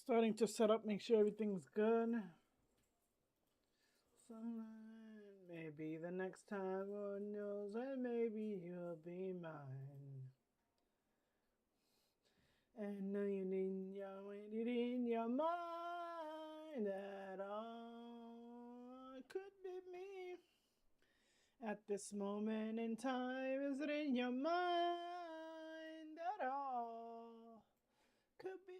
Starting to set up, make sure everything's good. Sunlight, maybe the next time, Lord knows, and maybe you'll be mine. And know you need it in your mind at all. It could be me. At this moment in time, is it in your mind at all? Could be me.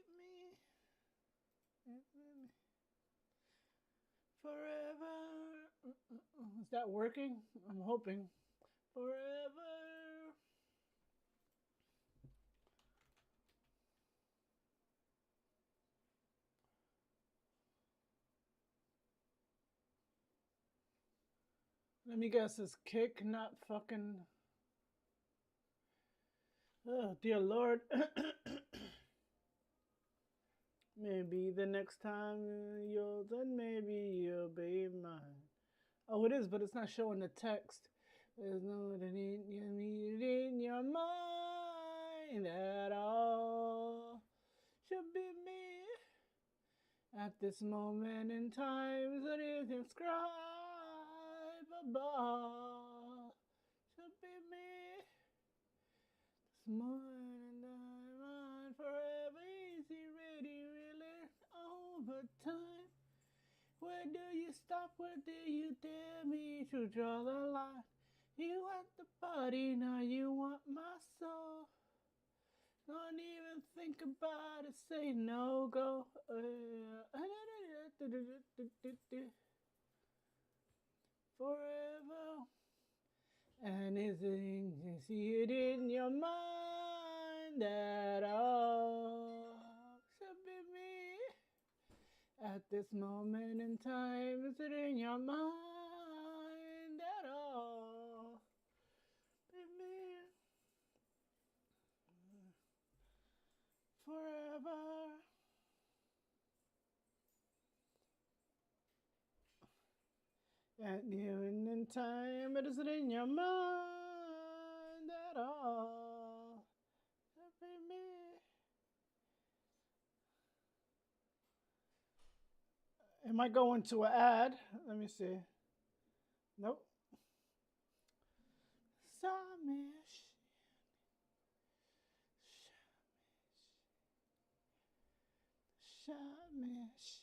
Forever. Is that working? I'm hoping. Forever. Let me guess, it's kick, not fucking. Oh, dear Lord. Maybe the next time you'll, then maybe you'll be mine. Oh, it is, but it's not showing the text. There's no need in your mind at all. Should be me at this moment in time. That is inscribable. Should be me. This moment in time, forever easy, ready, really, overtime. Where do you stop? Where do you dare me to draw the line? You want the body, now you want my soul. Don't even think about it, say no, go. Forever. And is it you see it in your mind at all? Should be me. At this moment in time, is it in your mind at all? Baby, forever. At you in time, but is it in your mind at all? Baby. Am I going to an ad? Let me see. Nope. Samish. Shamish.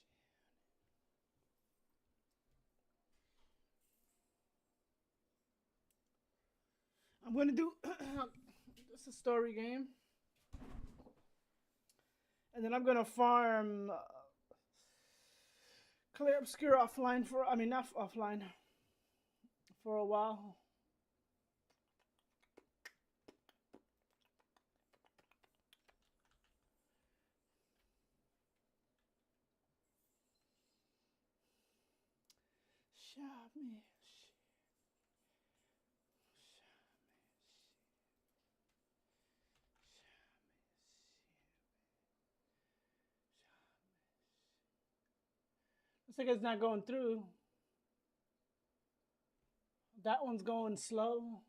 I'm gonna do this is a story game, and then I'm gonna farm Clear Obscure offline for. I mean, not offline for a while. Shamish. Looks like it's not going through. That one's going slow.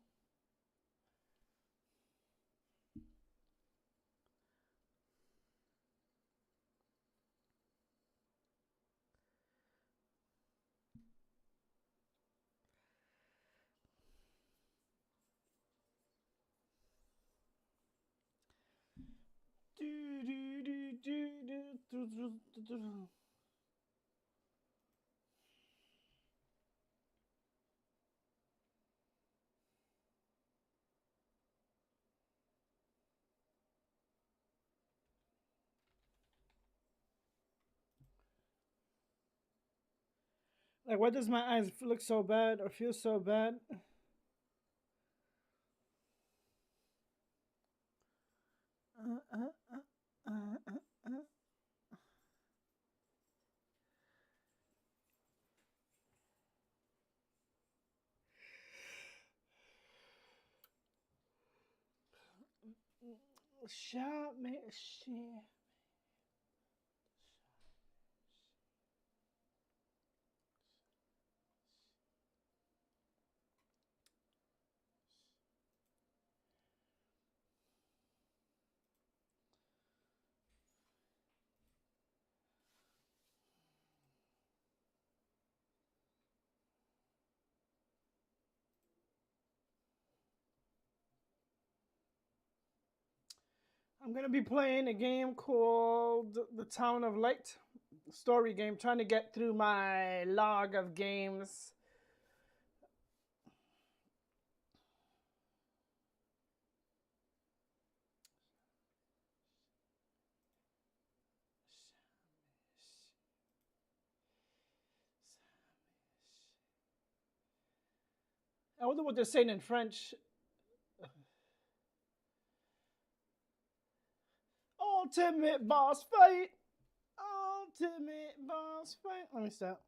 Do, do, do, do, do, do, do, do, do. Like, why does my eyes look so bad or feel so bad? Uh, uh, uh, uh, uh. Shot me, shit. I'm gonna be playing a game called The Town of Light, story game, trying to get through my log of games. I wonder what they're saying in French. Ultimate boss fight. Ultimate boss fight. Let me stop.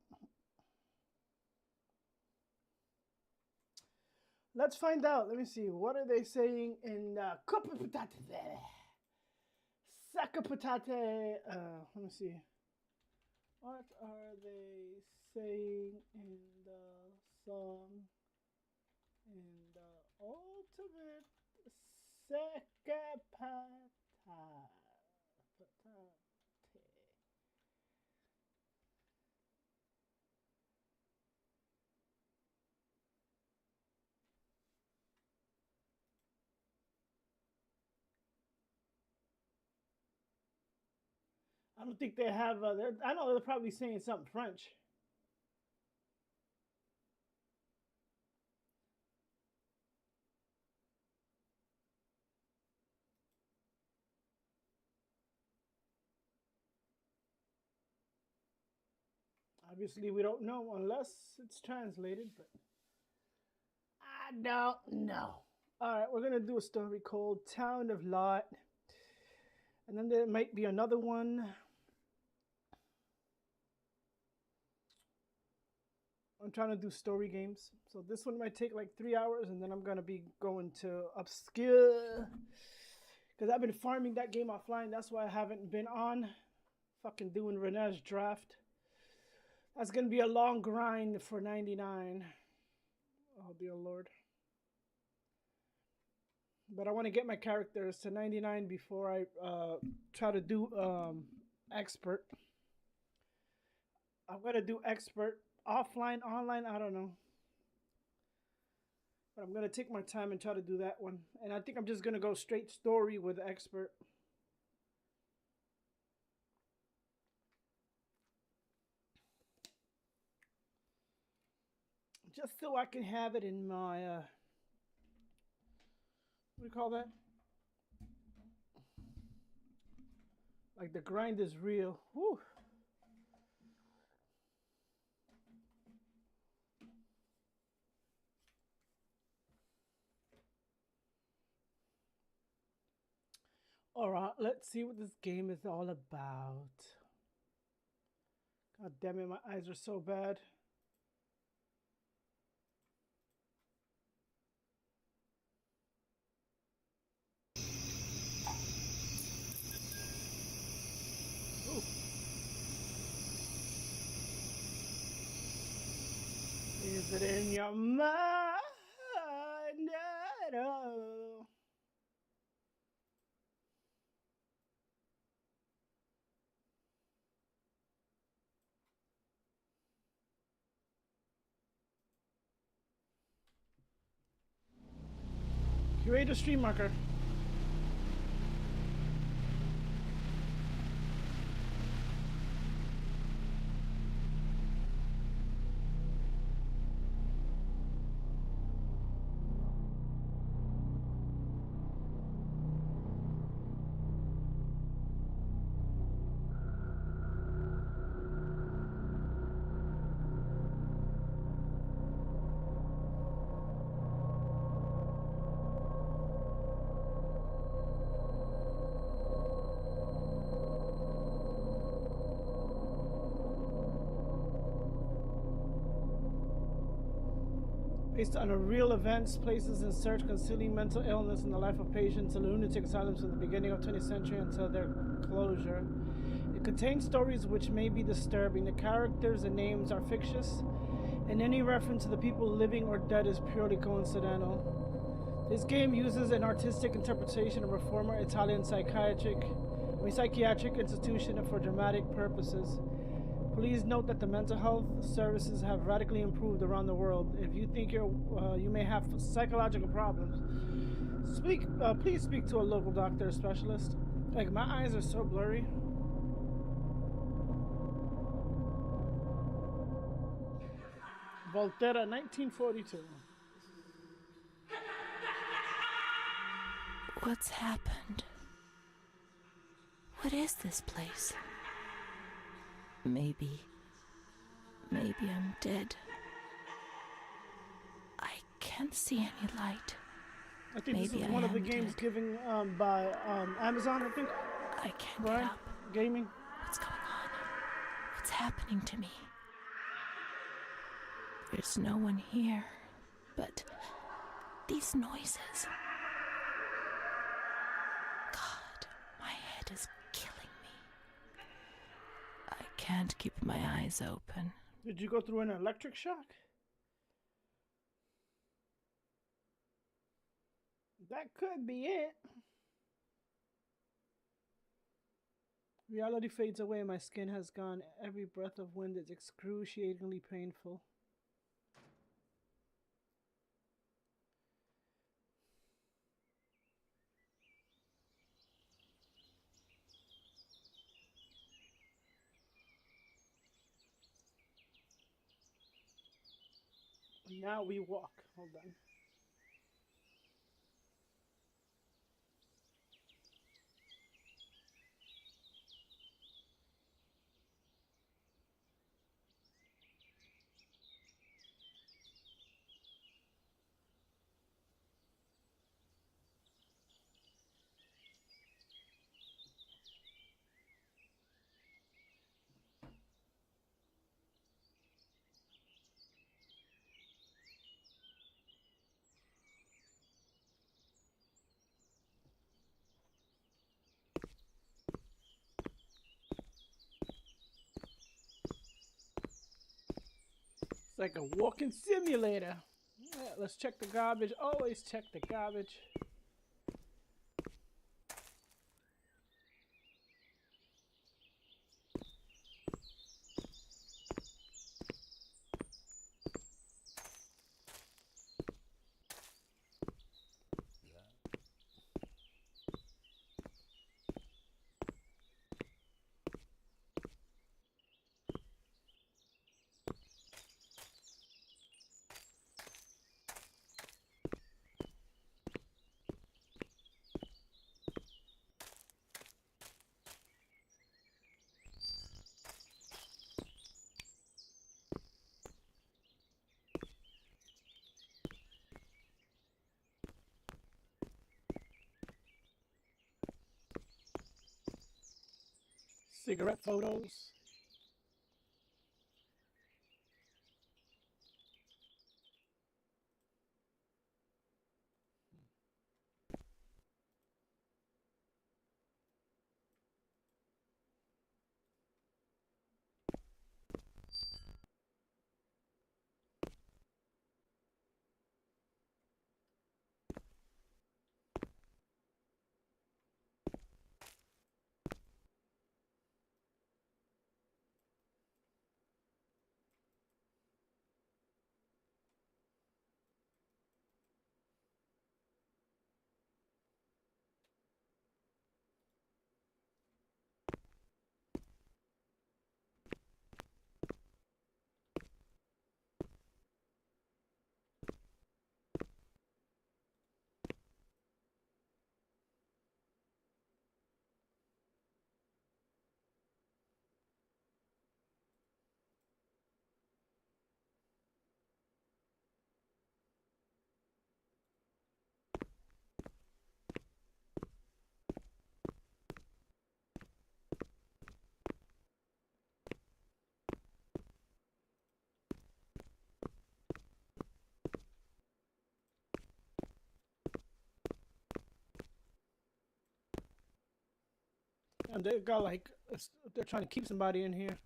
Let's find out. Let me see. What are they saying in Coupe Patate? Sacca Patate. Let me see. What are they saying in the song? In the ultimate Sacca Patate. I don't think they have. I know they're probably saying something French. Obviously, we don't know unless it's translated, but I don't know. All right, we're gonna do a story called Town of Light, and then there might be another one. I'm trying to do story games. So this one might take like 3 hours, and then I'm going to be going to upskill. Because I've been farming that game offline. That's why I haven't been on fucking doing Rene's draft. That's going to be a long grind for 99. Oh, dear Lord. But I want to get my characters to 99 before I try to do expert. I'm going to do expert. Offline, online, I don't know. But I'm going to take my time and try to do that one. And I think I'm just going to go straight story with expert. Just so I can have it in my, what do you call that? Like the grind is real. Whew. Alright, let's see what this game is all about. God damn it, my eyes are so bad. Ooh. Is it in your mind at all? Create a stream marker. Based on a real events, places in search concealing mental illness in the life of patients in lunatic asylums from the beginning of 20th century until their closure. It contains stories which may be disturbing. The characters and names are fictitious, and any reference to the people living or dead is purely coincidental. This game uses an artistic interpretation of a former Italian psychiatric institution for dramatic purposes. Please note that the mental health services have radically improved around the world. If you think you may have psychological problems, please speak to a local doctor or specialist. Like my eyes are so blurry. Volterra, 1942. What's happened? What is this place? Maybe I'm dead. I can't see any light. I think Maybe this is I one of the am games dead. given by Amazon, I think. I can't Brian, get up. gaming. What's going on? What's happening to me? There's no one here, but these noises. God, my head is killing me. I can't keep my eyes open. Did you go through an electric shock? That could be it. Reality fades away. My skin has gone. Every breath of wind is excruciatingly painful. Now we walk. Hold on. It's like a walking simulator. Yeah, let's check the garbage. Always check the garbage. Cigarette photos. And they got like, they're trying to keep somebody in here.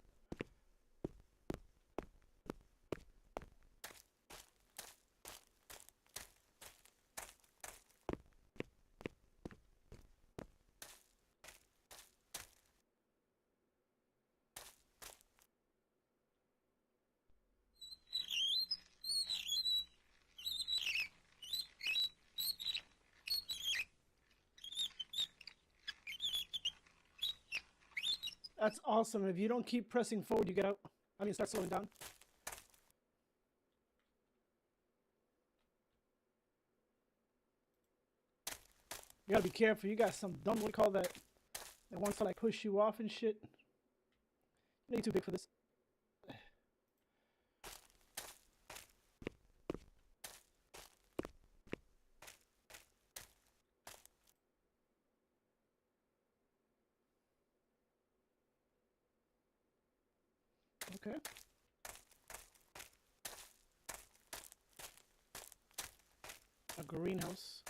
That's awesome. If you don't keep pressing forward, you get out. I mean, start slowing down. You gotta be careful. You got some dumb, what do you call that? That wants to like push you off and shit. You're too big for this. Okay. A greenhouse.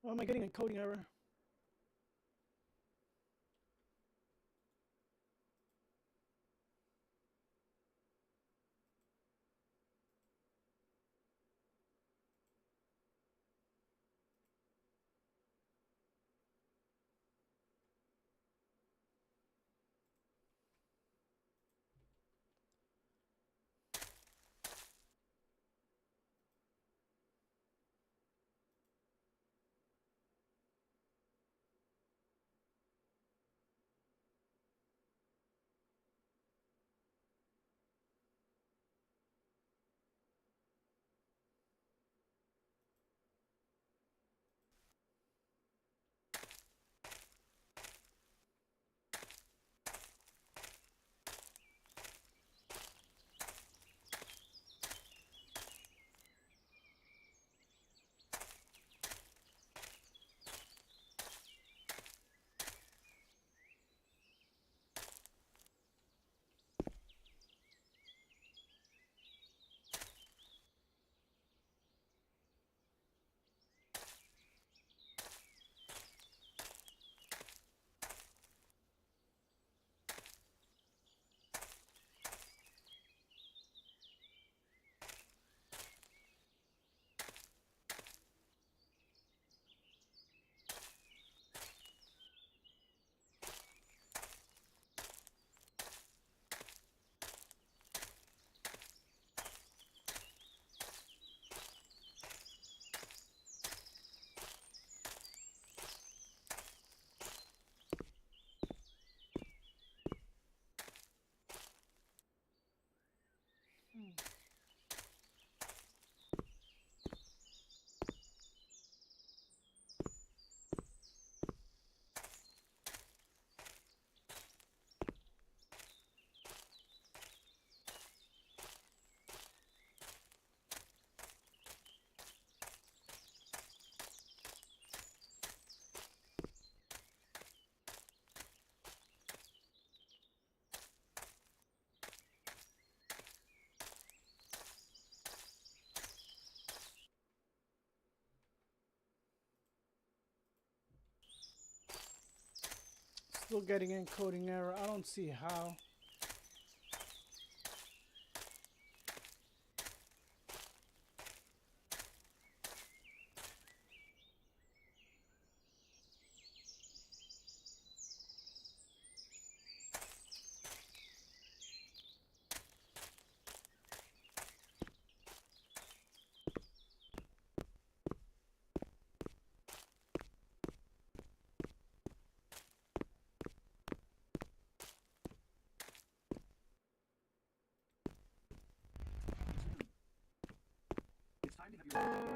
Why am I getting a coding error? Still getting encoding error. I don't see how. It's time to have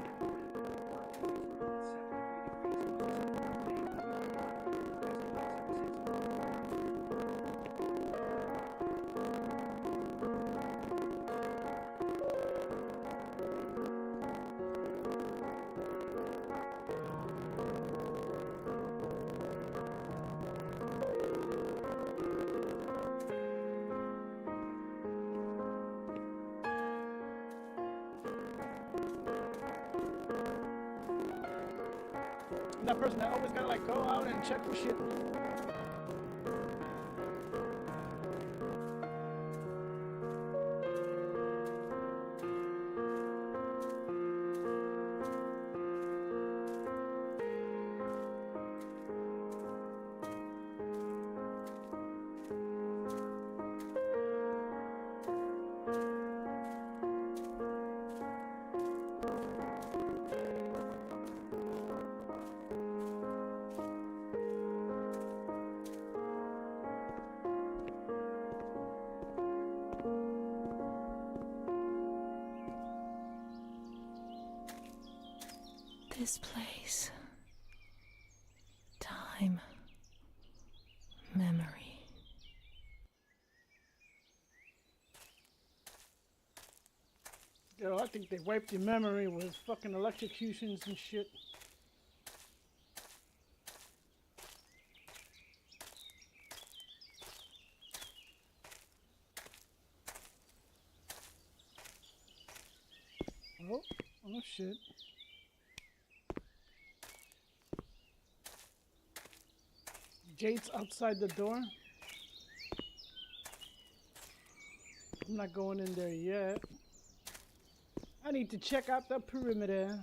I'm that person that always gotta like go out and check for shit. this place. Time. Memory. Yo, I think they wiped your memory with fucking electrocutions and shit. Oh, oh shit. Jade's outside the door. I'm not going in there yet. I need to check out the perimeter.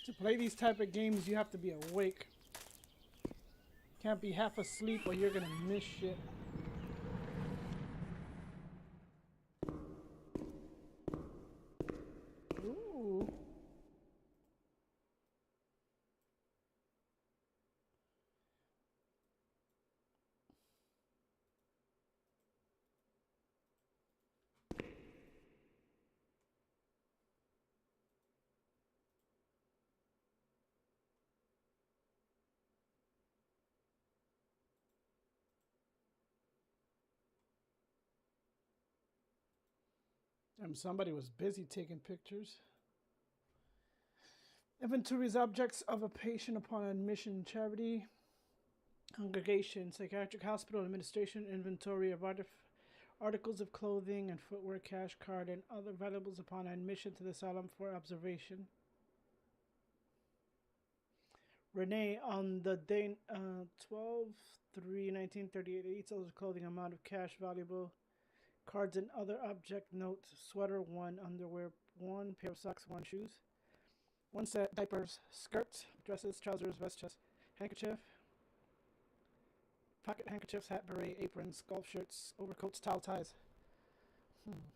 To play these type of games, you have to be awake. Can't be half asleep or you're gonna miss shit. Ooh. Somebody was busy taking pictures. Inventories objects of a patient upon admission. Charity, congregation, psychiatric hospital, administration, inventory of articles of clothing and footwear, cash card, and other valuables upon admission to the asylum for observation. Renee, on the day 12/3/1938, details of clothing, amount of cash, valuable cards, and other object notes: sweater 1, underwear 1, pair of socks 1, shoes 1 set, diapers, skirts, dresses, trousers, vest, chest, handkerchief, pocket handkerchiefs, hat, beret, aprons, golf shirts, overcoats, towel ties. Hmm.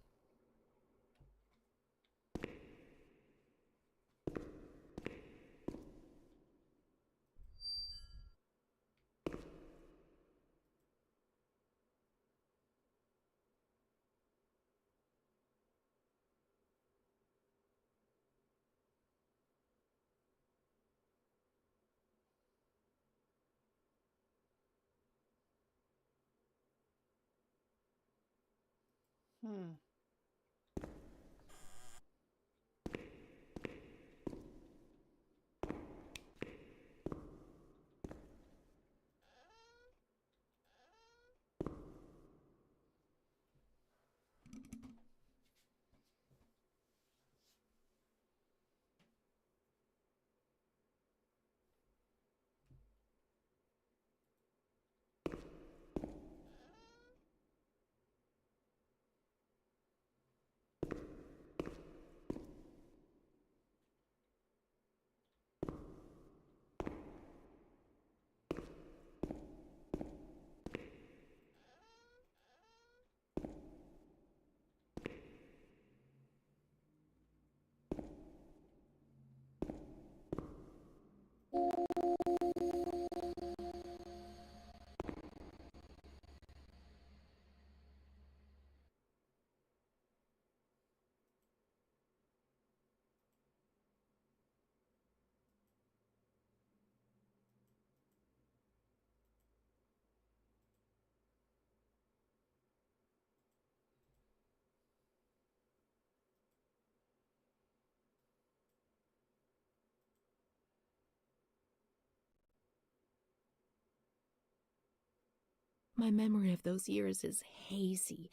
My memory of those years is hazy.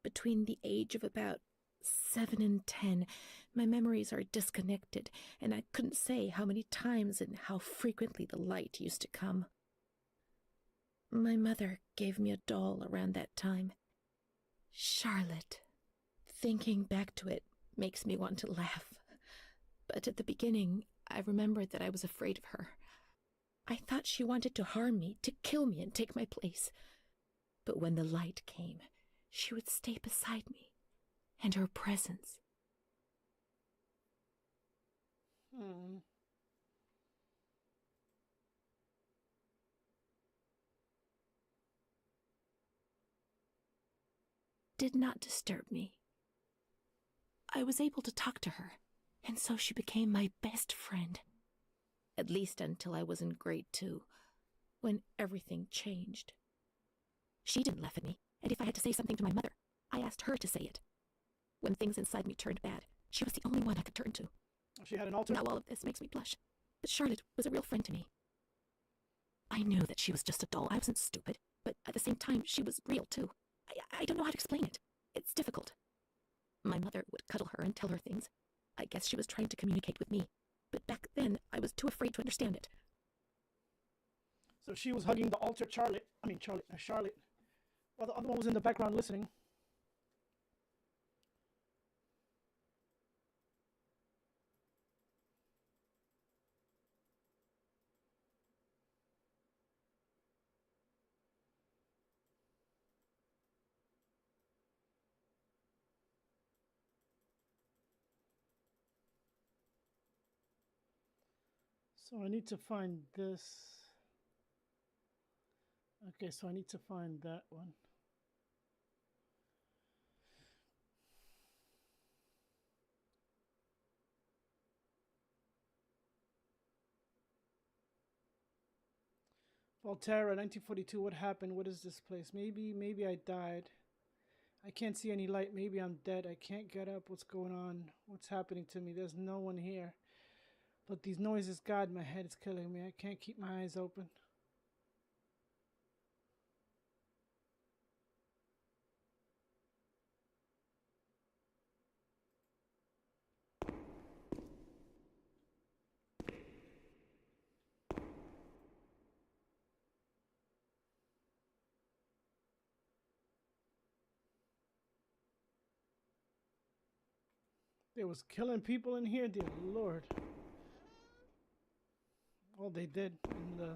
Between the age of about 7 and 10, my memories are disconnected, and I couldn't say how many times and how frequently the light used to come. My mother gave me a doll around that time. Charlotte. Thinking back to it makes me want to laugh. But at the beginning, I remembered that I was afraid of her. I thought she wanted to harm me, to kill me and take my place. But when the light came, she would stay beside me, and her presence. Did not disturb me. I was able to talk to her, and so she became my best friend. At least until I was in grade 2, when everything changed. She didn't laugh at me, and if I had to say something to my mother, I asked her to say it. When things inside me turned bad, she was the only one I could turn to. She had an altar? Now all of this makes me blush, but Charlotte was a real friend to me. I knew that she was just a doll. I wasn't stupid, but at the same time, she was real too. I don't know how to explain it. It's difficult. My mother would cuddle her and tell her things. I guess she was trying to communicate with me, but back then I was too afraid to understand it. So she was hugging the altar, Charlotte. Well, the other one was in the background listening. So I need to find this. Okay, so I need to find that one. Volterra, 1942. What happened? What is this place? Maybe I died. I can't see any light. Maybe I'm dead. I can't get up. What's going on? What's happening to me? There's no one here. But these noises, God, my head is killing me. I can't keep my eyes open. They was killing people in here, dear Lord. All they did in the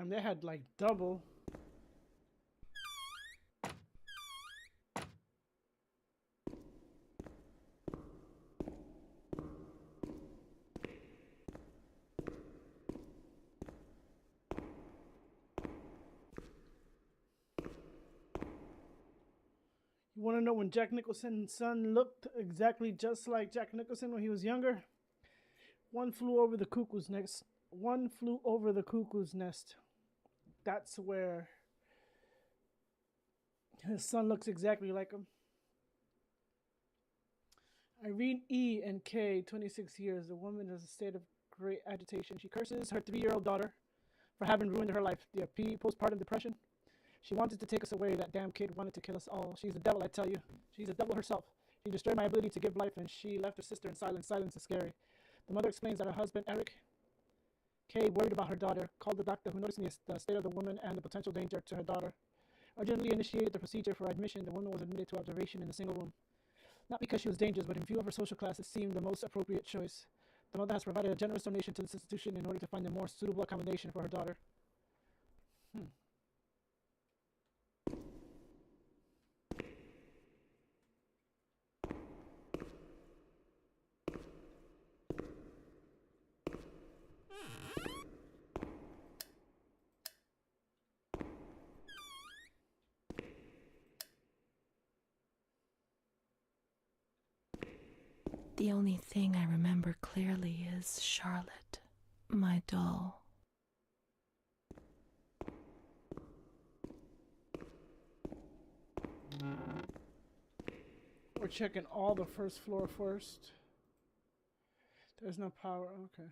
They had like double. You want to know when Jack Nicholson's son looked exactly just like Jack Nicholson when he was younger? One flew over the cuckoo's nest. One flew over the cuckoo's nest. That's where his son looks exactly like him. Irene E. and K, 26 years. The woman is in a state of great agitation. She curses her 3-year-old daughter for having ruined her life. The postpartum depression. She wanted to take us away. That damn kid wanted to kill us all. She's the devil, I tell you. She's the devil herself. She destroyed my ability to give life, and she left her sister in silence. Silence is scary. The mother explains that her husband, Eric K., worried about her daughter, called the doctor, who noticed the state of the woman and the potential danger to her daughter. Urgently initiated the procedure for admission. The woman was admitted to observation in a single room. Not because she was dangerous, but in view of her social class, it seemed the most appropriate choice. The mother has provided a generous donation to this institution in order to find a more suitable accommodation for her daughter. The only thing I remember clearly is Charlotte, my doll. We're checking all the first floor first. There's no power. Okay.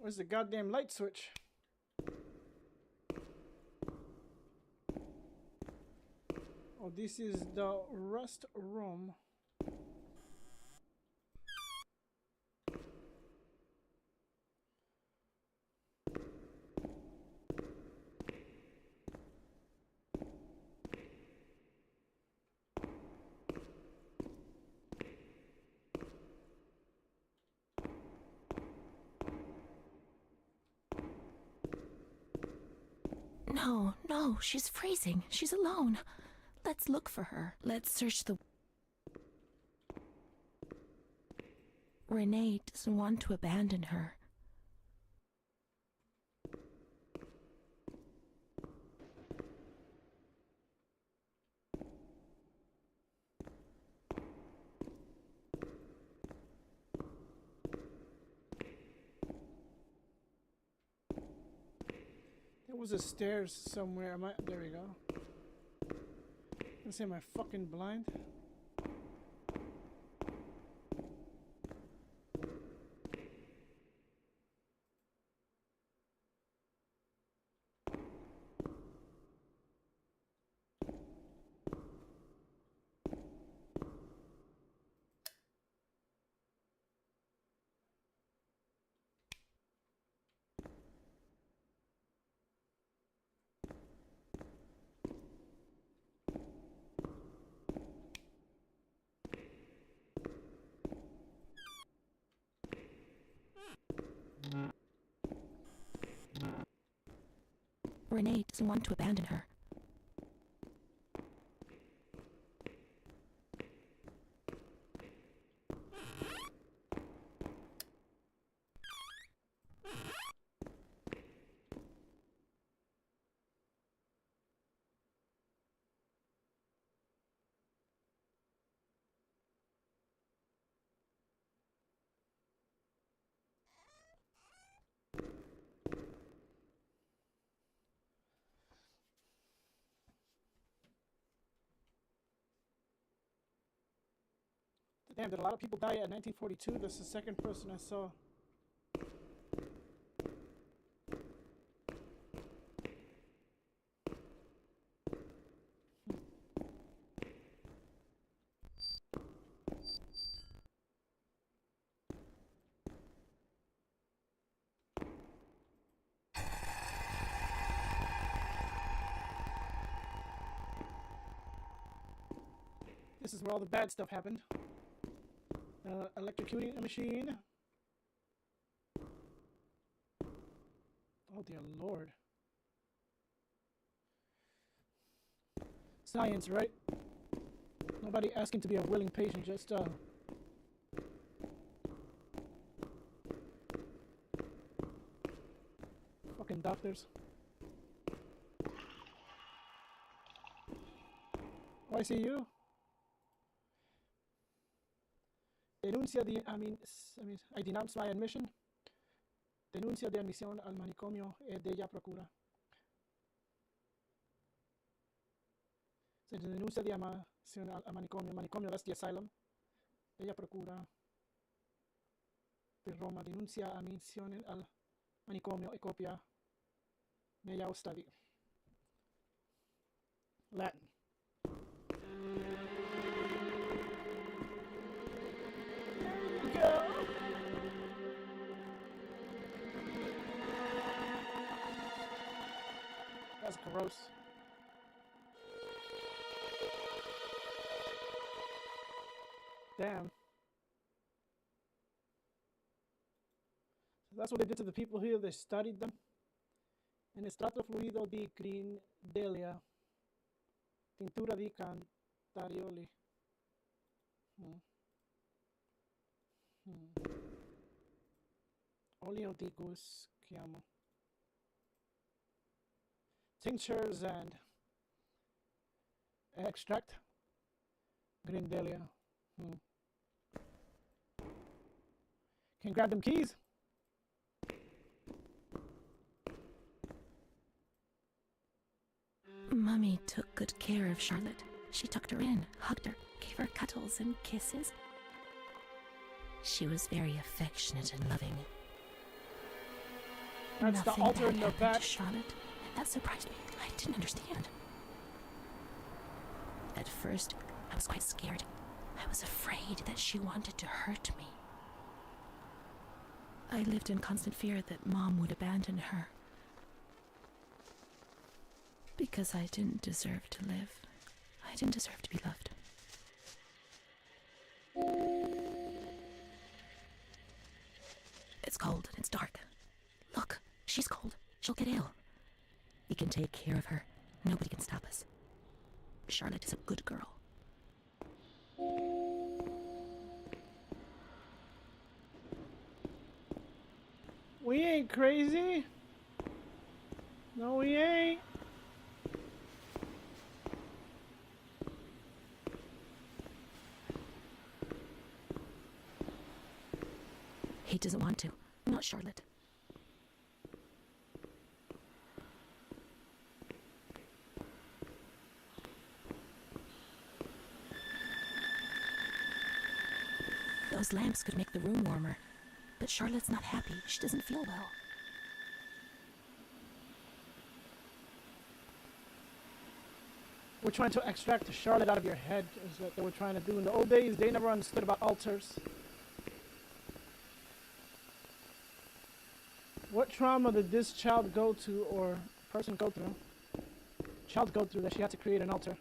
Where's the goddamn light switch? Oh, this is the rust room. No, she's freezing. She's alone. Let's look for her. Let's search the... Renee doesn't want to abandon her. There was a stairs somewhere. There we go. I say, am I fucking blind? Renee doesn't want to abandon her. Damn, did a lot of people die at 1942? That's the second person I saw. This is where all the bad stuff happened. Electrocuting a machine. Oh dear Lord. Science, right? Nobody asking to be a willing patient, just fucking doctors. Oh, I see you. Denuncia de, I denounce my admission. Denuncia de admisión al manicomio de ella procura. Se denuncia de admisión al manicomio. Manicomio, that's the asylum. Ella procura. De Roma, denuncia admisión al manicomio e copia. Meia study. Latin. That's gross. Damn. That's what they did to the people here. They studied them. En estrato fluido di Grindelia. Tintura di Cantarioli. Olio di Gusciamo. Tinctures and extract. Grindelia. Can grab them keys. Mummy took good care of Charlotte. She tucked her in, hugged her, gave her cuddles and kisses. She was very affectionate and loving. That's the Nothing altar bad in the happened back. to Charlotte. That surprised me. I didn't understand. At first, I was quite scared. I was afraid that she wanted to hurt me. I lived in constant fear that Mom would abandon her. Because I didn't deserve to live. I didn't deserve to be loved. It's cold and it's dark. Look, she's cold. She'll get ill. We can take care of her. Nobody can stop us. Charlotte is a good girl. We ain't crazy. No, we ain't. He doesn't want to. Not Charlotte. Those lamps could make the room warmer. But Charlotte's not happy. She doesn't feel well. We're trying to extract Charlotte out of your head, is what they were trying to do. In the old days, they never understood about altars. What trauma did this child go to, or person go through? Child go through that she had to create an altar?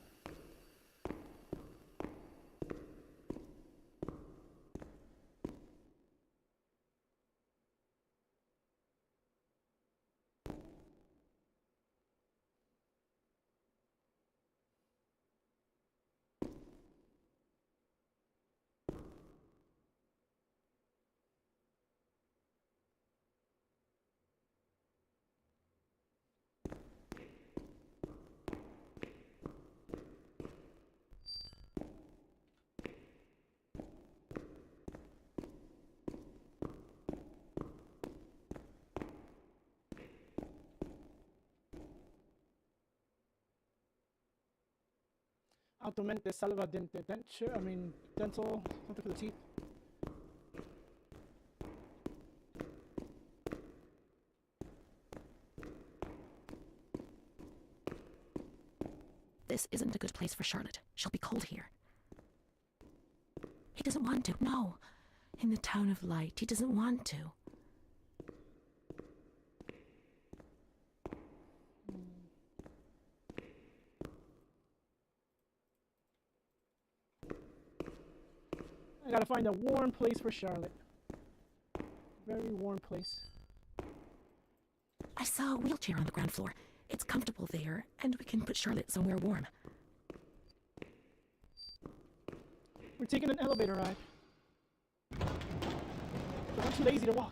Altamente salva dente denture. I mean, dental, something for the teeth. This isn't a good place for Charlotte. She'll be cold here. He doesn't want to, no. In the town of light, he doesn't want to. I gotta find a warm place for Charlotte. Very warm place. I saw a wheelchair on the ground floor. It's comfortable there, and we can put Charlotte somewhere warm. We're taking an elevator ride. But I'm too lazy to walk.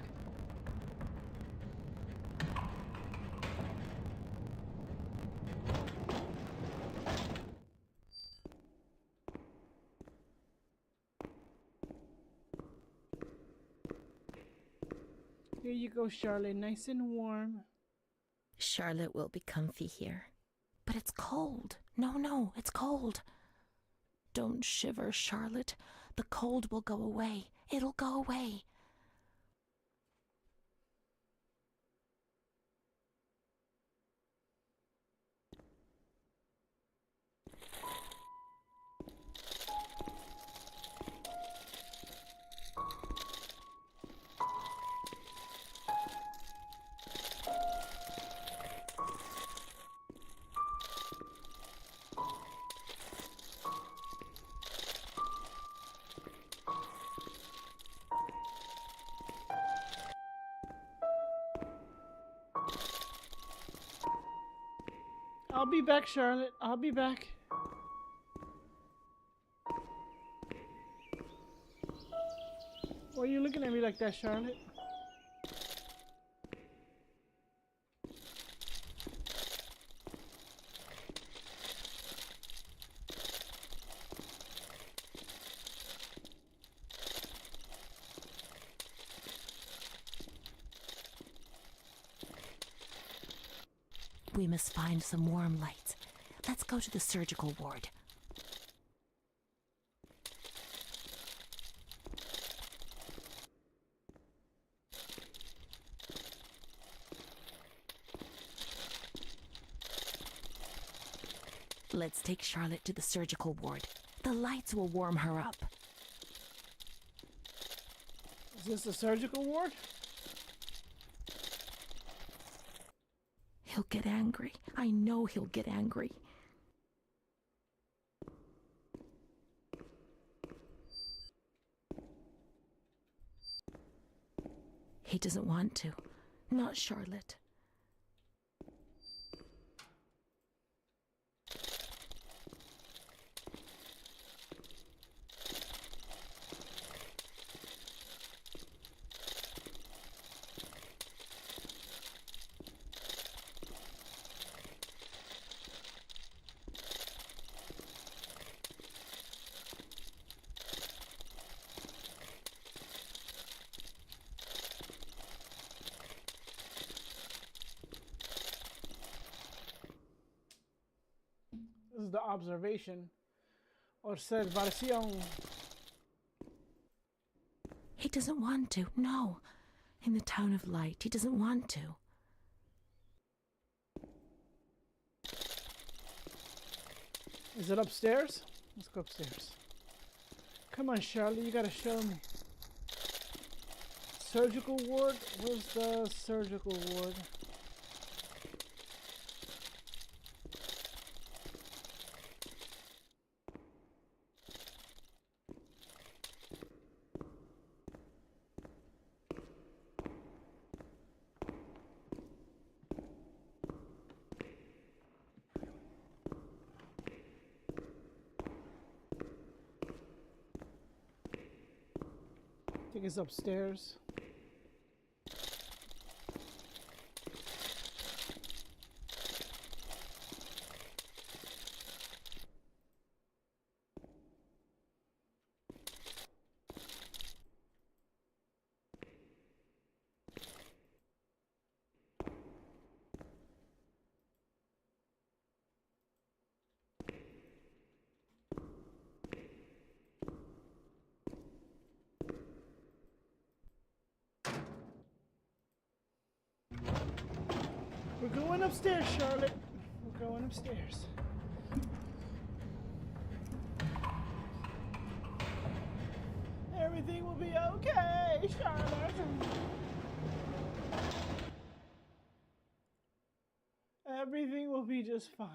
Here you go, Charlotte, nice and warm. Charlotte will be comfy here. But it's cold. No, it's cold. Don't shiver, Charlotte. The cold will go away. It'll go away. I'll be back, Charlotte. I'll be back. Why are you looking at me like that, Charlotte? We must find some warm lights. Let's go to the surgical ward. Let's take Charlotte to the surgical ward. The lights will warm her up. Is this the surgical ward? He'll get angry. I know he'll get angry. He doesn't want to. Not Charlotte. This is the observation. Observación. He doesn't want to, no. In the Town of Light, he doesn't want to. Is it upstairs? Let's go upstairs. Come on, Charlotte, you gotta show me. Surgical ward? Where's the surgical ward? I think it's upstairs. We're going upstairs, Charlotte. We're going upstairs. Everything will be okay, Charlotte. Everything will be just fine.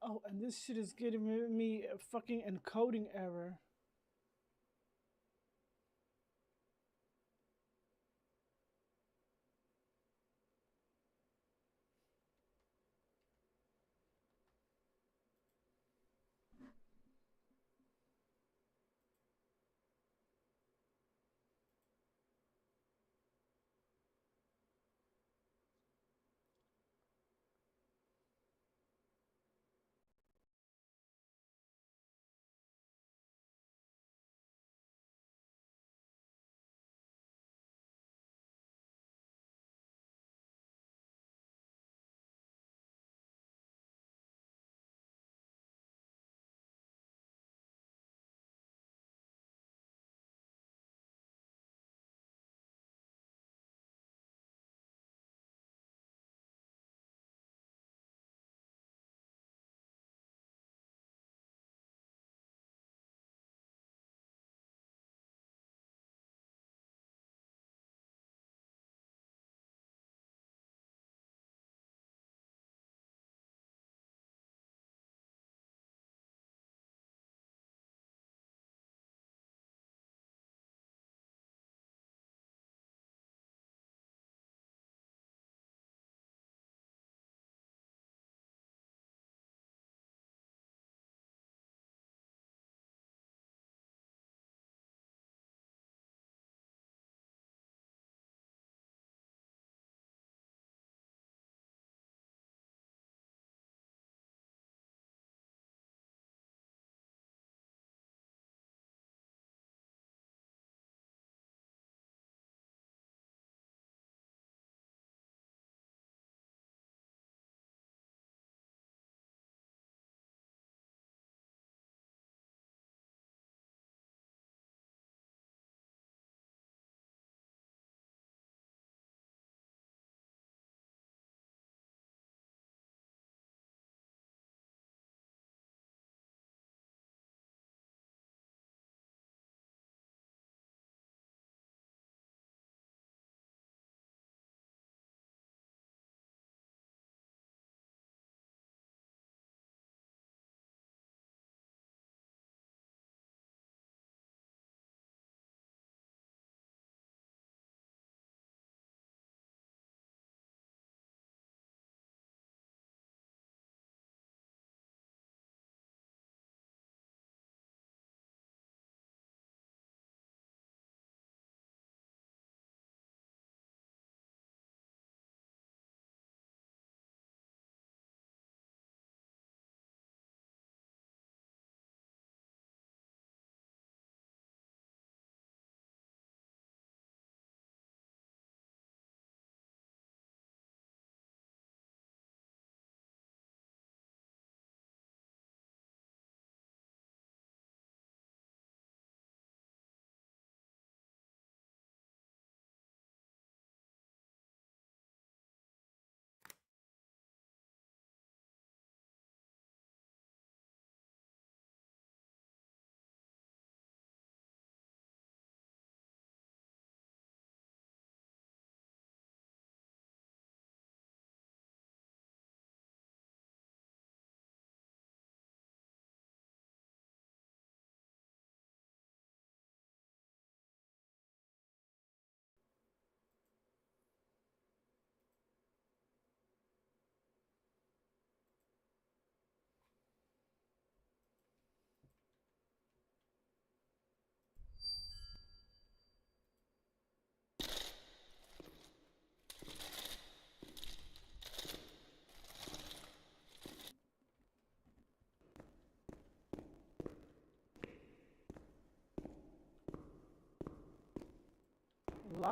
Oh, and this shit is getting me a fucking encoding error.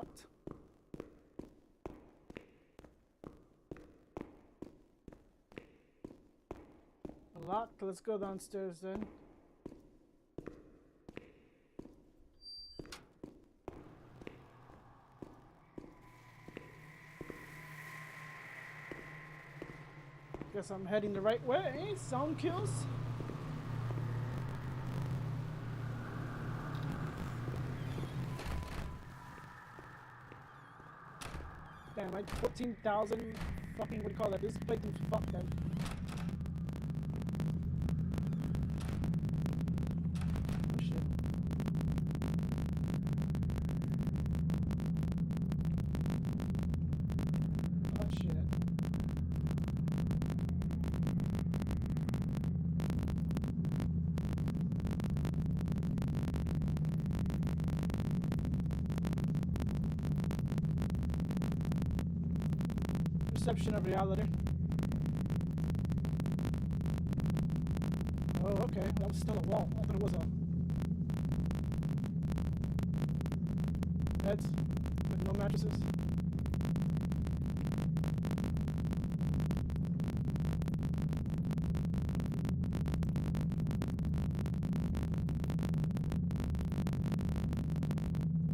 locked. Locked. Let's go downstairs then. Guess I'm heading the right way. Sound kills. Damn, like 14,000 fucking, what do you call that? This place is fucked then. Oh shit. Oh shit. Perception of reality. Oh, okay. That was still a wall. I thought it was a beds with no mattresses.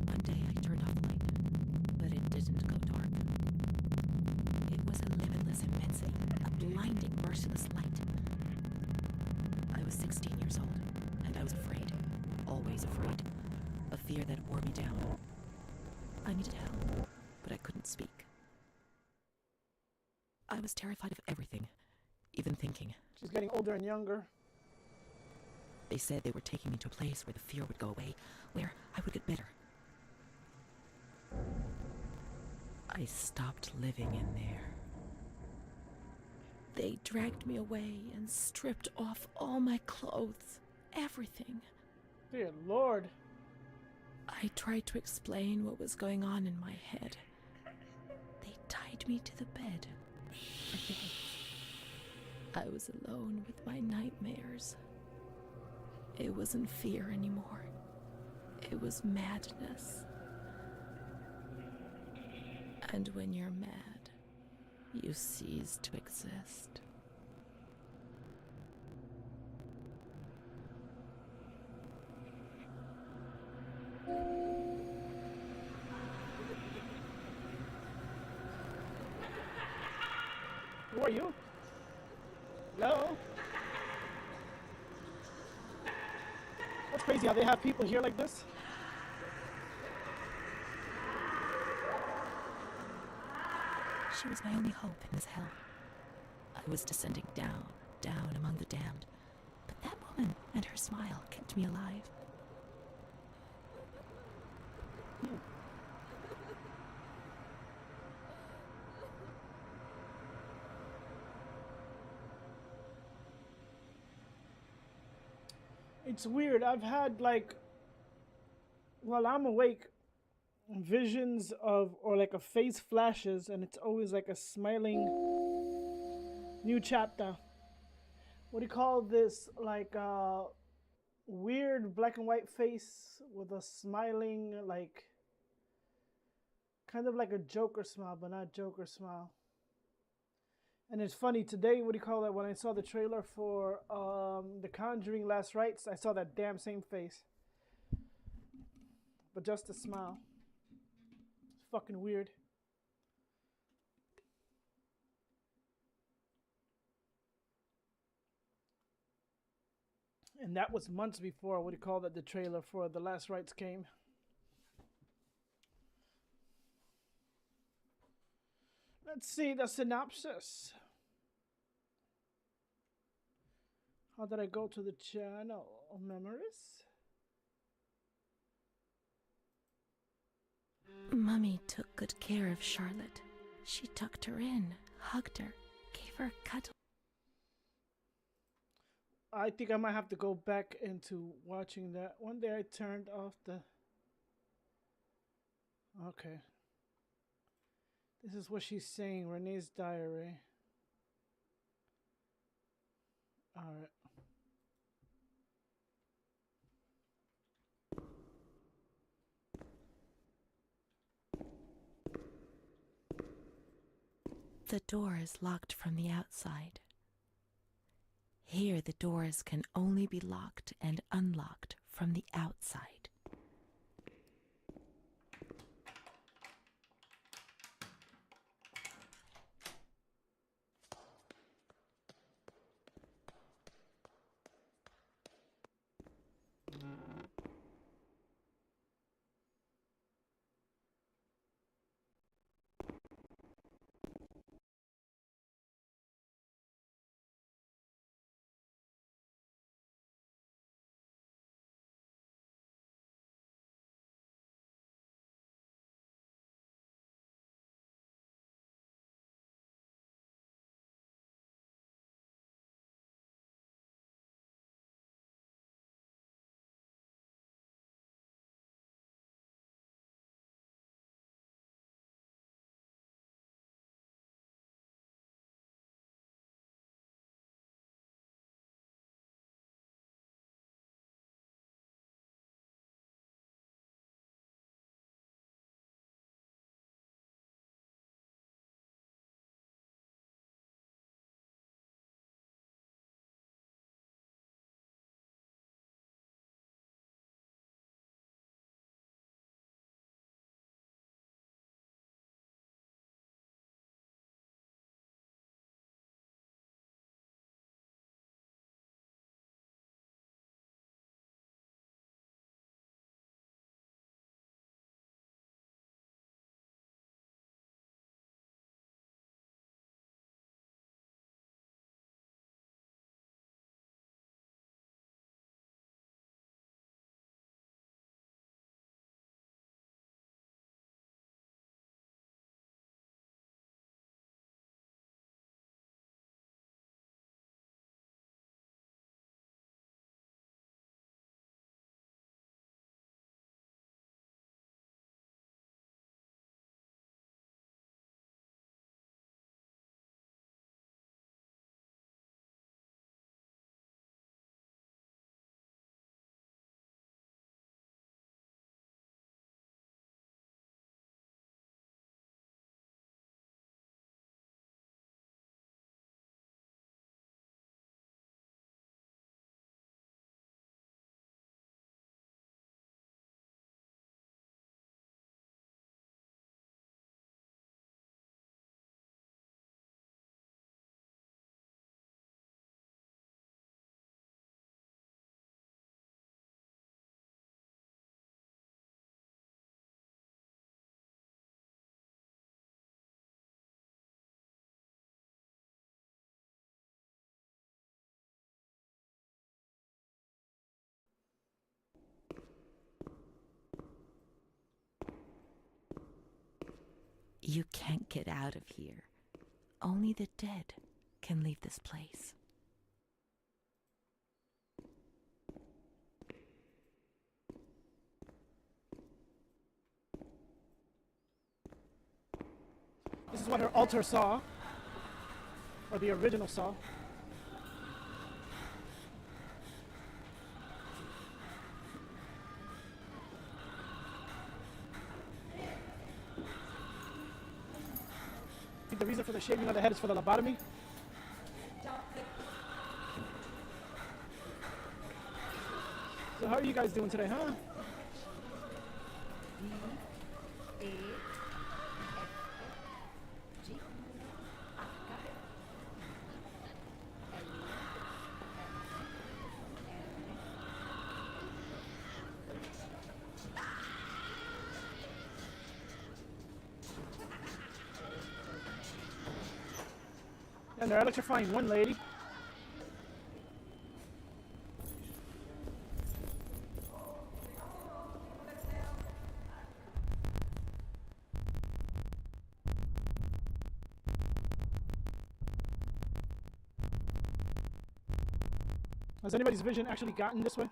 One day I turned off the light, but it didn't go dark. It was a limitless immensity, a blinding, merciless light. I was 16 years old, and I was afraid, always afraid, a fear that wore me down. I needed help, but I couldn't speak. I was terrified of everything, even thinking. She's getting older and younger. They said they were taking me to a place where the fear would go away, where I would get better. I stopped living in there. They dragged me away and stripped off all my clothes, everything. Dear Lord. I tried to explain what was going on in my head. They tied me to the bed. Again. I was alone with my nightmares. It wasn't fear anymore. It was madness. And when you're mad, you cease to exist. Who are you? Hello? That's crazy how they have people here like this. She was my only hope in this hell. I was descending down, down among the damned. But that woman and her smile kept me alive. It's weird. I've had like, while I'm awake, visions of, or like a face flashes, and it's always like a smiling new chapter. What do you call this? Like a weird black and white face with a smiling, like, kind of like a Joker smile, but not Joker smile. And it's funny, today, what do you call that, when I saw the trailer for The Conjuring Last Rites, I saw that damn same face. But just a smile. It's fucking weird. And that was months before, what do you call that, the trailer for The Last Rites came. Let's see the synopsis. How did I go to the channel? Memories? Mummy took good care of Charlotte. She tucked her in, hugged her, gave her a cuddle. I think I might have to go back into watching that. One day I turned off the... Okay. This is what she's saying, Renee's diary. Alright. The door is locked from the outside. Here, the doors can only be locked and unlocked from the outside. You can't get out of here. Only the dead can leave this place. This is what her altar saw, or the original saw. I think the reason for the shaving of the head is for the lobotomy. So how are you guys doing today, huh? And they're electrifying one lady. Has anybody's vision actually gotten this way?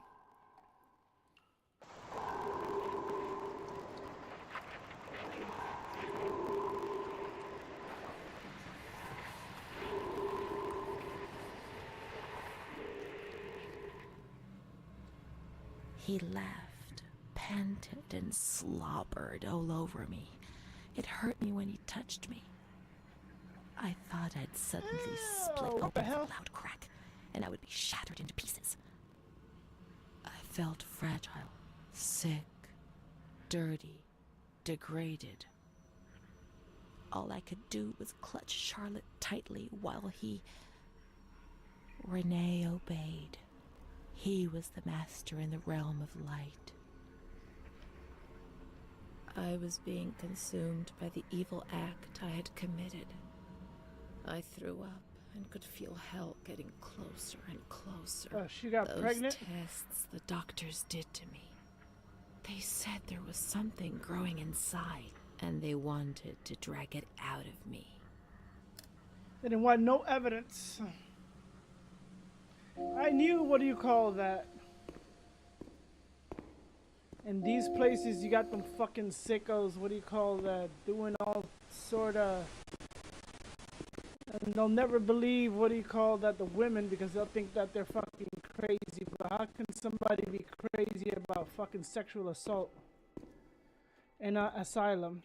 He laughed, panted, and slobbered all over me. It hurt me when he touched me. I thought I'd suddenly split what the open with hell? a loud crack, and I would be shattered into pieces. I felt fragile, sick, dirty, degraded. All I could do was clutch Charlotte tightly while Renee obeyed. He was the master in the realm of light. I was being consumed by the evil act I had committed. I threw up and could feel hell getting closer and closer. She got Those pregnant? tests the doctors did to me. They said there was something growing inside, and they wanted to drag it out of me. They didn't want no evidence. I knew, what do you call that? In these places, you got them fucking sickos, what do you call that? Doing all sort of... And they'll never believe, what do you call that, the women, because they'll think that they're fucking crazy. But how can somebody be crazy about fucking sexual assault in an asylum?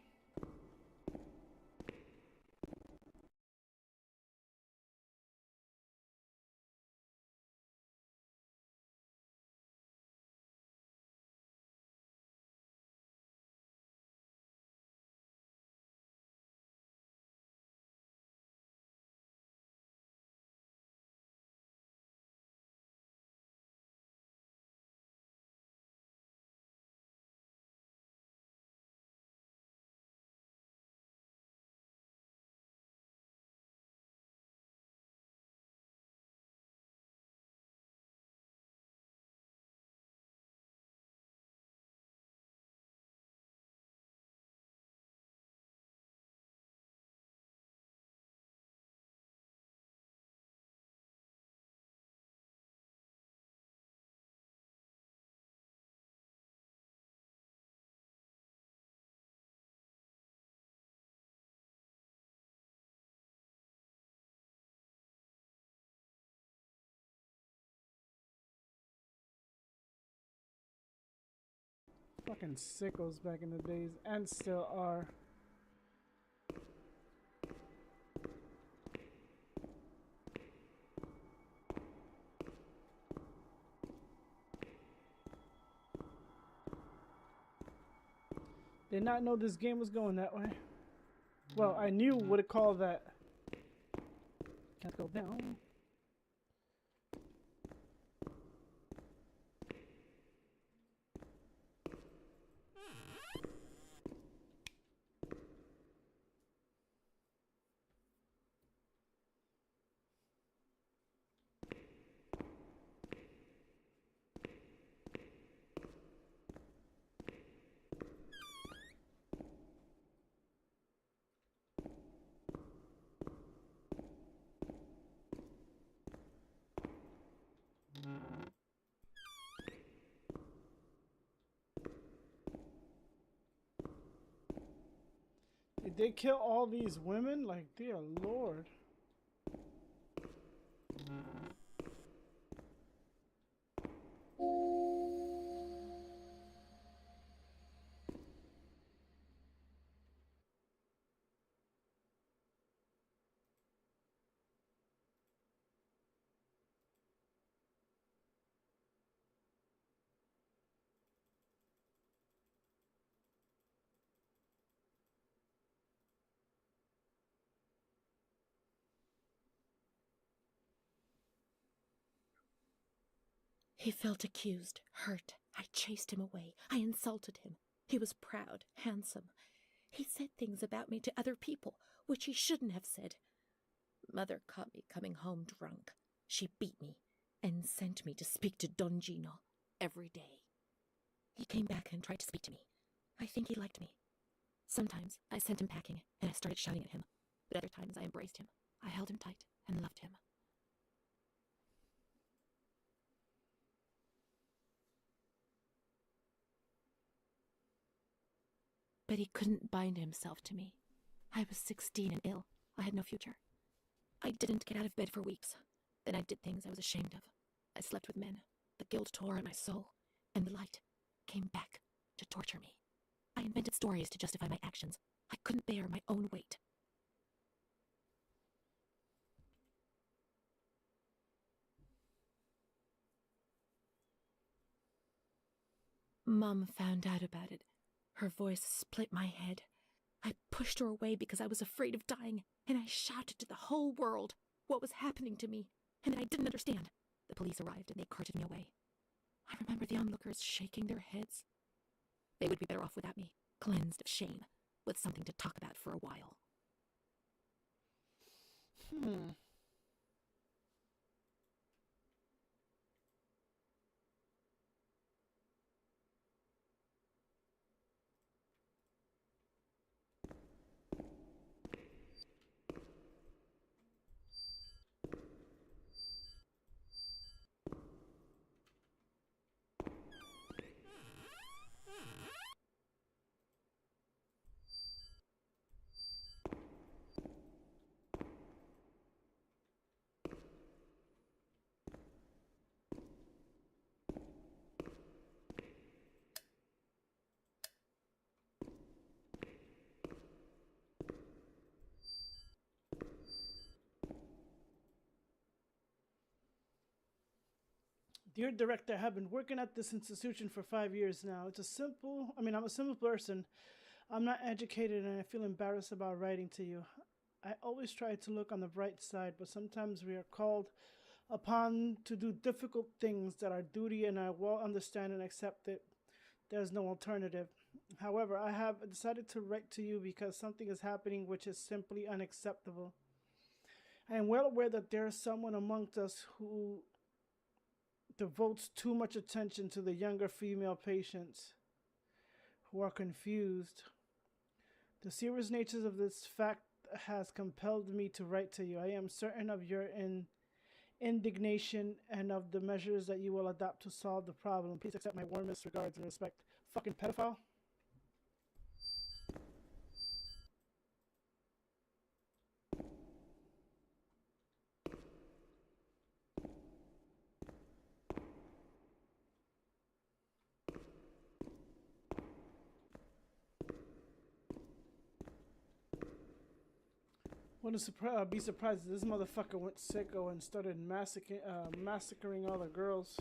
Fucking sickos back in the days, and still are. Did not know this game was going that way. Well, I knew what it called that. Can't go down. Did they kill all these women? Like, dear Lord. He felt accused, hurt. I chased him away. I insulted him. He was proud, handsome. He said things about me to other people, which he shouldn't have said. Mother caught me coming home drunk. She beat me and sent me to speak to Don Gino every day. He came back and tried to speak to me. I think he liked me. Sometimes I sent him packing and I started shouting at him, but other times I embraced him. I held him tight and loved him. But he couldn't bind himself to me. I was 16 and ill. I had no future. I didn't get out of bed for weeks. Then I did things I was ashamed of. I slept with men. The guilt tore at my soul, and the light came back to torture me. I invented stories to justify my actions. I couldn't bear my own weight. Mom found out about it. Her voice split my head. I pushed her away because I was afraid of dying, and I shouted to the whole world what was happening to me, and I didn't understand. The police arrived and they carted me away. I remember the onlookers shaking their heads. They would be better off without me, cleansed of shame, with something to talk about for a while. Dear Director, I have been working at this institution for 5 years now. I'm a simple person. I'm not educated and I feel embarrassed about writing to you. I always try to look on the bright side, but sometimes we are called upon to do difficult things that are duty, and I well understand and accept that there's no alternative. However, I have decided to write to you because something is happening which is simply unacceptable. I am well aware that there is someone amongst us who devotes too much attention to the younger female patients who are confused. The serious nature of this fact has compelled me to write to you. I am certain of your indignation and of the measures that you will adopt to solve the problem. Please accept my warmest regards and respect. Fucking pedophile. Wouldn't be surprised if this motherfucker went sicko and started massacring all the girls.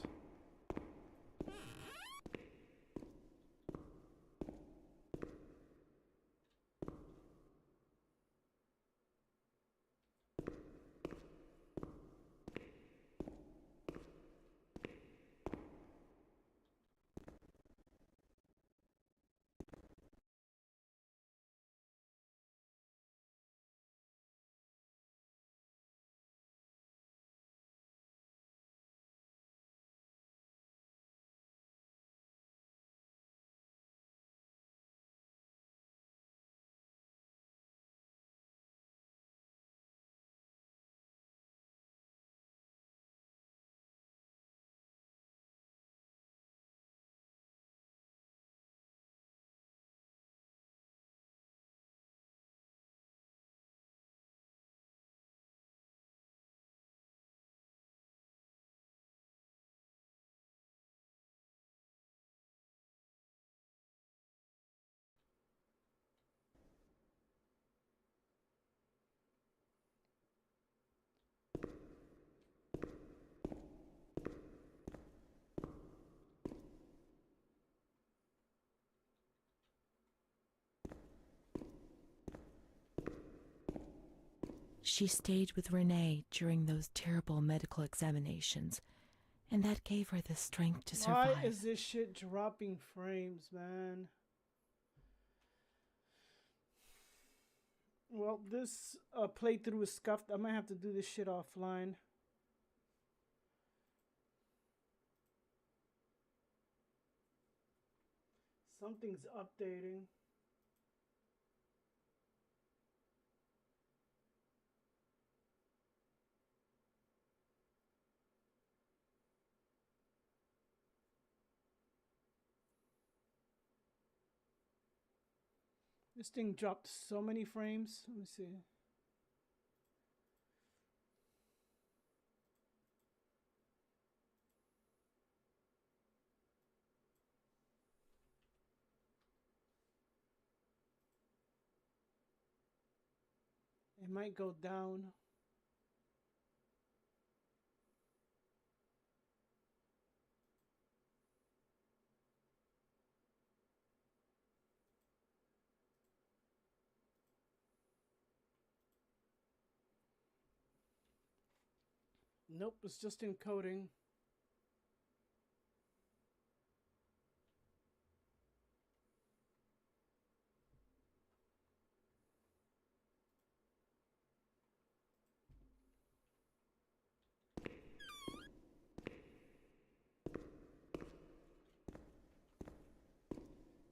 She stayed with Renee during those terrible medical examinations, and that gave her the strength to survive. Why is this shit dropping frames, man? Well, this playthrough is scuffed. I might have to do this shit offline. Something's updating. This thing dropped so many frames. Let me see. It might go down. Nope, it's just encoding.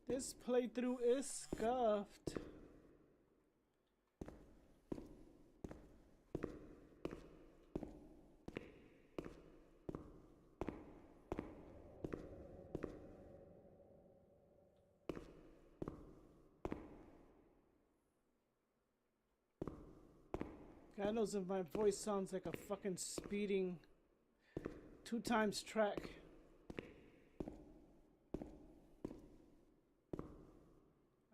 This playthrough is scuffed. God knows if my voice sounds like a fucking speeding 2x track.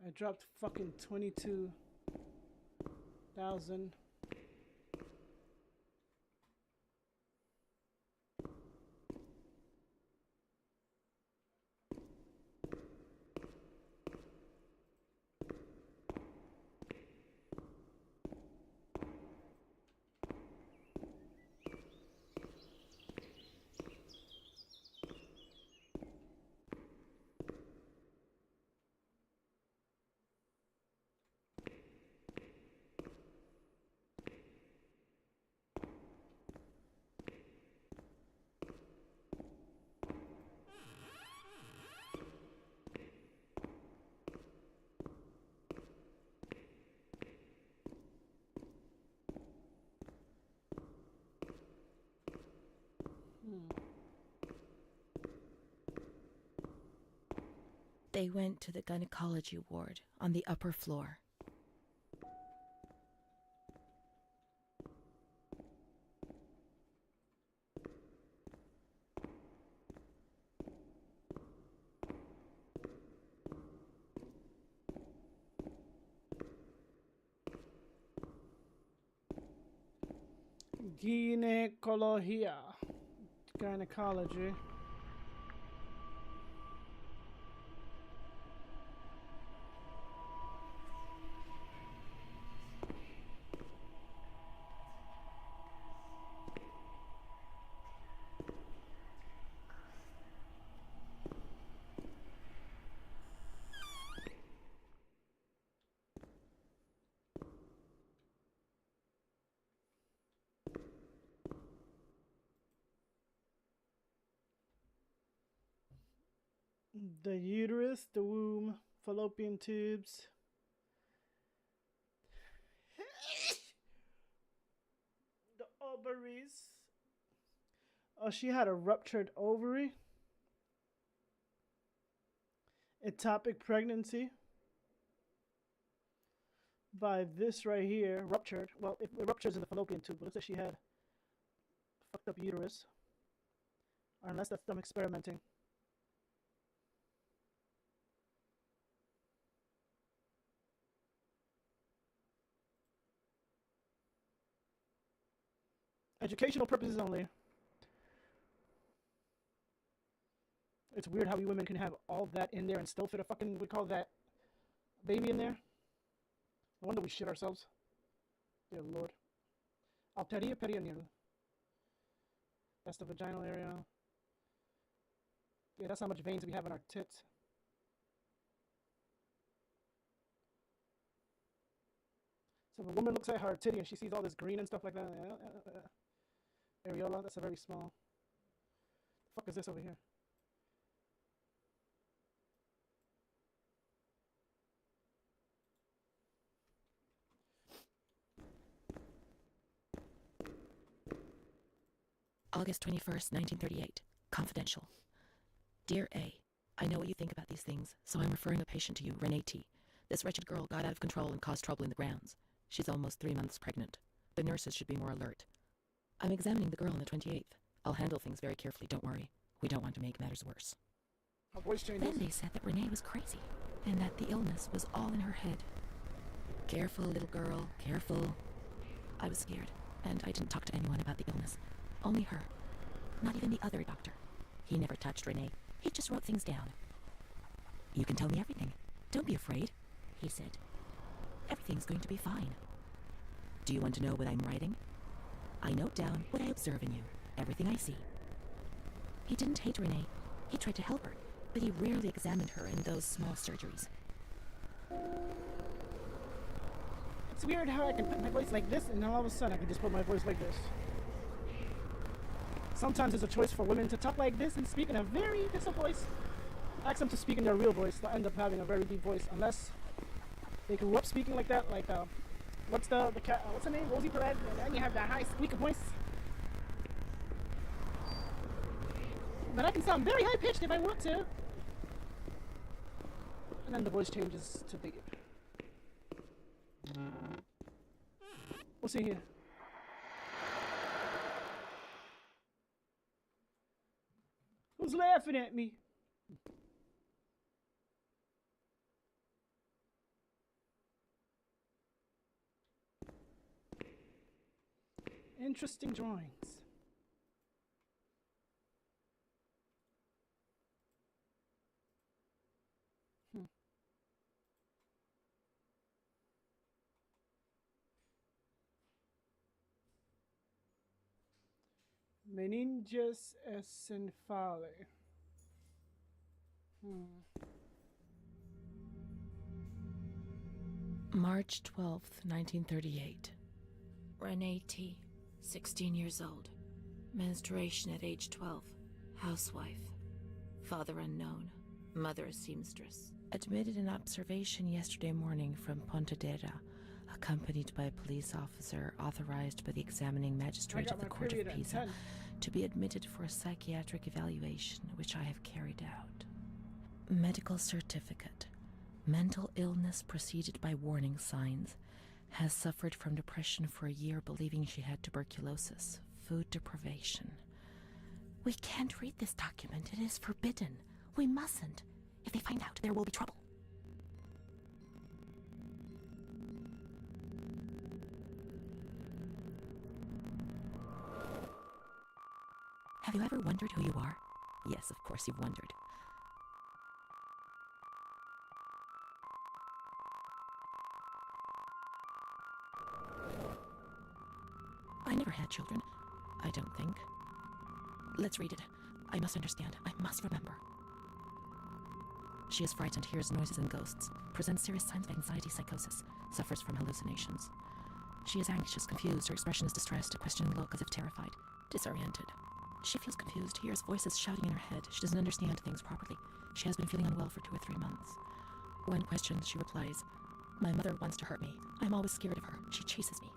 I dropped fucking 22,000. They went to the gynecology ward on the upper floor. Gynecology. The uterus, the womb, fallopian tubes. The ovaries. Oh, she had a ruptured ovary. Ectopic pregnancy. By this right here, ruptured. Well, it ruptures in the fallopian tube, but it looks like she had fucked up uterus. Or unless that's them experimenting. Educational purposes only. It's weird how we women can have all that in there and still fit a fucking, we call that, baby in there. No wonder we shit ourselves. Dear Lord. Arteria perineal. That's the vaginal area. Yeah, that's how much veins we have in our tits. So if a woman looks at her titty and she sees all this green and stuff like that. Areola, that's a very small. The fuck is this over here? August 21st, 1938. Confidential. Dear A, I know what you think about these things, so I'm referring a patient to you, Renee T. This wretched girl got out of control and caused trouble in the grounds. She's almost 3 months pregnant. The nurses should be more alert. I'm examining the girl on the 28th. I'll handle things very carefully, don't worry. We don't want to make matters worse. Her voice changes. Then they said that Renee was crazy, and that the illness was all in her head. Careful, little girl, careful. I was scared, and I didn't talk to anyone about the illness. Only her. Not even the other doctor. He never touched Renee. He just wrote things down. You can tell me everything. Don't be afraid, he said. Everything's going to be fine. Do you want to know what I'm writing? I note down what I observe in you. everything I see. He didn't hate Renee. He tried to help her, but he rarely examined her in those small surgeries. It's weird how I can put my voice like this, and then all of a sudden I can just put my voice like this. Sometimes there's a choice for women to talk like this and speak in a very different voice. Ask them to speak in their real voice, they'll end up having a very deep voice, unless they grew up speaking like that, like, what's the cat, what's her name, Rosie Perez, and then you have that high squeaky voice. But I can sound very high-pitched if I want to. And then the voice changes to big. What's in here? Who's laughing at me? Interesting drawings. Meninges esenphale. March 12th, 1938. Renee T., 16 years old. Menstruation at age 12. Housewife. Father unknown. Mother a seamstress. Admitted in observation yesterday morning from Pontedera, accompanied by a police officer authorized by the examining magistrate of the Court of Pisa to be admitted for a psychiatric evaluation, which I have carried out. Medical certificate. Mental illness preceded by warning signs. Has suffered from depression for a year, believing she had tuberculosis. Food deprivation. We can't read this document. It is forbidden. We mustn't. If they find out, there will be trouble. Have you ever wondered who you are? Yes, of course you've wondered. I never had children. I don't think. Let's read it. I must understand. I must remember. She is frightened, hears noises and ghosts, presents serious signs of anxiety, psychosis, suffers from hallucinations. She is anxious, confused, her expression is distressed, a questioning look as if terrified, disoriented. She feels confused, hears voices shouting in her head. She doesn't understand things properly. She has been feeling unwell for 2 or 3 months. When questioned, she replies, "My mother wants to hurt me. I'm always scared of her. She chases me."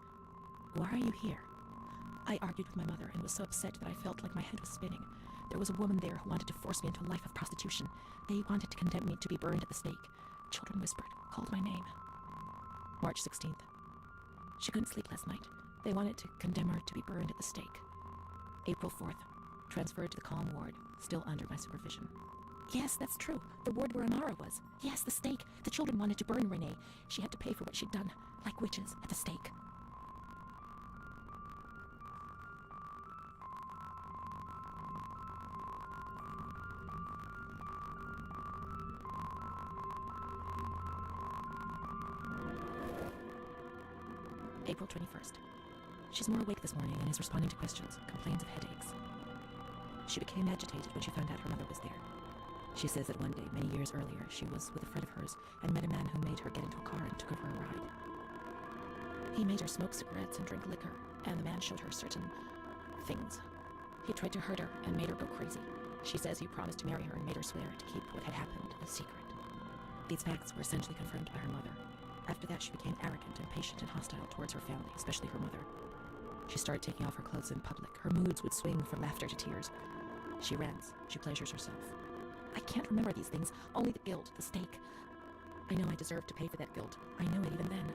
"Why are you here?" "I argued with my mother and was so upset that I felt like my head was spinning. There was a woman there who wanted to force me into a life of prostitution. They wanted to condemn me to be burned at the stake. Children whispered, called my name." March 16th. She couldn't sleep last night. They wanted to condemn her to be burned at the stake. April 4th. Transferred to the calm ward, still under my supervision. Yes, that's true. The ward where Amara was. Yes, the stake. The children wanted to burn Renee. She had to pay for what she'd done, like witches at the stake. April 21st. She's more awake this morning and is responding to questions, complains of headaches. She became agitated when she found out her mother was there. She says that one day, many years earlier, she was with a friend of hers and met a man who made her get into a car and took her for a ride. He made her smoke cigarettes and drink liquor, and the man showed her certain things. He tried to hurt her and made her go crazy. She says he promised to marry her and made her swear to keep what had happened a secret. These facts were essentially confirmed by her mother. After that, she became arrogant, impatient, and hostile towards her family, especially her mother. She started taking off her clothes in public. Her moods would swing from laughter to tears. She rants. She pleasures herself. I can't remember these things, only the guilt, the stake. I know I deserve to pay for that guilt. I knew it even then.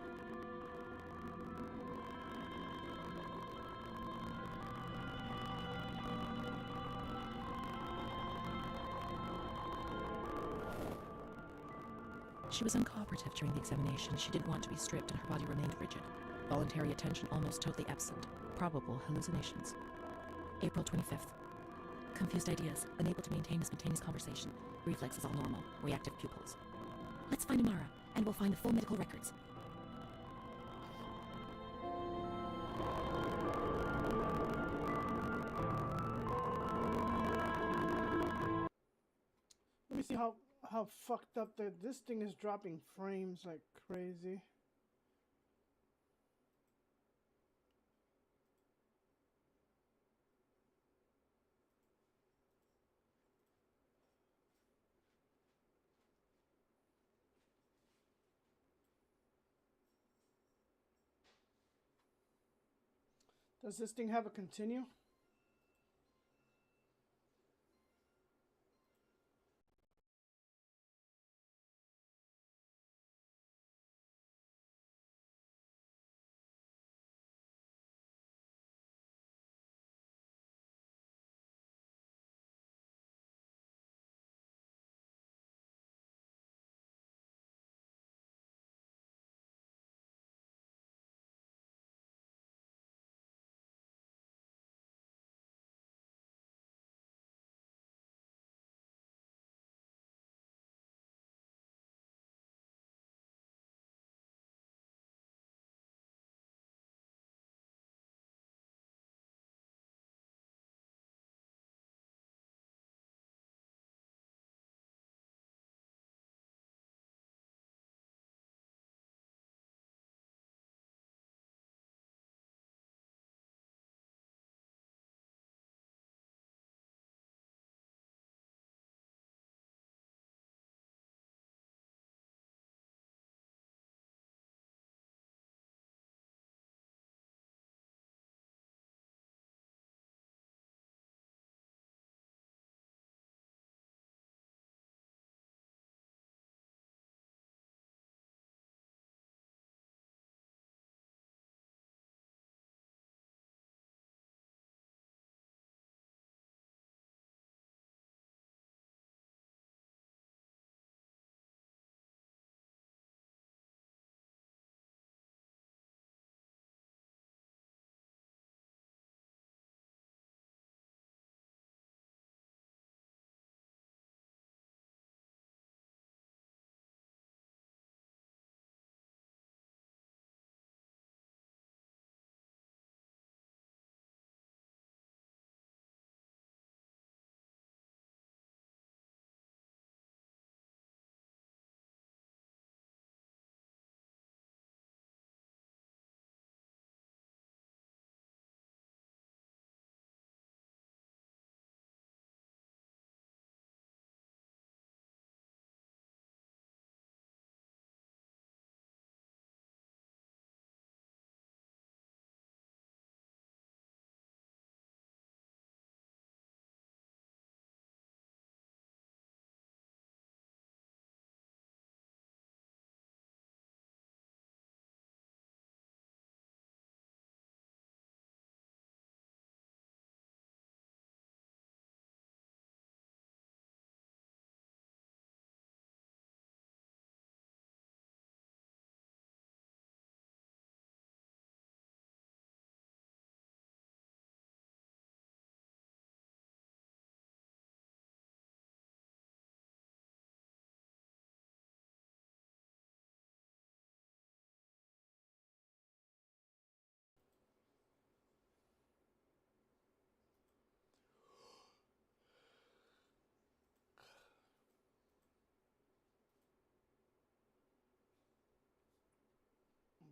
She was uncooperative during the examination. She didn't want to be stripped and her body remained rigid. Voluntary attention almost totally absent. Probable hallucinations. April 25th. Confused ideas, unable to maintain a spontaneous conversation. Reflexes all normal. Reactive pupils. Let's find Amara, and we'll find the full medical records. see how fucked up that this thing is dropping frames like crazy. Does this thing have a continue?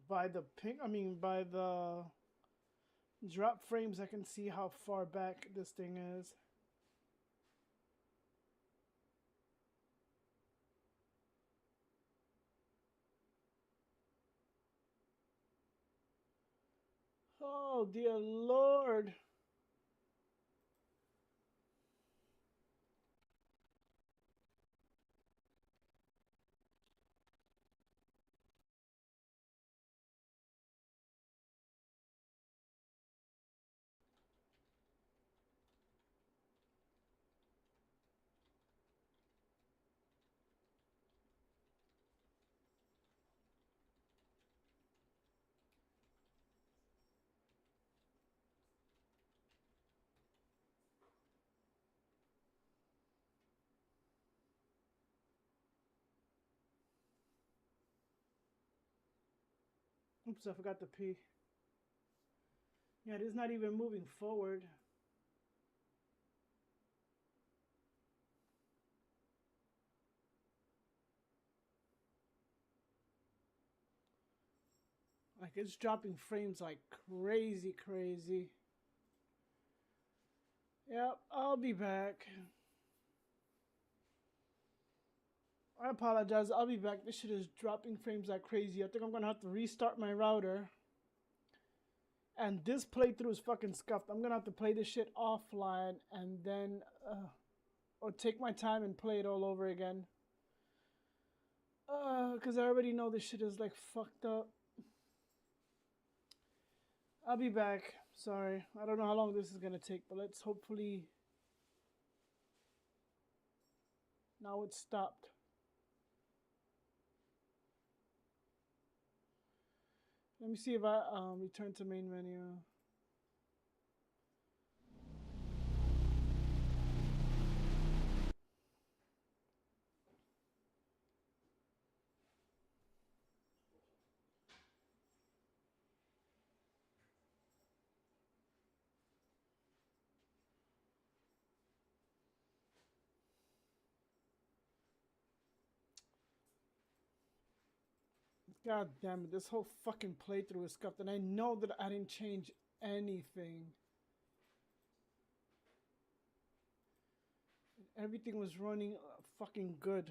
By the ping, by the drop frames, I can see how far back this thing is. Oh, dear Lord. Oops, I forgot to pee. Yeah, it is not even moving forward. Like, it's dropping frames like crazy, crazy. Yep, I'll be back. I apologize, I'll be back. This shit is dropping frames like crazy. I think I'm gonna have to restart my router. And this playthrough is fucking scuffed. I'm gonna have to play this shit offline and then, or take my time and play it all over again. Cause I already know this shit is like fucked up. I'll be back. Sorry. I don't know how long this is gonna take, but let's hopefully... Now it's stopped. Let me see if I return to main menu. God damn it, this whole fucking playthrough is scuffed, and I know that I didn't change anything. Everything was running fucking good.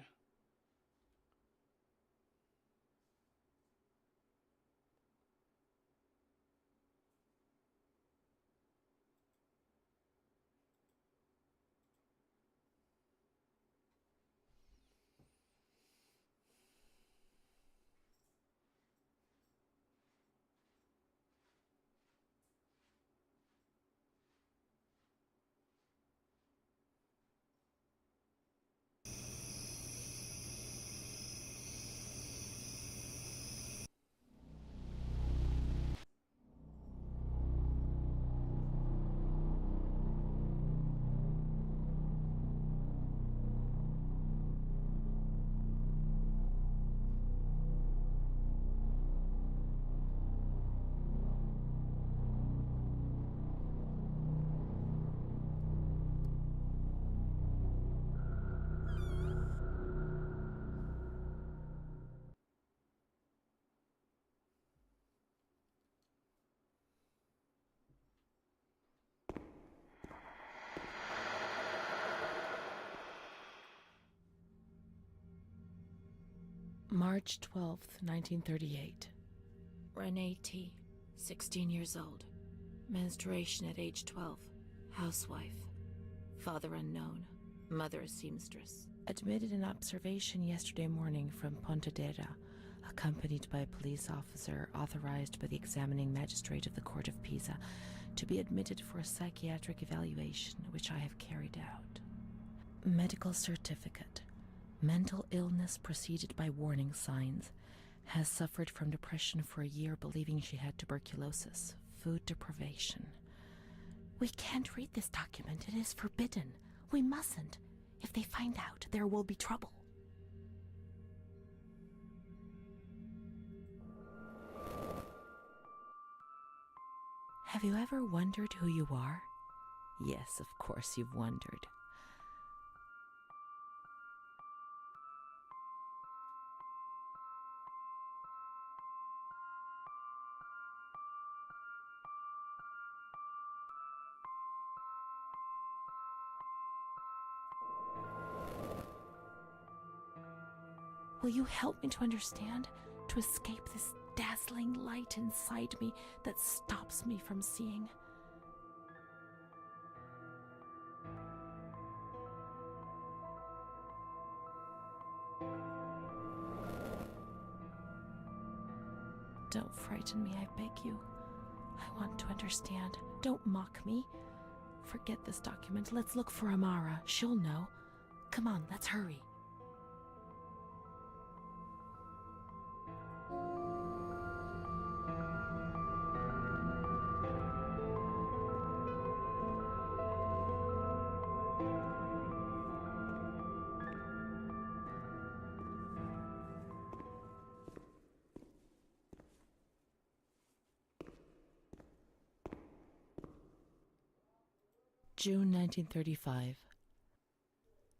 March 12th, 1938. Renee T., 16 years old. Menstruation at age 12. Housewife. Father unknown. Mother a seamstress. Admitted in observation yesterday morning from Pontedera, accompanied by a police officer authorized by the examining magistrate of the Court of Pisa to be admitted for a psychiatric evaluation, which I have carried out. Medical certificate. Mental illness preceded by warning signs. Has suffered from depression for a year, believing she had tuberculosis. Food deprivation. We can't read this document. It is forbidden. We mustn't. If they find out, there will be trouble. Have you ever wondered who you are? Yes, of course you've wondered. Will you help me to understand, to escape this dazzling light inside me that stops me from seeing? Don't frighten me, I beg you. I want to understand. Don't mock me. Forget this document. Let's look for Amara. She'll know. Come on, let's hurry. June 1935.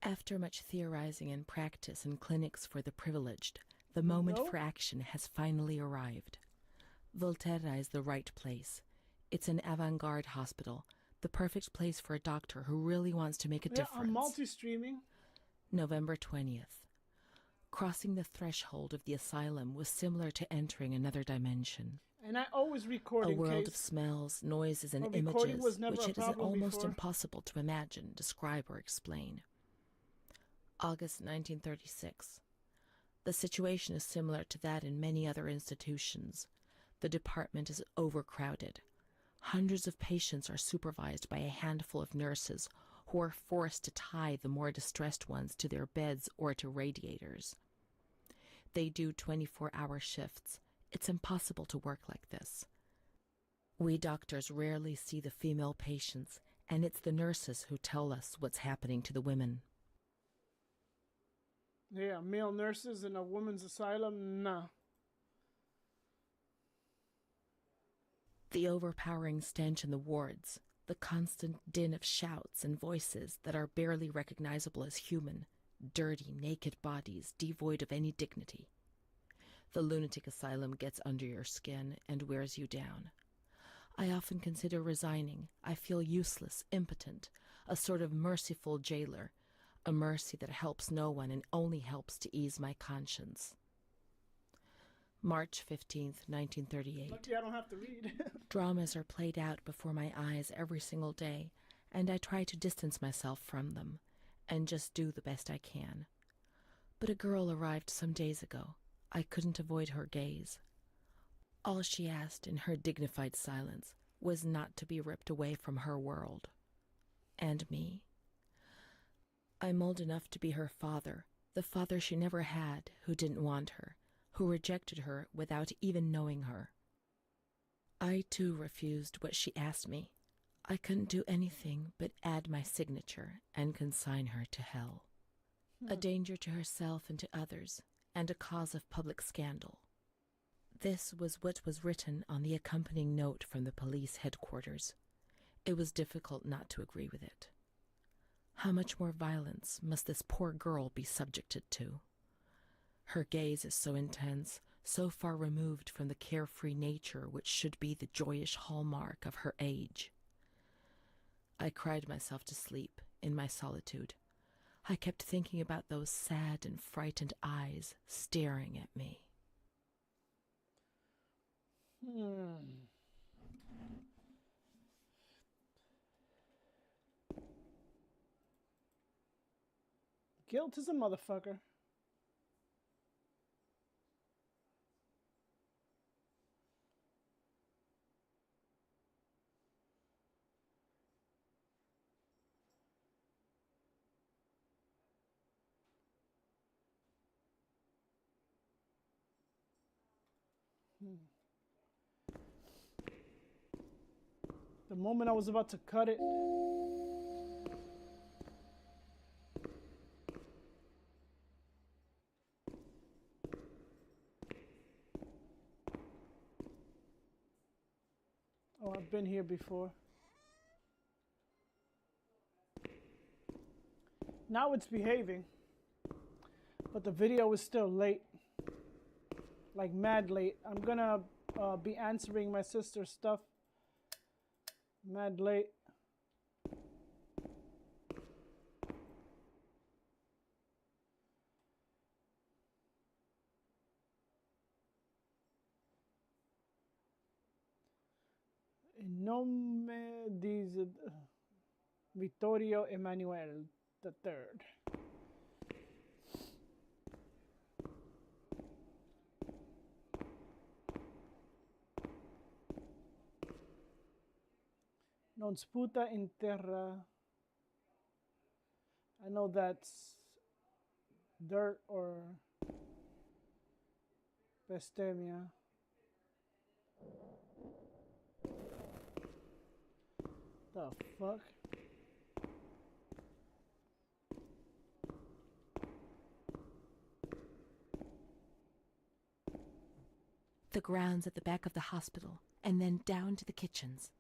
After much theorizing and practice in clinics for the privileged, the moment for action has finally arrived. Volterra is the right place. It's an avant-garde hospital, the perfect place for a doctor who really wants to make a difference. I'm multi-streaming. November 20th. Crossing the threshold of the asylum was similar to entering another dimension. And I always record A in world case... of smells, noises, and recording images was never which a it is problem almost before. impossible to imagine, describe, or explain. August 1936. The situation is similar to that in many other institutions. The department is overcrowded. Hundreds of patients are supervised by a handful of nurses who are forced to tie the more distressed ones to their beds or to radiators. They do 24-hour shifts. It's impossible to work like this. We doctors rarely see the female patients, and it's the nurses who tell us what's happening to the women. Yeah, male nurses in a women's asylum, nah. The overpowering stench in the wards, the constant din of shouts and voices that are barely recognizable as human, dirty, naked bodies devoid of any dignity. The lunatic asylum gets under your skin and wears you down. I often consider resigning. I feel useless, impotent, a sort of merciful jailer, a mercy that helps no one and only helps to ease my conscience. March 15th, 1938. Lucky I don't have to read. Dramas are played out before my eyes every single day, and I try to distance myself from them and just do the best I can. But a girl arrived some days ago. I couldn't avoid her gaze. All she asked in her dignified silence was not to be ripped away from her world. And me. I'm old enough to be her father, the father she never had, who didn't want her, who rejected her without even knowing her. I, too, refused what she asked me. I couldn't do anything but add my signature and consign her to hell. A danger to herself and to others, and a cause of public scandal. This was what was written on the accompanying note from the police headquarters. It was difficult not to agree with it. How much more violence must this poor girl be subjected to? Her gaze is so intense, so far removed from the carefree nature which should be the joyous hallmark of her age. I cried myself to sleep in my solitude. I kept thinking about those sad and frightened eyes staring at me. Guilt is a motherfucker. The moment I was about to cut it, oh, I've been here before. Now it's behaving, but the video is still late, like mad late. I'm gonna be answering my sister's stuff mad late. In nome di Vittorio Emanuele III. Non sputa in terra. I know that's dirt or bestemia. The fuck? The grounds at the back of the hospital, and then down to the kitchens.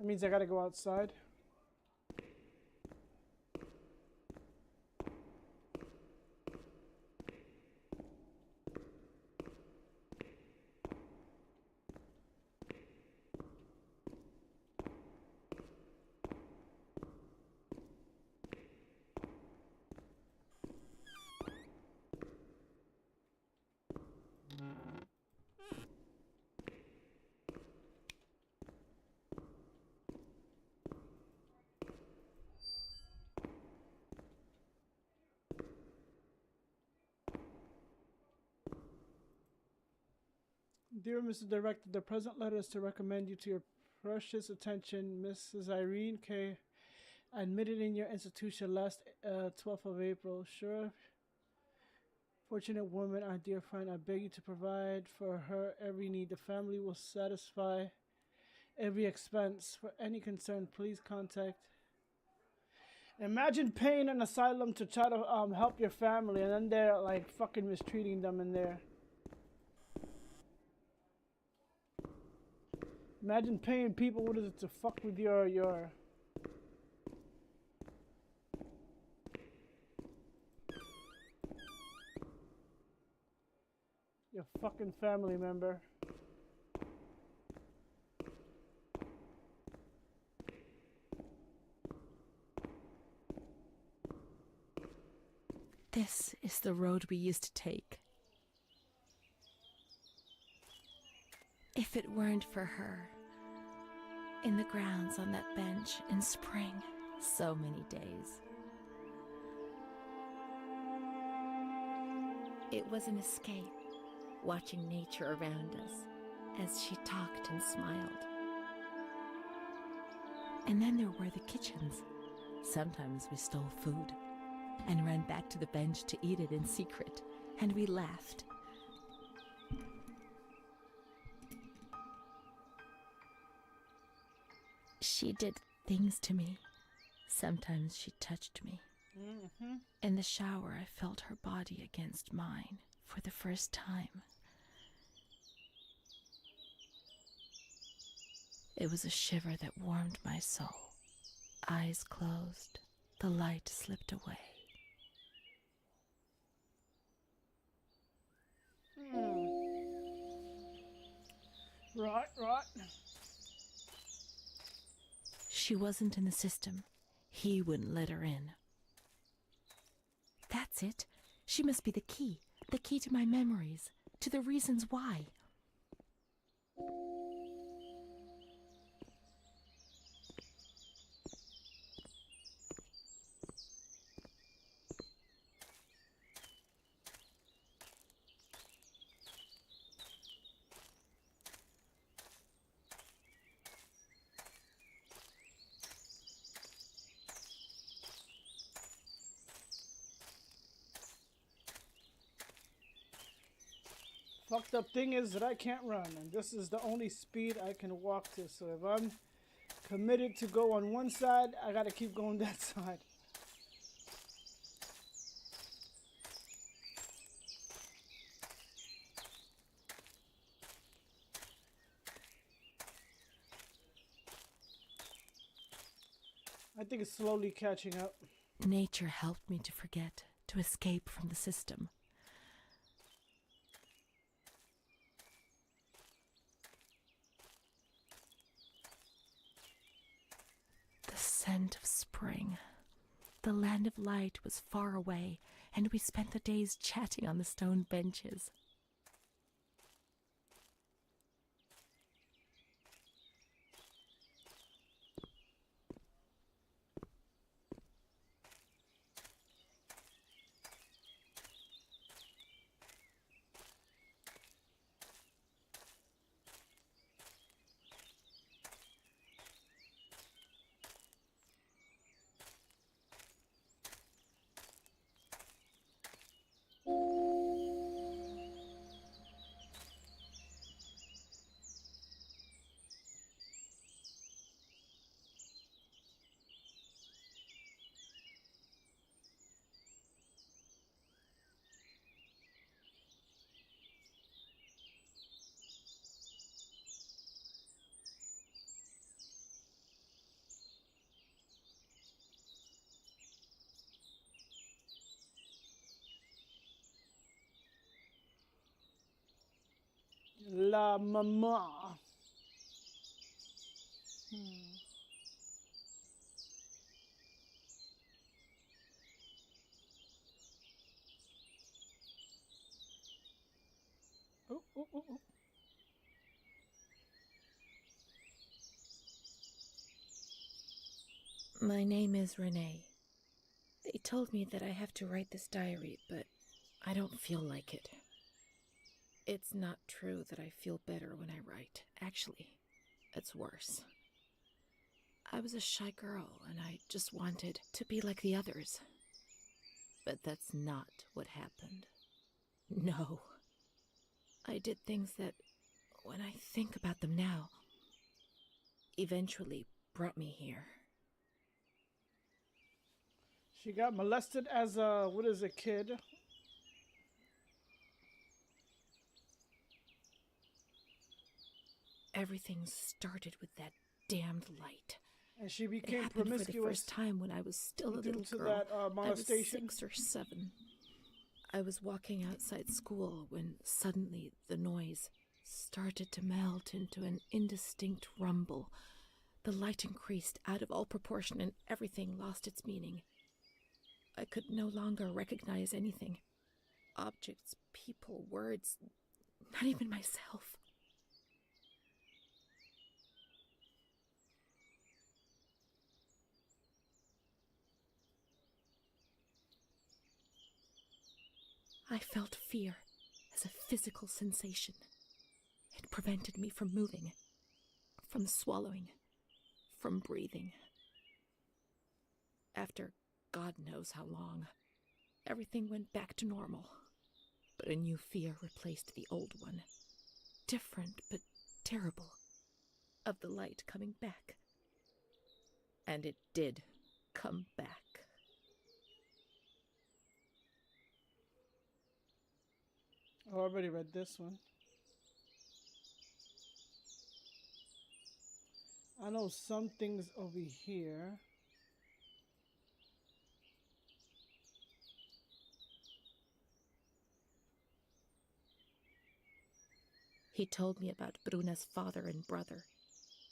That means I gotta go outside. Dear Mr. Director, the present letter is to recommend you to your precious attention, Mrs. Irene K. Admitted in your institution last 12th of April. Sure, fortunate woman, our dear friend, I beg you to provide for her every need. The family will satisfy every expense. For any concern, please contact. Imagine paying an asylum to try to help your family, and then they're like fucking mistreating them in there. Imagine paying people, what is it, to fuck with your fucking family member. This is the road we used to take. If it weren't for her, in the grounds on that bench in spring, so many days. It was an escape, watching nature around us as she talked and smiled. And then there were the kitchens. Sometimes we stole food and ran back to the bench to eat it in secret, and we laughed. She did things to me. Sometimes she touched me. In the shower, I felt her body against mine for the first time. It was a shiver that warmed my soul. Eyes closed, the light slipped away. Right. She wasn't in the system. He wouldn't let her in. That's it. She must be the key to my memories, to the reasons why. Fucked up thing is that I can't run, and this is the only speed I can walk to. So if I'm committed to go on one side, I gotta keep going that side. I think it's slowly catching up. Nature helped me to forget, to escape from the system. The scent of spring. The land of light was far away, and we spent the days chatting on the stone benches. La Mama. Hmm. Oh, oh, oh, oh. My name is Renee. They told me that I have to write this diary, but I don't feel like it. It's not true that I feel better when I write. Actually, it's worse. I was a shy girl, and I just wanted to be like the others. But that's not what happened. No. I did things that, when I think about them now, eventually brought me here. She got molested as a, what is a kid? Everything started with that damned light. And she It became happened for the promiscuous first time when I was still a due little to girl. that I was molestation. 6 or 7. I was walking outside school when suddenly the noise started to melt into an indistinct rumble. The light increased out of all proportion and everything lost its meaning. I could no longer recognize anything. Objects, people, words, not even myself. I felt fear as a physical sensation. It prevented me from moving, from swallowing, from breathing. After God knows how long, everything went back to normal. But a new fear replaced the old one. Different, but terrible. Of the light coming back. And it did come back. Oh, I already read this one. I know some things over here. He told me about Bruna's father and brother,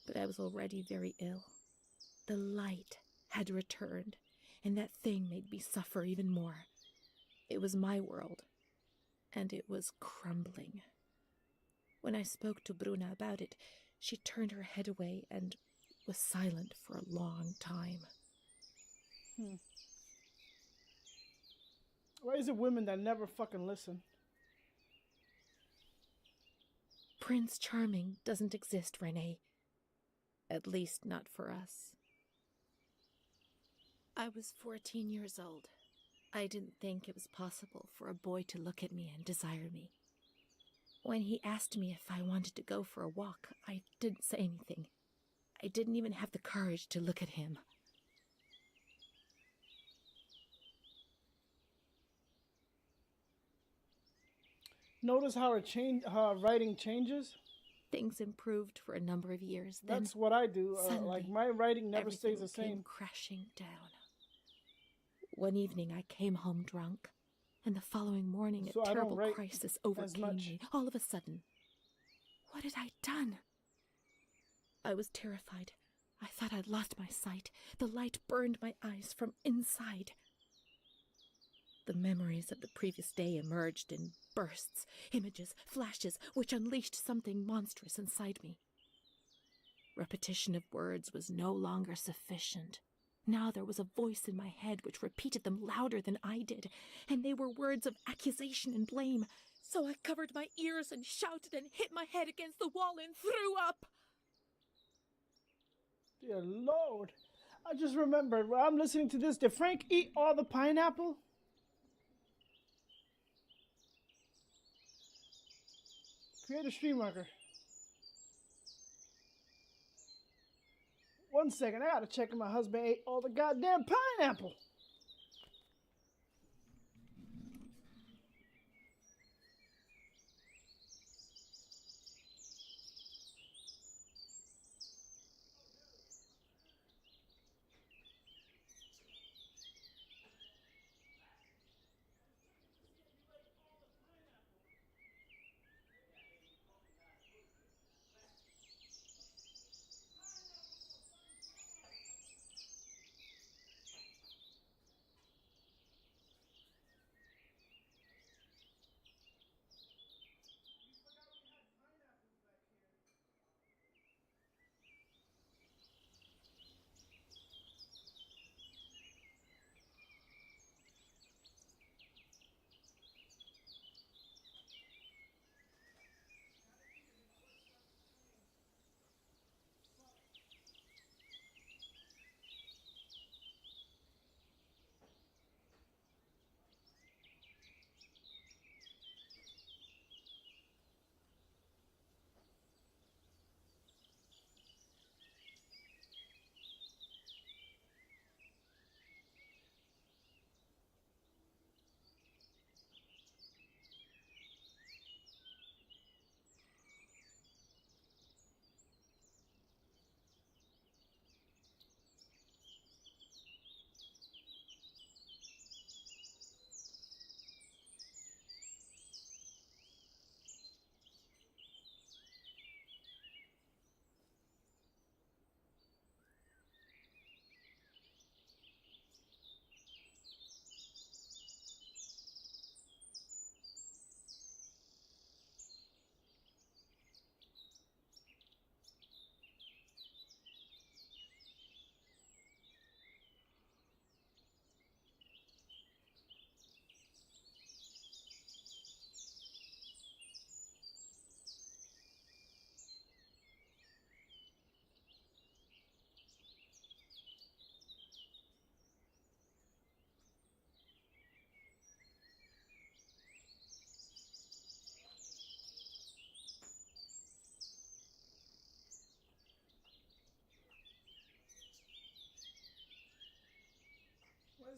but I was already very ill. The light had returned, and that thing made me suffer even more. It was my world, and it was crumbling. When I spoke to Bruna about it, she turned her head away and was silent for a long time. Why is it women that never fucking listen? Prince Charming doesn't exist, Renee. At least not for us. I was 14 years old. I didn't think it was possible for a boy to look at me and desire me. When he asked me if I wanted to go for a walk, I didn't say anything. I didn't even have the courage to look at him. Notice how her writing changes? Things improved for a number of years. Then That's what I do. suddenly, Like, my writing never stays the everything came same. crashing down. One evening I came home drunk, and the following morning So a I don't terrible write crisis as overcame much. me all of a sudden. What had I done? I was terrified. I thought I'd lost my sight. The light burned my eyes from inside. The memories of the previous day emerged in bursts, images, flashes, which unleashed something monstrous inside me. Repetition of words was no longer sufficient. Now there was a voice in my head which repeated them louder than I did, and they were words of accusation and blame. So I covered my ears and shouted and hit my head against the wall and threw up. Dear Lord. I just remembered while I'm listening to this, did Frank eat all the pineapple? Create a stream marker. 1 second, I gotta check if my husband ate all the goddamn pineapple.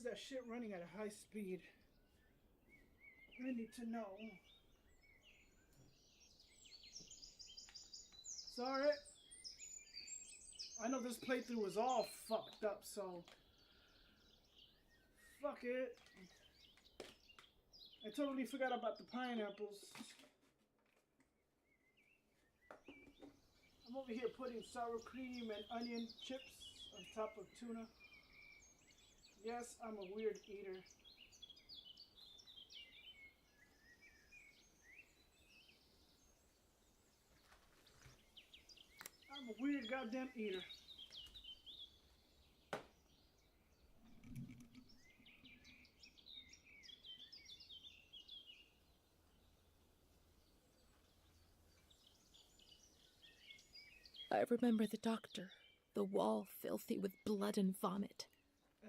that shit running at a high speed? I need to know. Sorry. I know this playthrough was all fucked up, so fuck it. I totally forgot about the pineapples. I'm over here putting sour cream and onion chips on top of tuna. Yes, I'm a weird eater. I'm a weird goddamn eater. I remember the doctor, the wall filthy with blood and vomit.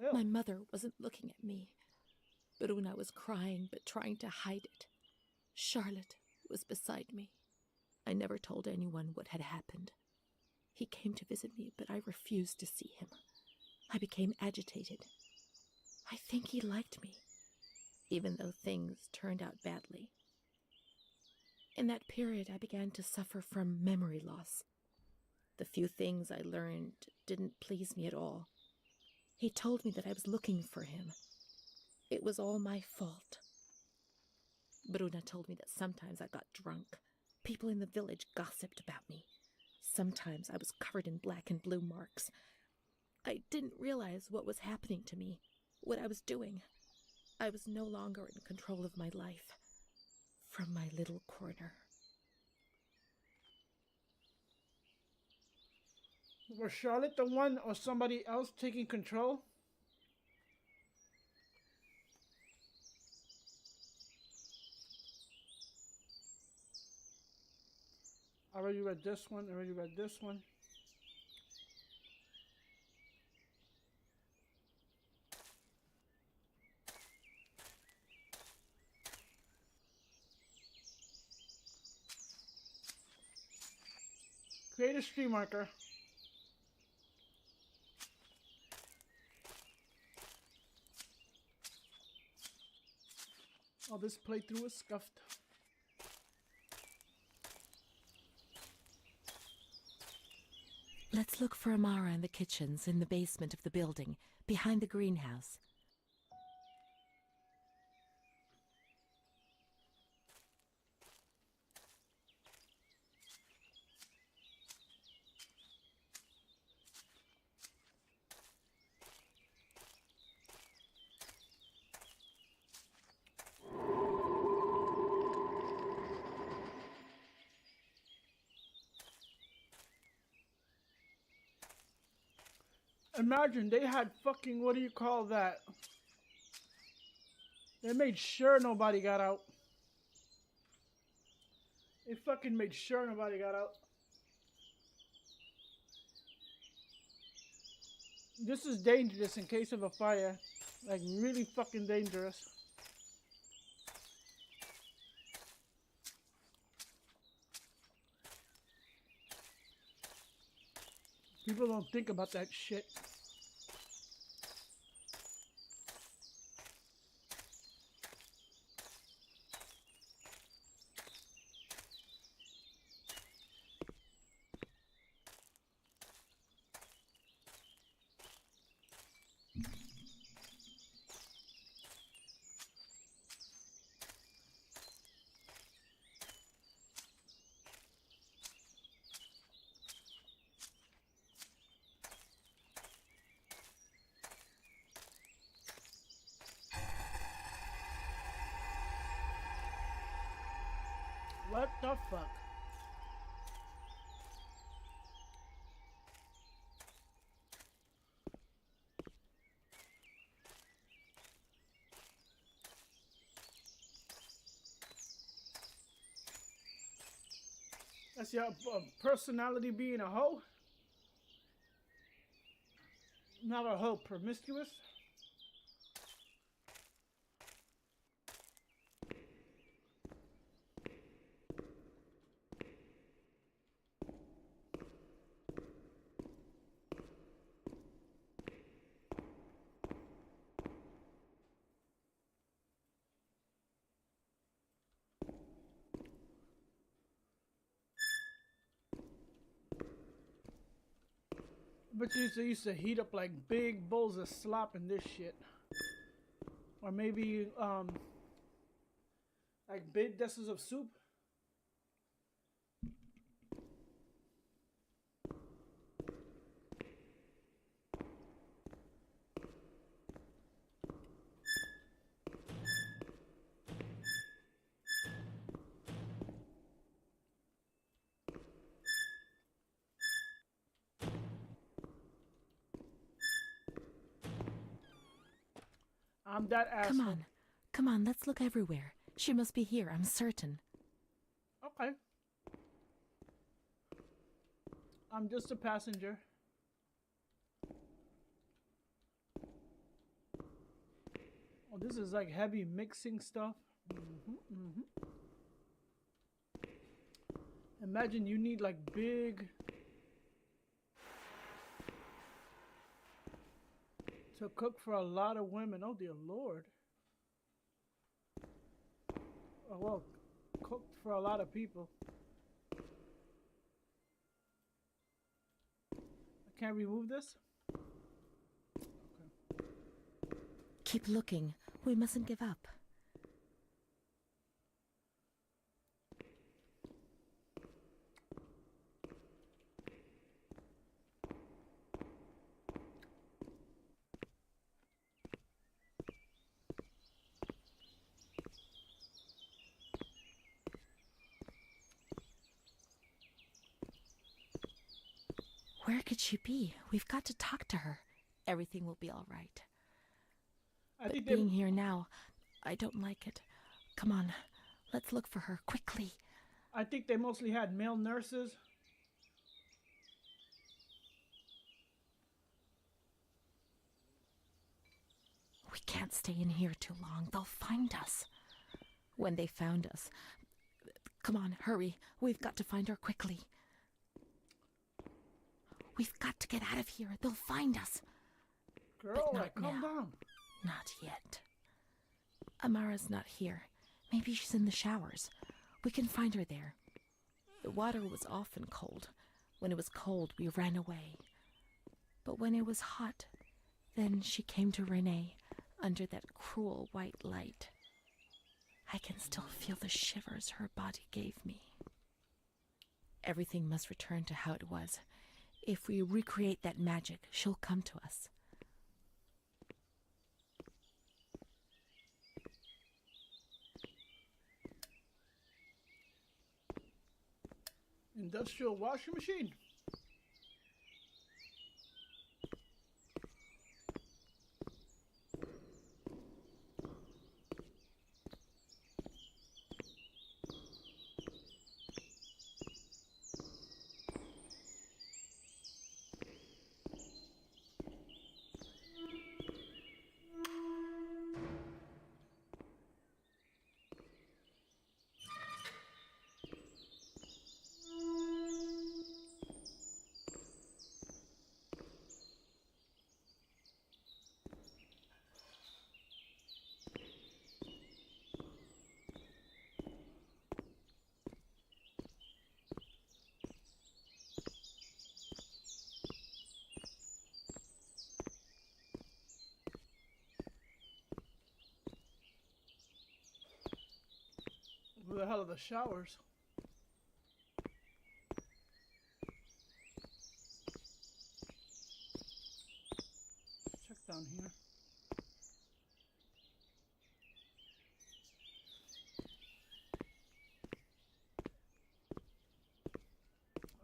Ew. My mother wasn't looking at me. Bruna was crying but trying to hide it. Charlotte was beside me. I never told anyone what had happened. He came to visit me, but I refused to see him. I became agitated. I think he liked me, even though things turned out badly. In that period, I began to suffer from memory loss. The few things I learned didn't please me at all. He told me that I was looking for him. It was all my fault. Bruna told me that sometimes I got drunk. People in the village gossiped about me. Sometimes I was covered in black and blue marks. I didn't realize what was happening to me, what I was doing. I was no longer in control of my life. From my little corner. Was Charlotte the one or somebody else taking control? I already read this one, I already read this one. Create a stream marker. Oh, this playthrough is scuffed. Let's look for Amara in the kitchens in the basement of the building, behind the greenhouse. Imagine they had fucking, what do you call that? They made sure nobody got out. They fucking made sure nobody got out. This is dangerous in case of a fire. Like, really fucking dangerous. People don't think about that shit. What the fuck? That's your personality being a hoe? Not a hoe, promiscuous? But you used to heat up like big bowls of slop in this shit. Or maybe like big dishes of soup. I'm that asshole. Come on. Come on, let's look everywhere. She must be here, I'm certain. Okay. I'm just a passenger. Oh, this is like heavy mixing stuff. Imagine you need like big to cook for a lot of women. Oh dear Lord. Oh well, cooked for a lot of people. I can't remove this? Okay. Keep looking. We mustn't give up. Where could she be? We've got to talk to her. Everything will be all right. I think Being here now, I don't like it. Come on, let's look for her quickly. I think they mostly had male nurses. We can't stay in here too long. They'll find us. When they found us... Come on, hurry. We've got to find her quickly. We've got to get out of here. They'll find us. Girl, not like, calm now. down. Not yet. Amara's not here. Maybe she's in the showers. We can find her there. The water was often cold. When it was cold, we ran away. But when it was hot, then she came to Renee under that cruel white light. I can still feel the shivers her body gave me. Everything must return to how it was. If we recreate that magic, she'll come to us. Industrial washing machine. Who the hell are the showers? Check down here.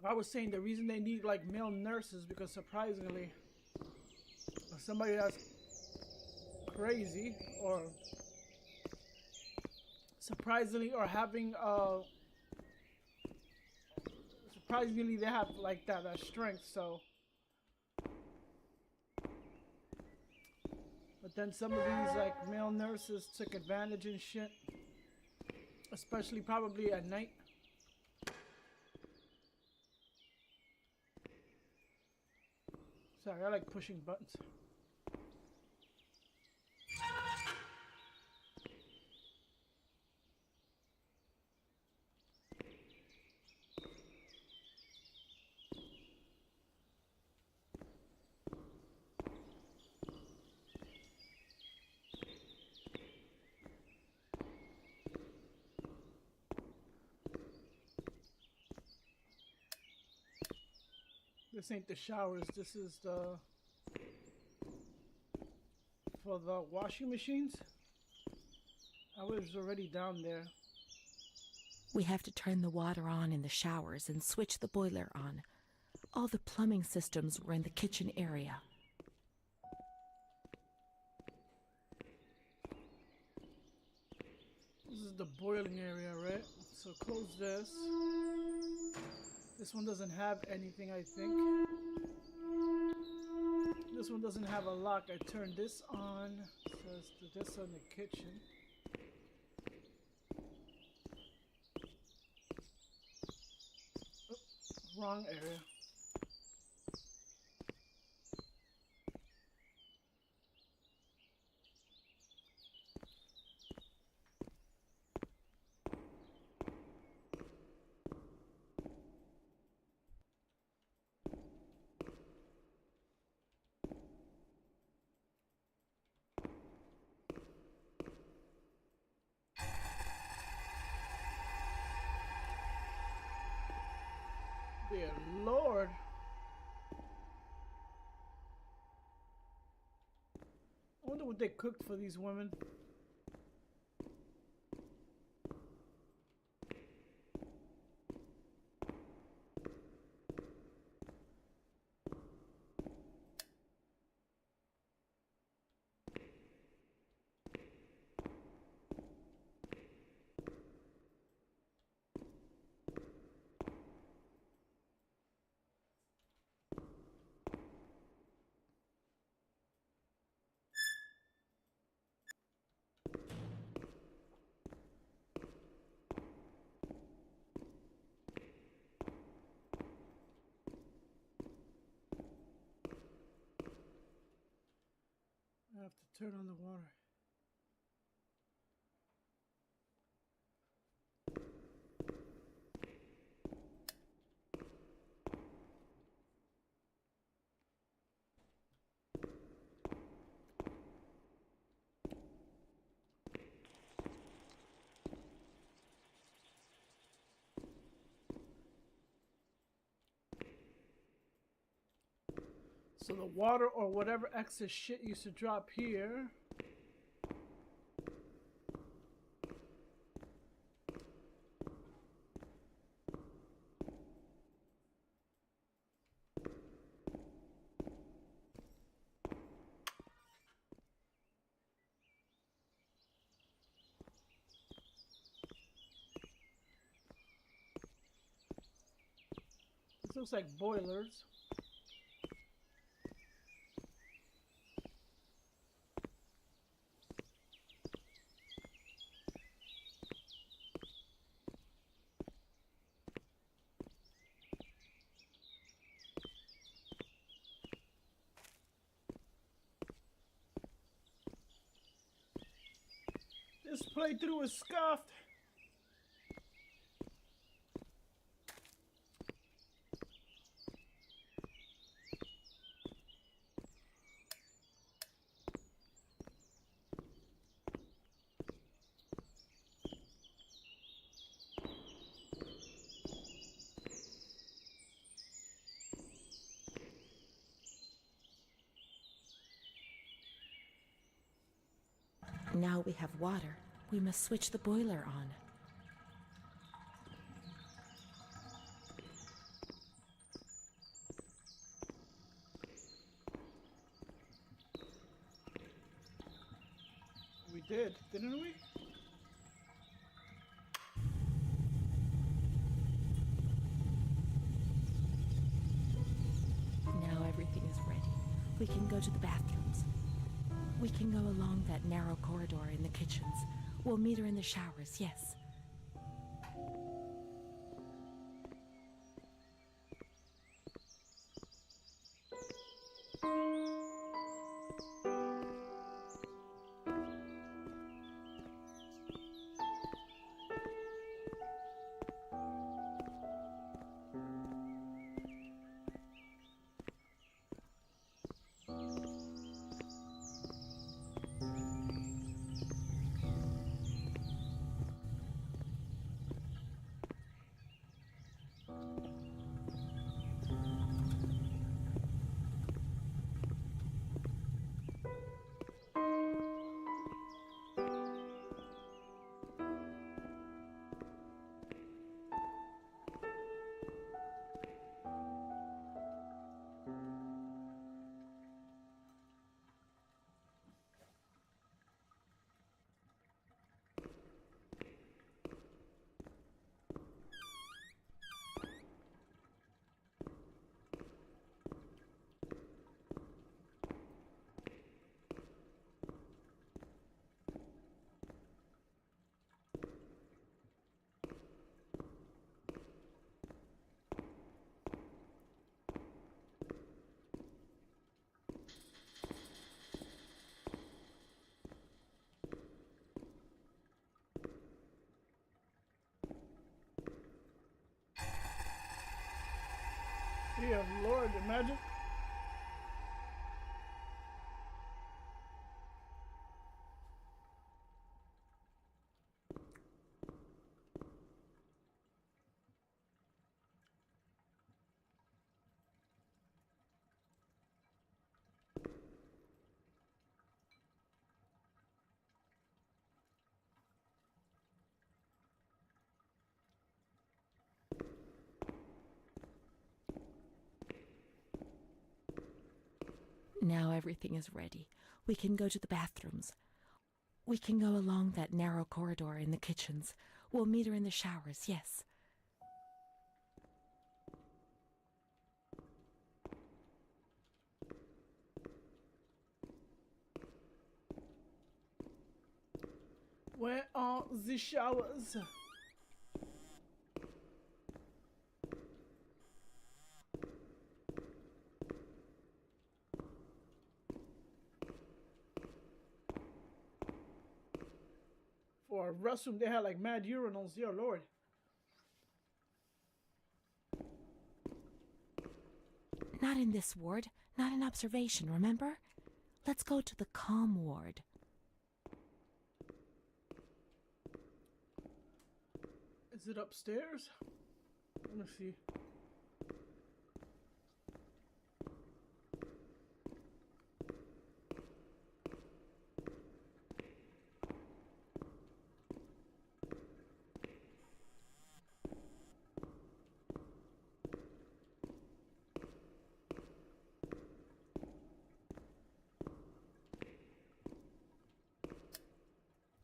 I was saying the reason they need like male nurses because surprisingly, somebody that's crazy or surprisingly or having surprisingly they have like that strength, so but then some of these like male nurses took advantage and shit, especially probably at night. Sorry, I like pushing buttons. This ain't the showers. This is the for the washing machines. I was already down there. We have to turn the water on in the showers and switch the boiler on. All the plumbing systems were in the kitchen area. This is the boiling area, right? So close this. This one doesn't have anything, I think. This one doesn't have a lock. I turn this on. Says this on the kitchen. Oh, wrong area. Dear Lord. I wonder what they cooked for these women. I have to turn on the water. So the water or whatever excess shit used to drop here. This looks like boilers. This playthrough is scuffed. Now we have water. We must switch the boiler on. We did, didn't we? Now everything is ready. We can go to the bathrooms. We can go along that narrow corridor in the kitchens. We'll meet her in the showers, yes. Imagine. Now everything is ready. We can go to the bathrooms. We can go along that narrow corridor in the kitchens. We'll meet her in the showers, yes. Where are the showers? For a restroom, they had like mad urinals. Dear Lord. Not in this ward. Not an observation, remember? Let's go to the calm ward. Is it upstairs? Let me see.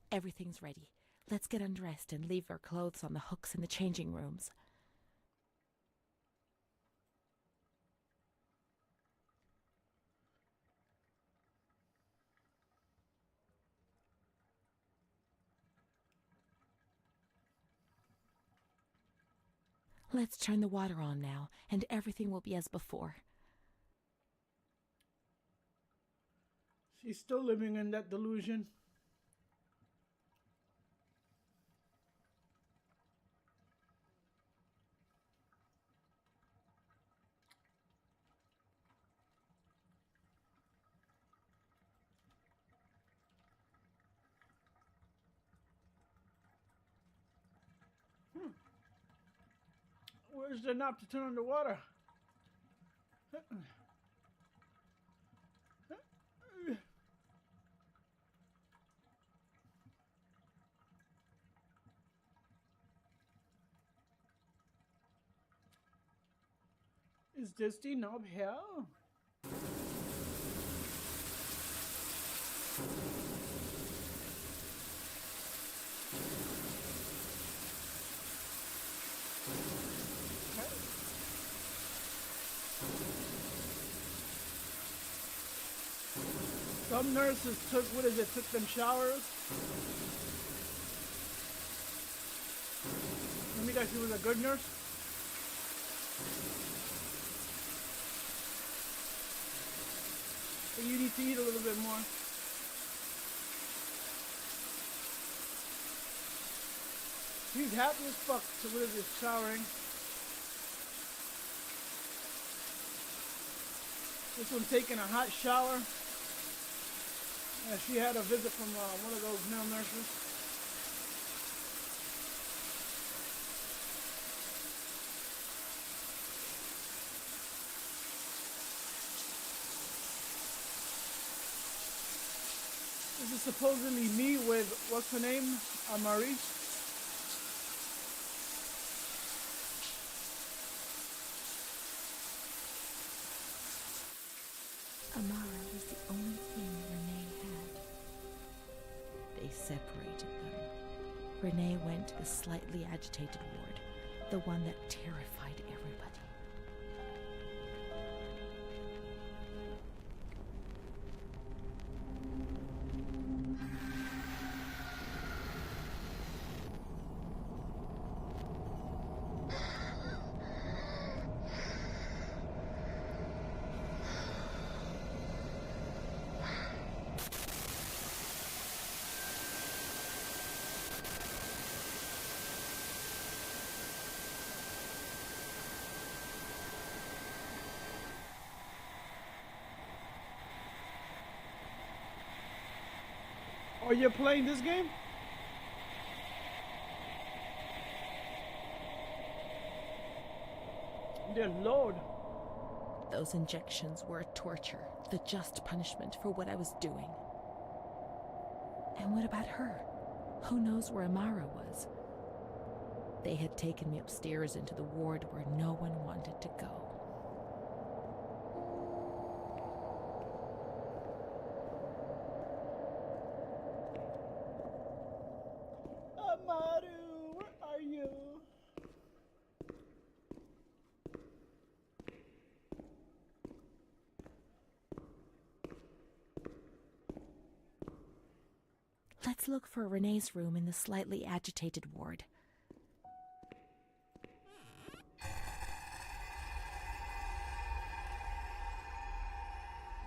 Everything's ready. Let's get undressed and leave our clothes on the hooks in the changing rooms. Let's turn the water on now, and everything will be as before. She's still living in that delusion. Where's the knob to turn on the water? Is this the knob here? Some nurses took them showers. Let me guess, she was a good nurse? But you need to eat a little bit more. She's happy as fuck to what is this, showering. This one taking a hot shower. She had a visit from one of those male nurses. This is supposedly me with, what's her name? Marie. Amara was the only thing Renee had. They separated them. Renee went to the slightly agitated ward, the one that terrified everybody. Are you playing this game? Dear Lord. Those injections were a torture, the just punishment for what I was doing. And what about her? Who knows where Amara was? They had taken me upstairs into the ward where no one wanted to go. Amaru, where are you? Let's look for Renee's room in the slightly agitated ward.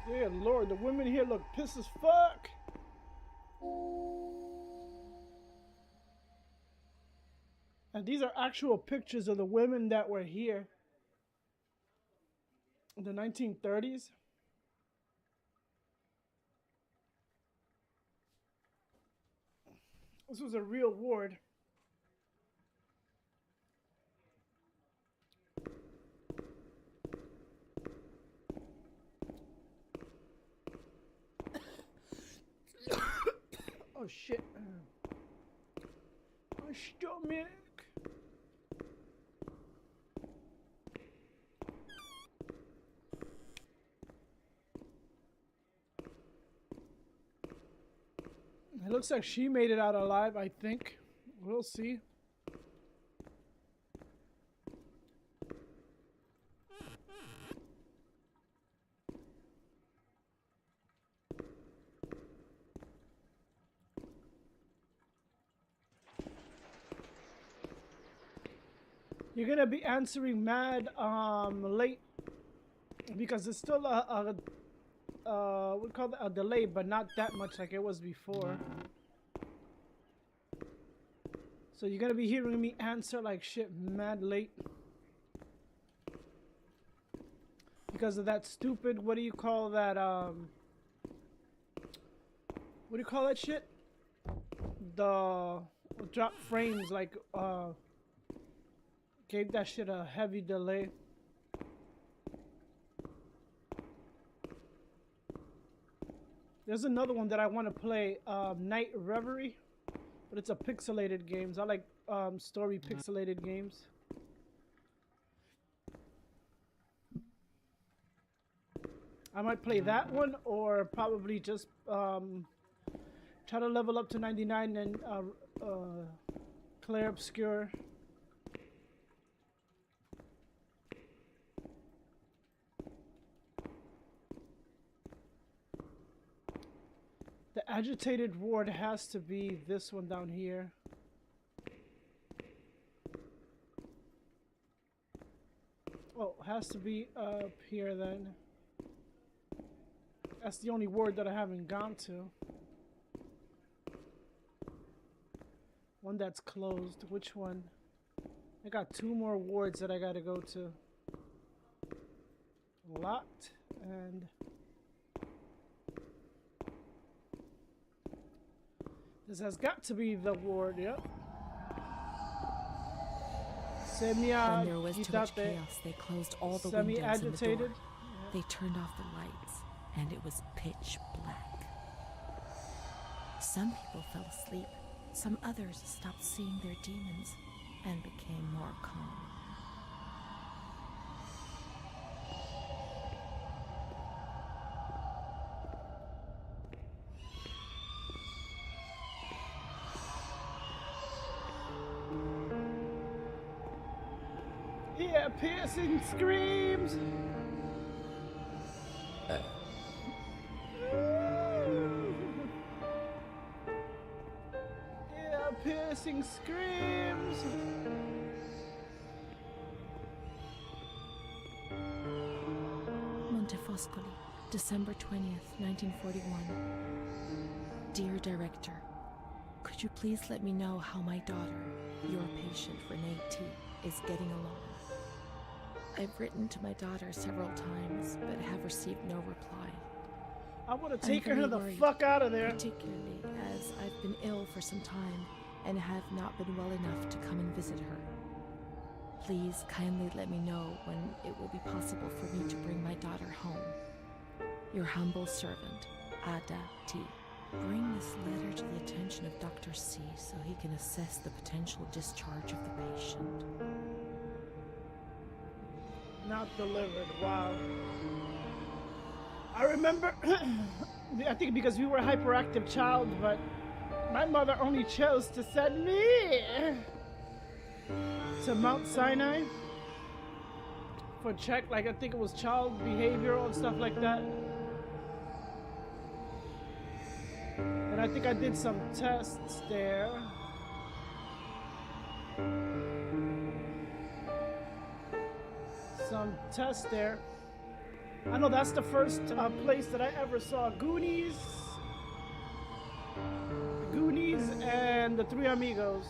Dear Lord, the women here look pissed as fuck. And these are actual pictures of the women that were here in the 1930s. This was a real ward. Oh shit. My stomach. It looks like she made it out alive, I think. We'll see. You're gonna be answering mad late because it's still we call it a delay, but not that much like it was before. So you're gonna be hearing me answer like shit mad late because of that stupid, what do you call that, what do you call that shit? The drop frames, like gave that shit a heavy delay. There's another one that I want to play, Night Reverie, but it's a pixelated games. I like story pixelated games. I might play that one, or probably just try to level up to 99 and Clair Obscur. The agitated ward has to be this one down here. Oh, has to be up here then. That's the only ward that I haven't gone to. One that's closed. Which one? I got 2 more wards that I gotta go to. Locked and... this has got to be the ward, yep. When there was too much chaos, they closed all the windows in the door. They turned off the lights, and it was pitch black. Some people fell asleep. Some others stopped seeing their demons and became more calm. Yeah, piercing screams. Yeah, piercing screams. Montefoscoli, December 20th, 1941. Dear Director, could you please let me know how my daughter, your patient Renee T., is getting along? I've written to my daughter several times, but have received no reply. I would have I'm taken her very the worried, fuck out of there. particularly as I've been ill for some time and have not been well enough to come and visit her. Please kindly let me know when it will be possible for me to bring my daughter home. Your humble servant, Ada T. Bring this letter to the attention of Dr. C so he can assess the potential discharge of the patient. Not delivered. Wow. I remember, I think because we were a hyperactive child, but my mother only chose to send me to Mount Sinai for check, like I think it was child behavioral and stuff like that. And I think I did some tests there. I know that's the first place that I ever saw Goonies and the Three Amigos.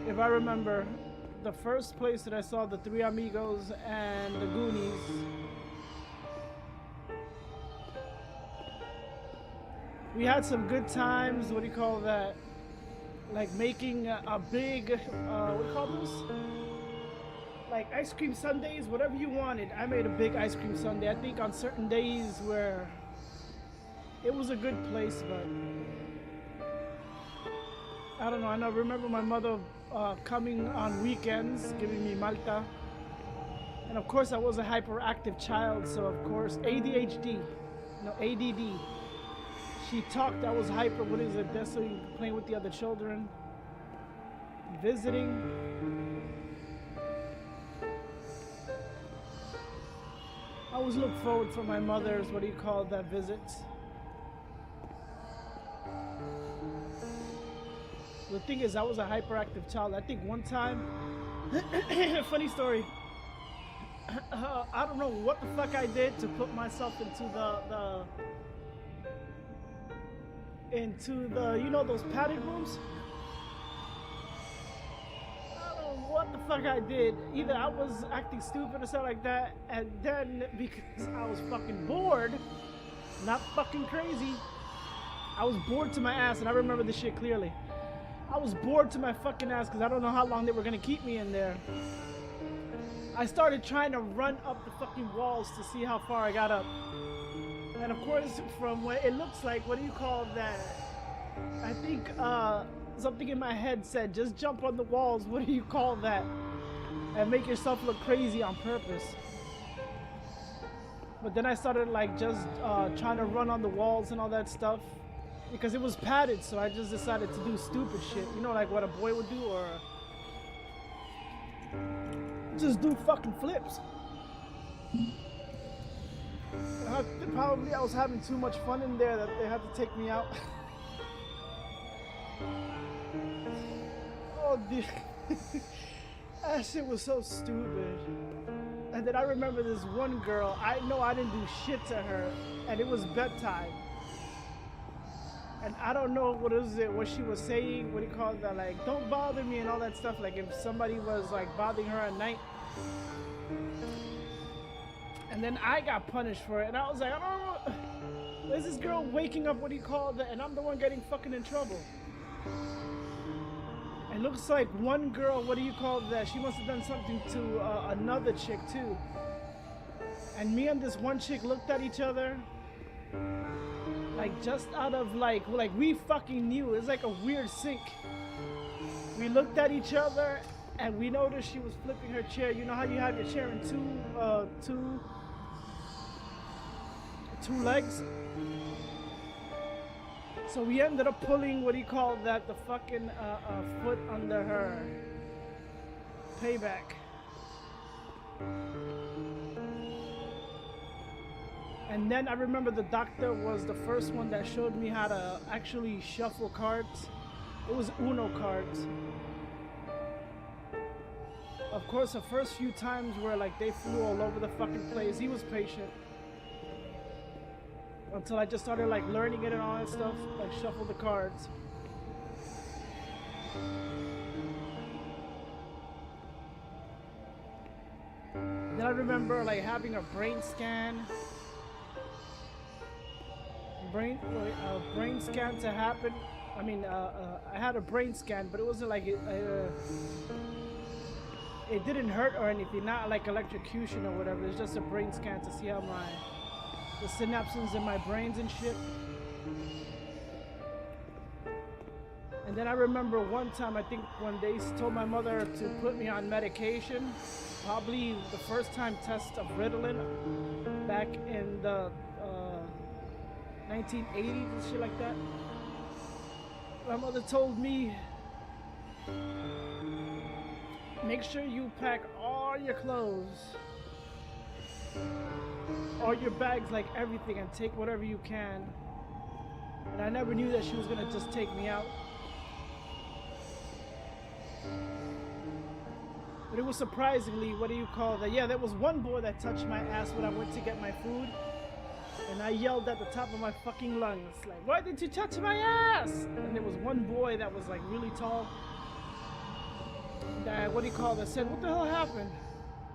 If I remember, the first place that I saw the Three Amigos and the Goonies. We had some good times. What do you call that? Like making a big, what do you call those? Like ice cream sundaes, whatever you wanted. I made a big ice cream sundae. I think on certain days where it was a good place, but I don't know. I remember my mother coming on weekends, giving me Malta. And of course I was a hyperactive child, so of course ADD. She talked, I was hyper, what is it? That's so you can play with the other children. Visiting. I always look forward for my mother's, what do you call that, visits. The thing is, I was a hyperactive child. I think one time, funny story, I don't know what the fuck I did to put myself into the you know those padded rooms? I don't know what the fuck I did. Either I was acting stupid or something like that, and then because I was fucking bored, not fucking crazy, I was bored to my ass, and I remember this shit clearly. I was bored to my fucking ass because I don't know how long they were gonna keep me in there. I started trying to run up the fucking walls to see how far I got up. And of course, from what it looks like, what do you call that? I think something in my head said, just jump on the walls. What do you call that? And make yourself look crazy on purpose. But then I started like just trying to run on the walls and all that stuff. Because it was padded, so I just decided to do stupid shit. You know, like what a boy would do, or just do fucking flips. Probably I was having too much fun in there that they had to take me out. Oh, dude. That shit was so stupid. And then I remember this one girl, I know I didn't do shit to her, and it was bedtime. And I don't know what she was saying, what do you call that, like, don't bother me and all that stuff, like if somebody was like bothering her at night. And then I got punished for it, and I was like, I don't know, there's this girl waking up, what do you call that, and I'm the one getting fucking in trouble. It looks like one girl, what do you call that, she must have done something to another chick too. And me and this one chick looked at each other, like just out of like we fucking knew. It's like a weird sync. We looked at each other and we noticed she was flipping her chair. You know how you have your chair in two legs? So we ended up pulling, what do you call that, the fucking foot under her. Payback. And then I remember the doctor was the first one that showed me how to actually shuffle cards. It was Uno cards. Of course, the first few times where like they flew all over the fucking place, he was patient. Until I just started like learning it and all that stuff, like shuffle the cards. Then I remember like having a brain scan. brain scan to happen. I mean, I had a brain scan, but it wasn't like it didn't hurt or anything, not like electrocution or whatever. It's just a brain scan to see how the synapses in my brains and shit. And then I remember one time, I think when they told my mother to put me on medication, probably the first time test of Ritalin back in the 1980s and shit like that. My mother told me, make sure you pack all your clothes, all your bags, like everything, and take whatever you can. And I never knew that she was gonna just take me out. But it was surprisingly, what do you call that? Yeah, there was one boy that touched my ass when I went to get my food. And I yelled at the top of my fucking lungs, like, why did you touch my ass? And there was one boy that was like really tall. That, what do you call that, said, what the hell happened?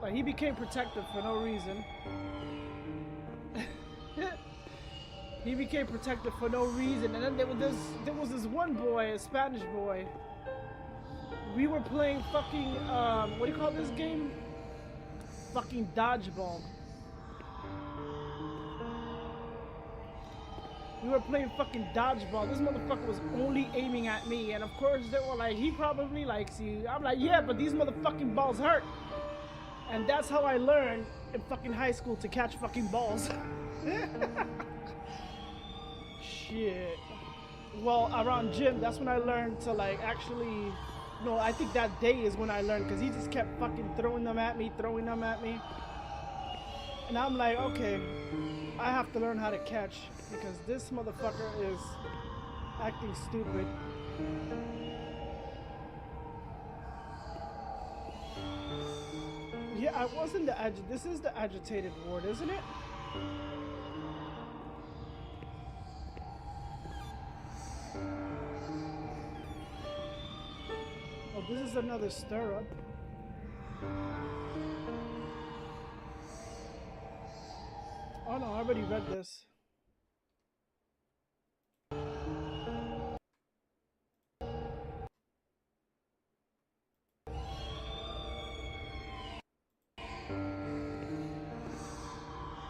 Like, he became protective for no reason. He became protective for no reason. And then there was this one boy, a Spanish boy. We were playing fucking, what do you call this game? Fucking dodgeball. We were playing fucking dodgeball. This motherfucker was only aiming at me. And of course, they were like, he probably likes you. I'm like, yeah, but these motherfucking balls hurt. And that's how I learned in fucking high school to catch fucking balls. Shit. Well, around gym, that's when I learned to like actually... No, I think that day is when I learned, because he just kept fucking throwing them at me. And I'm like, okay, I have to learn how to catch, because this motherfucker is acting stupid. Yeah, I wasn't this is the agitated ward, isn't it? Oh, this is another stirrup. Oh no, I already read this.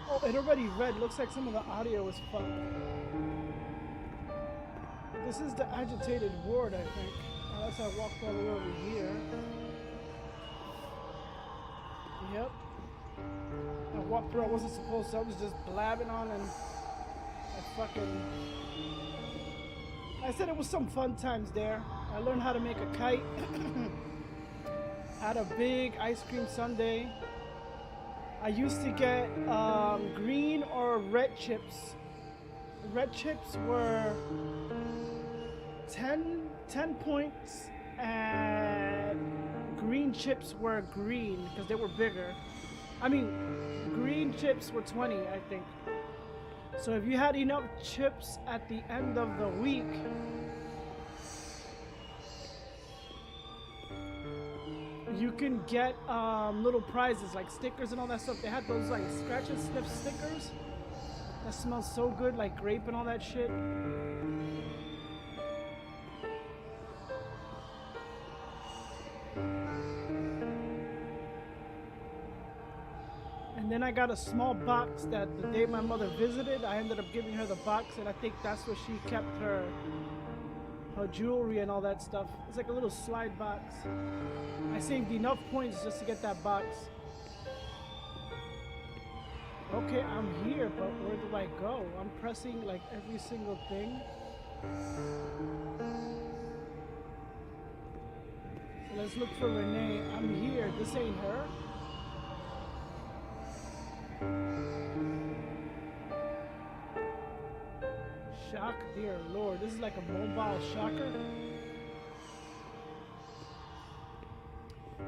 Oh, it already read. Looks like some of the audio is fucked. This is the agitated ward, I think. Unless I walked all the way over here. Yep. I walked through, I wasn't supposed to. I was just blabbing on, and I said it was some fun times there. I learned how to make a kite. Had a big ice cream sundae. I used to get green or red chips. Red chips were 10 points, and green chips were green because they were bigger. I mean, green chips were 20, I think. So if you had enough chips at the end of the week, you can get little prizes like stickers and all that stuff. They had those like scratch and sniff stickers that smell so good, like grape and all that shit. And then I got a small box that the day my mother visited, I ended up giving her the box, and I think that's where she kept her jewelry and all that stuff. It's like a little slide box. I saved enough points just to get that box. Okay, I'm here, but where do I go? I'm pressing like every single thing. So let's look for Renee. I'm here. This ain't her. Shock, dear Lord. This is like a mobile shocker.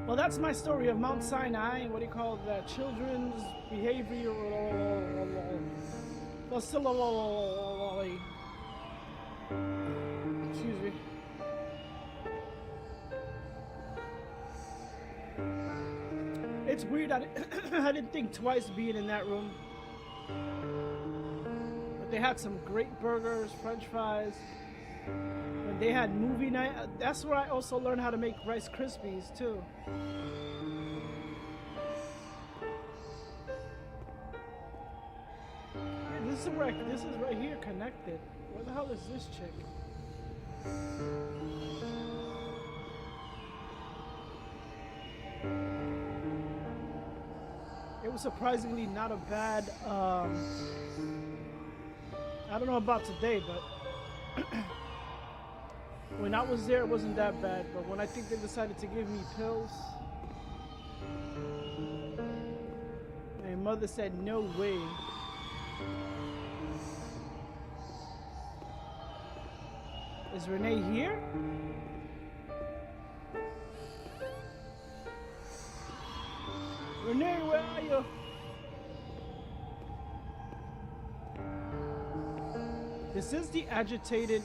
Well, that's my story of Mount Sinai. What do you call that? Children's behavioral facility. Excuse me. It's weird. I didn't think twice being in that room. But They had some great burgers, French fries. When they had movie night, that's where I also learned how to make Rice Krispies too. Yeah, this is right here connected. Where the hell is this chick? It was surprisingly not a bad. I don't know about today, but when I was there, it wasn't that bad. But when I think they decided to give me pills, my mother said, "No way." Is Renee here? Renee, where are you? This is the agitated.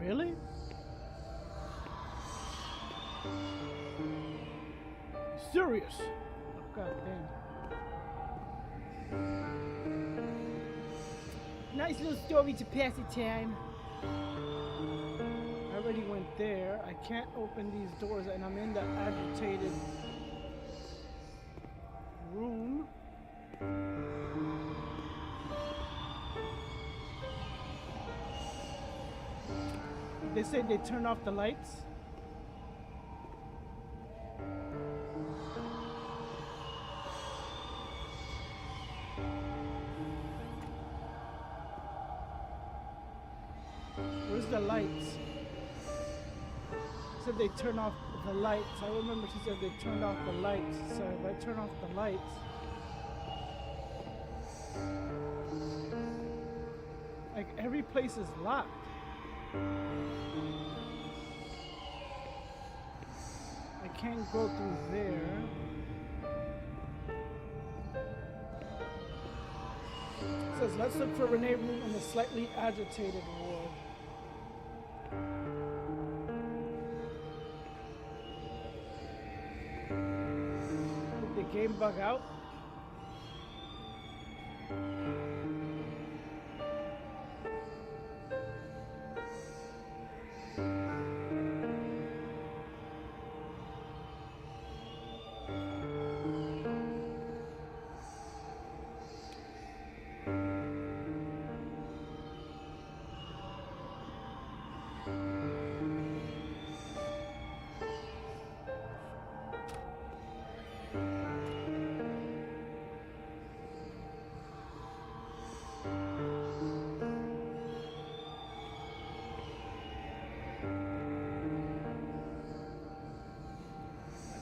Really? Serious? Oh, God damn. Nice little story to pass the time. I already went there. I can't open these doors, and I'm in the agitated room. They say they turn off the lights. Where's the lights? Said they turn off the lights. I remember she said they turned off the lights. So if I turn off the lights, like every place is locked. I can't go through there. It says, let's look for Renee room in the slightly agitated ward. Did the game bug out?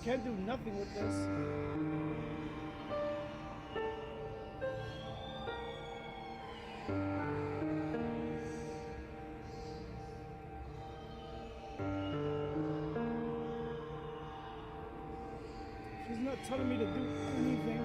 Can't do nothing with this. She's not telling me to do anything.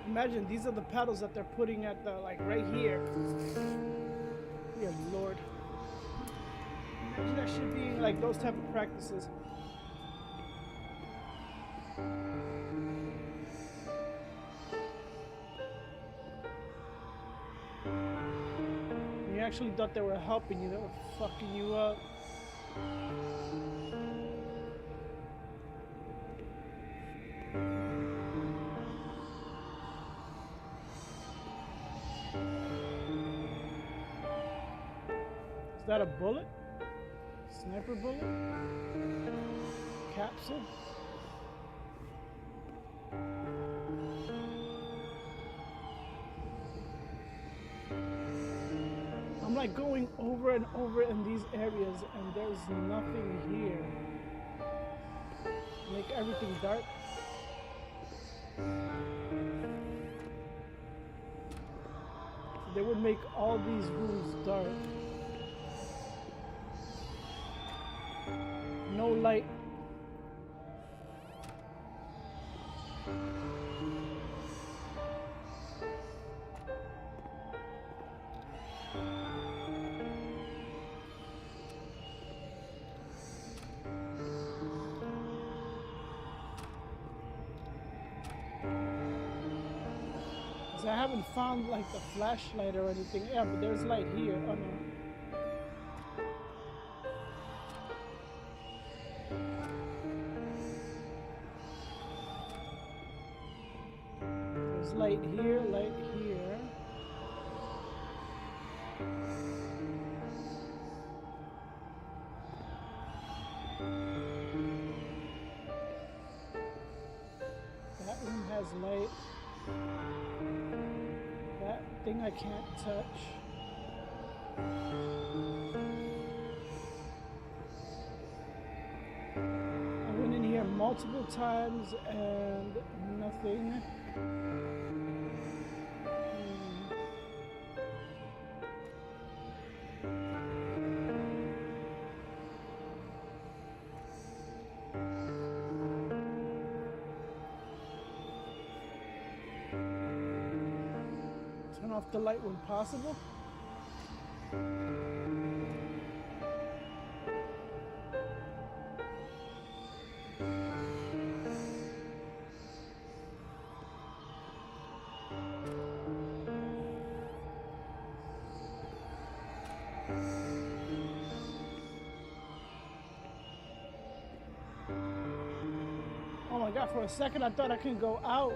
Imagine these are the paddles that they're putting at the, like, right here. Dear Lord. Imagine that shit being like those type of practices. You actually thought they were helping you, they were fucking you up. Is that a bullet? Sniper bullet? Capsule? I'm like going over and over in these areas and there's nothing here. Make everything dark. They would make all these rooms dark. No light. I haven't found like the flashlight or anything. Yeah, but there's light here. Oh no. There's light here, light here. That room has light. That thing I can't touch. I went in here multiple times and nothing. Turn off the light when possible. Oh my god, for a second I thought I could go out.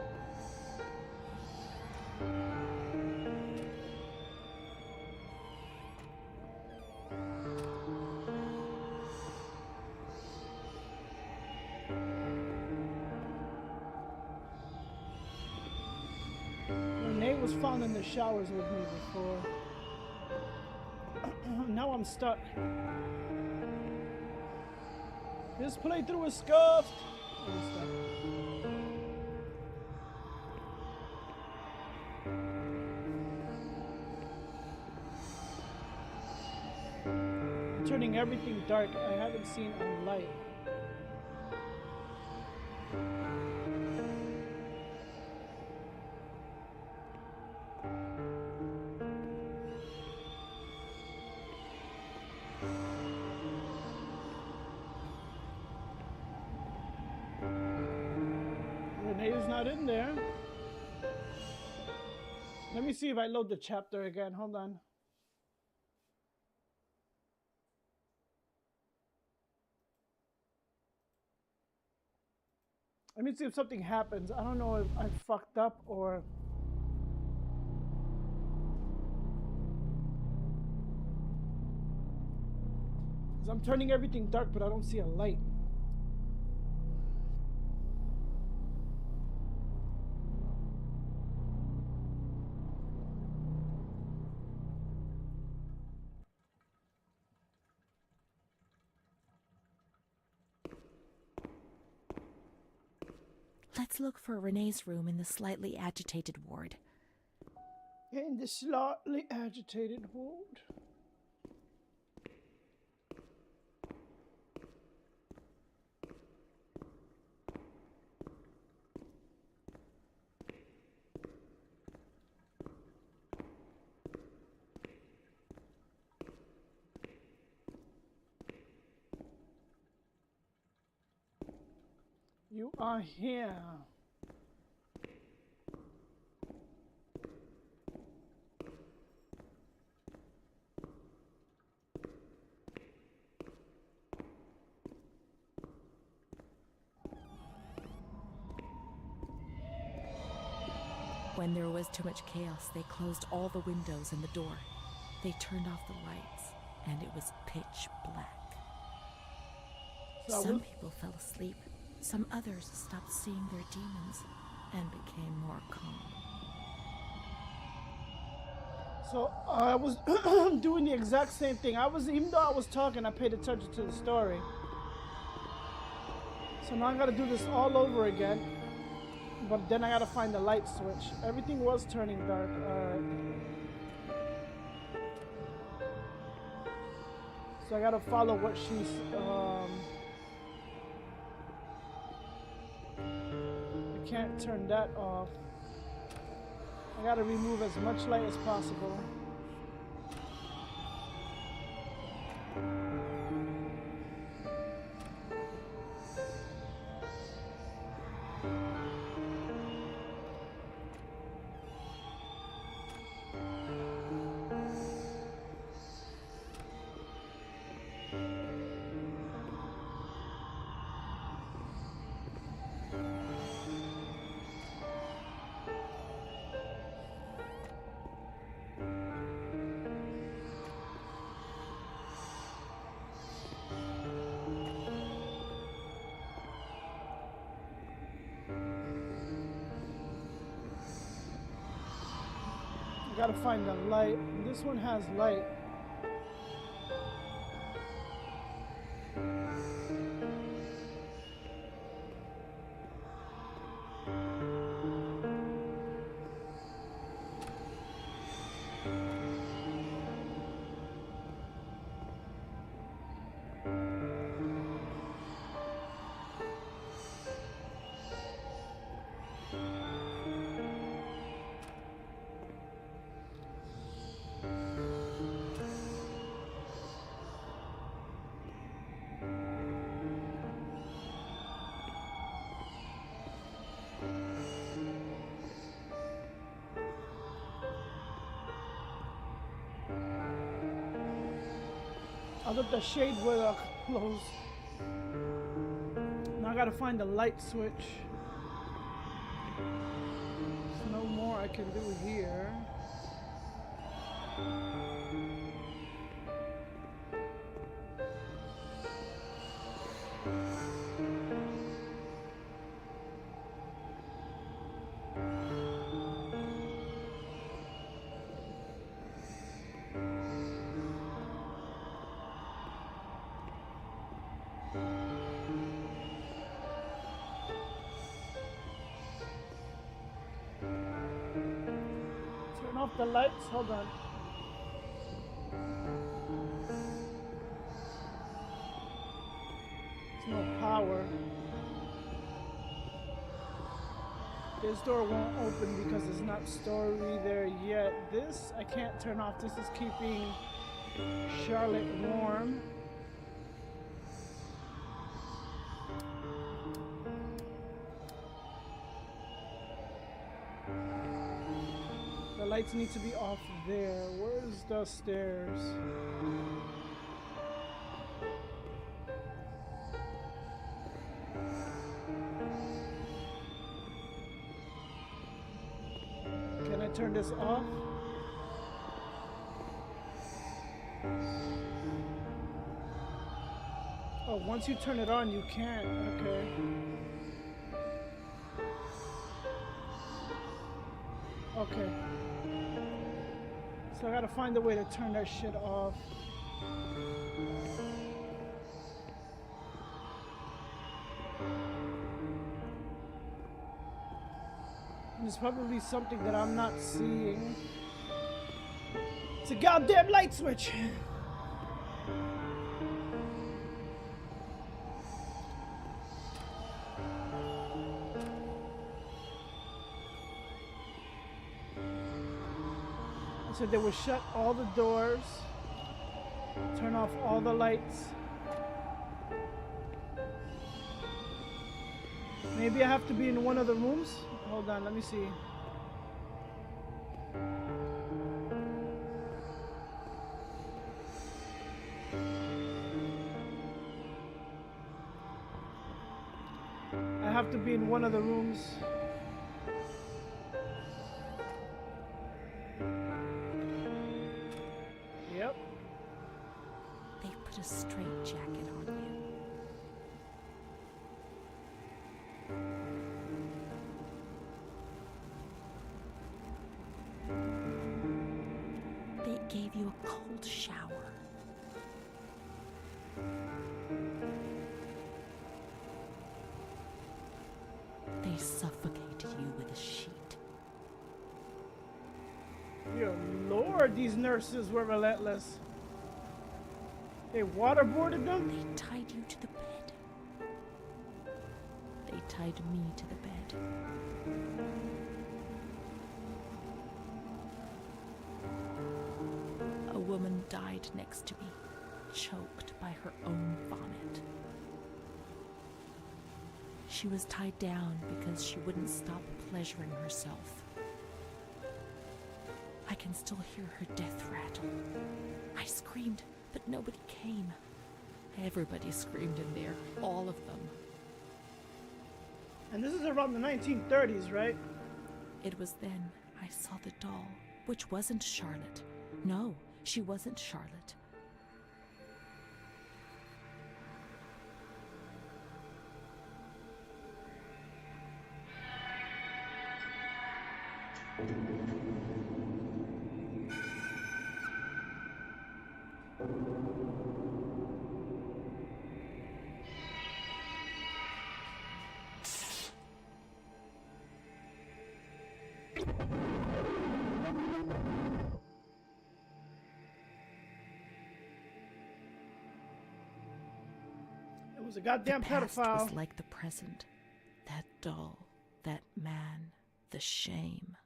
Renee was found in the showers with me before. Now I'm stuck. This playthrough is scuffed. I'm stuck. Turning everything dark. I haven't seen a light. Renee's not in there. Let me see if I load the chapter again. Hold on. Let me see if something happens. I don't know if I fucked up or... Because I'm turning everything dark, but I don't see a light. Let's look for Renee's room in the slightly agitated ward. In the slightly agitated ward. You are here. When there was too much chaos, they closed all the windows and the door. They turned off the lights, and it was pitch black. Some people fell asleep. Some others stopped seeing their demons and became more calm. So I was doing the exact same thing. Even though I was talking, I paid attention to the story. So now I gotta do this all over again. But then I gotta find the light switch. Everything was turning dark. Alright. So I gotta follow what she's, I can't turn that off. I gotta remove as much light as possible. Gotta find the light. This one has light. I thought the shade were closed. Now I gotta find the light switch. There's no more I can do here. Turn off the lights. Hold on. There's no power. This door won't open because it's not story there yet. This I can't turn off. This is keeping Charlotte warm. The lights need to be off there. Where's the stairs? Can I turn this off? Oh, once you turn it on, you can't. Okay. Okay. So I gotta find a way to turn that shit off. There's probably something that I'm not seeing. It's a goddamn light switch! So they would shut all the doors, turn off all the lights. Maybe I have to be in one of the rooms? Hold on, let me see. I have to be in one of the rooms. Yep. They put a straitjacket on you. They gave you a cold shower. They suffocated you with a sheet. Dear Lord, these nurses were relentless. They waterboarded them? They tied you to the bed. They tied me to the bed. A woman died next to me, choked by her own vomit. She was tied down because she wouldn't stop pleasuring herself. I can still hear her death rattle. I screamed, but nobody came. Everybody screamed in there, all of them. And this is around the 1930s, right? It was then I saw the doll, which wasn't Charlotte. No, she wasn't Charlotte. It was a goddamn The past pedophile. was like the present. That doll, that man, the shame.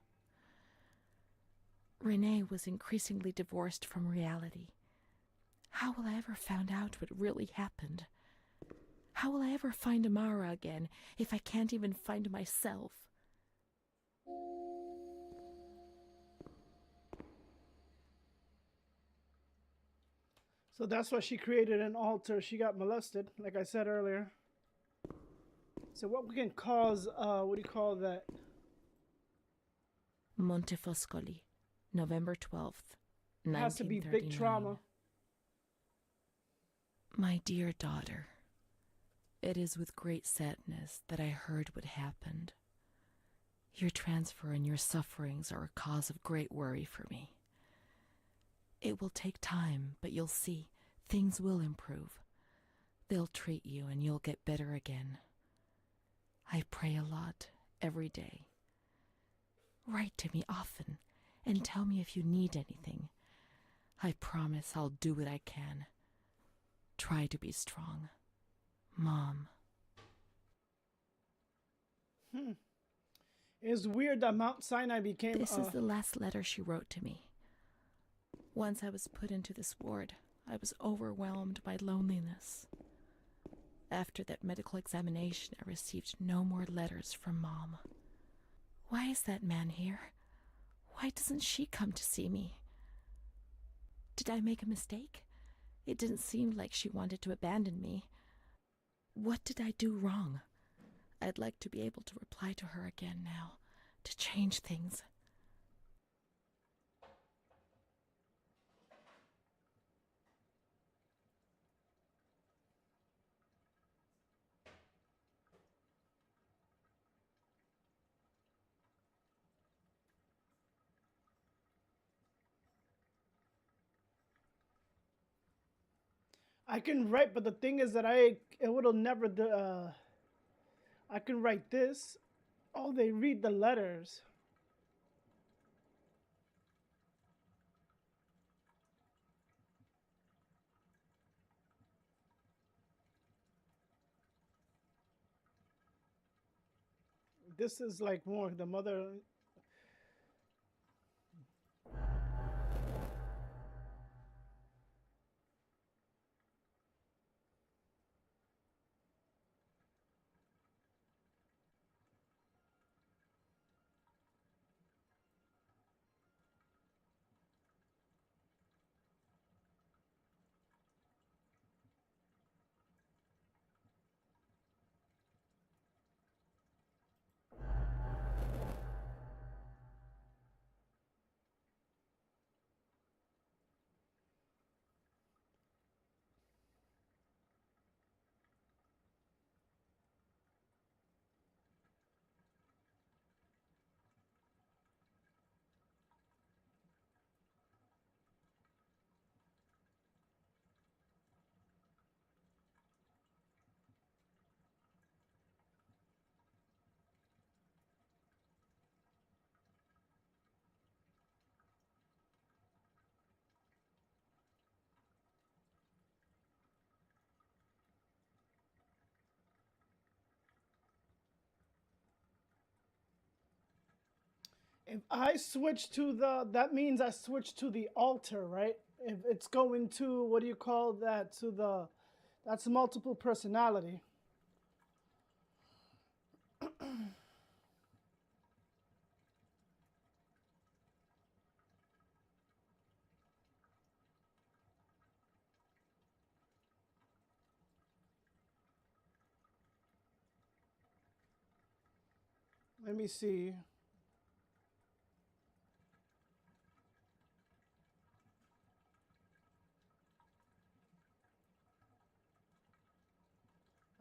Renee was increasingly divorced from reality. How will I ever find out what really happened? How will I ever find Amara again if I can't even find myself? So that's why she created an altar. She got molested, like I said earlier. So what we can cause, what do you call that? Montefoscoli, November 12th, It has to be big 1939. trauma. My dear daughter, it is with great sadness that I heard what happened. Your transfer and your sufferings are a cause of great worry for me. It will take time, but you'll see, things will improve. They'll treat you and you'll get better again. I pray a lot, every day. Write to me often and tell me if you need anything. I promise I'll do what I can. Try to be strong. Mom. It's weird that Mount Sinai became. This is the last letter she wrote to me. Once I was put into this ward, I was overwhelmed by loneliness. After that medical examination, I received no more letters from Mom. Why is that man here? Why doesn't she come to see me? Did I make a mistake? It didn't seem like she wanted to abandon me. What did I do wrong? I'd like to be able to reply to her again now, to change things. I can write, but the thing is that it would never. I can write this. Oh, they read the letters. This is like more the mother. If I switch to that means I switch to the altar, right? If it's going to, what do you call that? That's multiple personality. Let me see.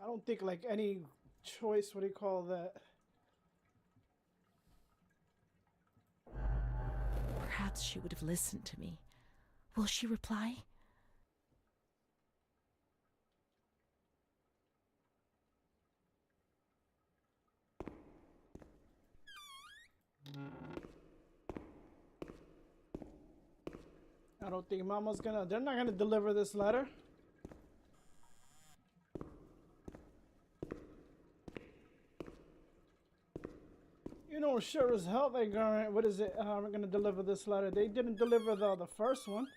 I don't think like any choice, what do you call that? Perhaps she would have listened to me. Will she reply? I don't think Mama's they're not gonna deliver this letter. You know, sure as hell they're gonna, we're gonna deliver this letter. They didn't deliver the first one.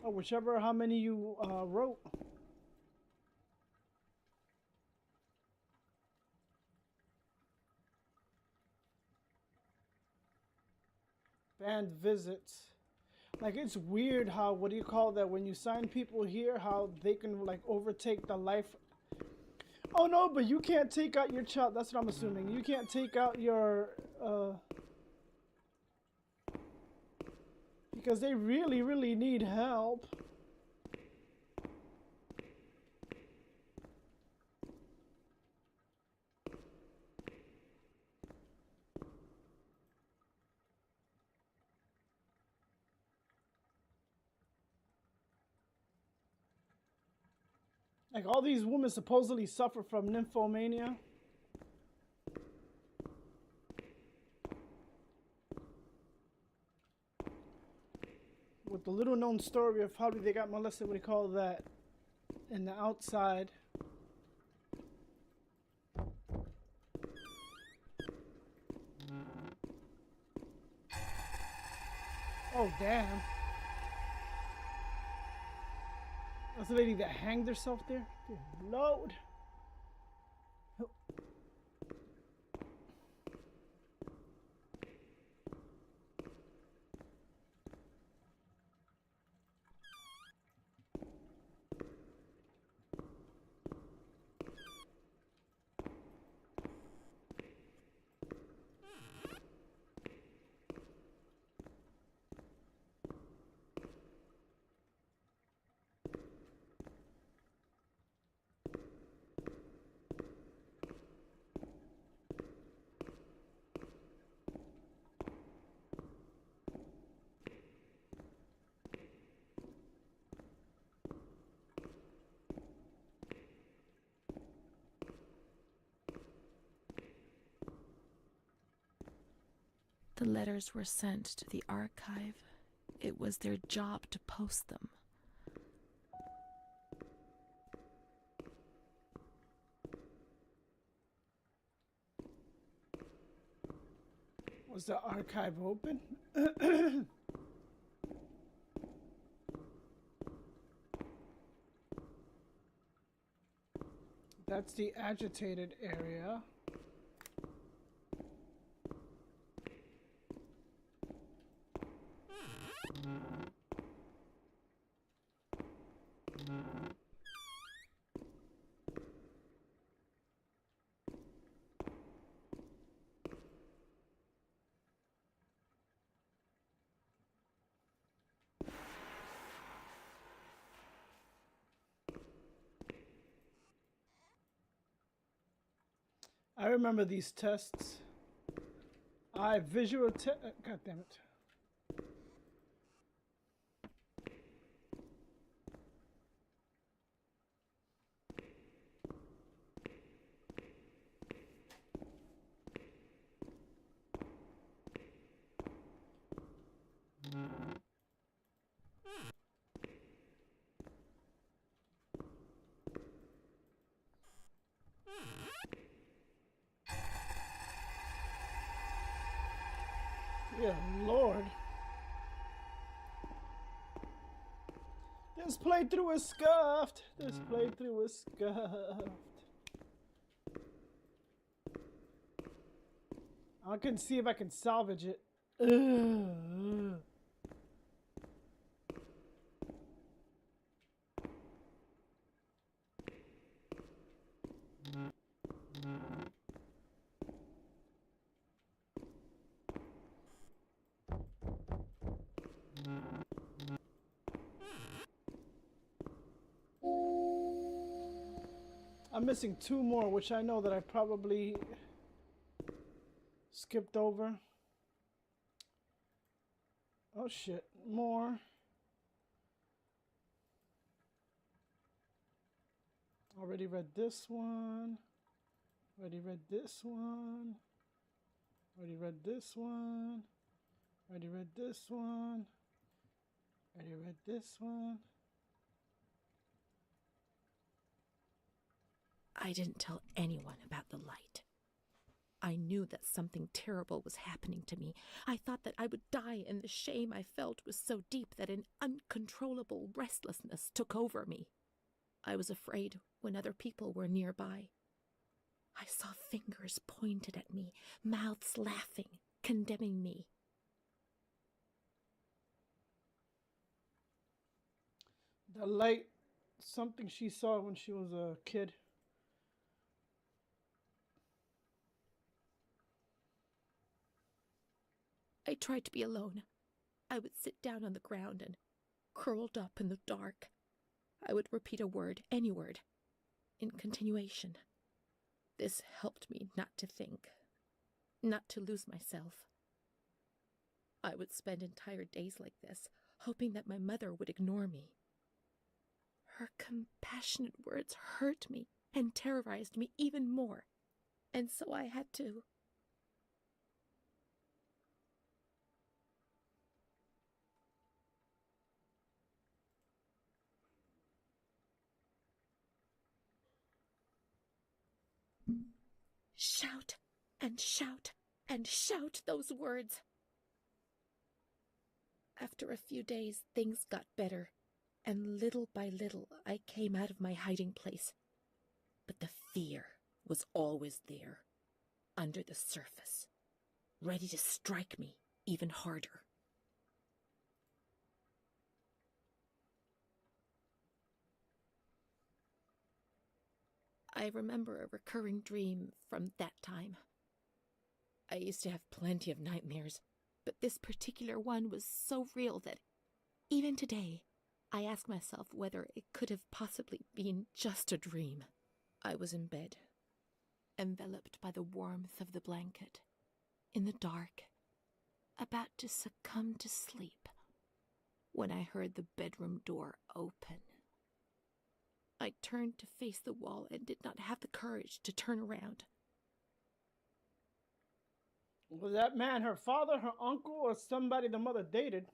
Or whichever, how many you wrote. Banned visits. Like, it's weird how, what do you call that, when you sign people here, how they can like overtake the life. Oh no, but you can't take out your child. That's what I'm assuming. You can't take out your because they really, really need help. Like, all these women supposedly suffer from nymphomania. With the little known story of how they got molested, what do you call that, in the outside. Oh, damn. That's the lady that hanged herself there. Good Lord. The letters were sent to the archive. It was their job to post them. Was the archive open? That's the agitated area. I remember these tests. Visual God damn it. Good Lord. This playthrough is scuffed. This playthrough is scuffed. I can see if I can salvage it. Ugh. I'm missing 2 more, which I know that I probably skipped over. Oh shit, more. Already read this one. Already read this one. Already read this one. Already read this one. Already read this one. I didn't tell anyone about the light. I knew that something terrible was happening to me. I thought that I would die, and the shame I felt was so deep that an uncontrollable restlessness took over me. I was afraid when other people were nearby. I saw fingers pointed at me, mouths laughing, condemning me. The light, something she saw when she was a kid. I tried to be alone. I would sit down on the ground and, curled up in the dark, I would repeat a word, any word, in continuation. This helped me not to think, not to lose myself. I would spend entire days like this, hoping that my mother would ignore me. Her compassionate words hurt me and terrorized me even more, and so I had to. Shout and shout and shout those words. After a few days, things got better, and little by little I came out of my hiding place. But the fear was always there, under the surface, ready to strike me even harder. I remember a recurring dream from that time. I used to have plenty of nightmares, but this particular one was so real that even today, I ask myself whether it could have possibly been just a dream. I was in bed, enveloped by the warmth of the blanket, in the dark, about to succumb to sleep, when I heard the bedroom door open. I turned to face the wall and did not have the courage to turn around. Was that man her father, her uncle, or somebody the mother dated?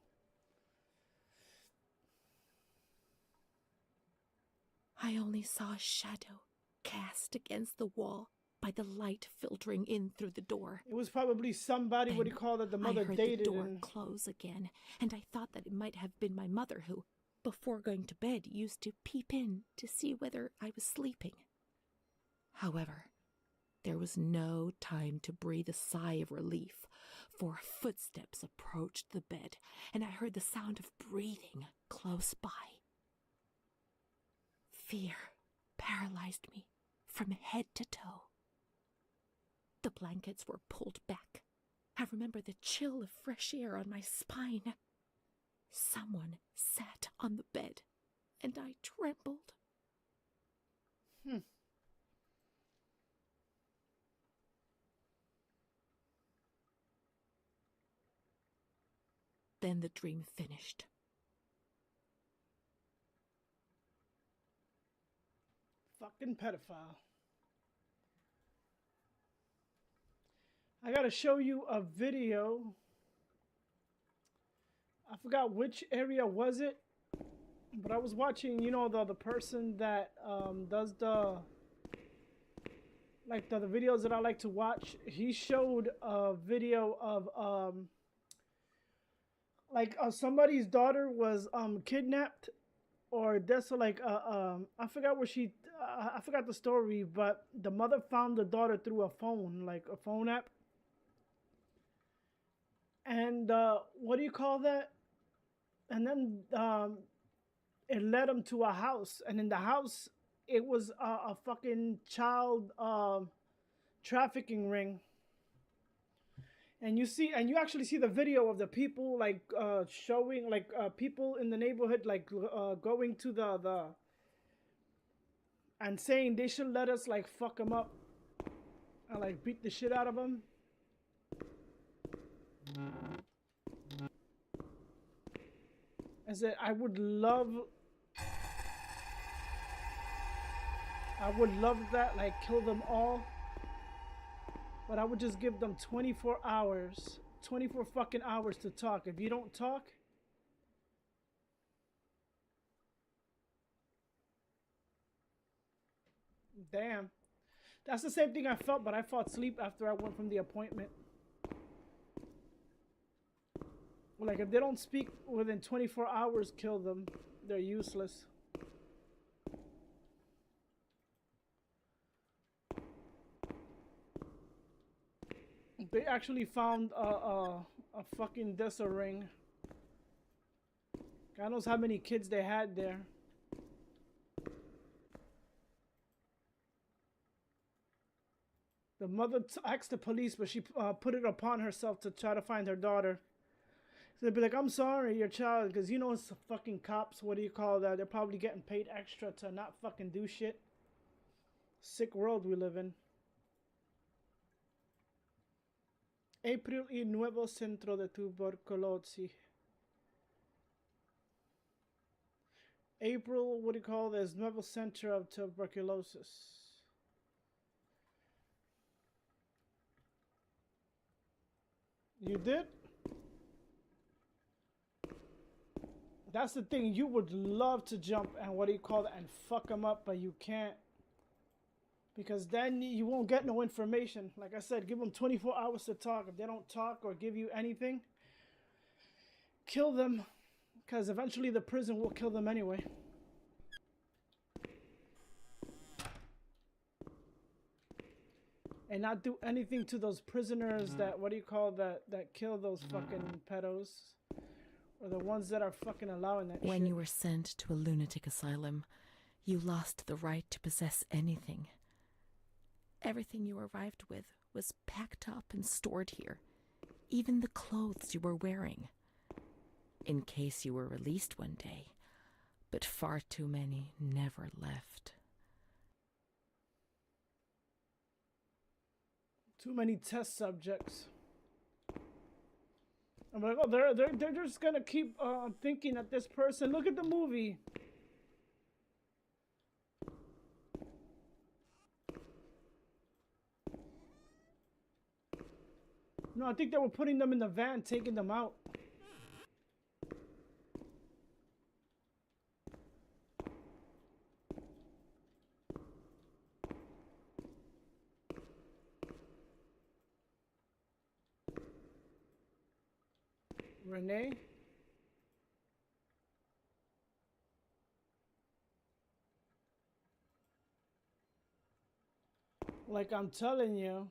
I only saw a shadow cast against the wall by the light filtering in through the door. It was probably somebody, what do you call that, the mother I heard dated. the door close again, and I thought that it might have been my mother who, before going to bed, used to peep in to see whether I was sleeping. However, there was no time to breathe a sigh of relief, for footsteps approached the bed, and I heard the sound of breathing close by. Fear paralyzed me from head to toe. The blankets were pulled back. I remember the chill of fresh air on my spine. Someone sat on the bed, and I trembled. Then the dream finished. Fucking pedophile. I gotta show you a video. I forgot which area was it, but I was watching, you know, the person that does the videos that I like to watch. He showed a video of like somebody's daughter was kidnapped or this, like I forgot where she I forgot the story, but the mother found the daughter through a phone, like a phone app. And what do you call that? And then it led them to a house, and in the house it was a fucking child trafficking ring. And you actually see the video of the people, like showing, like people in the neighborhood, like going to the and saying they should let us like fuck them up and like beat the shit out of them. I said I would love that, like kill them all. But I would just give them 24 hours. 24 fucking hours to talk. If you don't talk, damn. That's the same thing I felt, but I fought sleep after I went from the appointment. Like, if they don't speak within 24 hours, kill them. They're useless. They actually found a fucking Dessa ring. God knows how many kids they had there. The mother asked the police, but she put it upon herself to try to find her daughter. So they'd be like, I'm sorry, your child, because you know it's fucking cops, what do you call that? They're probably getting paid extra to not fucking do shit. Sick world we live in. April y nuevo centro de tuberculosis. April, what do you call this? Nuevo center of tuberculosis. You did? That's the thing. You would love to jump and what do you call it? And fuck them up, but you can't. Because then you won't get no information. Like I said, give them 24 hours to talk. If they don't talk or give you anything, kill them. Because eventually the prison will kill them anyway. And not do anything to those prisoners that, what do you call that kill those fucking pedos. Or the ones that are fucking allowing that When shit. you were sent to a lunatic asylum, you lost the right to possess anything. Everything you arrived with was packed up and stored here, even the clothes you were wearing, in case you were released one day, but far too many never left. Too many test subjects. I'm like, oh, they're just gonna keep thinking that this person. Look at the movie. No, I think they were putting them in the van, taking them out. Renee? Like I'm telling you,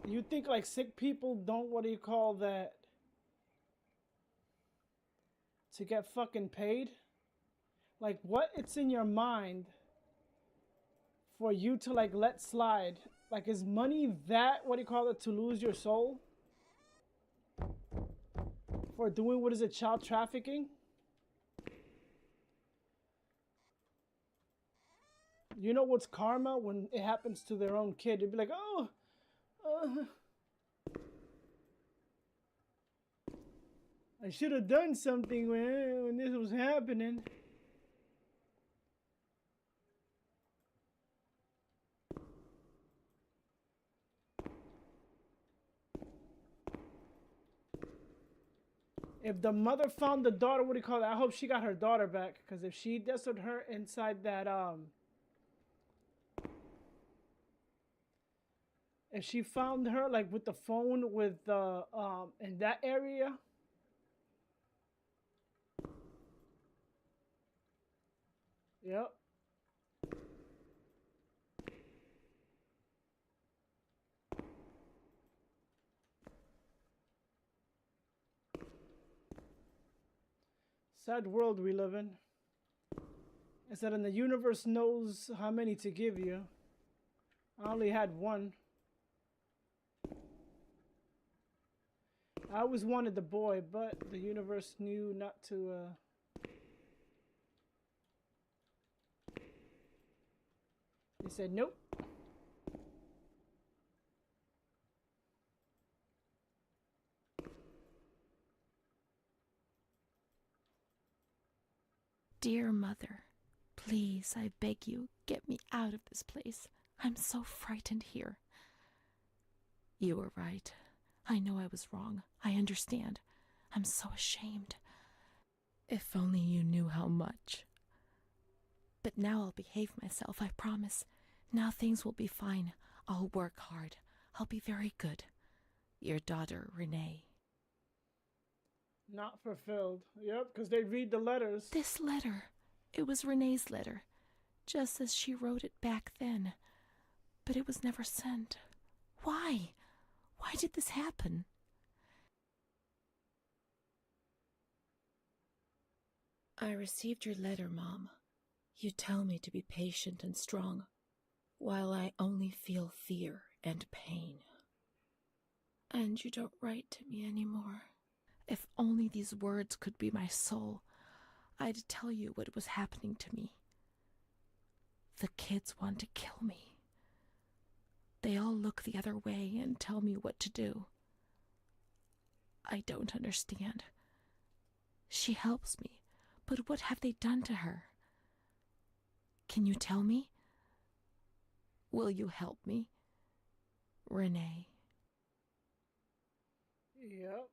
you think like sick people don't, what do you call that, to get fucking paid? Like what it's in your mind for you to like let slide? Like is money that, what do you call it, to lose your soul? For doing, what is it, child trafficking? You know what's karma when it happens to their own kid? They'd be like, oh, I should have done something when this was happening. If the mother found the daughter, what do you call it? I hope she got her daughter back. Because if she desert her inside that, if she found her like with the phone with the in that area, Yep. Sad world we live in. It's that in the universe knows how many to give you. I only had one. I always wanted the boy, but the universe knew not to, They said nope. Dear Mother, please, I beg you, get me out of this place. I'm so frightened here. You were right. I know I was wrong. I understand. I'm so ashamed. If only you knew how much. But now I'll behave myself, I promise. Now things will be fine. I'll work hard. I'll be very good. Your daughter, Renee. Not fulfilled. Yep, because they read the letters. This letter. It was Renee's letter, just as she wrote it back then. But it was never sent. Why? Why did this happen? I received your letter, Mom. You tell me to be patient and strong, while I only feel fear and pain. And you don't write to me anymore. If only these words could be my soul, I'd tell you what was happening to me. The kids want to kill me. They all look the other way and tell me what to do. I don't understand. She helps me, but what have they done to her? Can you tell me? Will you help me? Renee. Yep.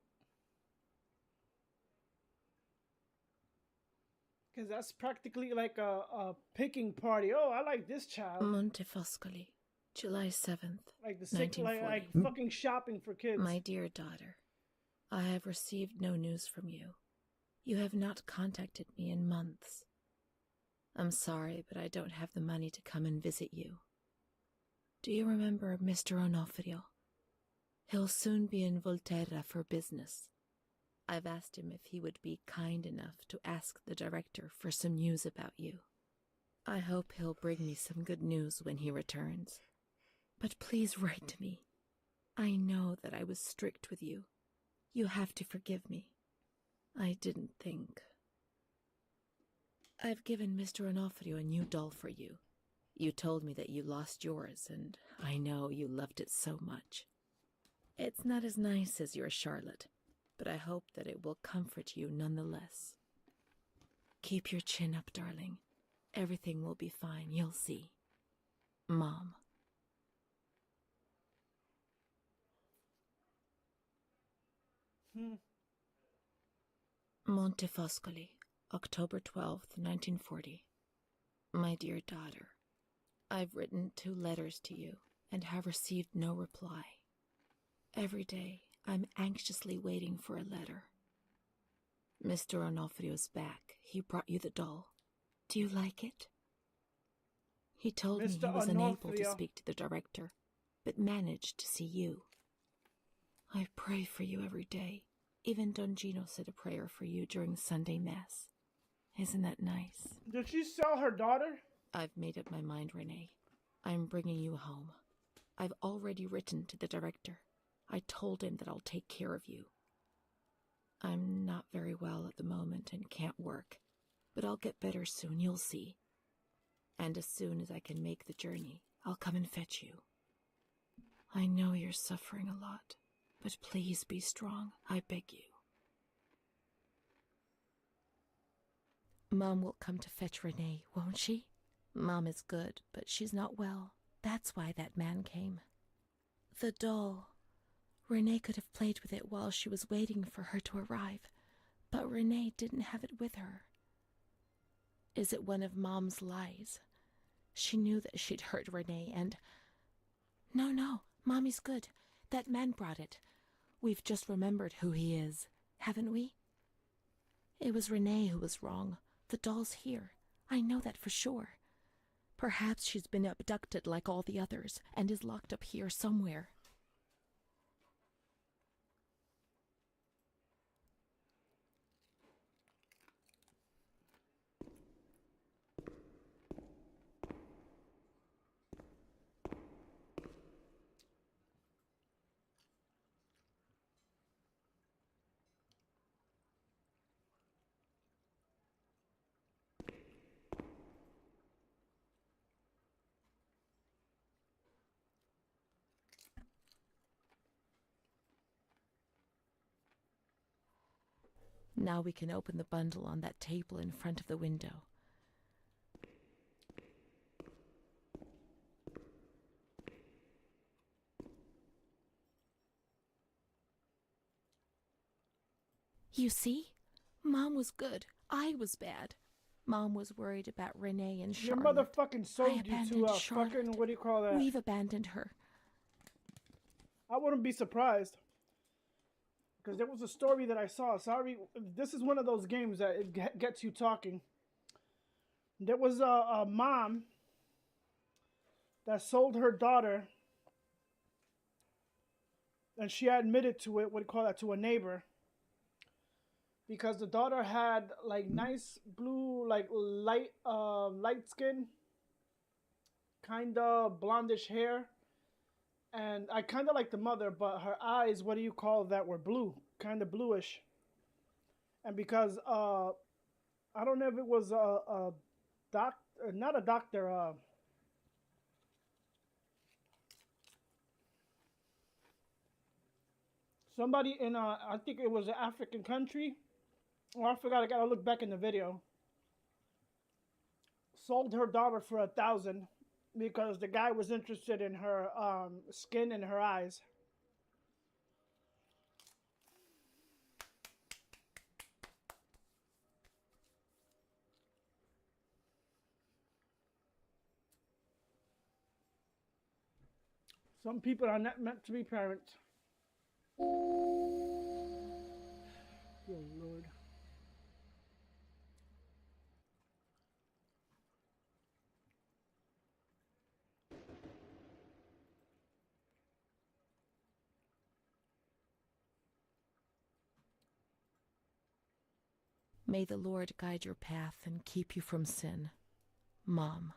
Because that's practically like a picking party. Oh, I like this child. Montefoscoli, July 7th, Like the sick, 1940. like fucking shopping for kids. My dear daughter, I have received no news from you. You have not contacted me in months. I'm sorry, but I don't have the money to come and visit you. Do you remember Mr. Onofrio? He'll soon be in Volterra for business. I've asked him if he would be kind enough to ask the director for some news about you. I hope he'll bring me some good news when he returns. But please write to me. I know that I was strict with you. You have to forgive me. I didn't think. I've given Mr. Onofrio a new doll for you. You told me that you lost yours, and I know you loved it so much. It's not as nice as your Charlotte, but I hope that it will comfort you nonetheless. Keep your chin up, darling. Everything will be fine, you'll see. Mom. Montefoscoli, October 12th, 1940. My dear daughter, I've written 2 letters to you and have received no reply. Every day, I'm anxiously waiting for a letter. Mr. Onofrio's back. He brought you the doll. Do you like it? He told me he was unable to speak to the director, but managed to see you. I pray for you every day. Even Don Gino said a prayer for you during Sunday Mass. Isn't that nice? Did she sell her daughter? I've made up my mind, Renee. I'm bringing you home. I've already written to the director. I told him that I'll take care of you. I'm not very well at the moment and can't work, but I'll get better soon, you'll see. And as soon as I can make the journey, I'll come and fetch you. I know you're suffering a lot, but please be strong, I beg you. Mom will come to fetch Renee, won't she? Mom is good, but she's not well. That's why that man came. The doll. Renee could have played with it while she was waiting for her to arrive, but Renee didn't have it with her. Is it one of Mom's lies? She knew that she'd hurt Renee and... No, Mommy's good. That man brought it. We've just remembered who he is, haven't we? It was Renee who was wrong. The doll's here. I know that for sure. Perhaps she's been abducted like all the others and is locked up here somewhere. Now we can open the bundle on that table in front of the window. You see? Mom was good. I was bad. Mom was worried about Renee and Your Charlotte. mother fucking sold you to abandoned Charlotte. fucking, what do you call that? We've abandoned her. I wouldn't be surprised. Because there was a story that I saw. Sorry, this is one of those games that it gets you talking. There was a mom that sold her daughter. And she admitted to it, what do you call that, to a neighbor. Because the daughter had like nice blue, like light skin, kind of blondish hair, and I kind of like the mother, but her eyes, what do you call that, were blue, kind of bluish. And because I don't know if it was a not a doctor, somebody in I think it was an African country. Oh, I forgot. I gotta look back in the video. Sold her daughter for 1,000 because the guy was interested in her skin and her eyes. Some people are not meant to be parents. Good Lord. May the Lord guide your path and keep you from sin. Mom.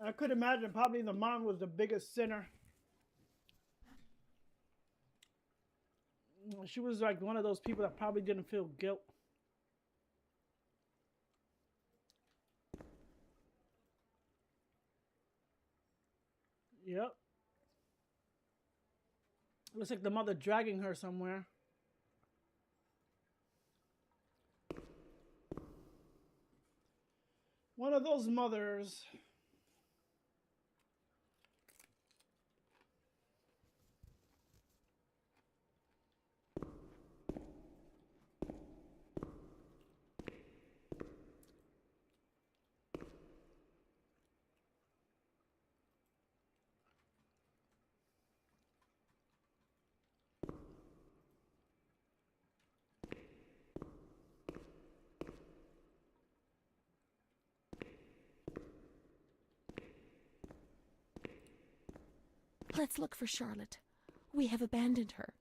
I could imagine probably the mom was the biggest sinner. She was like one of those people that probably didn't feel guilt. Yep. Looks like the mother dragging her somewhere. One of those mothers. Let's look for Charlotte. We have abandoned her.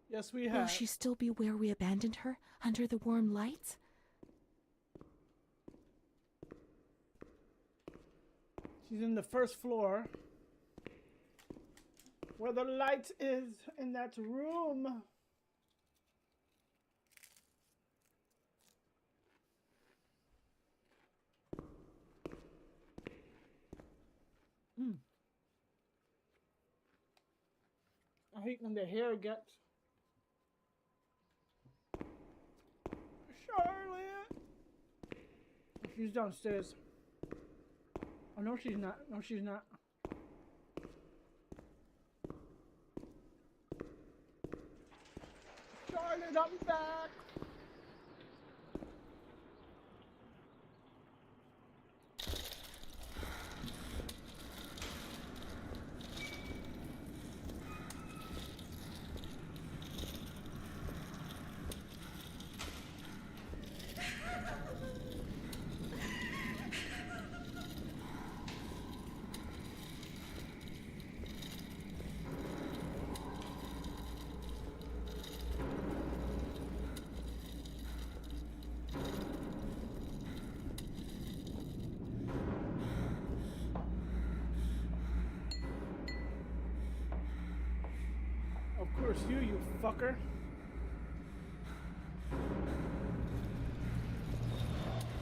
Yes, we Will have. she still be where we abandoned her, under the warm lights? She's in the first floor. Where the light is in that room. I hate when the hair gets... Charlotte! She's downstairs. Oh, no, she's not. No, she's not. Charlotte, I'm back! curse you, you fucker.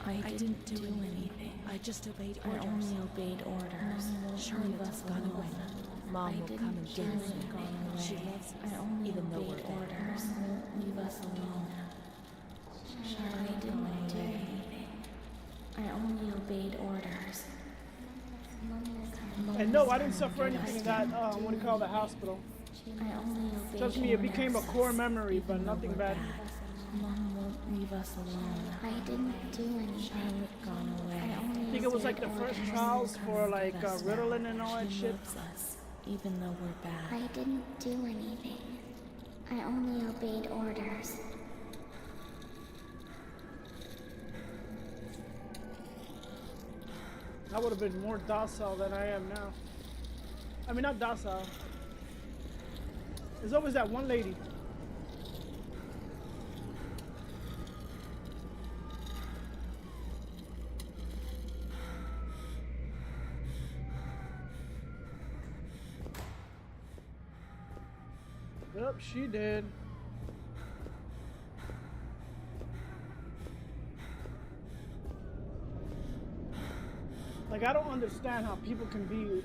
I didn't do anything. I just obeyed I orders. only obeyed orders. Charlotte's gone away. Mom will come and get us. She loves us, I only even though we're obeyed dead. orders. Leave us alone. Charlotte didn't do anything. I only obeyed orders. And no, I didn't suffer anything in that, what do you call the hospital. I only obeyed Trust me, it became a orders. core memory, but nothing bad. Mom won't leave us alone. I didn't do anything. Charlotte gone away. I think it was like the first trials for like Ritalin and all that She shit. loves us, even though we're bad. I didn't do anything. I only obeyed orders. I would have been more docile than I am now. I mean, not docile. There's always that one lady. Yep, she did. Like, I don't understand how people can be,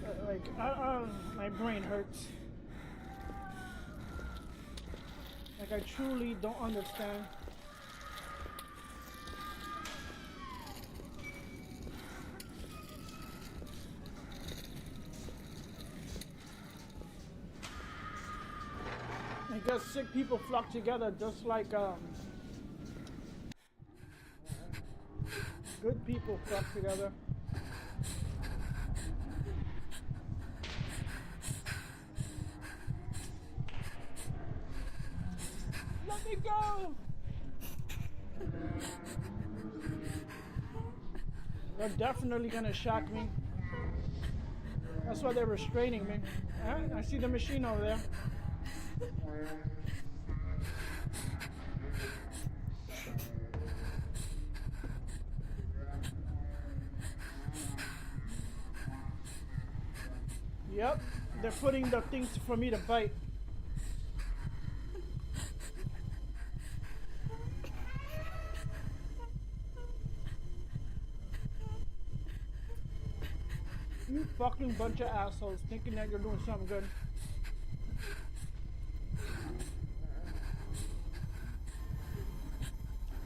my brain hurts. Like, I truly don't understand. I guess sick people flock together just like, good people flock together. Let me go! They're definitely gonna shock me. That's why they're restraining me. Alright, I see the machine over there. Yep, they're putting the things for me to bite. You fucking bunch of assholes thinking that you're doing something good.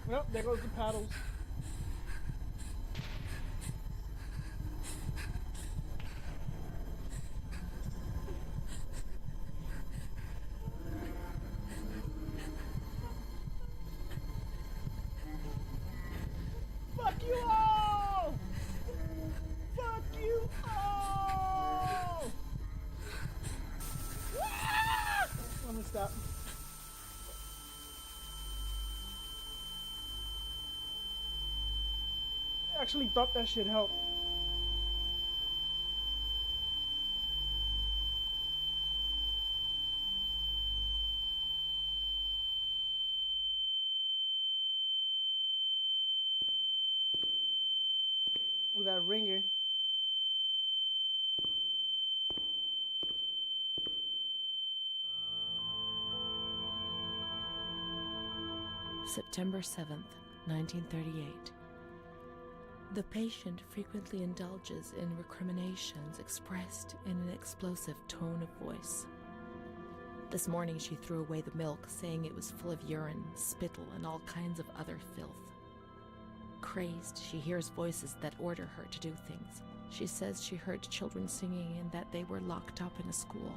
Well, there goes the paddles. Fuck you all! Fuck you all! Ah! Let me stop. I actually thought that shit helped. With that ringing. September 7th, 1938. The patient frequently indulges in recriminations expressed in an explosive tone of voice. This morning she threw away the milk, saying it was full of urine, spittle, and all kinds of other filth. Crazed, she hears voices that order her to do things. She says she heard children singing and that they were locked up in a school.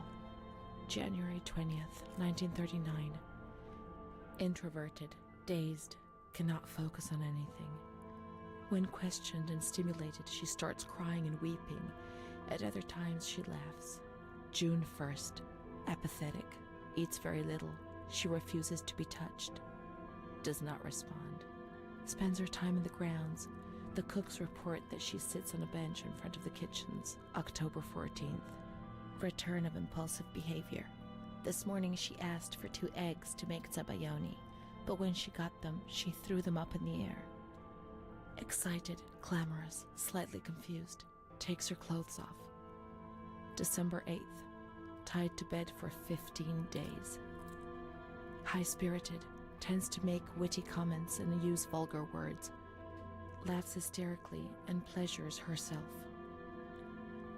January 20th, 1939. Introverted, dazed, cannot focus on anything. When questioned and stimulated, she starts crying and weeping. At other times, she laughs. June 1st. Apathetic. Eats very little. She refuses to be touched. Does not respond. Spends her time in the grounds. The cooks report that she sits on a bench in front of the kitchens. October 14th. Return of impulsive behavior. This morning she asked for 2 eggs to make zabayoni, but when she got them, she threw them up in the air. Excited, clamorous, slightly confused, takes her clothes off. December 8th. Tied to bed for 15 days. High-spirited, tends to make witty comments and use vulgar words, laughs hysterically, and pleasures herself.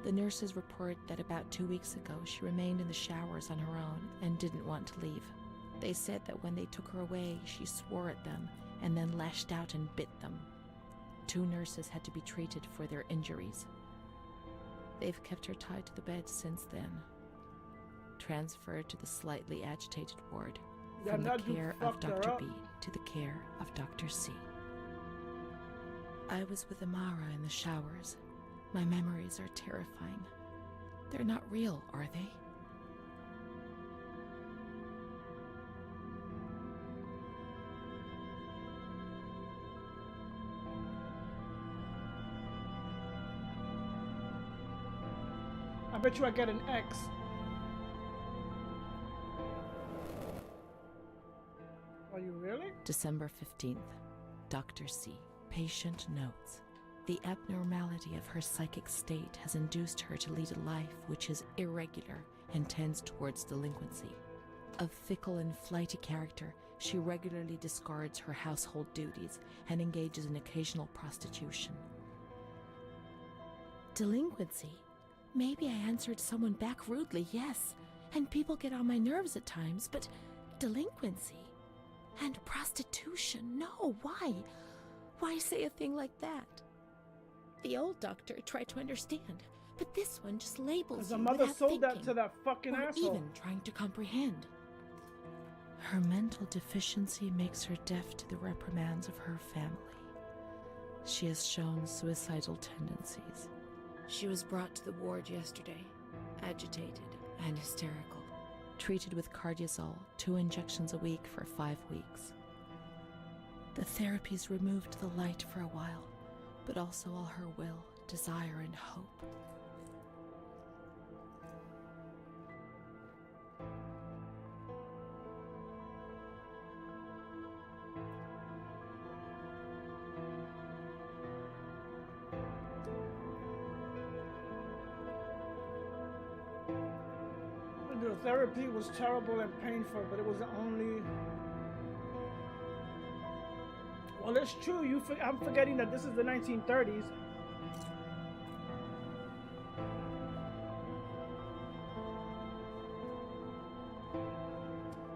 The nurses report that about 2 weeks ago she remained in the showers on her own and didn't want to leave. They said that when they took her away, she swore at them and then lashed out and bit them. 2 nurses had to be treated for their injuries. They've kept her tied to the bed since then. Transferred to the slightly agitated ward, from the care of Dr. B to the care of Dr. C. I was with Amara in the showers. My memories are terrifying. They're not real, are they? I bet you I get an X. Are you really? December 15th. Dr. C. Patient notes. The abnormality of her psychic state has induced her to lead a life which is irregular and tends towards delinquency. Of fickle and flighty character, she regularly discards her household duties and engages in occasional prostitution. Delinquency? Maybe I answered someone back rudely, yes, and people get on my nerves at times, but delinquency? And prostitution? No, why? Why say a thing like that? The old doctor tried to understand, but this one just labels Because the you mother without sold thinking, that to that fucking or asshole. even trying to comprehend. Her mental deficiency makes her deaf to the reprimands of her family. She has shown suicidal tendencies. She was brought to the ward yesterday, agitated and hysterical. Treated with Cardiazol, 2 injections a week for 5 weeks. The therapies removed the light for a while, but also all her will, desire, and hope. The therapy was terrible and painful, but it was the only... Well, it's true. I'm forgetting that this is the 1930s.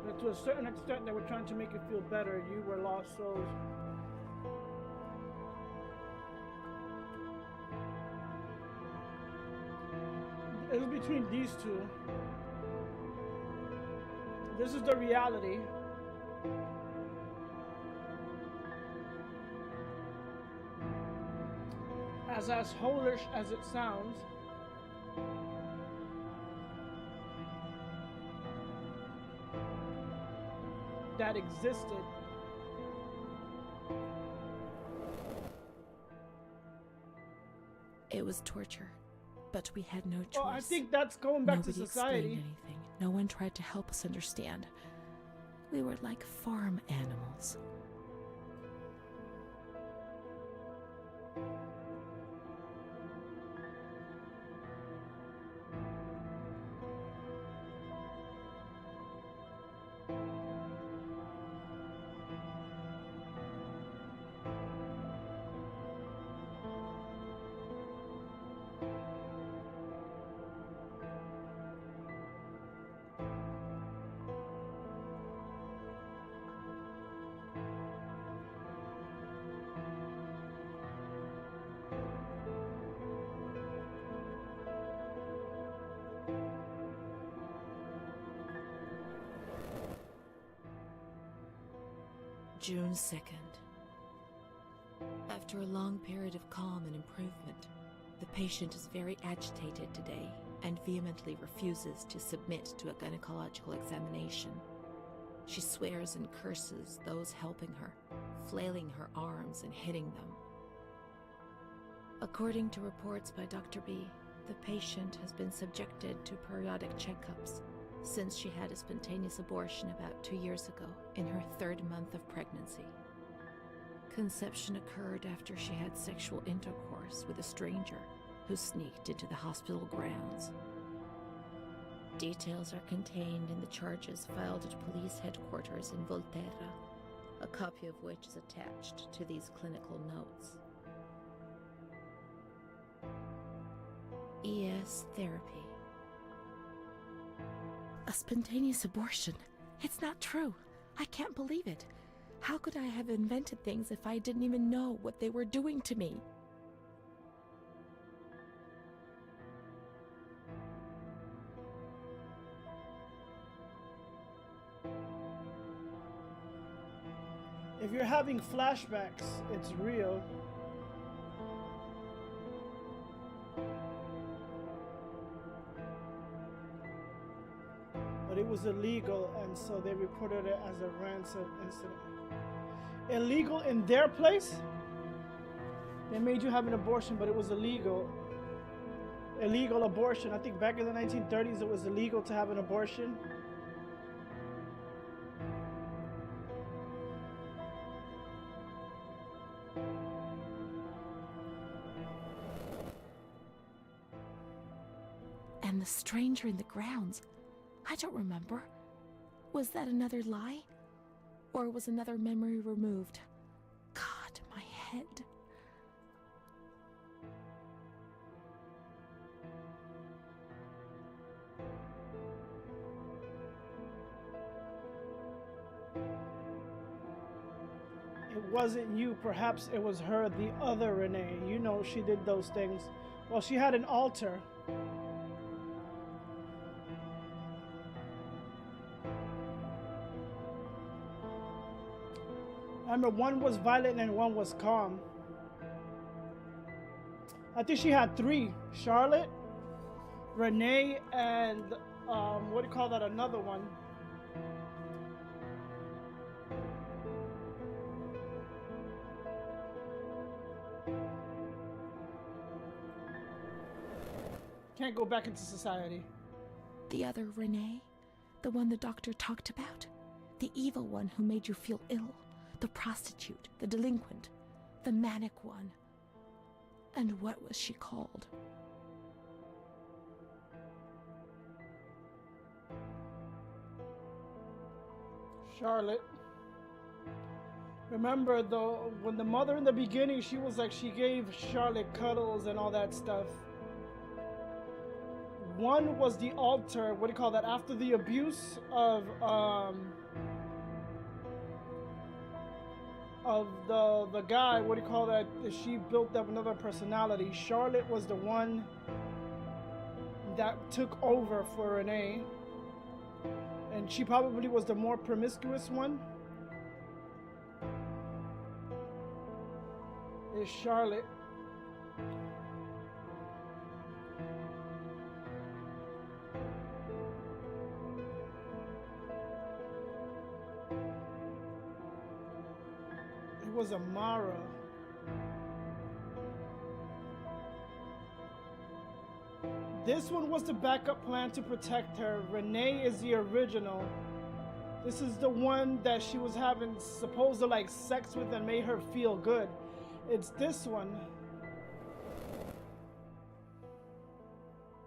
But to a certain extent, they were trying to make you feel better. You were lost souls. It was between these two. This is the reality. As holish as it sounds, that existed. It was torture, but we had no choice. Well, I think that's going back Nobody to society. explained anything. No one tried to help us understand. We were like farm animals. June 2nd. After a long period of calm and improvement, the patient is very agitated today and vehemently refuses to submit to a gynecological examination. She swears and curses those helping her, flailing her arms and hitting them. According to reports by Dr. B, the patient has been subjected to periodic checkups since she had a spontaneous abortion about 2 years ago in her 3rd month of pregnancy. Conception occurred after she had sexual intercourse with a stranger who sneaked into the hospital grounds. Details are contained in the charges filed at police headquarters in Volterra, a copy of which is attached to these clinical notes. ES therapy. A spontaneous abortion. It's not true. I can't believe it. How could I have invented things if I didn't even know what they were doing to me? If you're having flashbacks, it's real. But it was illegal, and so they reported it as a ransom incident. Illegal in their place? They made you have an abortion, but it was illegal. Illegal abortion. I think back in the 1930s it was illegal to have an abortion. And the stranger in the grounds. I don't remember. Was that another lie? Or was another memory removed? God, my head. It wasn't you, perhaps it was her, the other Renee. You know she did those things. Well, she had an altar. Remember, one was violent and one was calm. I think she had three. Charlotte, Renee, and what do you call that? Another one. Can't go back into society. The other Renee? The one the doctor talked about? The evil one who made you feel ill? The prostitute, the delinquent, the manic one. And what was she called? Charlotte. Remember though, when the mother in the beginning, she was like, she gave Charlotte cuddles and all that stuff. One was the altar, what do you call that, after the abuse of the guy, what do you call that, she built up another personality. Charlotte was the one that took over for Renee, and she probably was the more promiscuous one. Is Charlotte. Was Amara. This one was the backup plan to protect her. Renee is the original. This is the one that she was having supposed to like sex with and made her feel good. It's this one.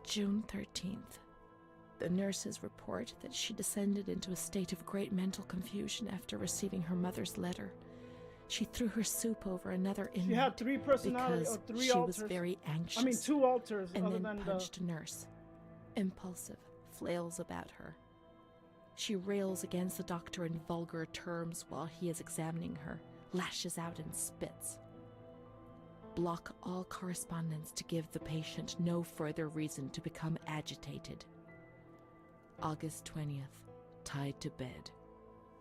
June 13th. The nurses report that she descended into a state of great mental confusion after receiving her mother's letter. She threw her soup over another inmate. She had three personalities, because or three she altars. was very anxious. I mean, two altars, and other then than punched a nurse. Impulsive, flails about her. She rails against the doctor in vulgar terms while he is examining her, lashes out and spits. Block all correspondence to give the patient no further reason to become agitated. August 20th, tied to bed.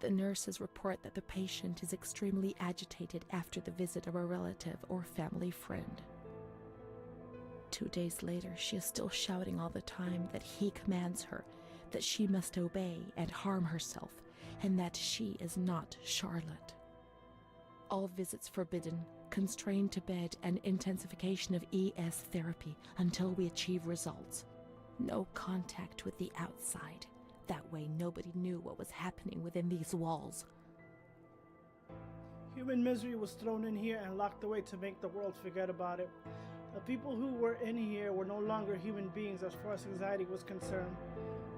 The nurses report that the patient is extremely agitated after the visit of a relative or family friend. 2 days later, she is still shouting all the time that he commands her, that she must obey and harm herself, and that she is not Charlotte. All visits forbidden, constrained to bed, and intensification of ES therapy until we achieve results. No contact with the outside. That way nobody knew what was happening within these walls. Human misery was thrown in here and locked away to make the world forget about it. The people who were in here were no longer human beings as far as anxiety was concerned.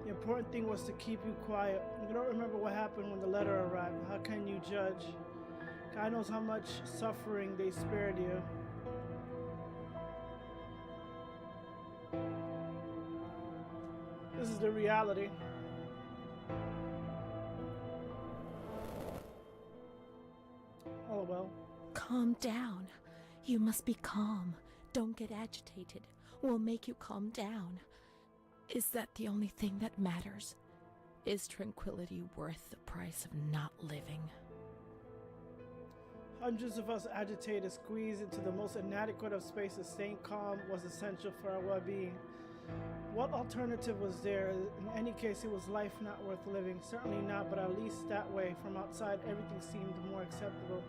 The important thing was to keep you quiet. You don't remember what happened when the letter arrived. How can you judge? God knows how much suffering they spared you. This is the reality. Oh well. Calm down. You must be calm. Don't get agitated. We'll make you calm down. Is that the only thing that matters? Is tranquility worth the price of not living? Hundreds of us agitated, squeezed into the most inadequate of spaces. Staying calm was essential for our well-being. What alternative was there? In any case, it was life not worth living. Certainly not, but at least that way, from outside, everything seemed more acceptable.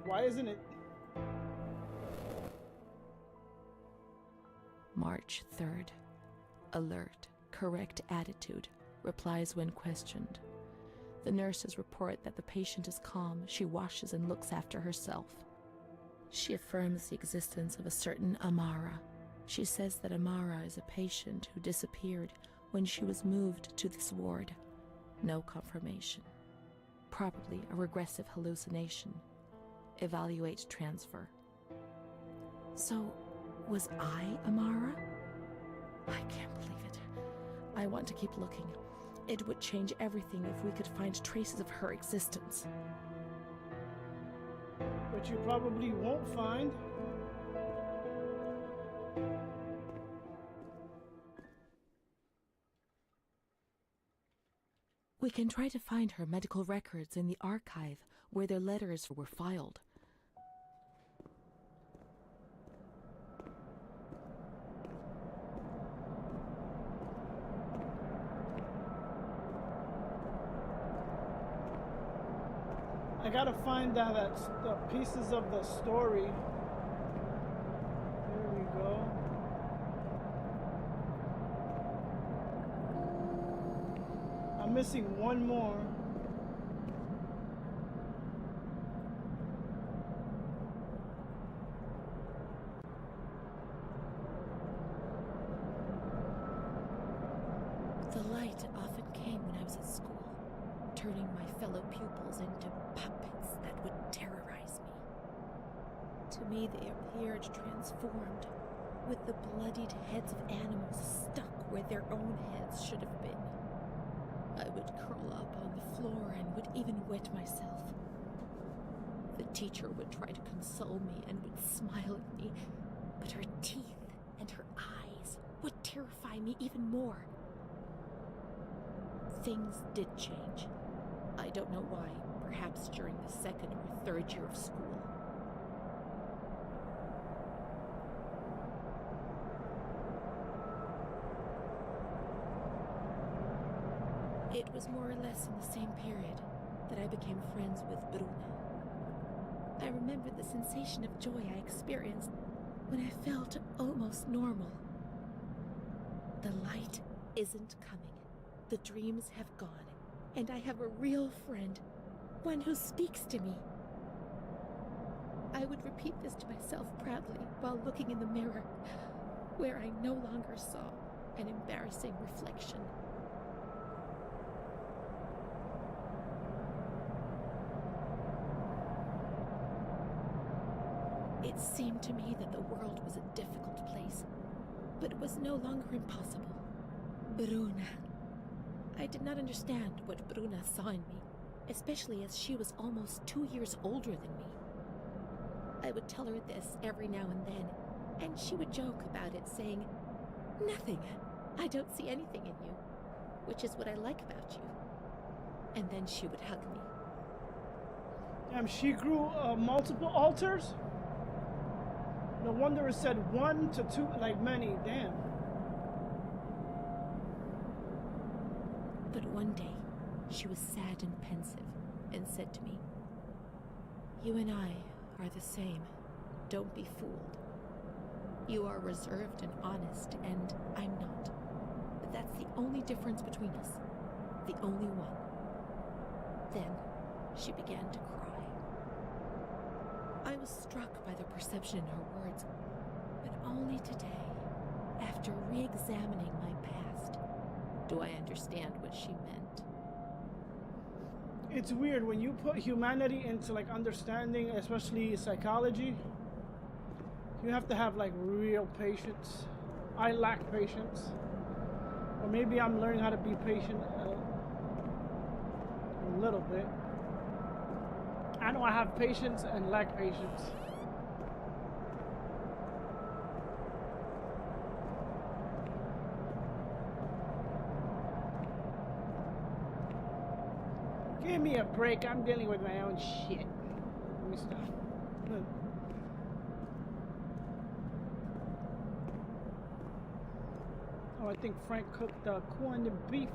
Why isn't it? March 3rd. Alert, correct attitude, replies when questioned. The nurses report that the patient is calm. She washes and looks after herself. She affirms the existence of a certain Amara. She says that Amara is a patient who disappeared when she was moved to this ward. No confirmation. Probably a regressive hallucination. Evaluate transfer. So, was I Amara? I can't believe it. I want to keep looking. It would change everything if we could find traces of her existence. But you probably won't find. We can try to find her medical records in the archive where their letters were filed. I gotta find that's the pieces of the story. There we go. I'm missing one more. The light often came when I was at school, turning my fellow pupils into puppets that would terrorize me. To me, they appeared transformed, with the bloodied heads of animals stuck where their own heads should have been. I would curl up on the floor and would even wet myself. The teacher would try to console me and would smile at me, but her teeth and her eyes would terrify me even more. Things did change. I don't know why, perhaps during the second or third year of school. It was more or less in the same period that I became friends with Bruna. I remember the sensation of joy I experienced when I felt almost normal. The light isn't coming. The dreams have gone, and I have a real friend, one who speaks to me. I would repeat this to myself proudly while looking in the mirror, where I no longer saw an embarrassing reflection. It seemed to me that the world was a difficult place, but it was no longer impossible. Bruna. I did not understand what Bruna saw in me, especially as she was almost 2 years older than me. I would tell her this every now and then, and she would joke about it, saying, "Nothing. I don't see anything in you," which is what I like about you. and then she would hug me. Damn, she grew multiple altars? No wonder it said 1 to 2, like many. Damn. But one day, she was sad and pensive and said to me, "You and I are the same. Don't be fooled. You are reserved and honest, and I'm not. But that's the only difference between us. The only one." Then she began to cry. I was struck by the perception in her words, but only today, after re-examining my past, do I understand what she meant. It's weird when you put humanity into like understanding, especially psychology. You have to have like real patience. I lack patience, or maybe I'm learning how to be patient a little bit. I know I have patience and lack patience. Give me a break. I'm dealing with my own shit. Let me stop. Oh, I think Frank cooked corned beef.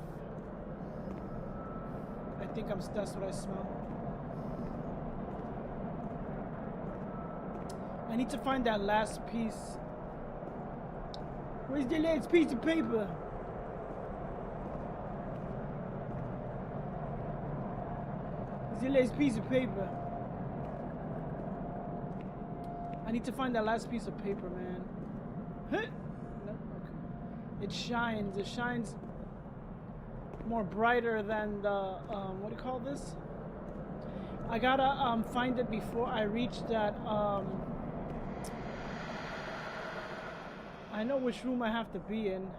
I think that's what I smell. I need to find that last piece. Where's the last piece of paper? Where's the last piece of paper? I need to find that last piece of paper, man. Huh? No? Okay. It shines. It shines more brighter than the what do you call this? I gotta find it before I reach that I know which room I have to be in.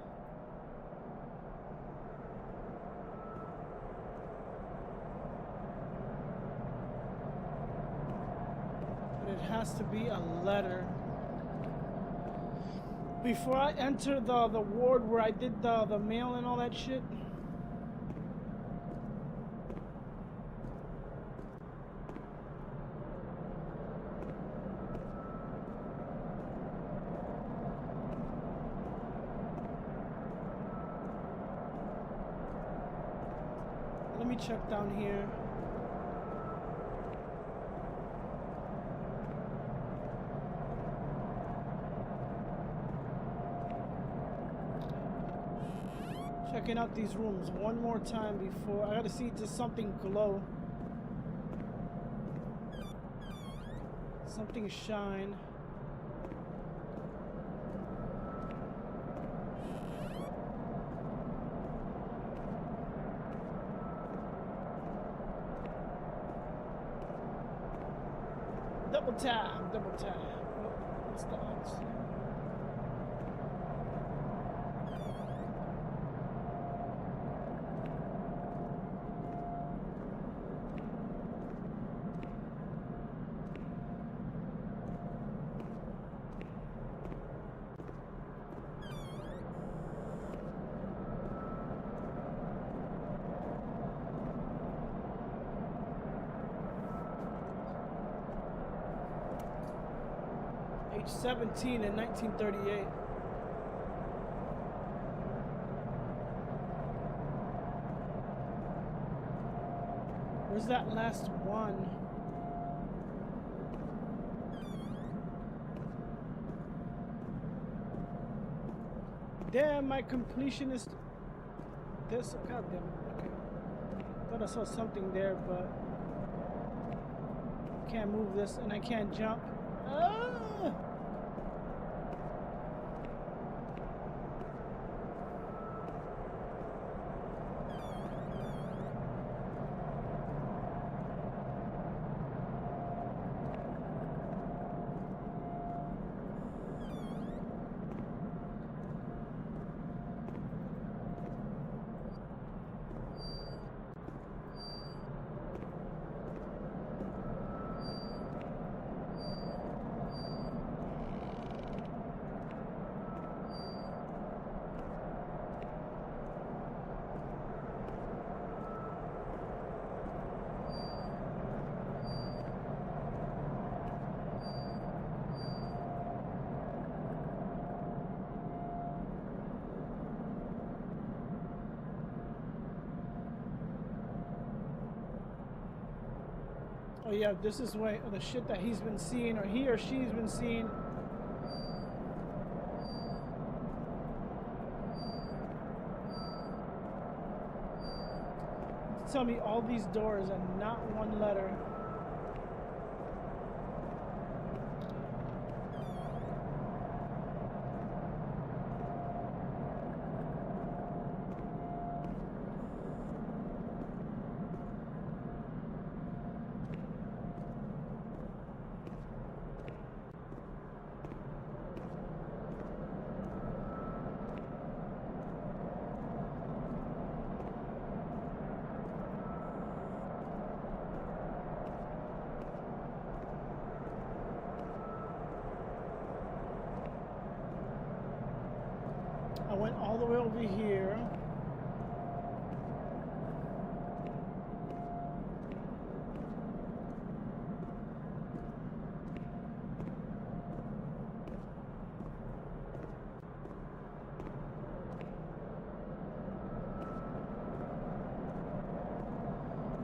But it has to be a letter. Before I enter the ward where I did the mail and all that shit. Let me check down here. Checking out these rooms one more time before I gotta see just something glow. Something shine. Double time, double time. Oh, what's the odds? Age 17 in 1938. Where's that last one? Damn, my completionist. This, goddamn. Okay. Thought I saw something there, but can't move this, and I can't jump. Ah! Oh yeah, this is why the shit that he's been seeing, or he or she's been seeing. Tell me all these doors and not one letter. I went all the way over here.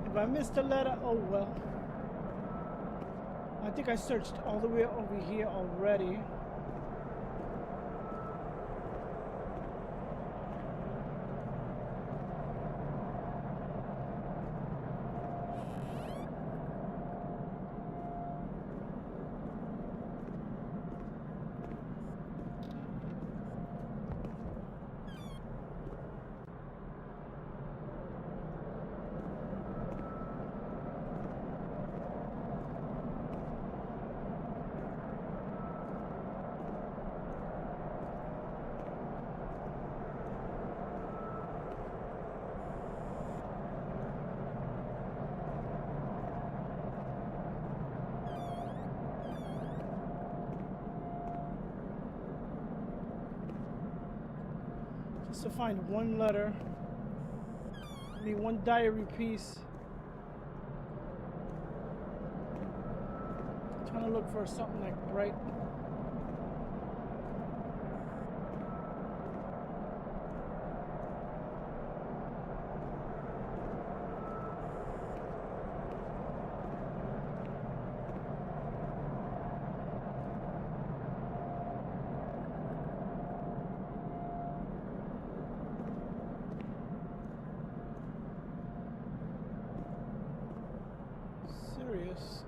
If I missed a letter, oh well. I think I searched all the way over here already. Just to find one letter. I mean, one diary piece. Trying to look for something like bright. Serious.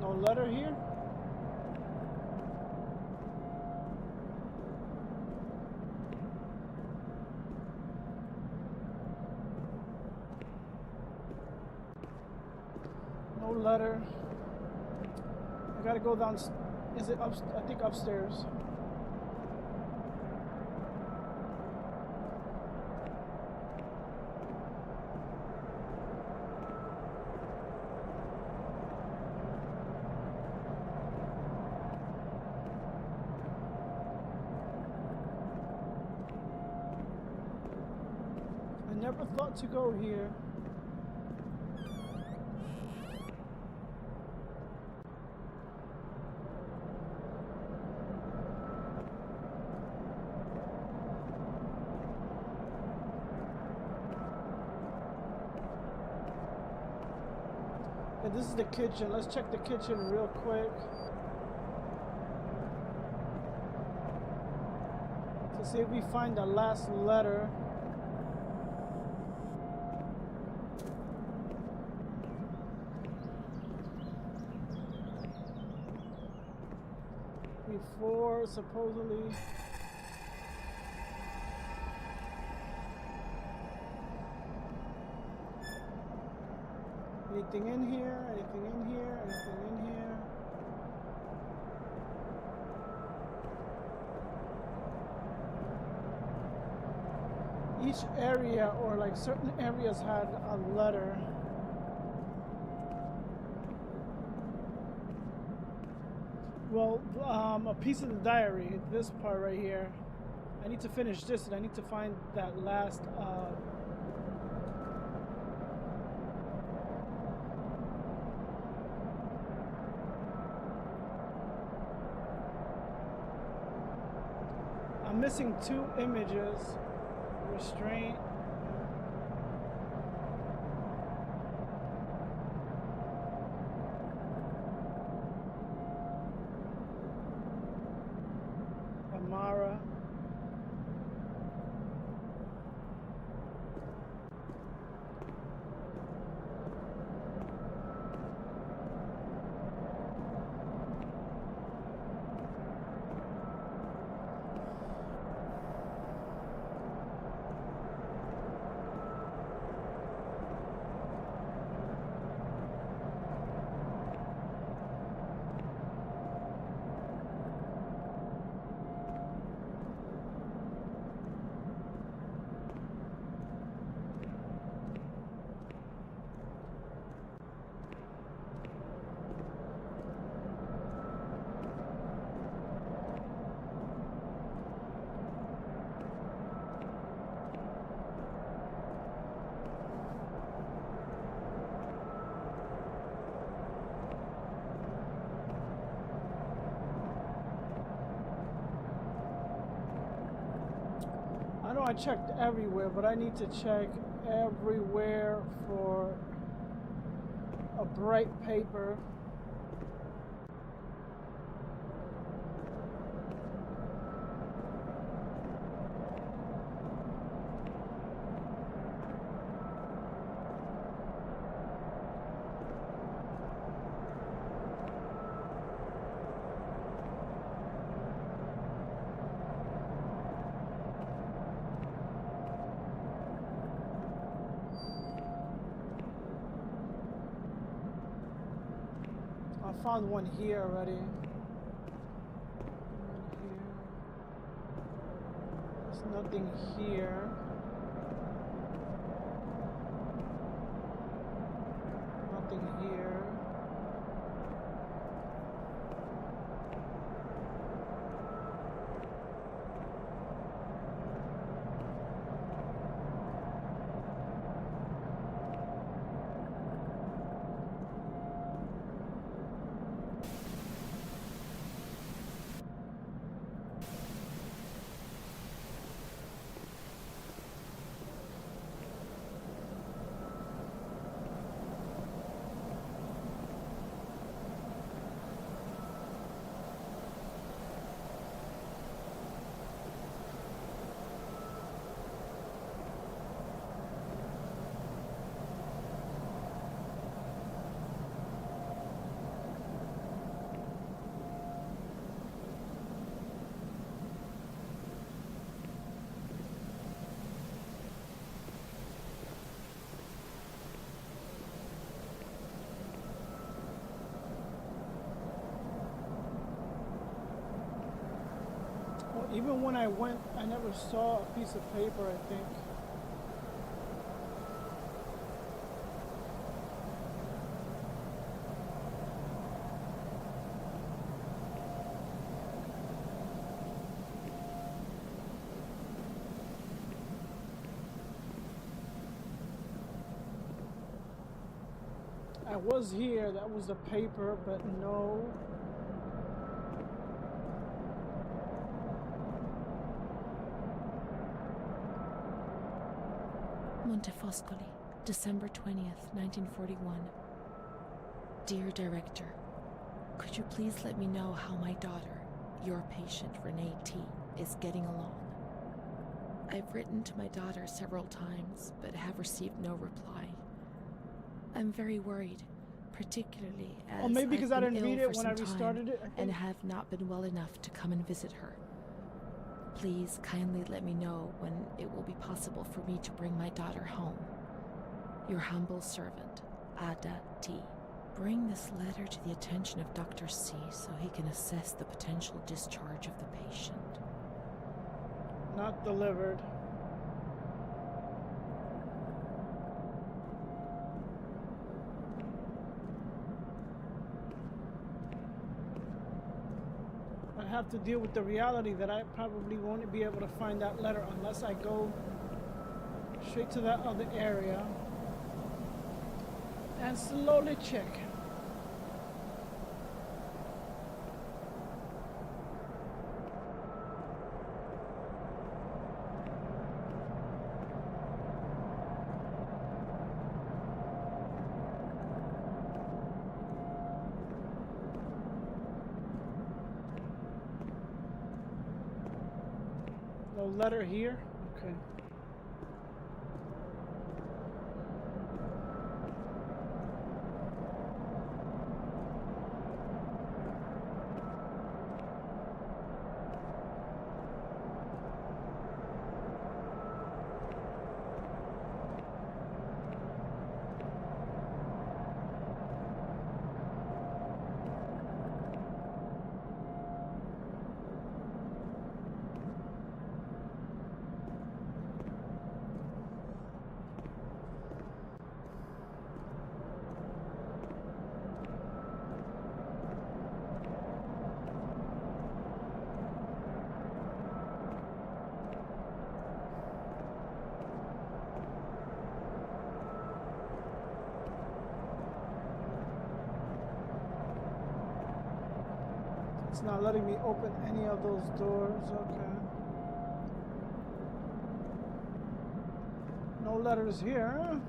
No letter here? No letter. I gotta go down. Is it up? I think upstairs. I never thought to go here. And this is the kitchen. Let's check the kitchen real quick. To see if we find the last letter. Before, supposedly. Anything in here? Anything in here? Anything in here? Each area, or like certain areas, had a letter. Well, a piece of the diary, this part right here. I need to finish this, and I need to find that last I'm missing 2 images. Restraint. Amara. I know I checked everywhere, but I need to check everywhere for a bright paper. I found one here already. One here. There's nothing here. Nothing here. Even when I went, I never saw a piece of paper, I think. I was here, that was the paper, but no. Montefoscoli, December 20th, 1941. Dear Director, could you please let me know how my daughter, your patient Renee T., is getting along? I've written to my daughter several times, but have received no reply. I'm very worried, particularly as maybe because I I've been didn't read ill it for when I some restarted time it, I think. and have not been well enough to come and visit her. Please kindly let me know when it will be possible for me to bring my daughter home. Your humble servant, Ada T. Bring this letter to the attention of Dr. C so he can assess the potential discharge of the patient. Not delivered. I have to deal with the reality that I probably won't be able to find that letter unless I go straight to that other area and slowly check. No letter here? Okay. It's not letting me open any of those doors. Okay. No letters here.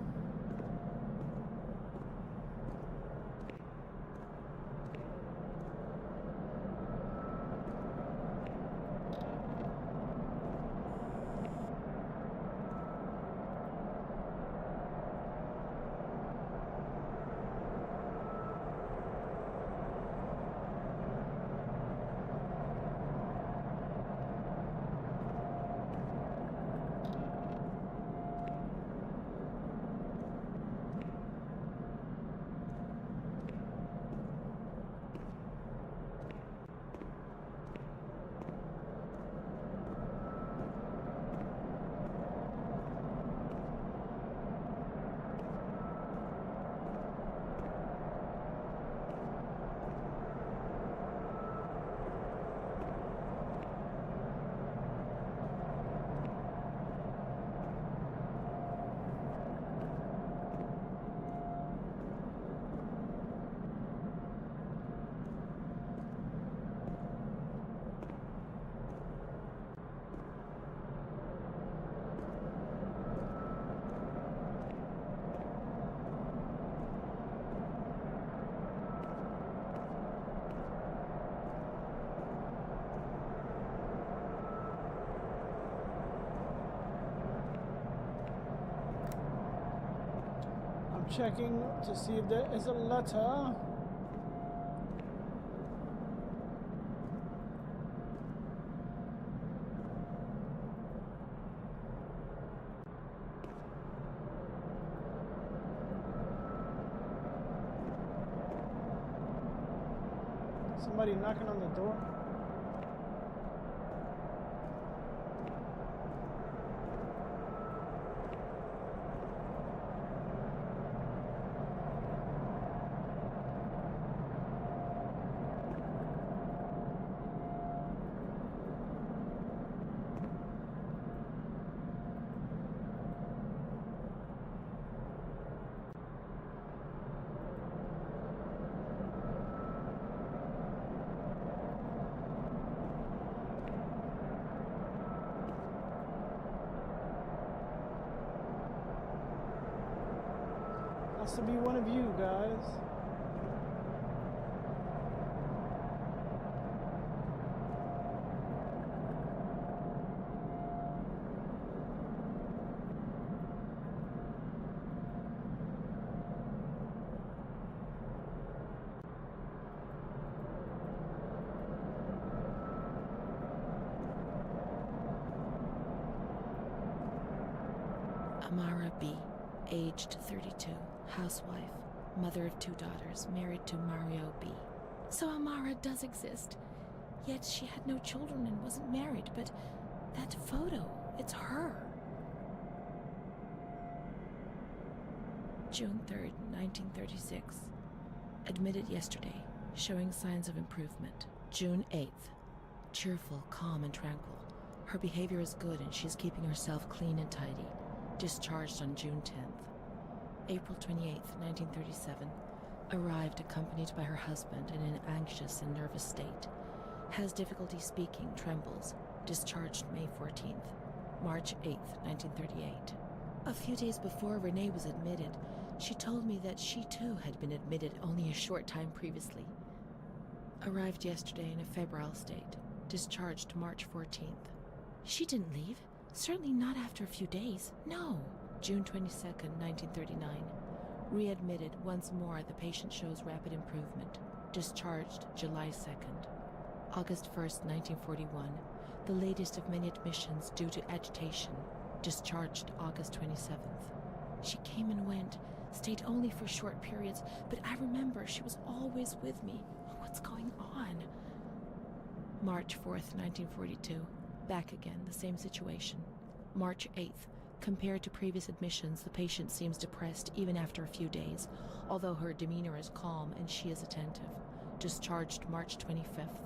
Checking to see if there is a letter. Somebody knocking on the door. Has to be one of you guys. Amara B., aged 32, housewife, mother of 2 daughters, married to Mario B. So Amara does exist. Yet she had no children and wasn't married, but that photo, it's her. June 3rd, 1936. Admitted yesterday, showing signs of improvement. June 8th. cheerful, calm, and tranquil. Her behavior is good and she's keeping herself clean and tidy. Discharged on June 10th. April 28th, 1937. Arrived accompanied by her husband in an anxious and nervous state. Has difficulty speaking, trembles. Discharged May 14th. March 8th, 1938. A few days before Renee was admitted, she told me that she too had been admitted only a short time previously. Arrived yesterday in a febrile state. Discharged March 14th. She didn't leave. Certainly not after a few days. No. June 22nd, 1939. Readmitted once more. The patient shows rapid improvement. Discharged July 2nd. August 1st, 1941. The latest of many admissions due to agitation. Discharged August 27th. She came and went, stayed only for short periods, but I remember she was always with me. What's going on? March 4th, 1942. Back again, the same situation. March 8th. Compared to previous admissions, the patient seems depressed even after a few days, although her demeanor is calm and she is attentive. Discharged March 25th.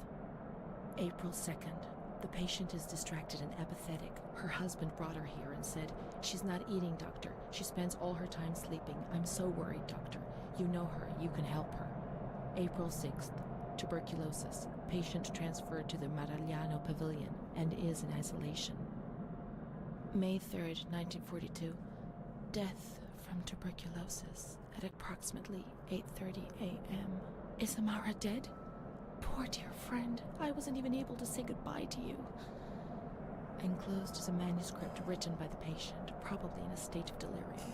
April 2nd. The patient is distracted and apathetic. Her husband brought her here and said, "She's not eating, doctor. She spends all her time sleeping. I'm so worried, doctor. You know her. You can help her." April 6th. Tuberculosis. Patient transferred to the Maragliano Pavilion and is in isolation. May 3rd, 1942. Death from tuberculosis at approximately 8:30 a.m. Is Amara dead? Poor dear friend, I wasn't even able to say goodbye to you. Enclosed is a manuscript written by the patient, probably in a state of delirium.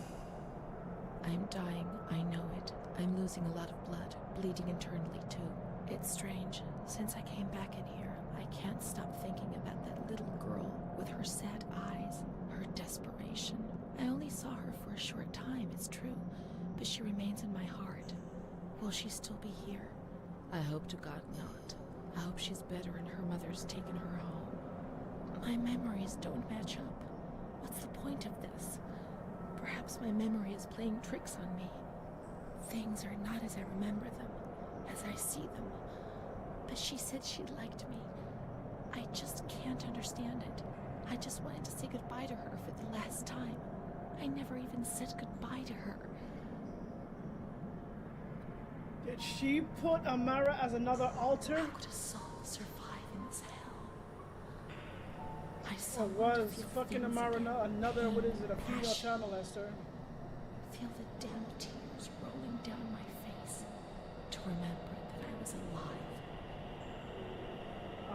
I'm dying, I know it. I'm losing a lot of blood, bleeding internally too. It's strange. Since I came back in here, I can't stop thinking about that little girl with her sad eyes, her desperation. I only saw her for a short time, it's true, but she remains in my heart. Will she still be here? I hope to God not. I hope she's better and her mother's taken her home. My memories don't match up. What's the point of this? Perhaps my memory is playing tricks on me. Things are not as I remember them, as I see them. But she said she liked me. I just can't understand it. I just wanted to say goodbye to her for the last time. I never even said goodbye to her. Did she put Amara as another altar? How could a soul survive in this hell? I Or was fucking Amara another, what is it, a female passion. child molester? Feel the damn tears rolling down my face to remember that I was alive.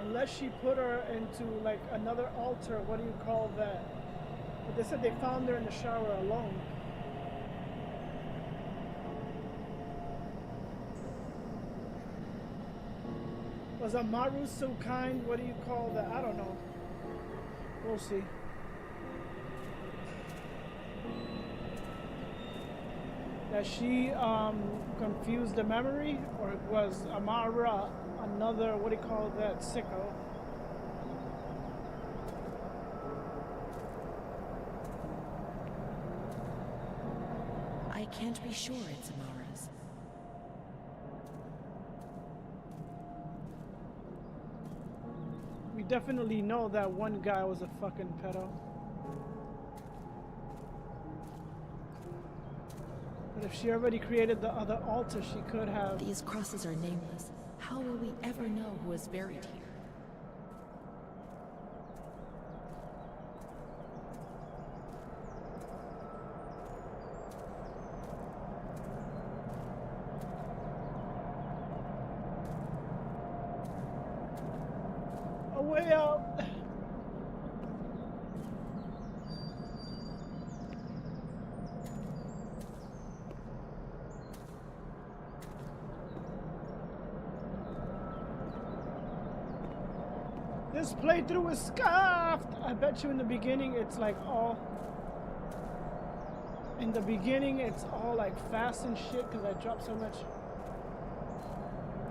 Unless she put her into like another altar, what do you call that? But they said they found her in the shower alone. Was Amaru so kind? What do you call that? I don't know. We'll see. That she confused the memory, or was Amara another, what do you call that, sicko? I can't be sure it's Amara's. We definitely know that one guy was a fucking pedo. But if she already created the other altar, she could have. These crosses are nameless. How will we ever know who is buried here? A way out. This playthrough is scuffed. I bet you in the beginning it's like all. In the beginning it's all like fast and shit because I dropped so much.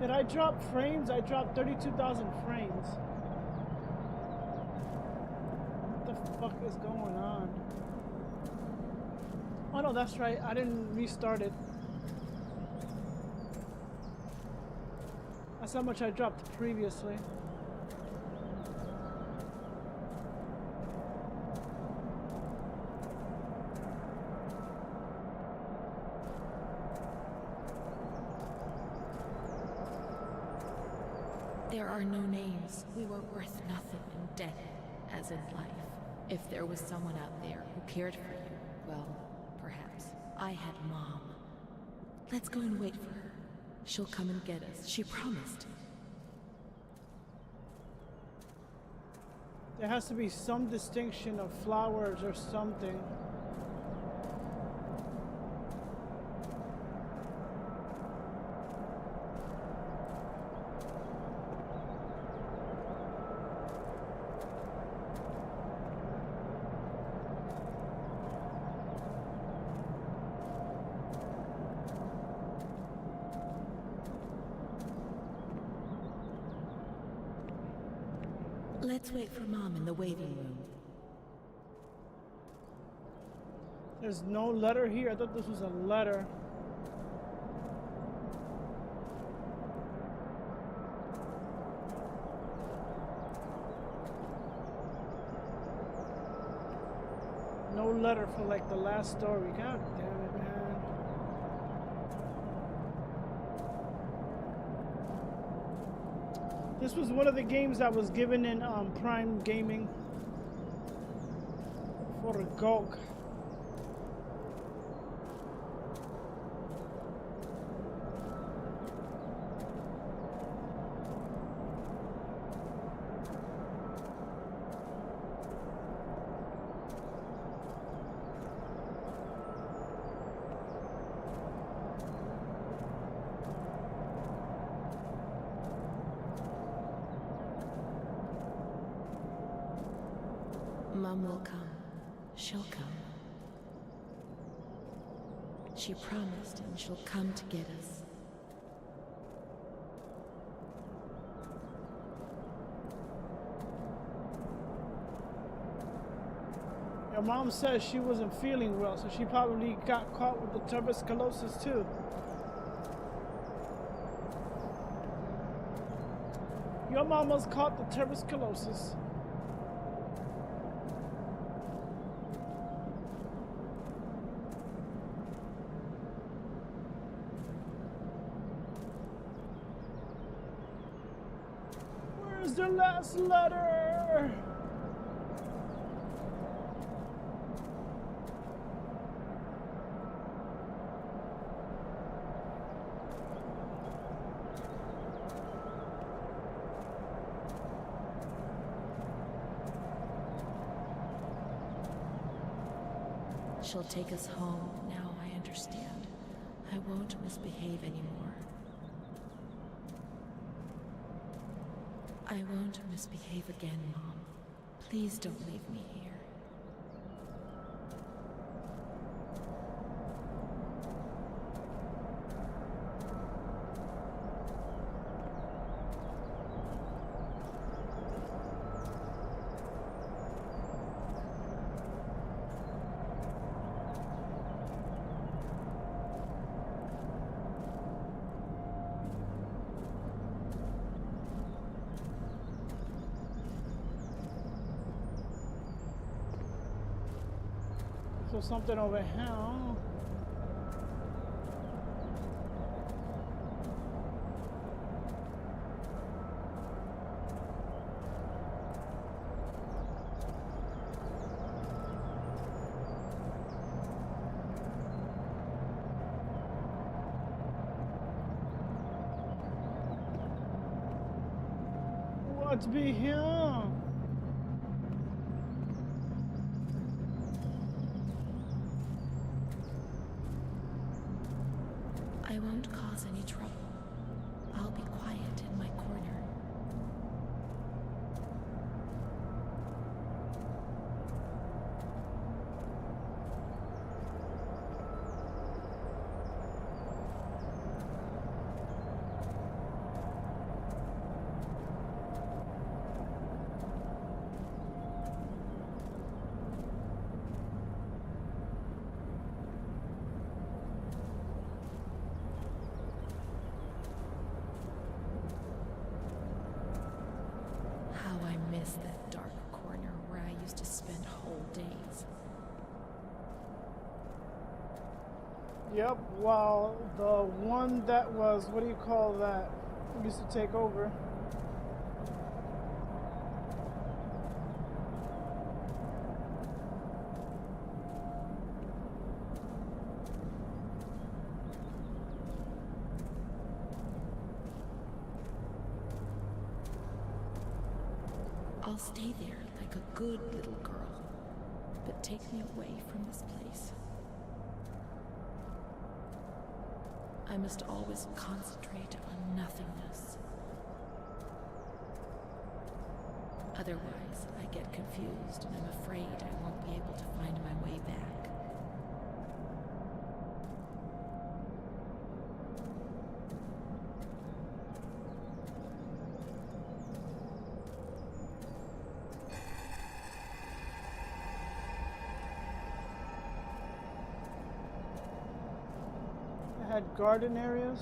Did I drop frames? I dropped 32,000 frames. What the fuck is going on? Oh no, that's right. I didn't restart it. That's how much I dropped previously. there are no names. We were worth nothing and dead, as in life. If there was someone out there who cared for you, well, perhaps. I had Mom. Let's go and wait for her. She'll come and get us. She promised. There has to be some distinction of flowers or something. Let's wait for Mom in the waiting room. There's no letter here. I thought this was a letter. No letter for like the last story. God damn it, man. This was one of the games that was given in Prime Gaming for GOG. Mom will come. She'll come. She promised, and she'll come to get us. Your mom says she wasn't feeling well, so she probably got caught with the tuberculosis too. Your mama's caught the tuberculosis. Where's the last letter? She'll take us home. Now I understand. I won't misbehave anymore. I won't misbehave again, Mom. Please don't leave me here. So something over here. What's be here? I won't cause any trouble. I'll be quiet in my corner. How I miss that dark corner where I used to spend whole days. Yep, well, the one that was, what do you call that? Used to take over. I'll stay there like a good little girl, but take me away from this place. I must always concentrate on nothingness. Otherwise, I get confused and I'm afraid I won't be able to find my way back. It had garden areas.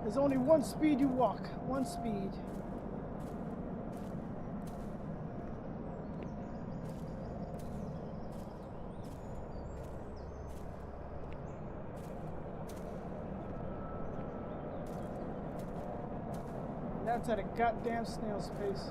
There's only one speed you walk, one speed. That's at a goddamn snail's pace.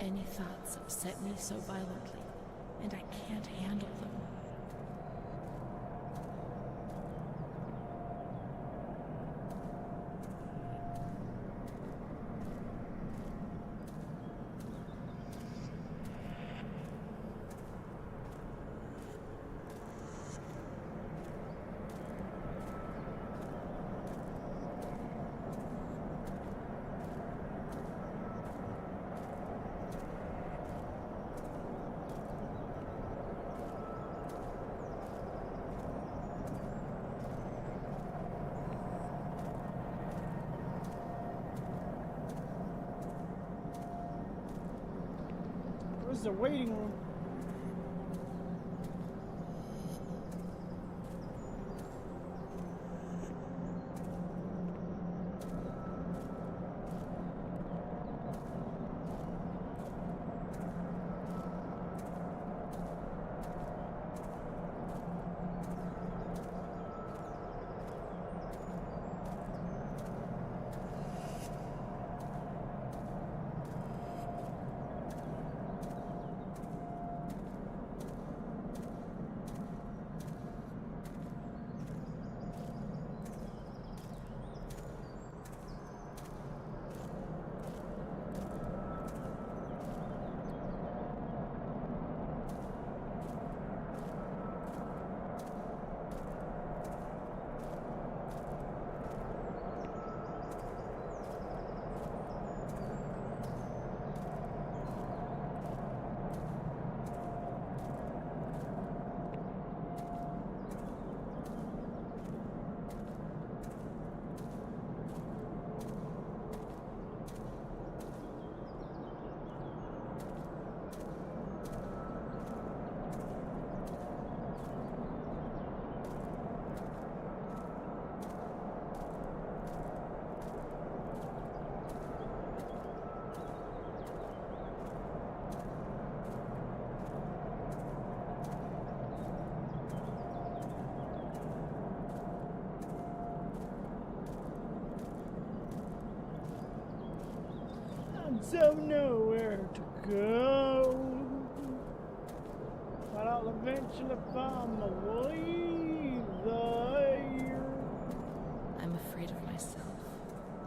Any thoughts upset me so violently, and I can't handle them. Where's the waiting room? Don't know where to go, but I'll eventually find my way there. I'm afraid of myself,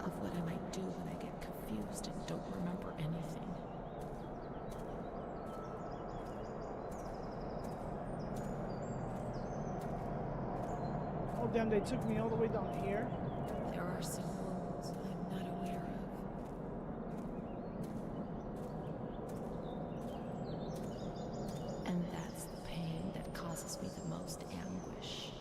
of what I might do when I get confused and don't remember anything. Oh damn, they took me all the way down here. There are some worlds I'm not aware of. And that's the pain that causes me the most anguish.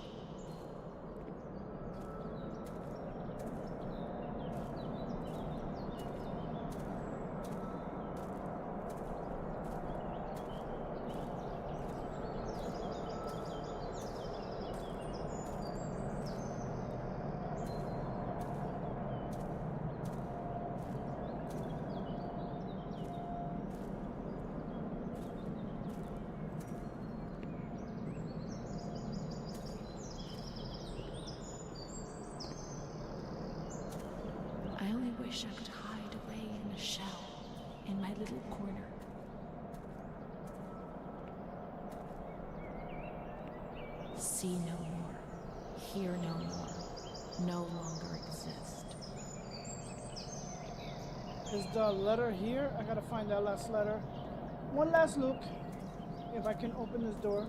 wish I could hide away in a shell in my little corner. See no more, hear no more, no longer exist. Is the letter here? I gotta find that last letter. One last look. If I can open this door.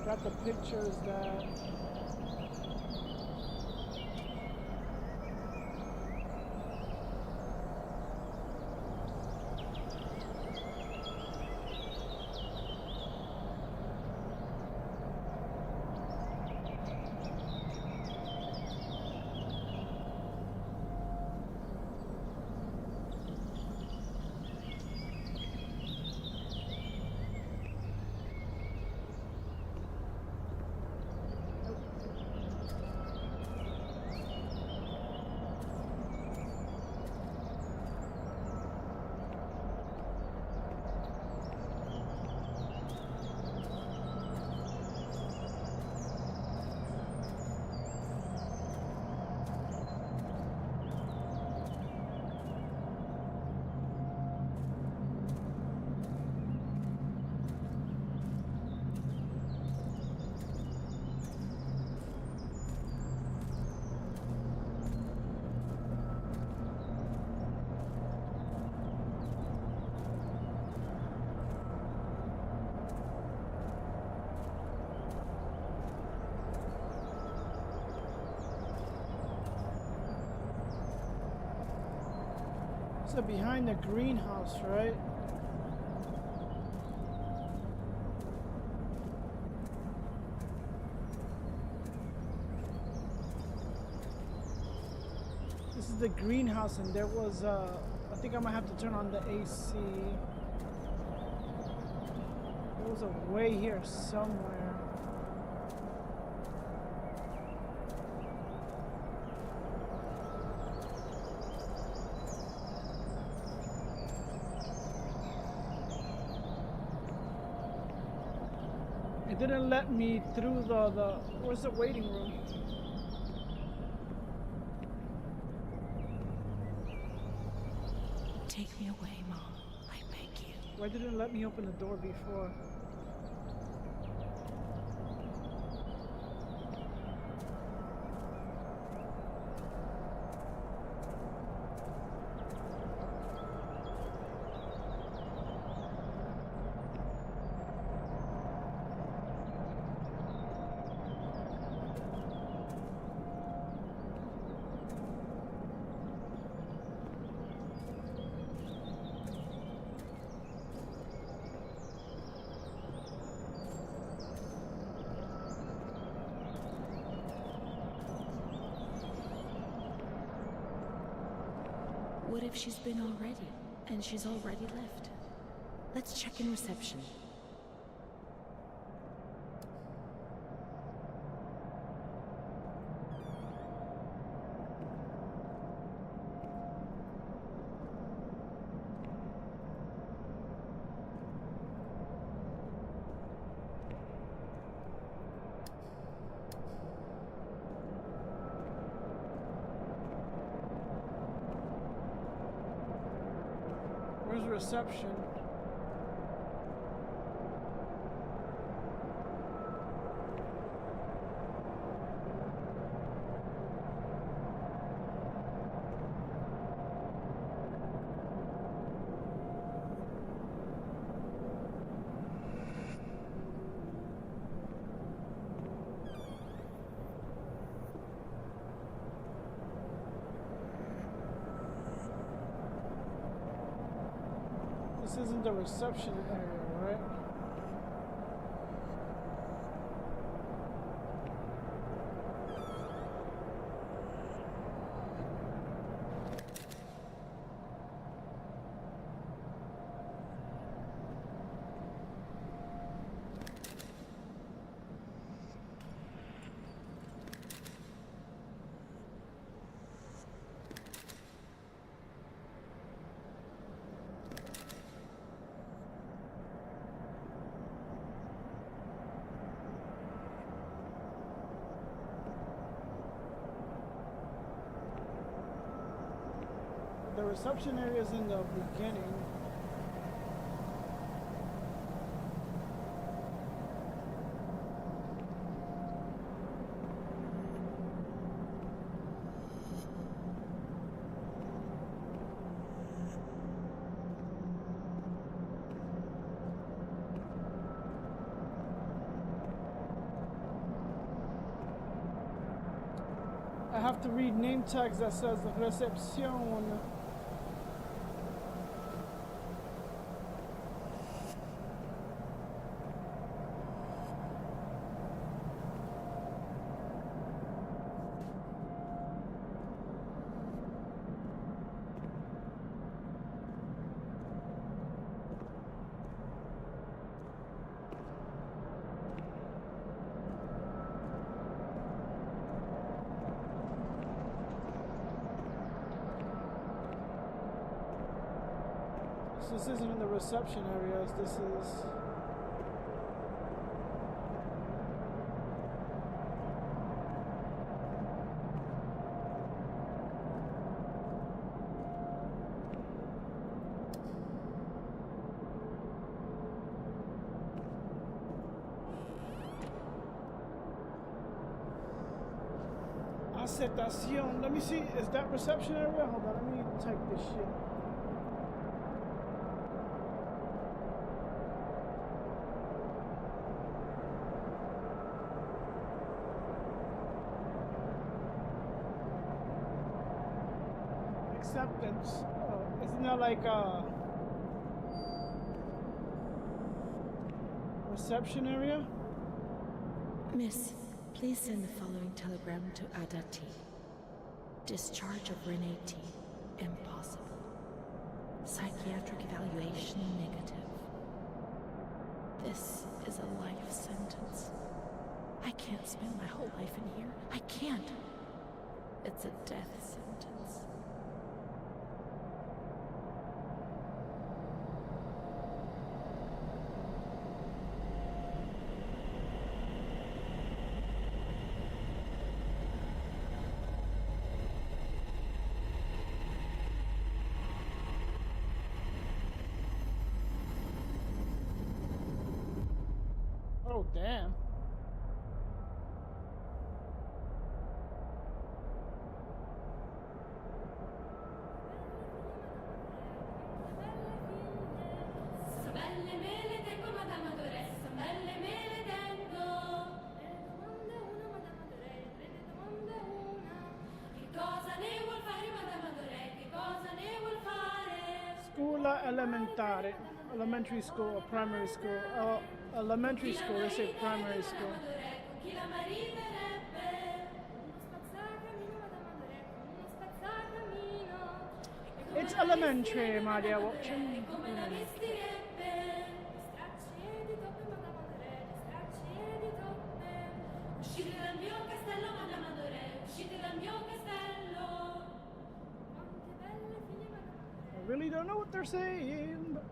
Got the pictures that... So behind the greenhouse, right? This is the greenhouse, and there was I think I might have to turn on the AC. There was a way here somewhere. It didn't let me through the where's the waiting room? Take me away, Mom. I beg you. Why didn't it let me open the door before? What if she's been already, and she's already left? Let's check in reception. Where's reception? This isn't the reception area, right? the reception area is in the beginning. I have to read name tags that says recepción. This isn't in the reception areas, this is... Aceptación. Let me see, is that reception area? Hold on, let me type this shit. Acceptance. Oh, isn't that like a reception area? Miss, please send the following telegram to Adati. Discharge of Renee T. Impossible. Psychiatric evaluation negative. This is a life sentence. I can't spend my whole life in here. I can't. It's a death sentence. Oh, damn. Belle mele tengo Madame Adoressa, belle mele tengo. Le domande una Madame Adoressa, le domande una. Che cosa ne vuol fare Madame Adoressa, che cosa ne vuol fare? Scuola elementare. Elementary school or primary school. Elementary school, they say primary school. Chi la mariterebbe? Uno spazzacamino Madame Adoressa, uno spazzacamino. It's elementary, my dear watching. Come la vestirebbe? Stracci di toppe Madame Adoressa, stracci di toppe. Uscite dal mio castello Madame Adoressa, uscite dal mio castello. Quante belle figlie Madame Adoressa. I really don't know what they're saying. But...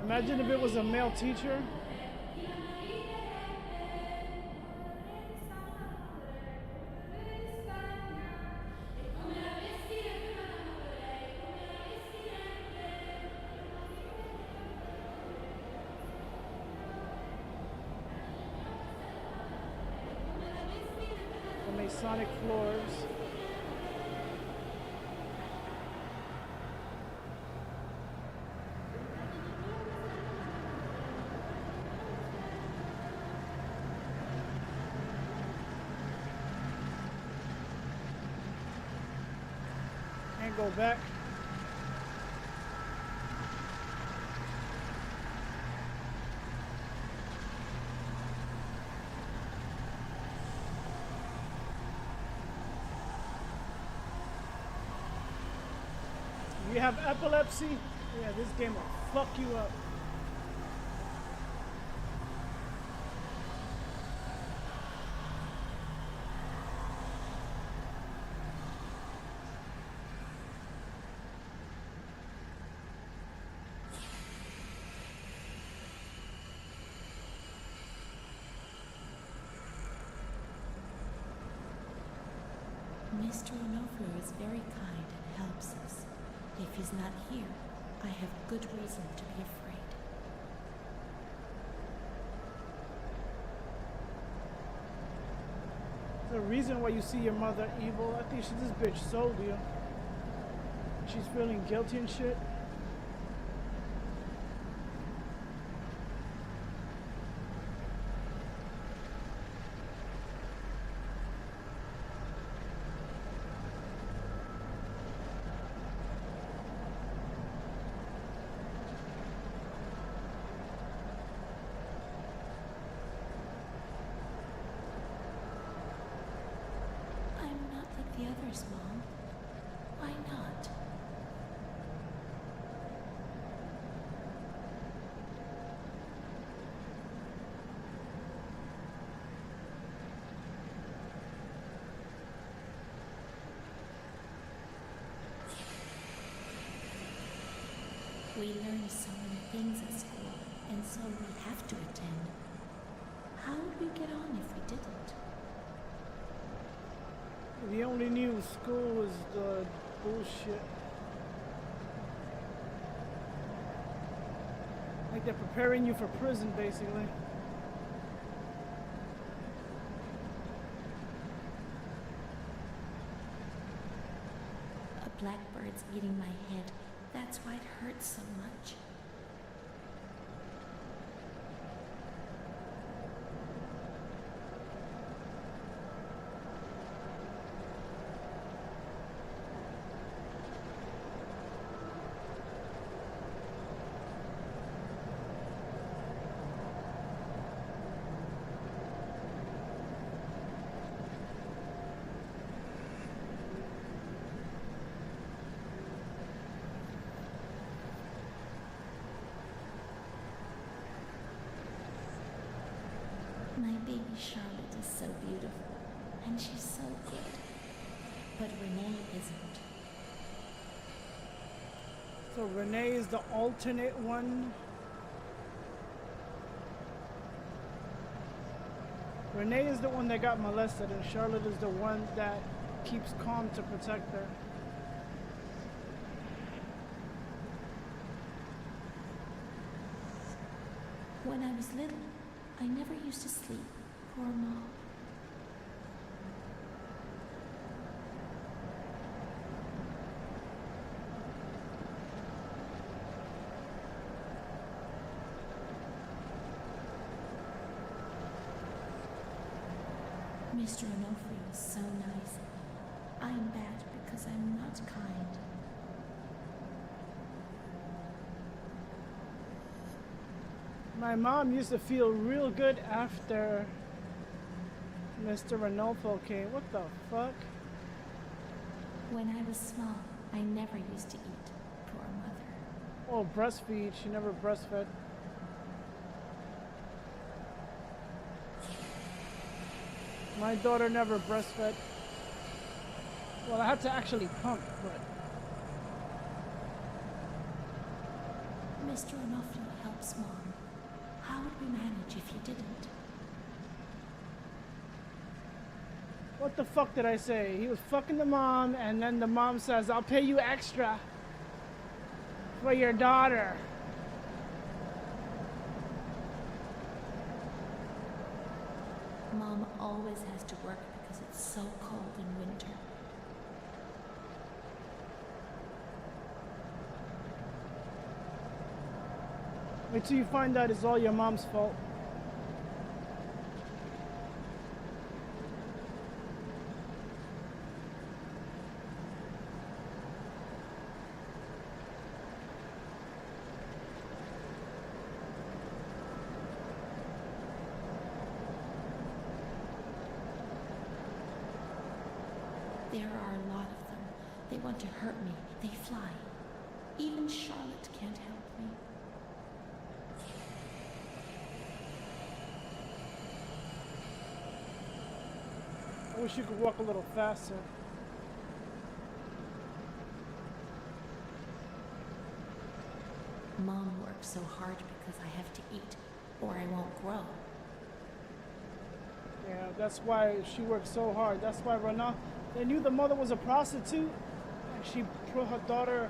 Imagine if it was a male teacher. The Masonic floors. Can't go back. You have epilepsy? Yeah, this game will fuck you up. Mr. Onofrio is very kind and helps us. If he's not here, I have good reason to be afraid. The reason why you see your mother evil, I think this bitch sold you. She's feeling guilty and shit. I'm not like the others, Mom. Why not? We learn so many things at school, and so we have to attend. How would we get on if we didn't? The only new school is the bullshit. Like they're preparing you for prison, basically. A blackbird's eating my head. That's why it hurts so much. My baby Charlotte is so beautiful, and she's so good. But Renee isn't. So Renee is the alternate one. Renee is the one that got molested, and Charlotte is the one that keeps calm to protect her. When I was little, I never used to sleep. Poor Mom. Mr. Onofrio is so nice. I'm bad because I'm not kind. My mom used to feel real good after Mr. Ranolfo came. What the fuck? When I was small, I never used to eat. Poor mother. Oh, breastfeed. She never breastfed. My daughter never breastfed. Well, I had to actually pump, but Mr. Onofrio helps Mom. How would we manage if he didn't? what the fuck did I say? He was fucking the mom, and then the mom says, I'll pay you extra for your daughter. Mom always has to work because it's so cold in winter. Wait till you find out it's all your mom's fault. There are a lot of them. They want to hurt me. They fly. Even Charlotte can't help me. I wish you could walk a little faster. Mom works so hard because I have to eat, or I won't grow. Yeah, that's why she works so hard. That's why They knew the mother was a prostitute, and she put her daughter.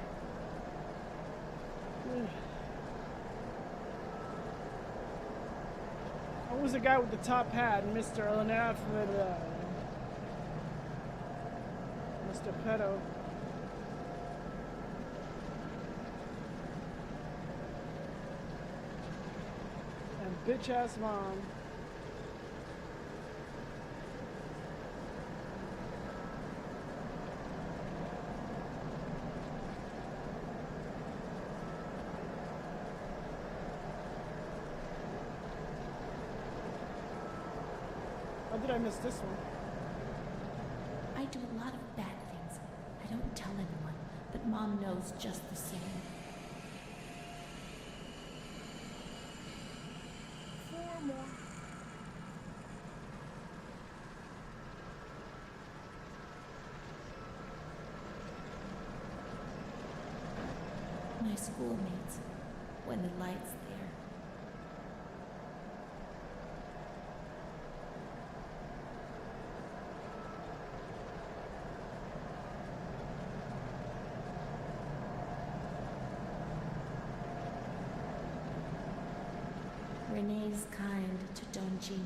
What was the guy with the top hat, Mr. Elnaf, Mr. Pedo? And bitch ass mom. How did I miss this one? I do a lot of bad things. I don't tell anyone, but Mom knows just the same. 4 more. My schoolmates, when the light's there. Renee's kind to Don Gino,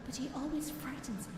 but he always frightens me.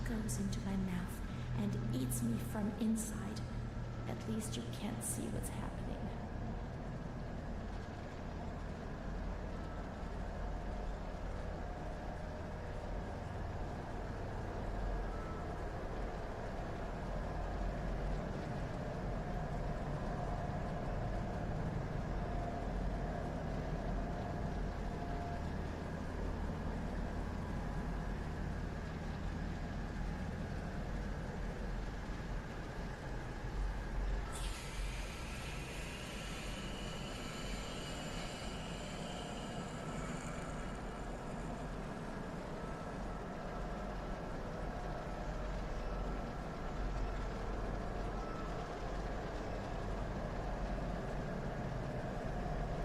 Goes into my mouth and eats me from inside. At least you can't see what's happening.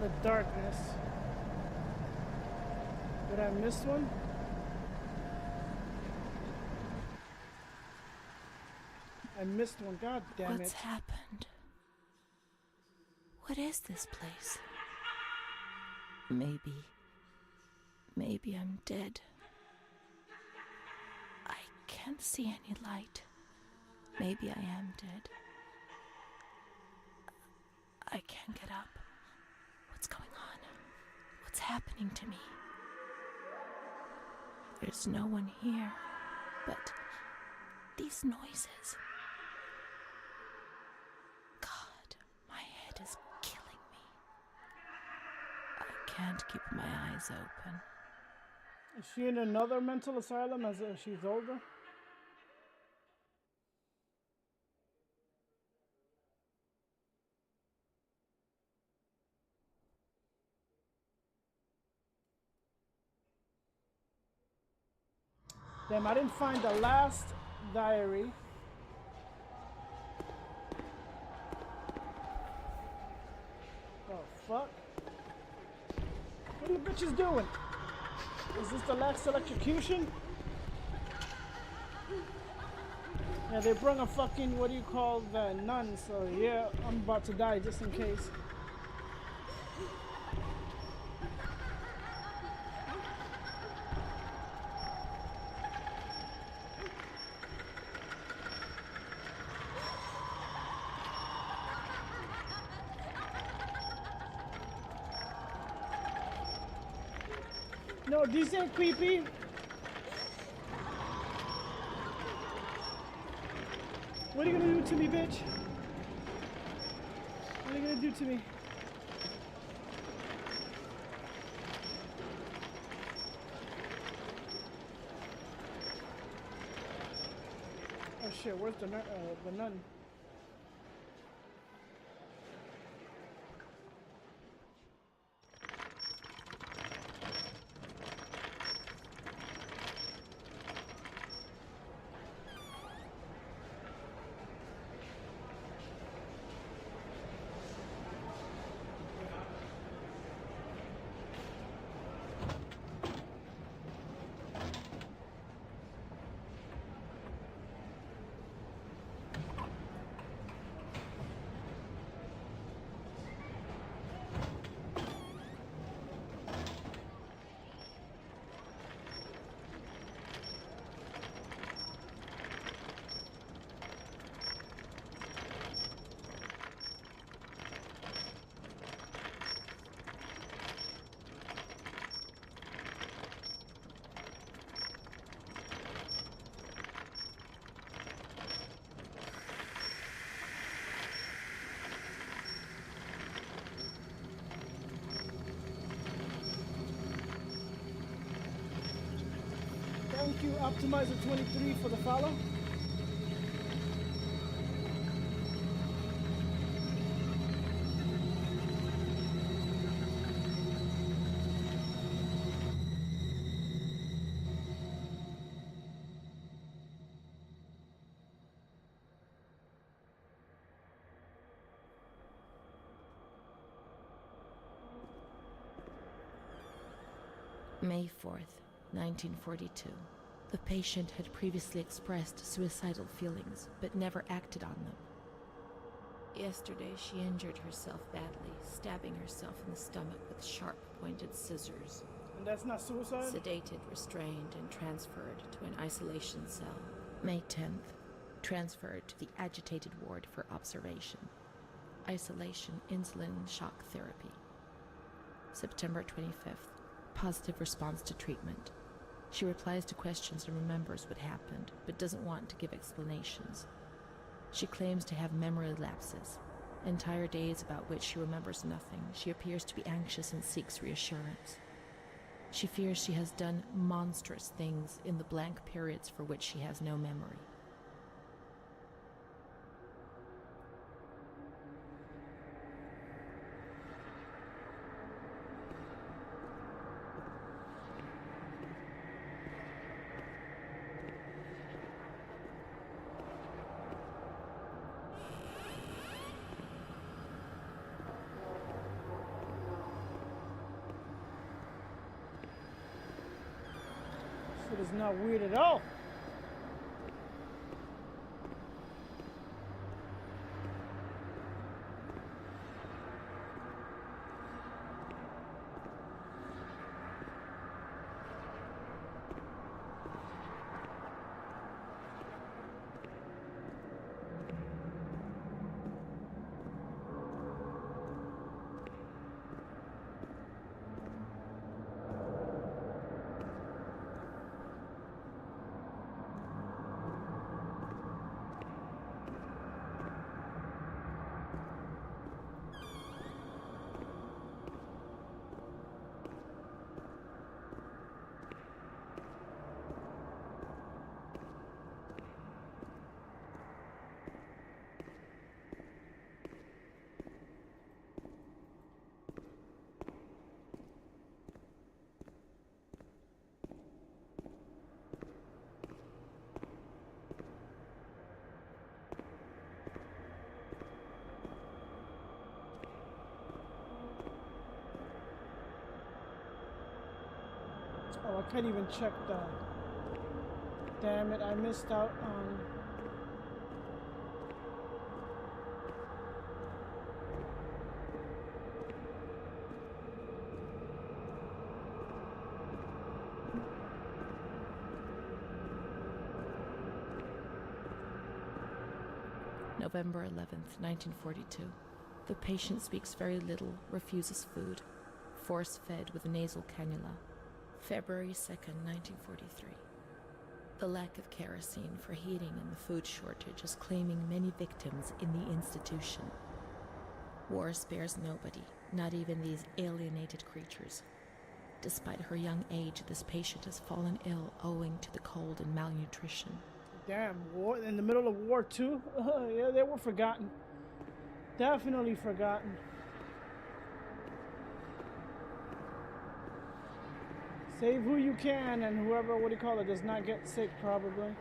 The darkness. Did I miss one? I missed one. God damn it. What's happened? What is this place? Maybe I'm dead. I can't see any light. Maybe I am dead. I can't get up. What's going on? What's happening to me? There's no one here, but these noises. God, my head is killing me. I can't keep my eyes open. Is she in another mental asylum as she's older? Damn, I didn't find the last diary. Oh, fuck. What are you bitches doing? Is this the last electrocution? Yeah, they brought a fucking, what do you call the nun, so yeah, I'm about to die just in case. No, this ain't creepy. What are you gonna do to me, bitch? What are you gonna do to me? Oh shit, where's the nun? Thank you, Optimizer23, for the follow. May 4th, 1942. The patient had previously expressed suicidal feelings, but never acted on them. Yesterday, she injured herself badly, stabbing herself in the stomach with sharp-pointed scissors. And that's not suicide? Sedated, restrained, and transferred to an isolation cell. May 10th, transferred to the agitated ward for observation. Isolation, insulin, and shock therapy. September 25th, positive response to treatment. She replies to questions and remembers what happened, but doesn't want to give explanations. She claims to have memory lapses, entire days about which she remembers nothing. She appears to be anxious and seeks reassurance. She fears she has done monstrous things in the blank periods for which she has no memory. Shit is not weird at all. Oh, I can't even check that. Damn it, I missed out on... November 11th, 1942. The patient speaks very little, refuses food, force-fed with a nasal cannula. February 2nd, 1943. The lack of kerosene for heating and the food shortage is claiming many victims in the institution. War spares nobody, not even these alienated creatures. Despite her young age, this patient has fallen ill owing to the cold and malnutrition. Damn, war in the middle of war too? Yeah, they were forgotten. Definitely forgotten. Save who you can, and whoever, what do you call it, does not get sick, probably.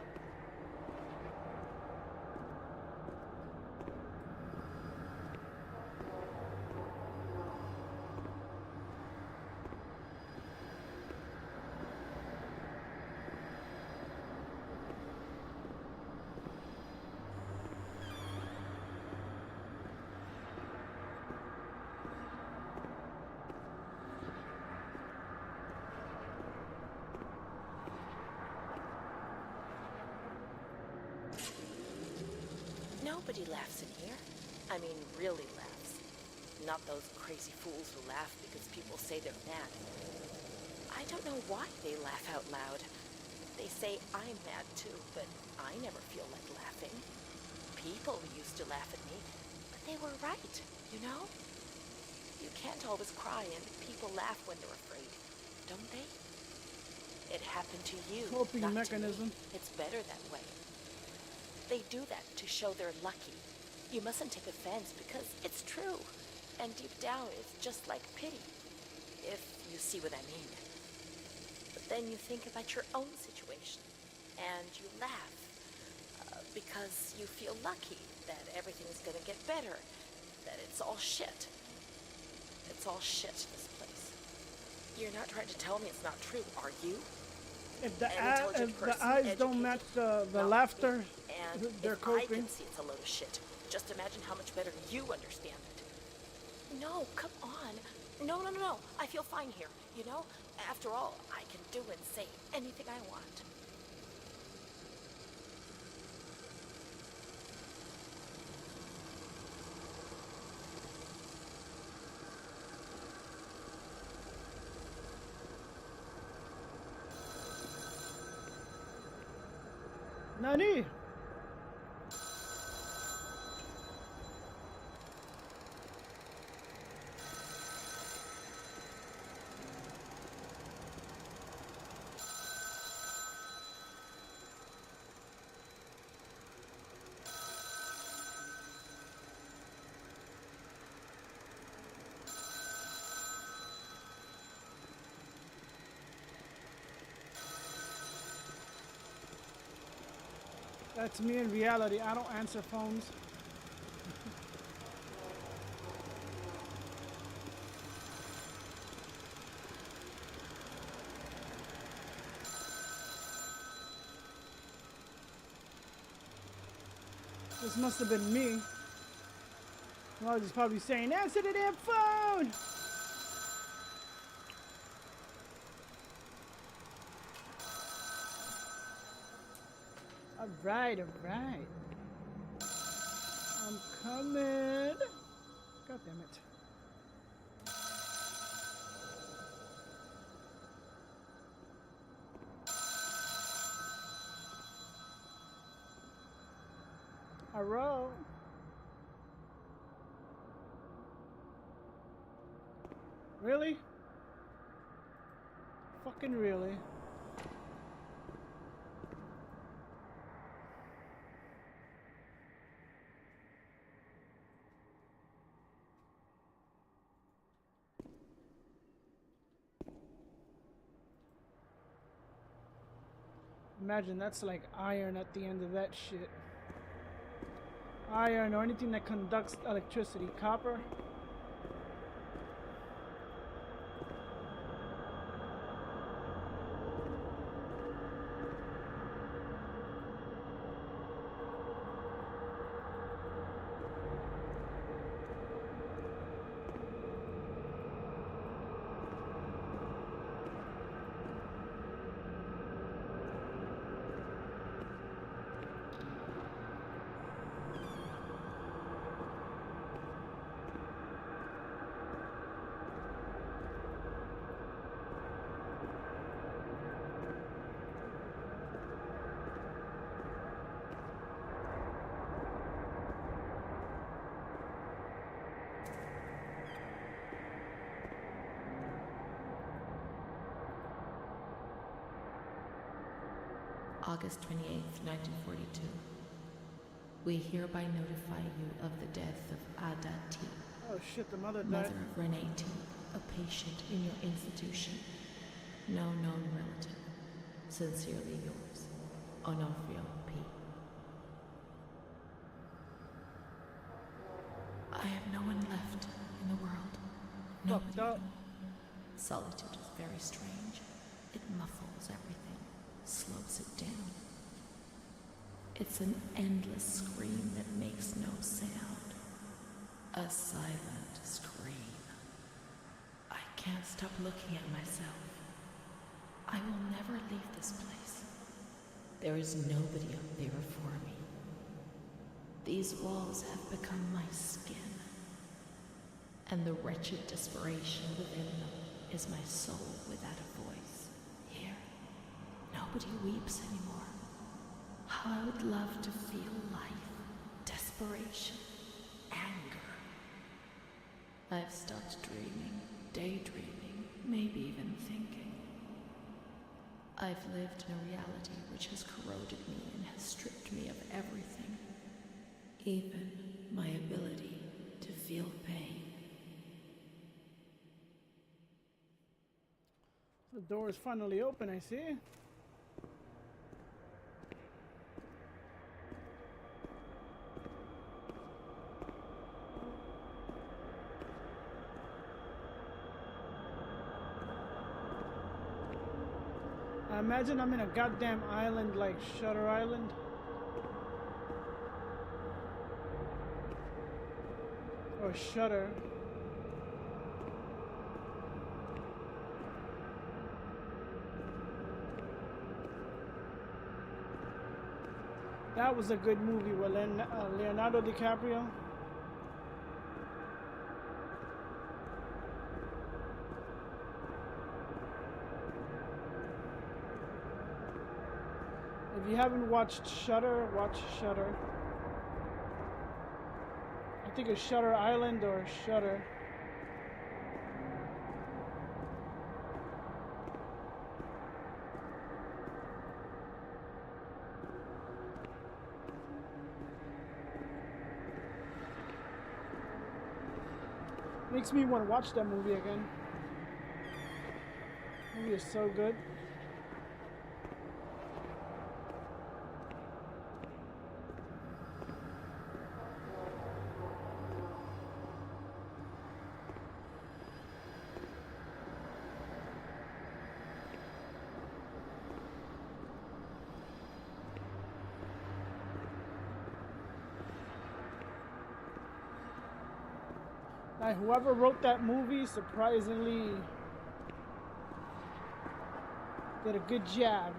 Nobody laughs in here. I mean, really laughs. Not those crazy fools who laugh because people say they're mad. I don't know why they laugh out loud. They say I'm mad too, but I never feel like laughing. People used to laugh at me, but they were right, you know? You can't always cry and people laugh when they're afraid, don't they? It happened to you, Coping not mechanism. to me. It's better that way. They do that to show they're lucky. You mustn't take offense because it's true. And deep down, it's just like pity, if you see what I mean. But then you think about your own situation, and you laugh because you feel lucky that everything's gonna get better, that it's all shit. It's all shit, this place. You're not trying to tell me it's not true, are you? If the eyes don't match the laughter, And they're if I coping. can see it's a load of shit, just imagine how much better you understand it. No, come on. No. I feel fine here, you know? After all, I can do and say anything I want. Nani? That's me in reality. I don't answer phones. This must have been me. Well, he's probably saying, answer the damn phone! Alright. I'm coming. God damn it. Hello? Really? Fucking really? Imagine that's like iron at the end of that shit. Iron or anything that conducts electricity. Copper. August 28th, 1942. We hereby notify you of the death of Ada T., Oh shit, the mother died. mother of Renee T., a patient in your institution. No known relative. Sincerely yours, Onofrio P. I have no one left in the world. Fucked Nobody. up. Solitude is very strange. It muffles everything, slows it down. It's an endless scream that makes no sound. A silent scream. I can't stop looking at myself. I will never leave this place. There is nobody up there for me. These walls have become my skin, and the wretched desperation within them is my soul without a voice. Here, nobody weeps anymore. How I would love to feel life, desperation, anger. I've stopped dreaming, daydreaming, maybe even thinking. I've lived in a reality which has corroded me and has stripped me of everything, even my ability to feel pain. The door is finally open, I see. I imagine I'm in a goddamn island like Shutter Island. Or Shutter. That was a good movie with Leonardo DiCaprio. If you haven't watched Shutter, watch Shutter. I think it's Shutter Island or Shutter. Makes me want to watch that movie again. The movie is so good. Whoever wrote that movie surprisingly did a good job.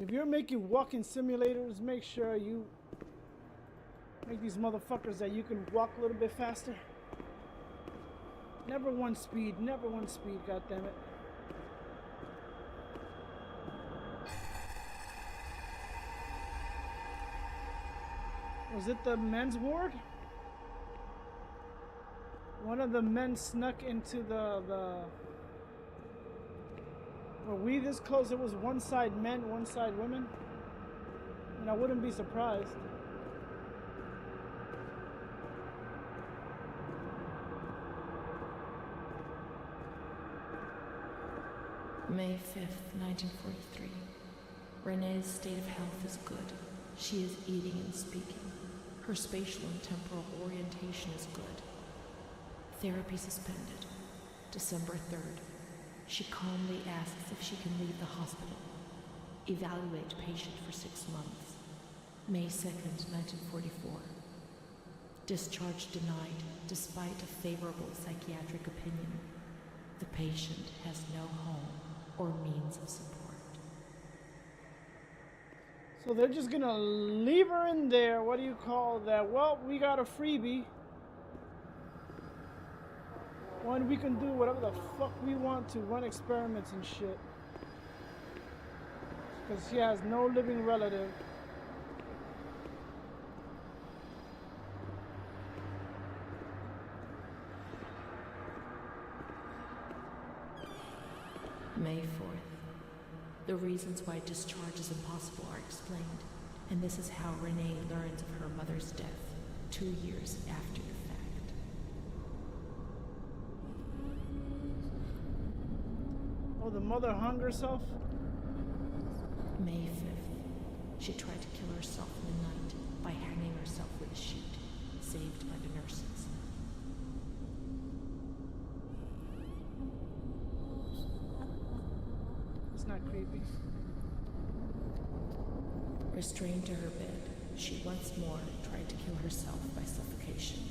If you're making walking simulators, make sure you make these motherfuckers that you can walk a little bit faster. Never one speed, goddammit. Was it the men's ward? One of the men snuck into the Were we this close? It was one side men, one side women. And I wouldn't be surprised. May 5th, 1943. Renee's state of health is good. She is eating and speaking. Her spatial and temporal orientation is good. Therapy suspended. December 3rd. She calmly asks if she can leave the hospital. Evaluate patient for 6 months. May 2nd, 1944. Discharge denied despite a favorable psychiatric opinion. The patient has no home or means of support. So they're just gonna leave her in there. What do you call that? Well, we got a freebie. One, we can do whatever the fuck we want to, run experiments and shit. Because she has no living relative. May 4th. The reasons why discharge is impossible are explained, and this is how Renee learns of her mother's death 2 years after the fact. Oh, the mother hung herself? May 5th. She tried to kill herself in the night by hanging herself with a sheet, saved by the nurses. It's not creepy. Restrained to her bed, she once more tried to kill herself by suffocation.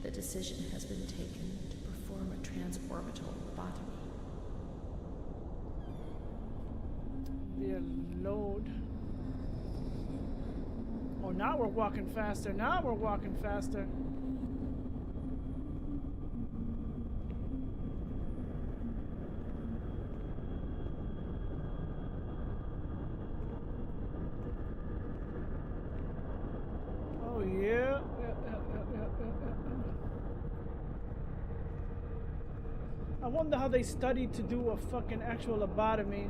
The decision has been taken to perform a transorbital lobotomy. The load. Oh, now we're walking faster. Now we're walking faster. Oh, yeah. I wonder how they studied to do a fucking actual lobotomy.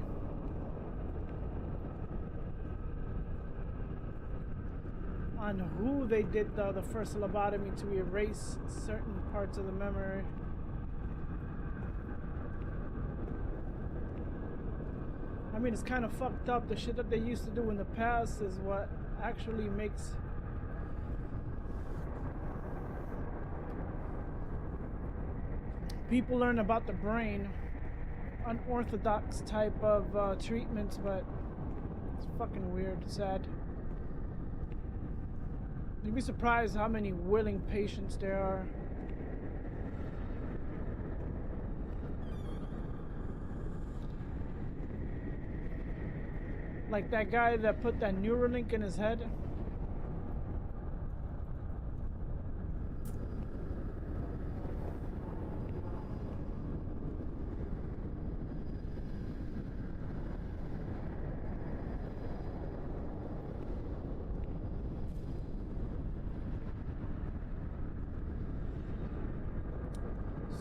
On who they did the first lobotomy to erase certain parts of the memory. I mean, it's kind of fucked up. The shit that they used to do in the past is what actually makes people learn about the brain. Unorthodox type of treatments, but it's fucking weird, sad. You'd be surprised how many willing patients there are. Like that guy that put that Neuralink in his head.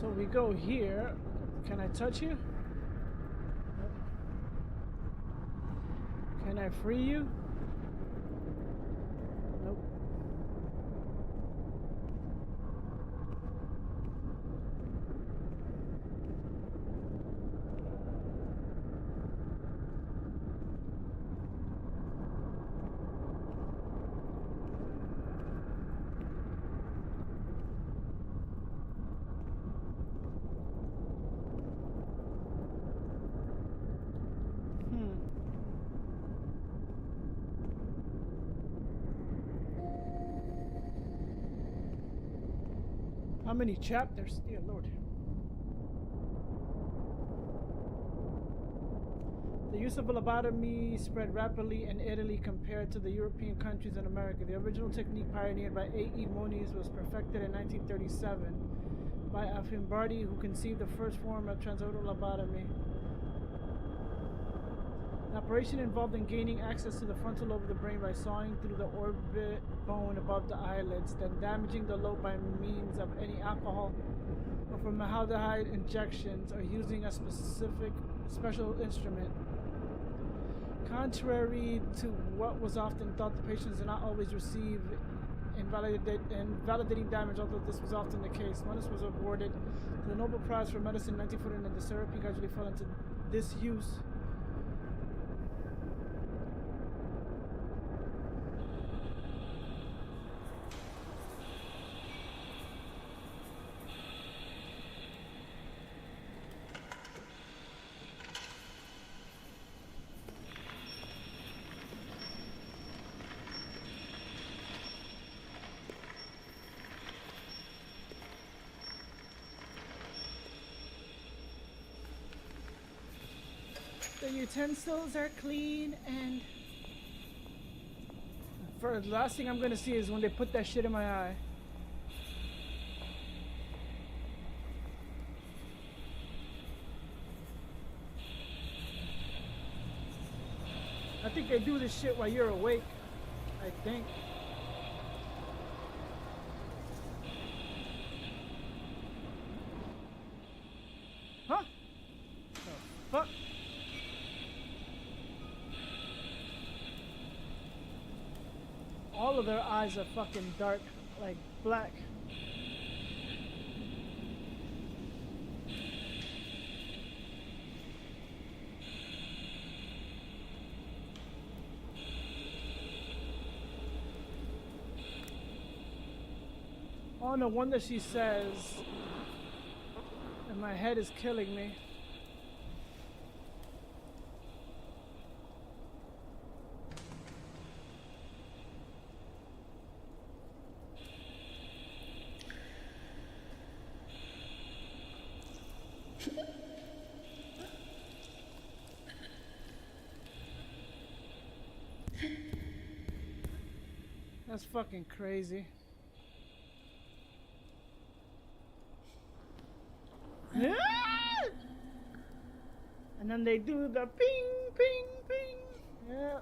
So we go here. Can I touch you? Nope. Can I free you? Nope. How many chapters? Dear Lord. The use of lobotomy spread rapidly in Italy compared to the European countries and America. The original technique pioneered by A.E. Moniz was perfected in 1937 by Afimbardi, who conceived the first form of transorbital lobotomy. The operation involved in gaining access to the frontal lobe of the brain by sawing through the orbit bone above the eyelids, then damaging the lobe by means of any alcohol or formaldehyde injections, or using a special instrument. Contrary to what was often thought, the patients did not always receive invalidating damage, although this was often the case. Moniz was awarded the Nobel Prize for Medicine in 1949, and the therapy gradually fell into disuse. The utensils are clean, and for the last thing I'm gonna see is when they put that shit in my eye. I think they do this shit while you're awake. I think. Huh? The fuck? All of their eyes are fucking dark, like black. Oh, no wonder she says that my head is killing me. That's fucking crazy. Yeah! And then they do the ping, ping, ping. Yeah.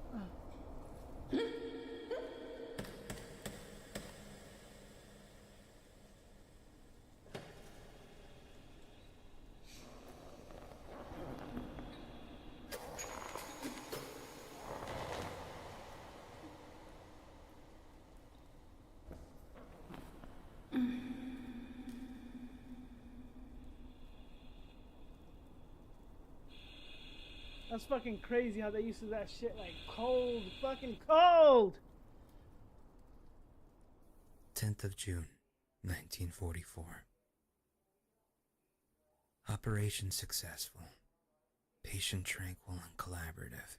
That's fucking crazy how they used to do that shit like cold, fucking cold. 10th of June, 1944. Operation successful. Patient tranquil and collaborative.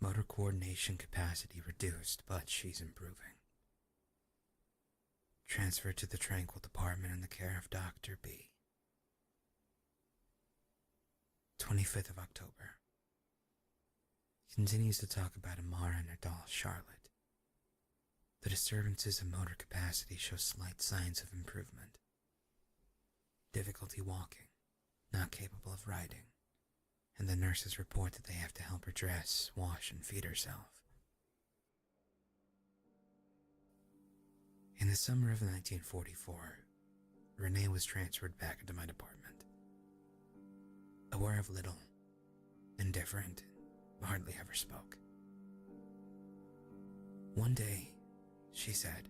Motor coordination capacity reduced, but she's improving. Transferred to the Tranquil department in the care of Dr. B. 25th of October. Continues to talk about Amara and her doll, Charlotte. The disturbances in motor capacity show slight signs of improvement. Difficulty walking, not capable of riding, and the nurses report that they have to help her dress, wash, and feed herself. In the summer of 1944, Renee was transferred back into my department. Aware of little, indifferent, hardly ever spoke. One day, she said,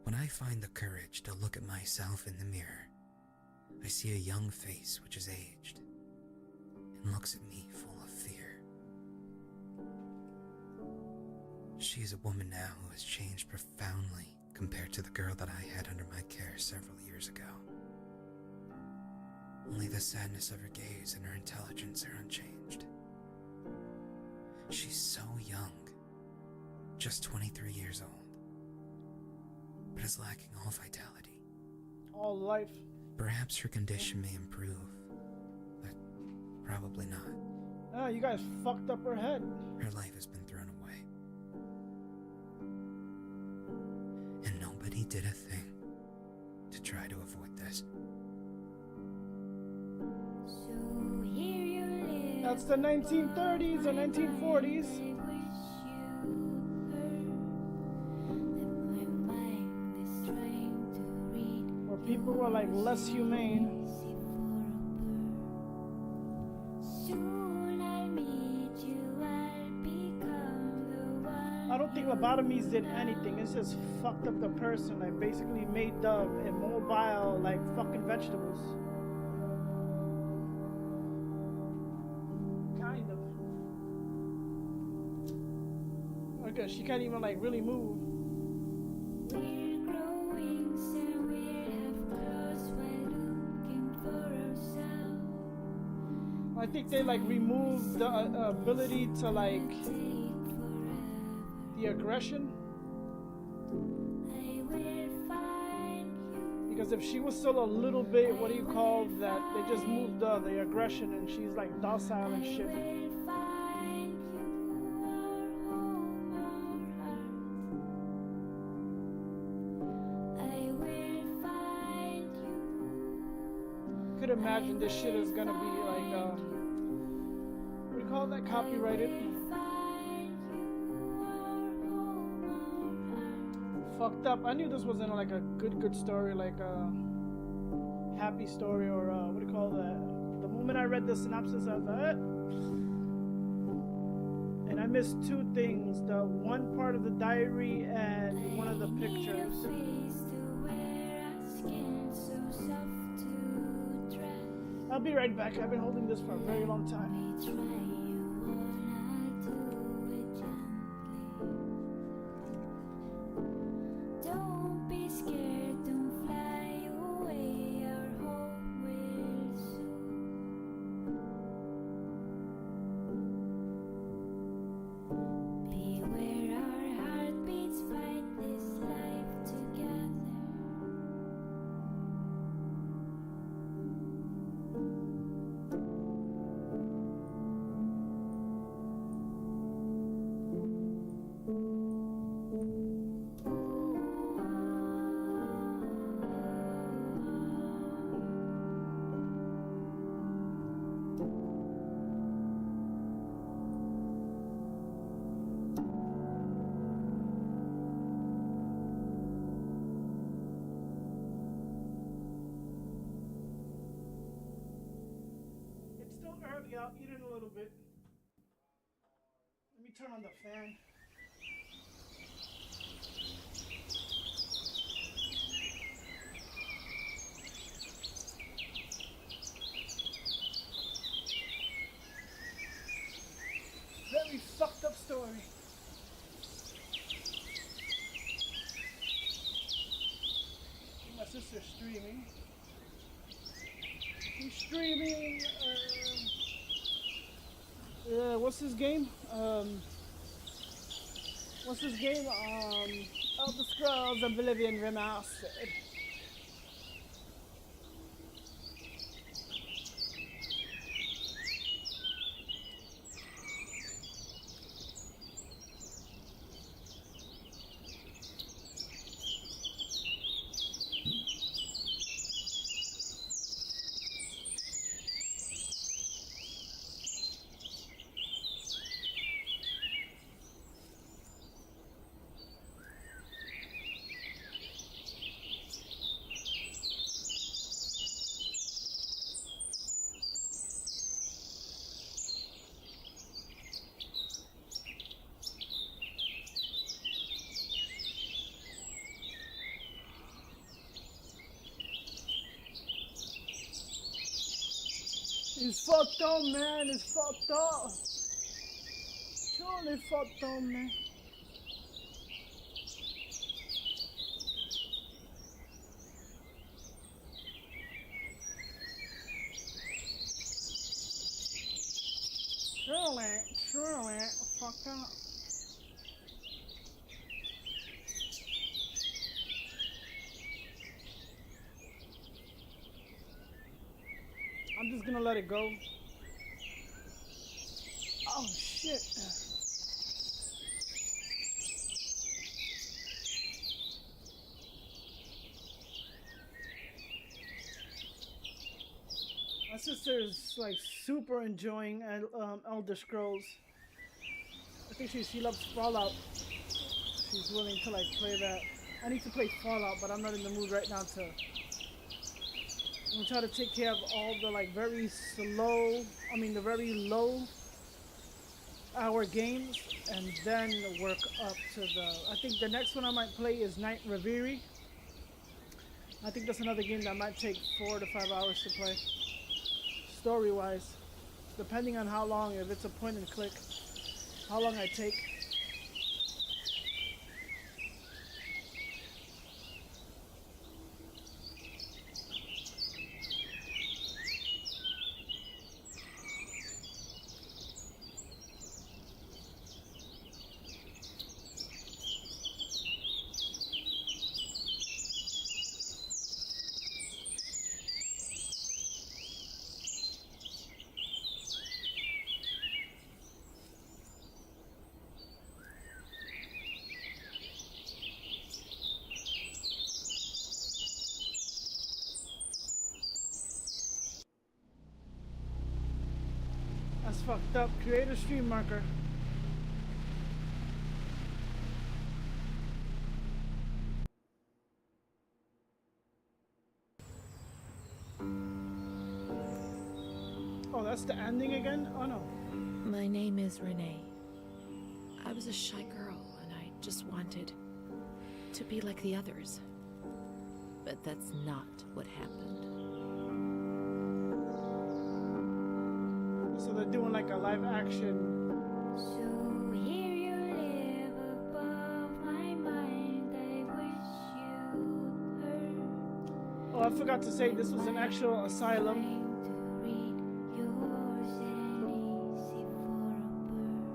"When I find the courage to look at myself in the mirror, I see a young face which is aged and looks at me full of fear." She is a woman now who has changed profoundly compared to the girl that I had under my care several years ago. Only the sadness of her gaze and her intelligence are unchanged. She's so young, just 23 years old, but is lacking all vitality. All life. Perhaps her condition may improve, but probably not. Oh, you guys fucked up her head. Her life has been thrown away. And nobody did a thing to try to avoid this. That's the 1930s or 1940s. Where people were like less humane. I don't think lobotomies did anything. It's just fucked up the person. Like basically made them immobile like fucking vegetables. Kind of. Okay, she can't even like really move. I think they like removed the ability to like the aggression. Because if she was still a little bit, what do you call that? They just moved the aggression, and she's like docile and shit. Could imagine this shit is gonna be like what do you call that? Copyrighted. Fucked up. I knew this wasn't like a good story, like a happy story, or what do you call that? The moment I read the synopsis, I was like, and I missed two things: the one part of the diary and one of the pictures. I'll be right back. I've been holding this for a very long time. Don't be scared, don't fly away, our home will soon be where our heartbeats fight this life together. It's still early. I'll eat in a little bit. Let me turn on the fan. Very fucked up story. My sister's streaming. He's streaming. What's his game? What's his game? Elder Scrolls Oblivion Remastered. It's fucked up, man. It's fucked up. Surely fucked up, man. Surely fucked up. I'm just gonna let it go. Oh shit. My sister is like super enjoying Elder Scrolls. I think she loves Fallout. She's willing to like play that. I need to play Fallout, but I'm not in the mood right now to. I'm gonna try to take care of all the like very very low hour games, and then work up to the. I think the next one I might play is Night Reverie. I think that's another game that might take 4 to 5 hours to play. Story-wise, depending on how long, if it's a point and click, how long I take. fucked up. Create a stream marker. Oh, that's the ending again? Oh no. My name is Renee. I was a shy girl and I just wanted to be like the others. But that's not what happened. So they're doing like a live action. So here you live above my mind. I wish you heard. Oh, I forgot to say this was an actual asylum. Trying to read yours and easy for a bird.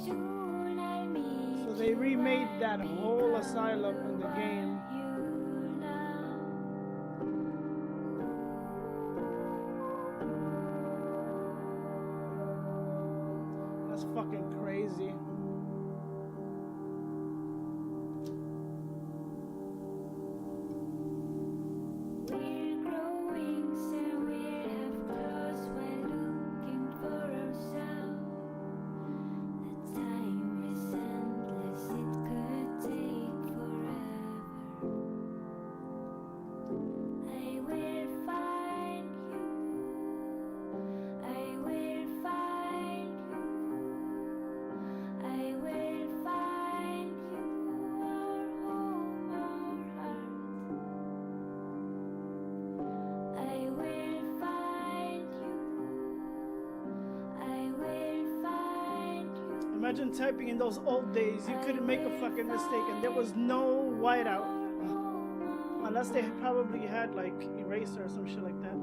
Soon I'll meet So they remade that whole asylum in the game. you now. That's fucking crazy. We're growing, so we'll have claws while looking for ourselves. The time is endless, it could take forever. I will find you. I will find you. I will find you, our home, our heart. I will find you. I will find you. Imagine typing in those old days. You couldn't make a fucking mistake and there was no whiteout. Unless they probably had like eraser or some shit like that.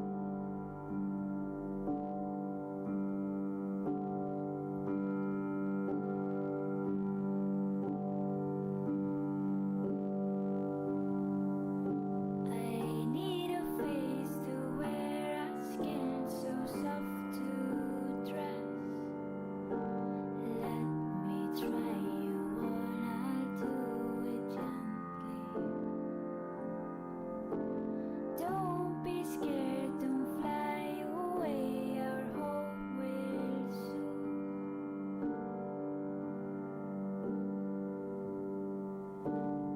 I need a face to wear, a skin so soft to dress. Let me try you on, I'll do it gently. Don't be scared, don't fly away, our home will soon.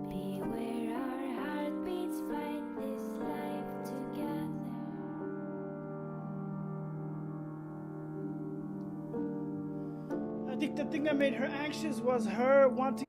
Beware our heartbeats fight this life together. I think the thing that made her anxious was her wanting.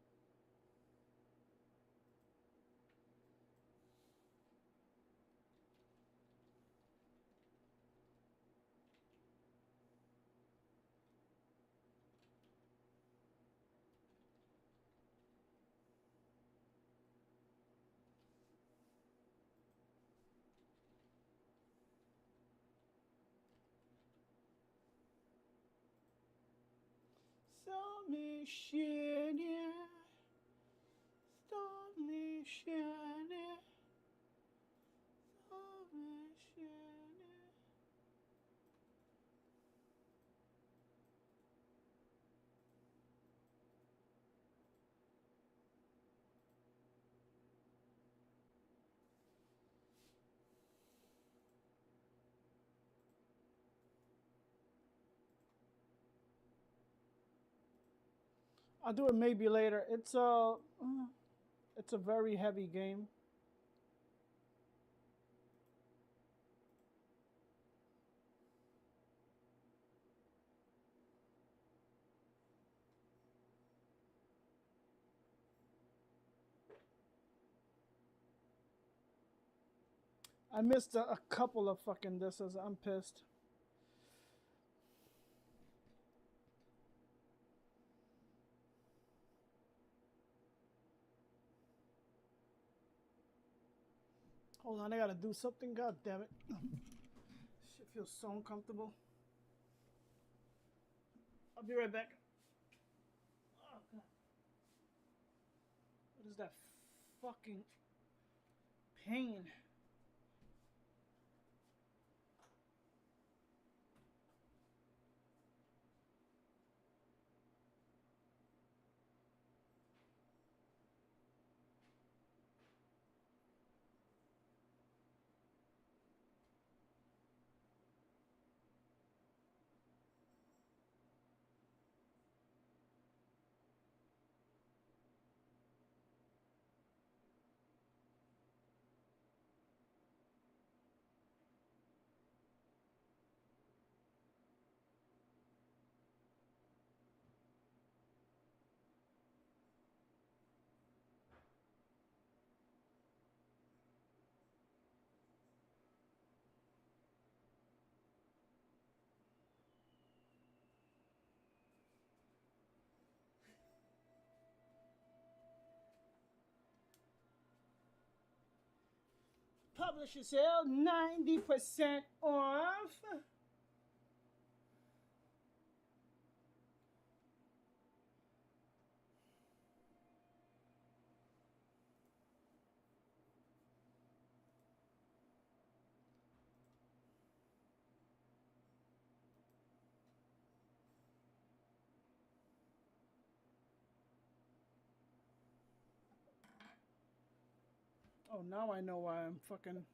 I'll do it maybe later. It's a very heavy game. I missed a couple of fucking disses. I'm pissed. Hold on, I gotta do something. God damn it. Shit feels so uncomfortable. I'll be right back. Oh, God. What is that fucking pain? Publisher sale, 90% off. Oh, now I know why I'm fucking...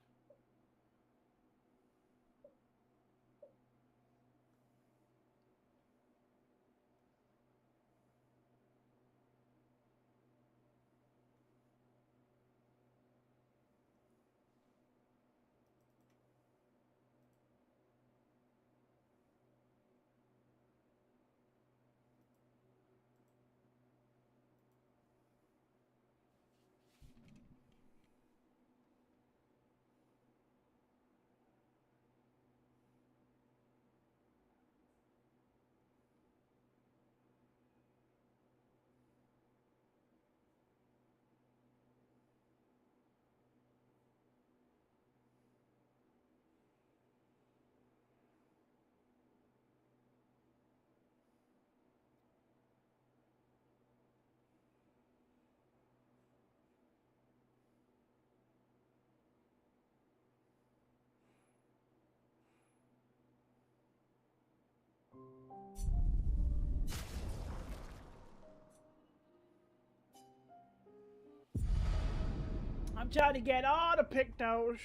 I'm trying to get all the pictos.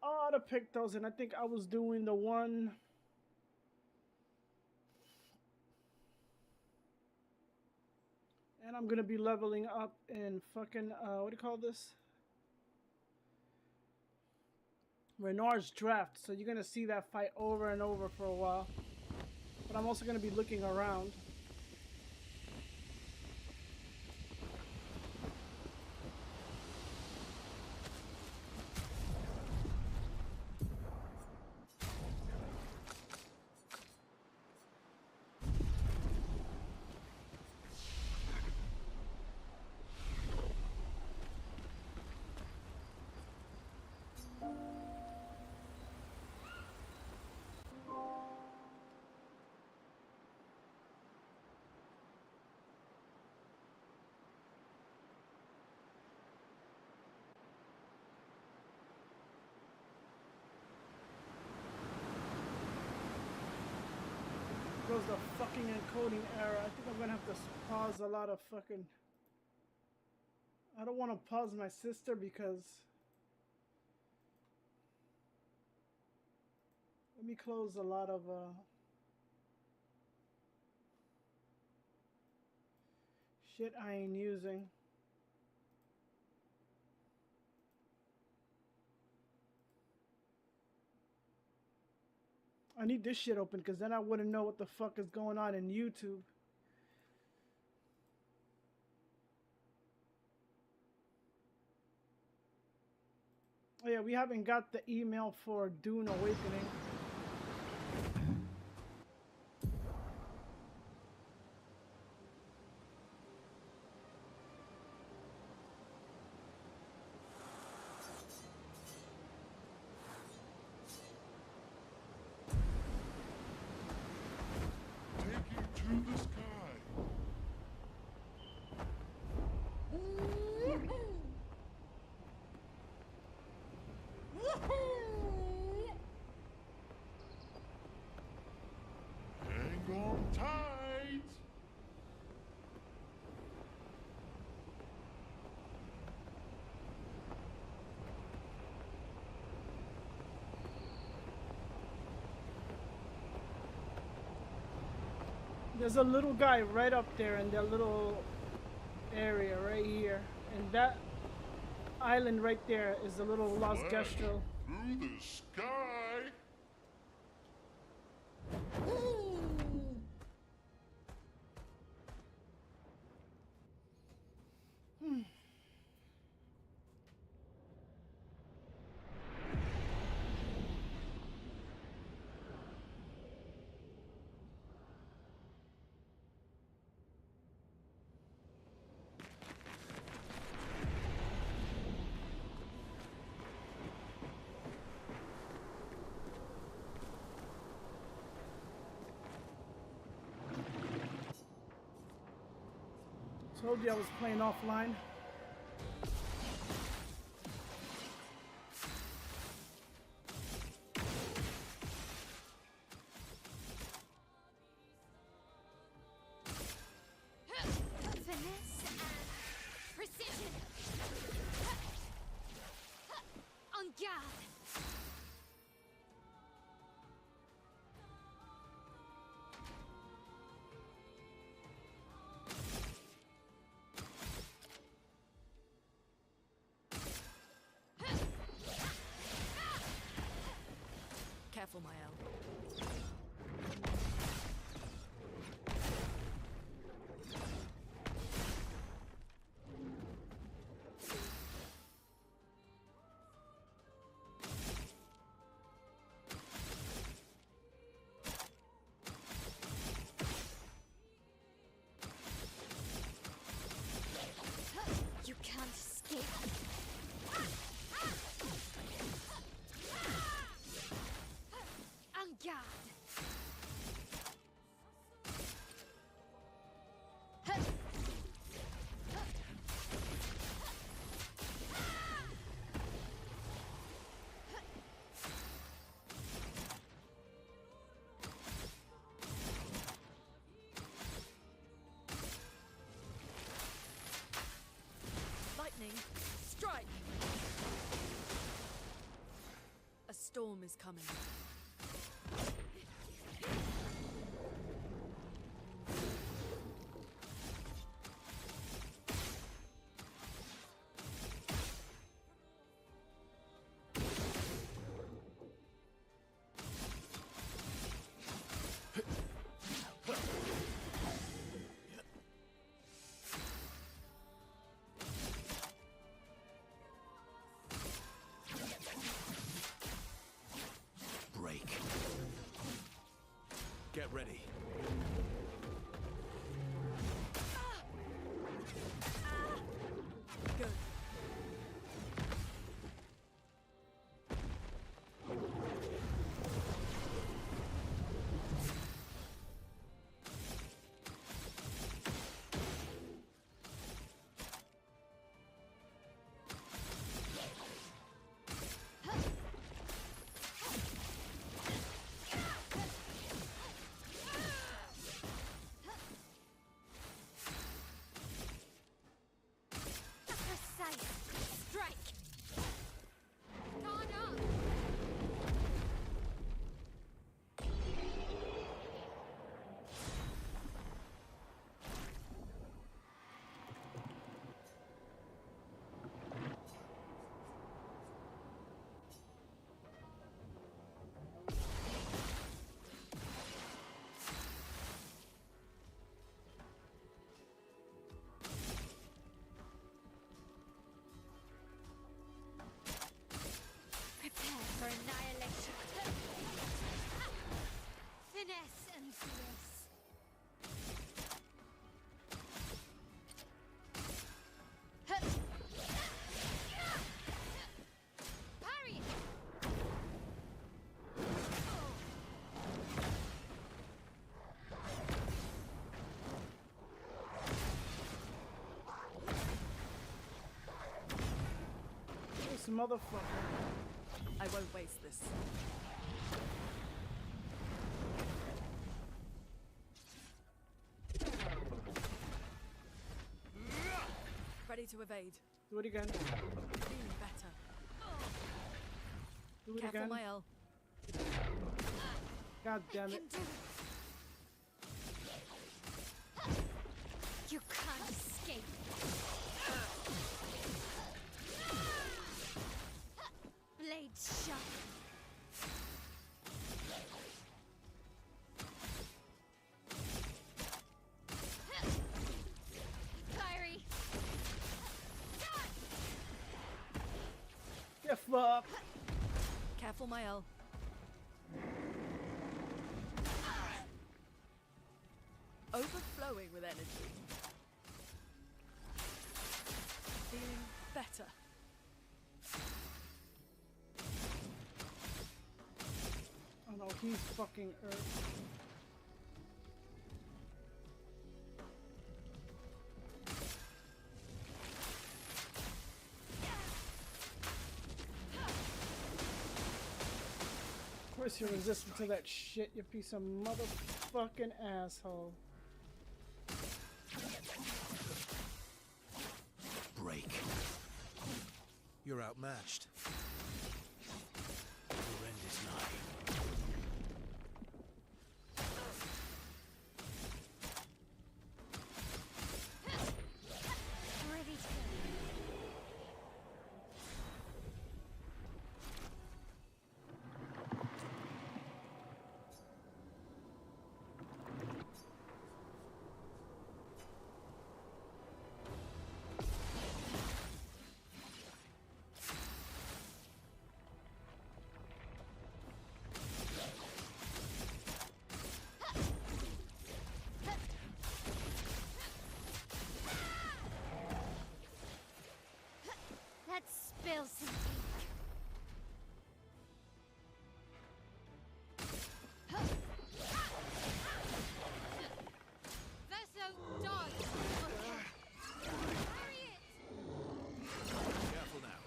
All the pictos, and I think I was doing the one... And I'm gonna be leveling up in fucking, what do you call this? Renard's Draft. So you're gonna see that fight over and over for a while. But I'm also gonna be looking around. Goes the fucking encoding error. I think I'm gonna have to pause a lot of fucking... I don't want to pause my sister because... Let me close a lot of shit I ain't using. I need this shit open because then I wouldn't know what the fuck is going on in YouTube. Oh yeah, we haven't got the email for Dune Awakening. To the sky. Hang on tight. There's a little guy right up there in that little area right here. And that island right there is the little Los Gastro. Through the sky. Told you I was playing offline. Finesse and precision. En garde. Careful, Mael. You can't escape. En garde. Lightning, strike! A storm is coming. Break. Get ready. Good. Precise. Strike. Guard up. Prepare for annihilation. Finesse and grace. Parry! This motherfucker. I won't waste this. Ready to evade. Do it again. Feeling better. Do it Careful, again. Mael. God damn it. Can do it. You can't escape. Blade sharp. Fiery. Get fucked. Careful, Mael. Overflowing with energy. Feeling better. Oh no, he's fucking Earth. course you're resistant to that shit, you piece of motherfucking asshole. Break. You're outmatched. Your end is nigh. Ready to go. Let's spill some ink. Verso dodge. Harriet! Careful now.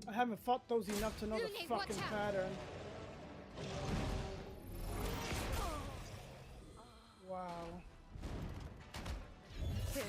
I haven't fought those enough to know the Lune, watch fucking out. pattern. Wow. Here.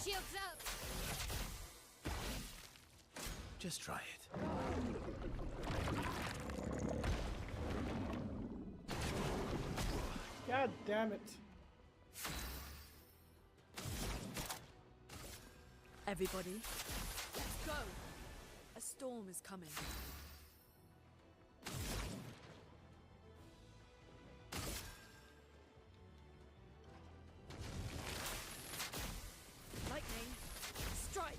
Shields up. Just try it. God damn it. Everybody, let's go. A storm is coming. Lightning, strike.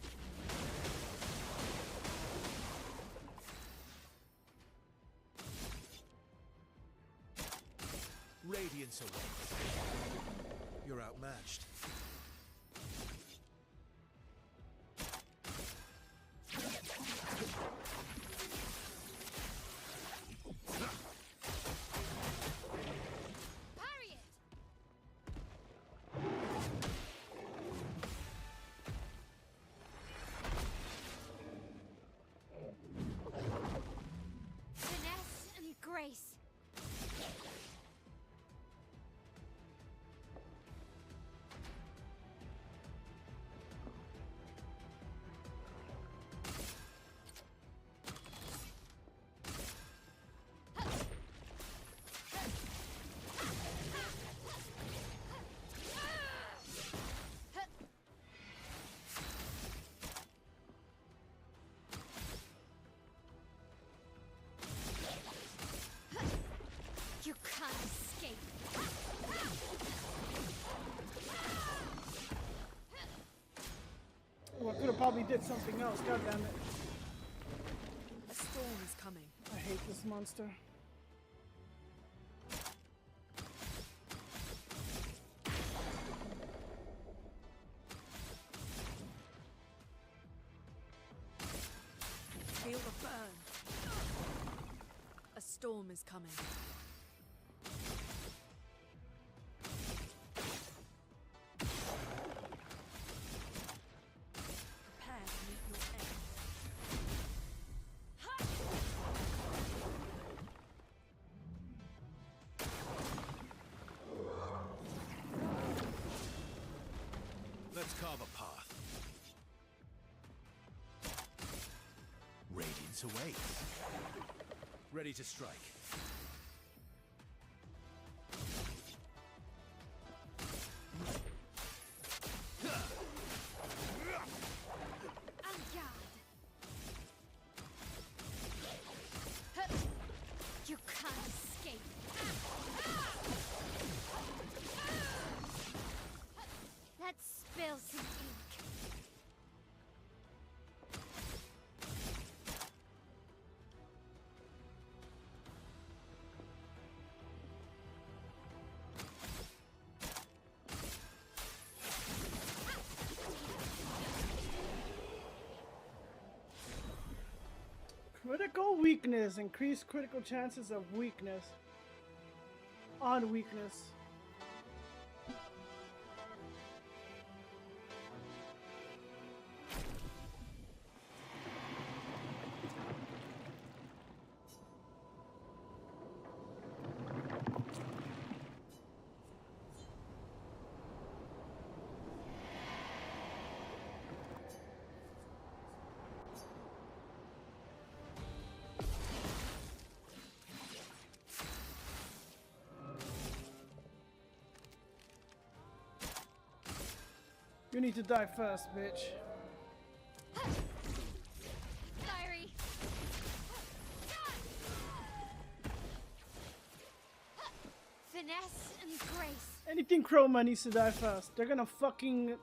Radiance awaits. You're outmatched. Parry it. Finesse and grace. You can't escape. Oh, I could have probably did something else. God damn it. A storm is coming. I hate this monster. Feel the burn. A storm is coming. Prepare to meet your end. Let's carve a path. Radiance awaits. Ready to strike. En garde. You can't escape. Let's spill some ink. Critical weakness. Increase critical chances of weakness. On weakness. You need to die first, bitch. Diary. Finesse and grace. Anything Chroma needs to die first. They're gonna fucking...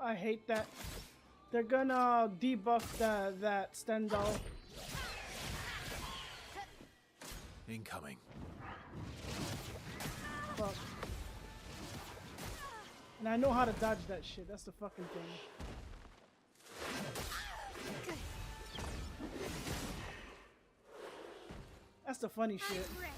I hate that. They're gonna debuff that Stendhal. Incoming. Fuck. And I know how to dodge that shit. That's the fucking thing. That's the funny shit. I'm ready.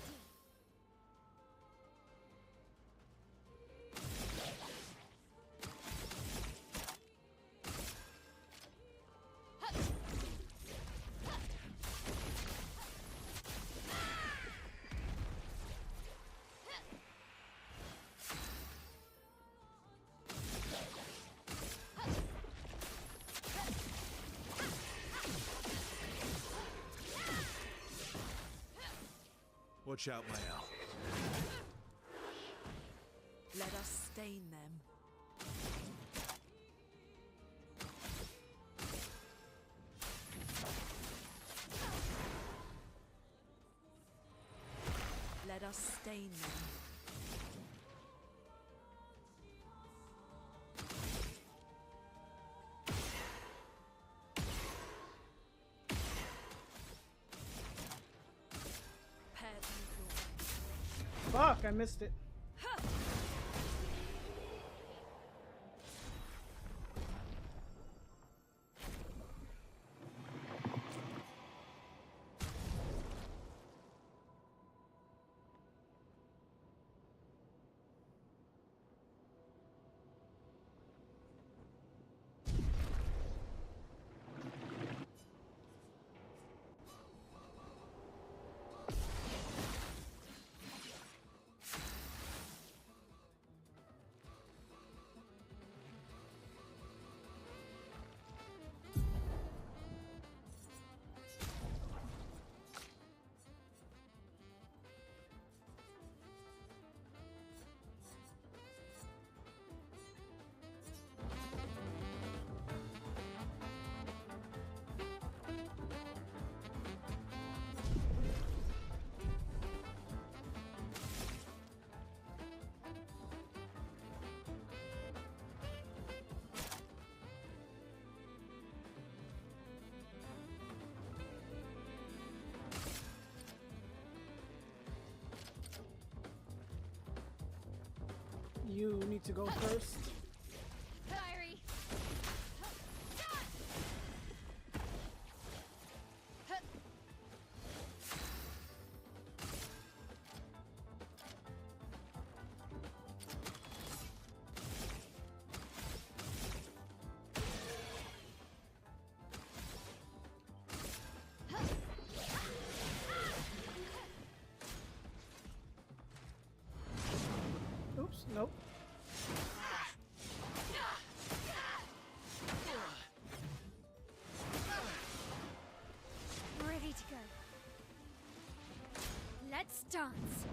Watch out, Mael. Let us stain them. Let us stain them. Fuck, I missed it. You need to go first. Diary. Oops, nope. Ready to go. Let's dance.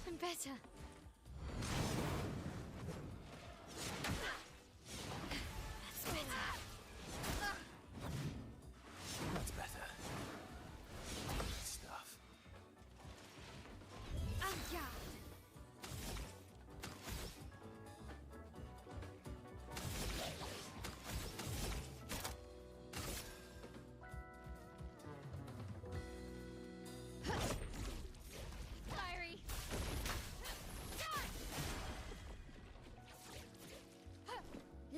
I'm better.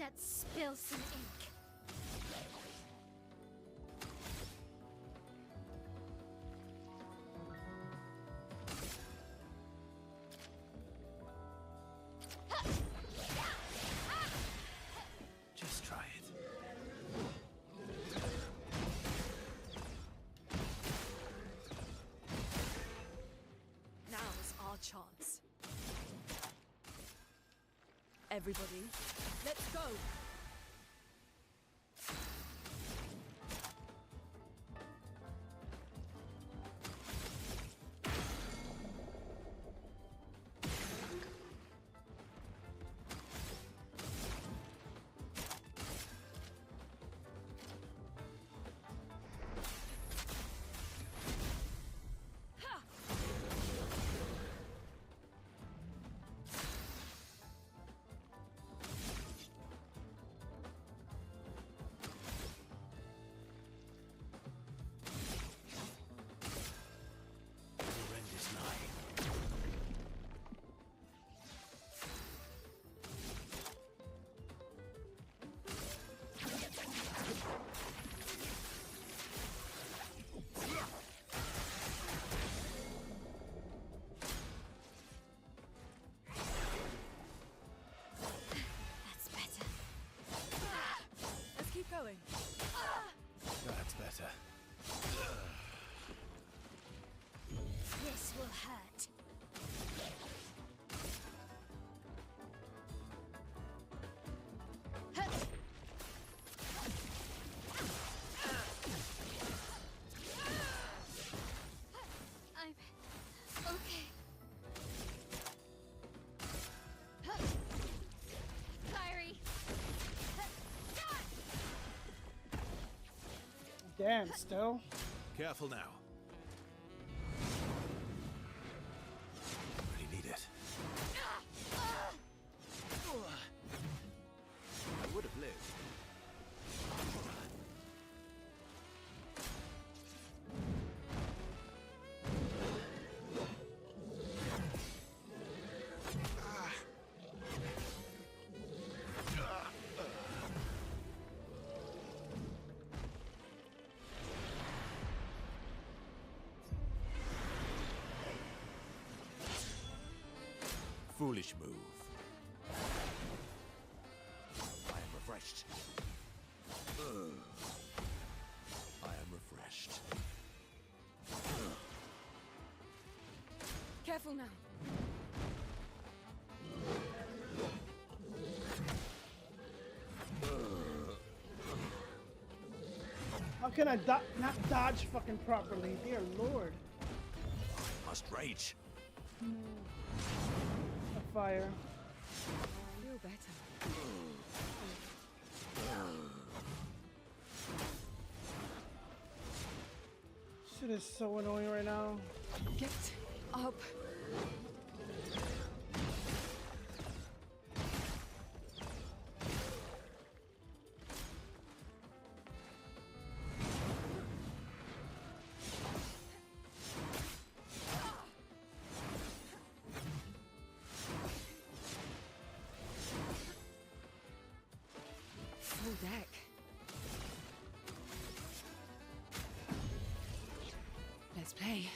Let's spill some ink. Just try it. Now's our chance. Everybody, let's go! The end is nigh. That's better. Let's keep going. That's better. This will hurt. I'm okay. Kyrie. Damn, still. Careful now. Really need it. I would have lived. Foolish move. I am refreshed. I am refreshed. Careful now. How can I not dodge fucking properly? Dear Lord. Must rage. A fire. Feel better. Shit is so annoying right now. Get up. Full deck. Let's play.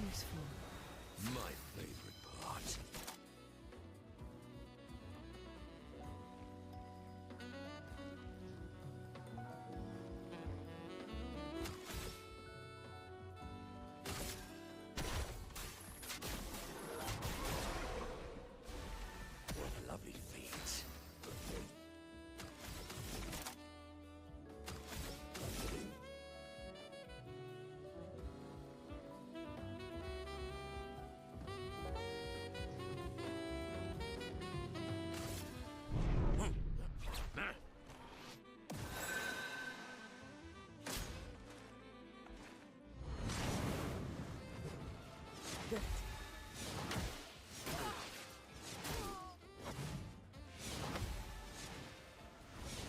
Useful. My favorite part. What a lovely feat. Good.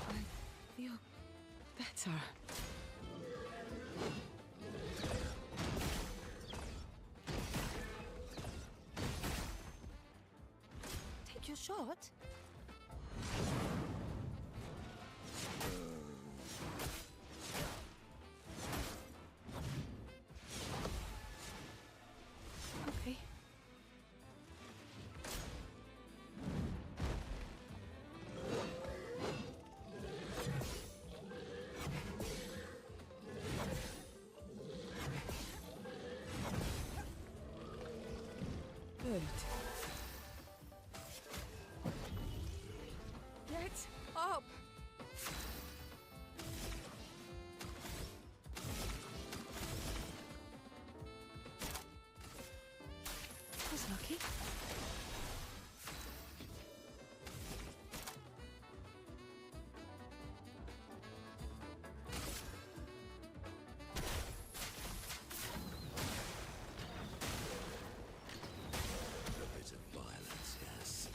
I feel better. What? Okay. Good. Get up! Was lucky. A bit of violence, yes.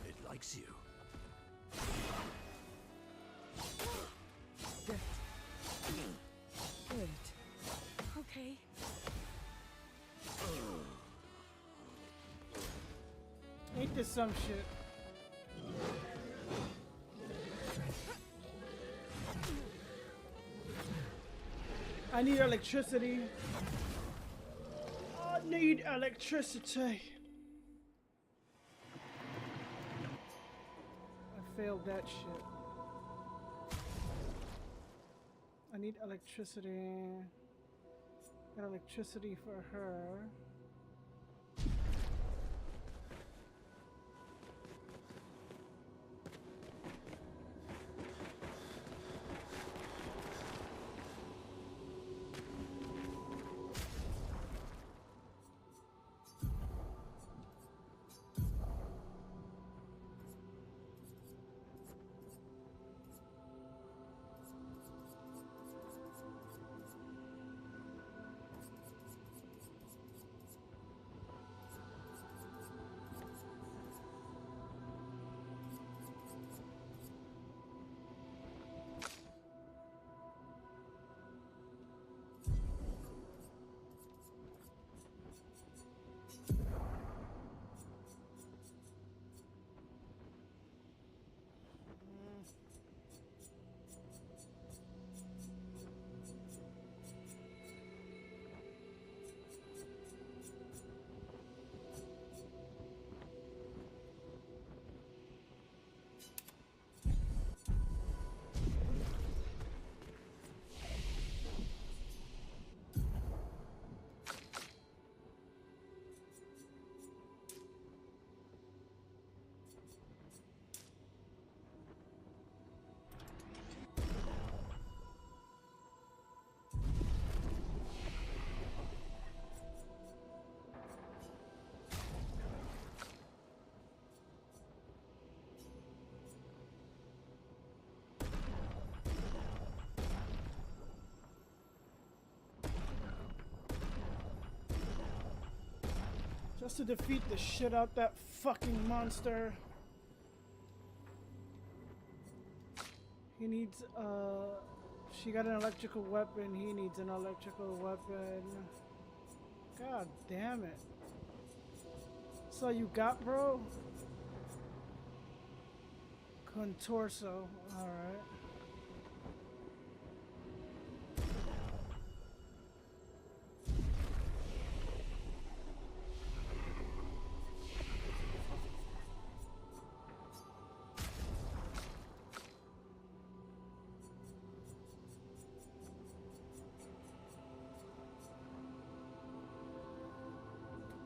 It likes you. Good. Good. Okay. Ain't this some shit? I need electricity. I need electricity. I failed that shit. I need electricity. Got electricity for her. Just to defeat the shit out that fucking monster. He needs, she got an electrical weapon, he needs an electrical weapon. God damn it. That's all you got, bro? Contorso, alright.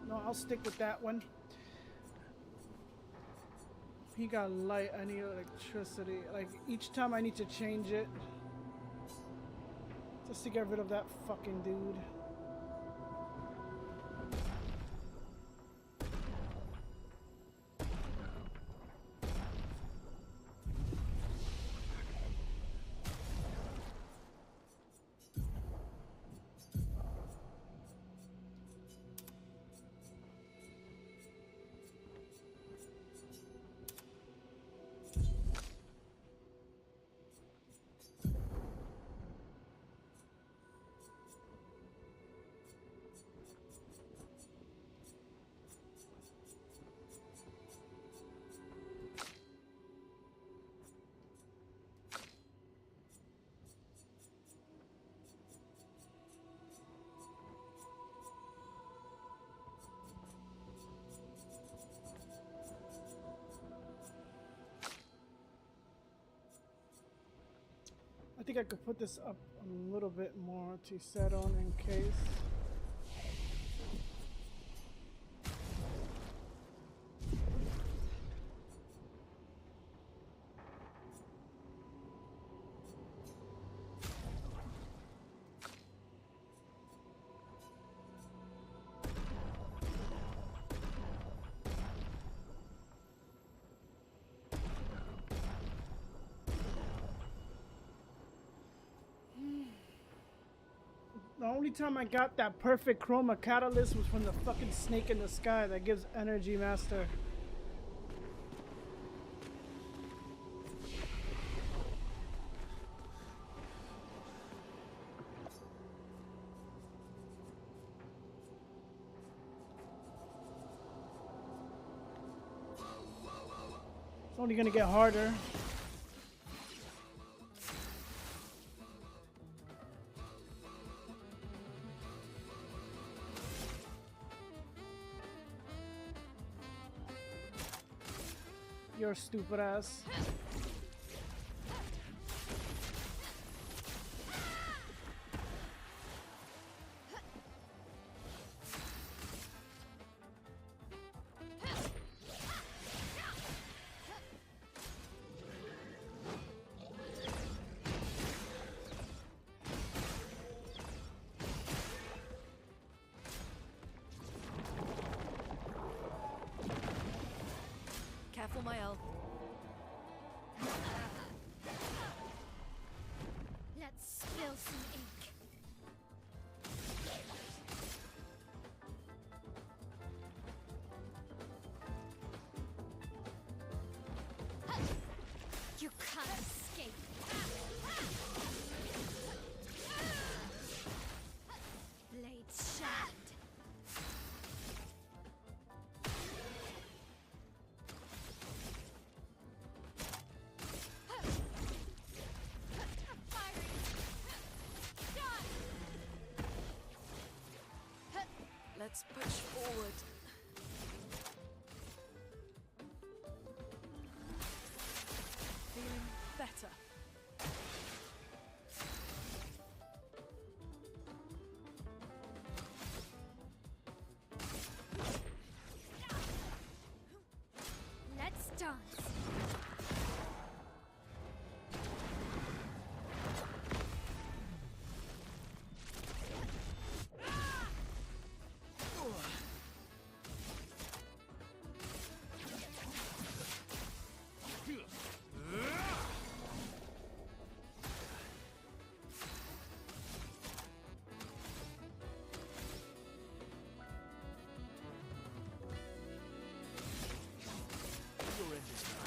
No, I'll stick with that one. He got light, I need electricity. Like, each time I need to change it. Just to get rid of that fucking dude. think I could put this up a little bit more to set on in case. The only time I got that perfect chroma catalyst was from the fucking snake in the sky that gives energy master. It's only gonna get harder. Your stupid ass. Careful, my elf. Let's spill some ink. You can't escape. Blades sharpened. Let's push forward. Feeling better. Let's dance. You're in this now.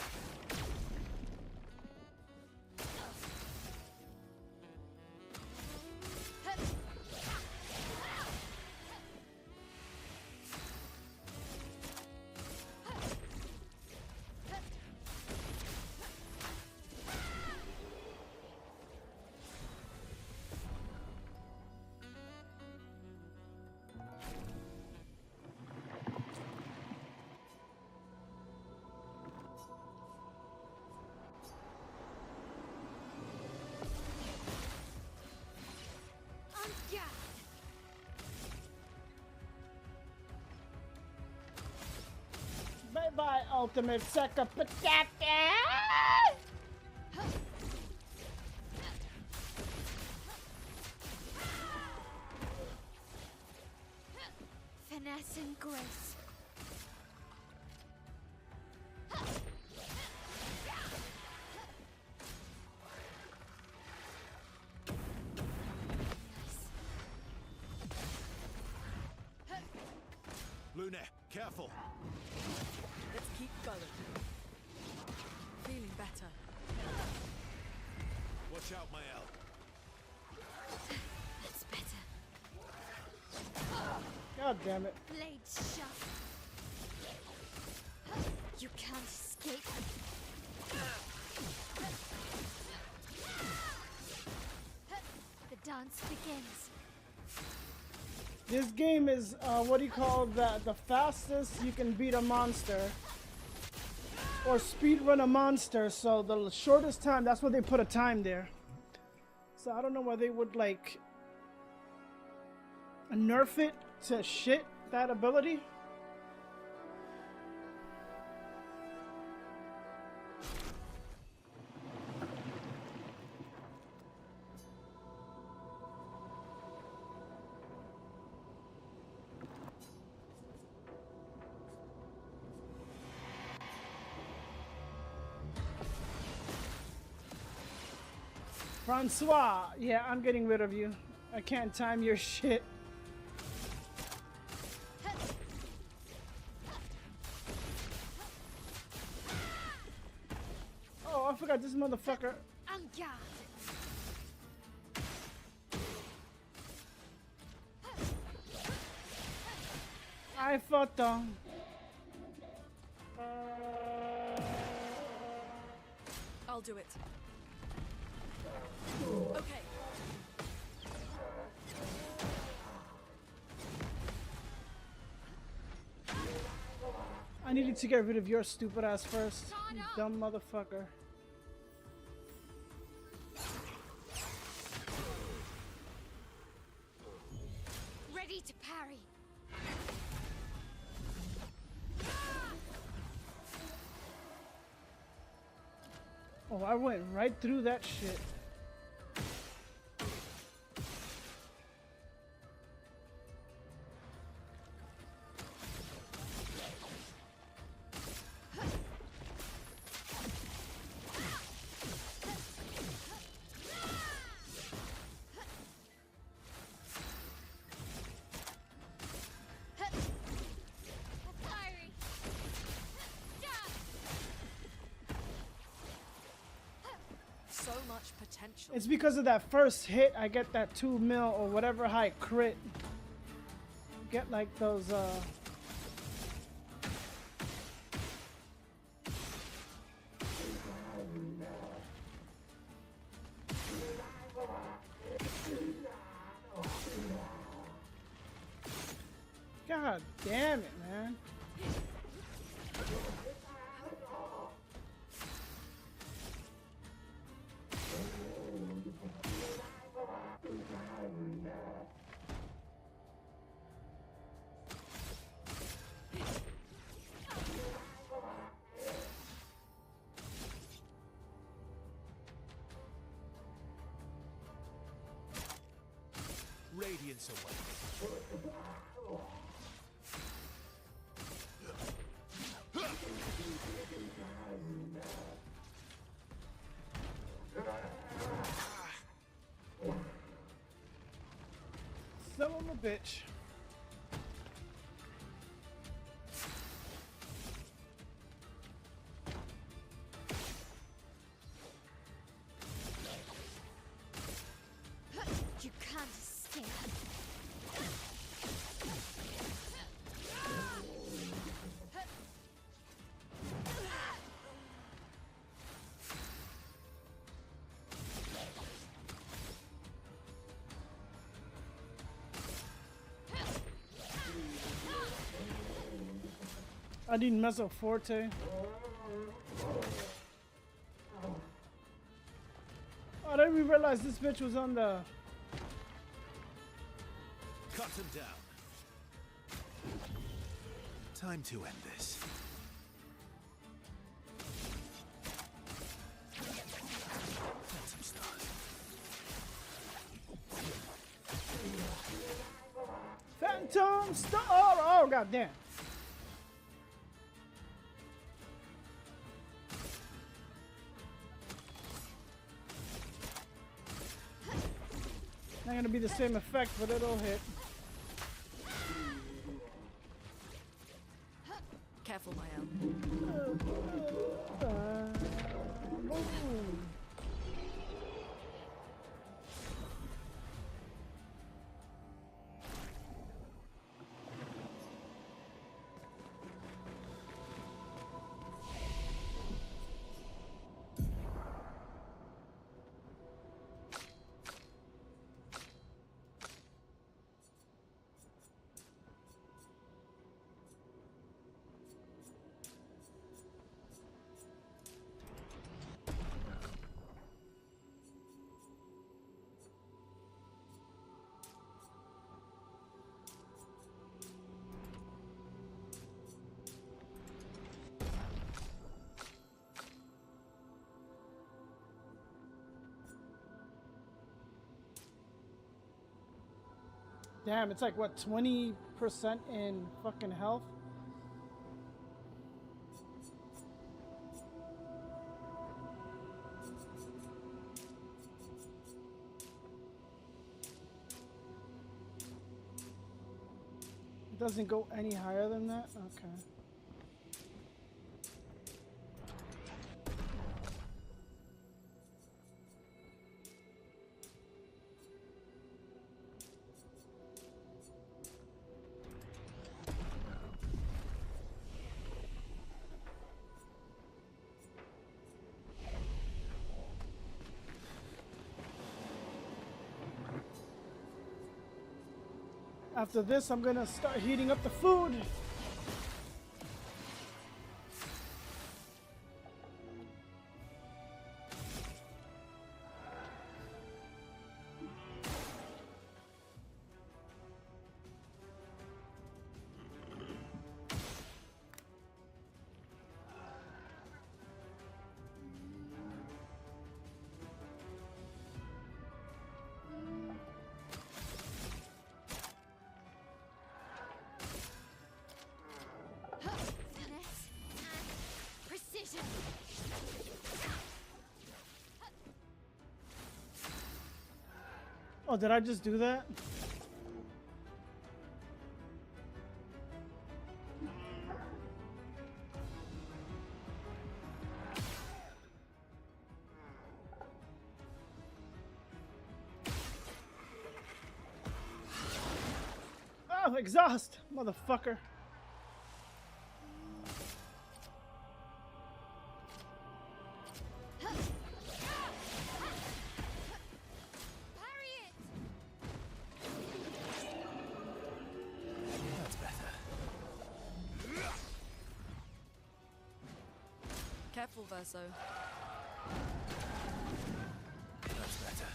Bye bye, ultimate sucker potato! Finesse and grace. Luna, careful. Let's keep going. Feeling better. Watch out, my elf. That's better. God damn it. Blades sharp. You can't escape. The dance begins. This game is, what do you call that? The fastest you can beat a monster. Or speedrun a monster, so the shortest time, that's why they put a time there. So I don't know why they would like nerf it to shit that ability. Francois, yeah, I'm getting rid of you. I can't time your shit. Oh, I forgot this motherfucker. I fucked them. I'll do it. Okay. I needed to get rid of your stupid ass first, you dumb motherfucker. Ready to parry. Oh, I went right through that shit. So much potential. It's because of that first hit, I get that 2 mil or whatever high crit. Get like those, God damn it, man. Radiance away. Son of a bitch. You can't escape. I need Mezzo Forte. Oh, I didn't even realize this bitch was on the... Cut him down. Time to end this. Phantom Stars. Phantom Star! Oh, god damn. Not gonna be the same effect, but it'll hit. Careful, Mael. Damn, it's like what, 20% in fucking health? It doesn't go any higher than that? Okay. After this, I'm gonna start heating up the food. Precision. Oh, did I just do that? Oh, exhaust, motherfucker. That's better. Careful, Verso. That's better.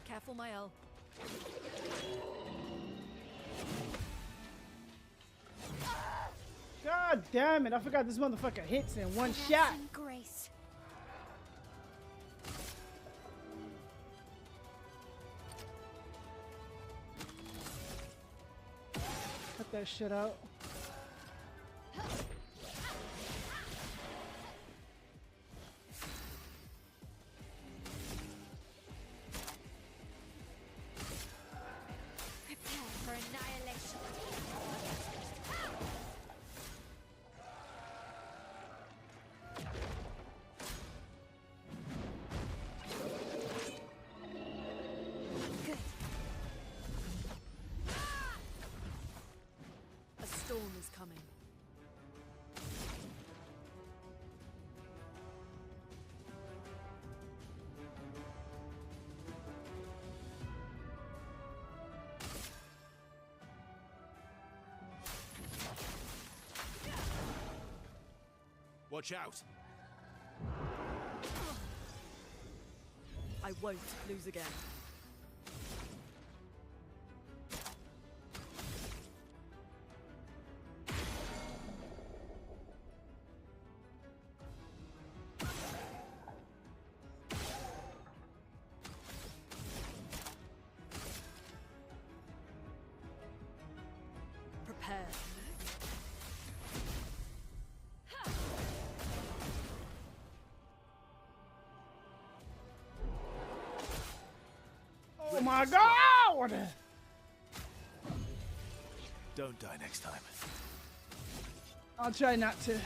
Careful, Mael. God damn it, I forgot this motherfucker hits in one shot. And grace. Cut that shit out. Prepare for annihilation. Good. A storm is coming. Watch out. I won't lose again. Prepare. Oh my god! Don't die next time. I'll try not to. Parry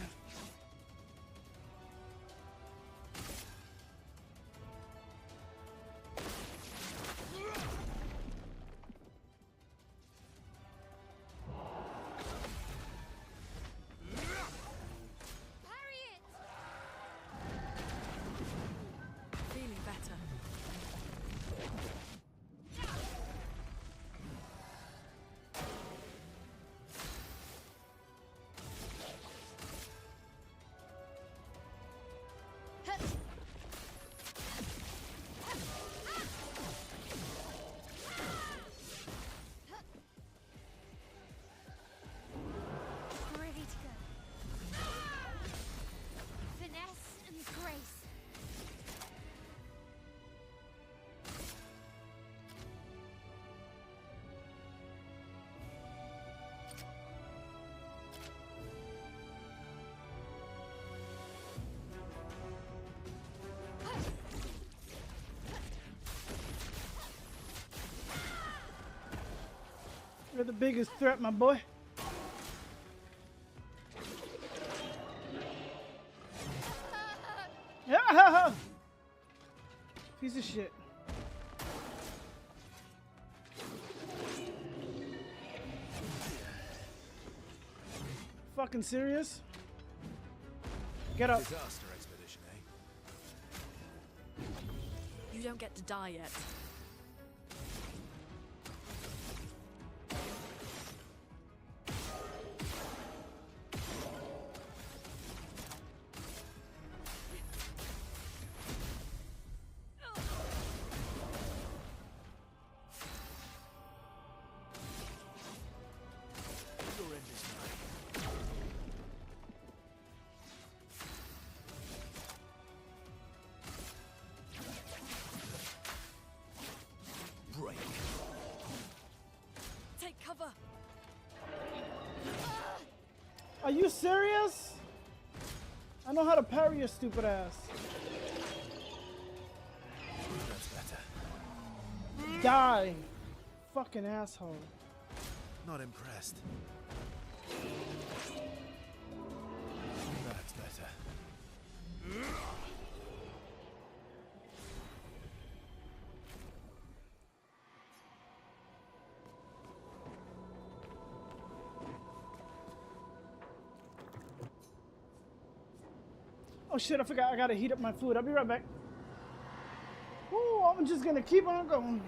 it. Feeling better. You're the biggest threat, my boy. Yeah! Piece of shit. Fucking serious? Get up. Disaster expedition, eh? You don't get to die yet. Your end is nigh. Break. Take cover. Are you serious? I know how to parry your stupid ass. That's better. Die. Fucking asshole. Not impressed. That's better. Oh shit, I forgot I gotta heat up my food. I'll be right back. Ooh, I'm just gonna keep on going.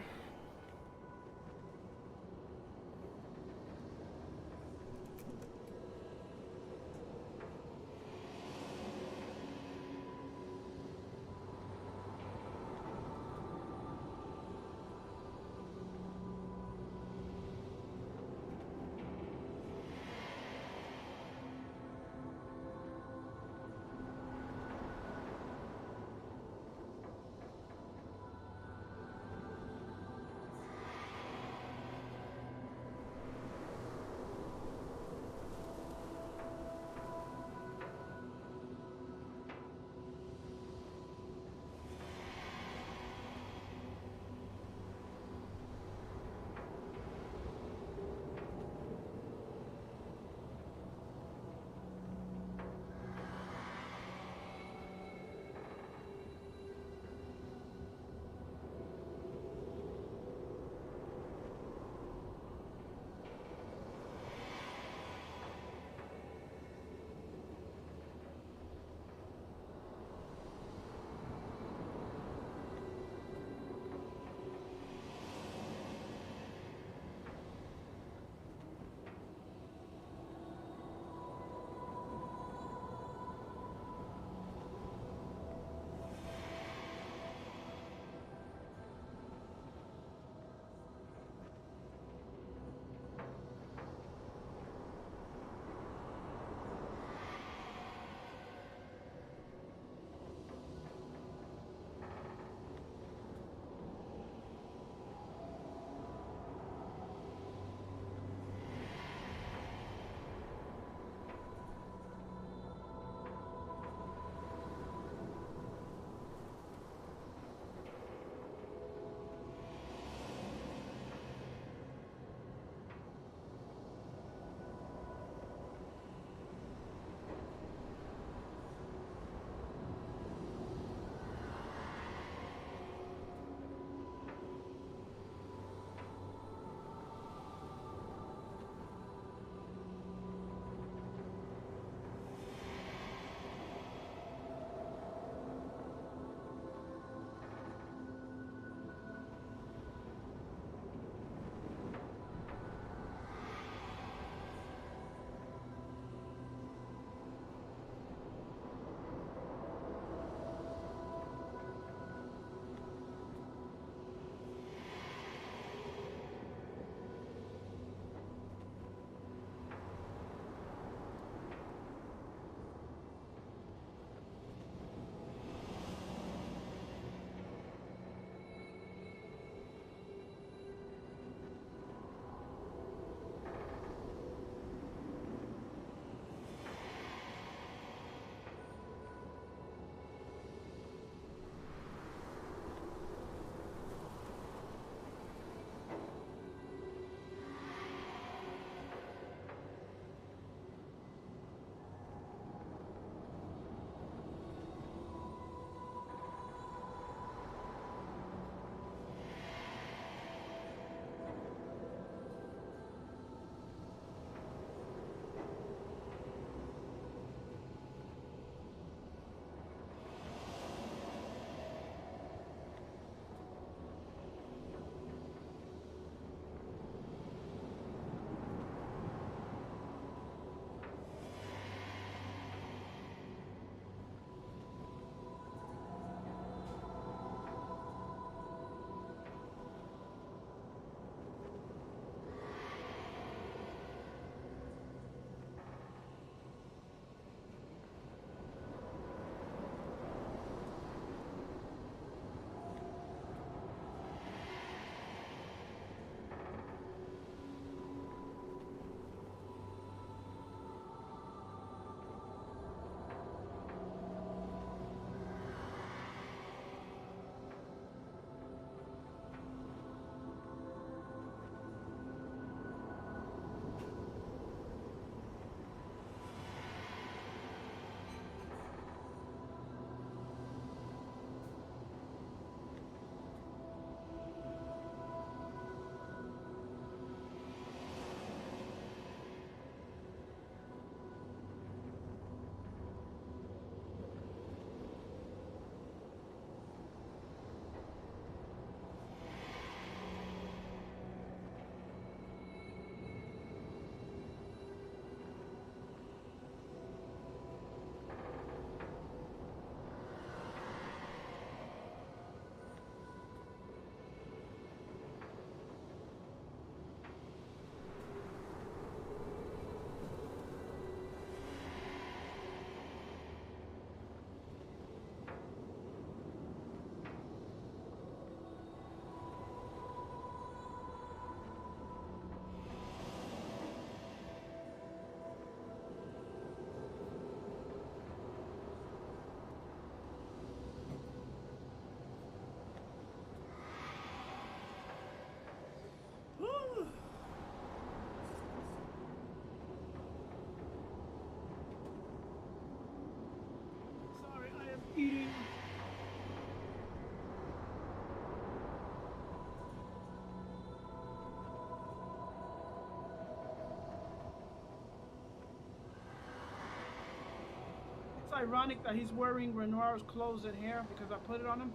ironic that he's wearing Renoir's clothes in here because I put it on him?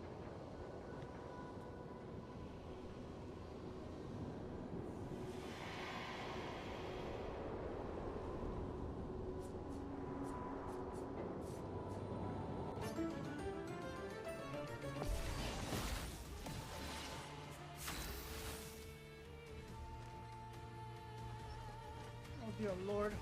Oh dear Lord.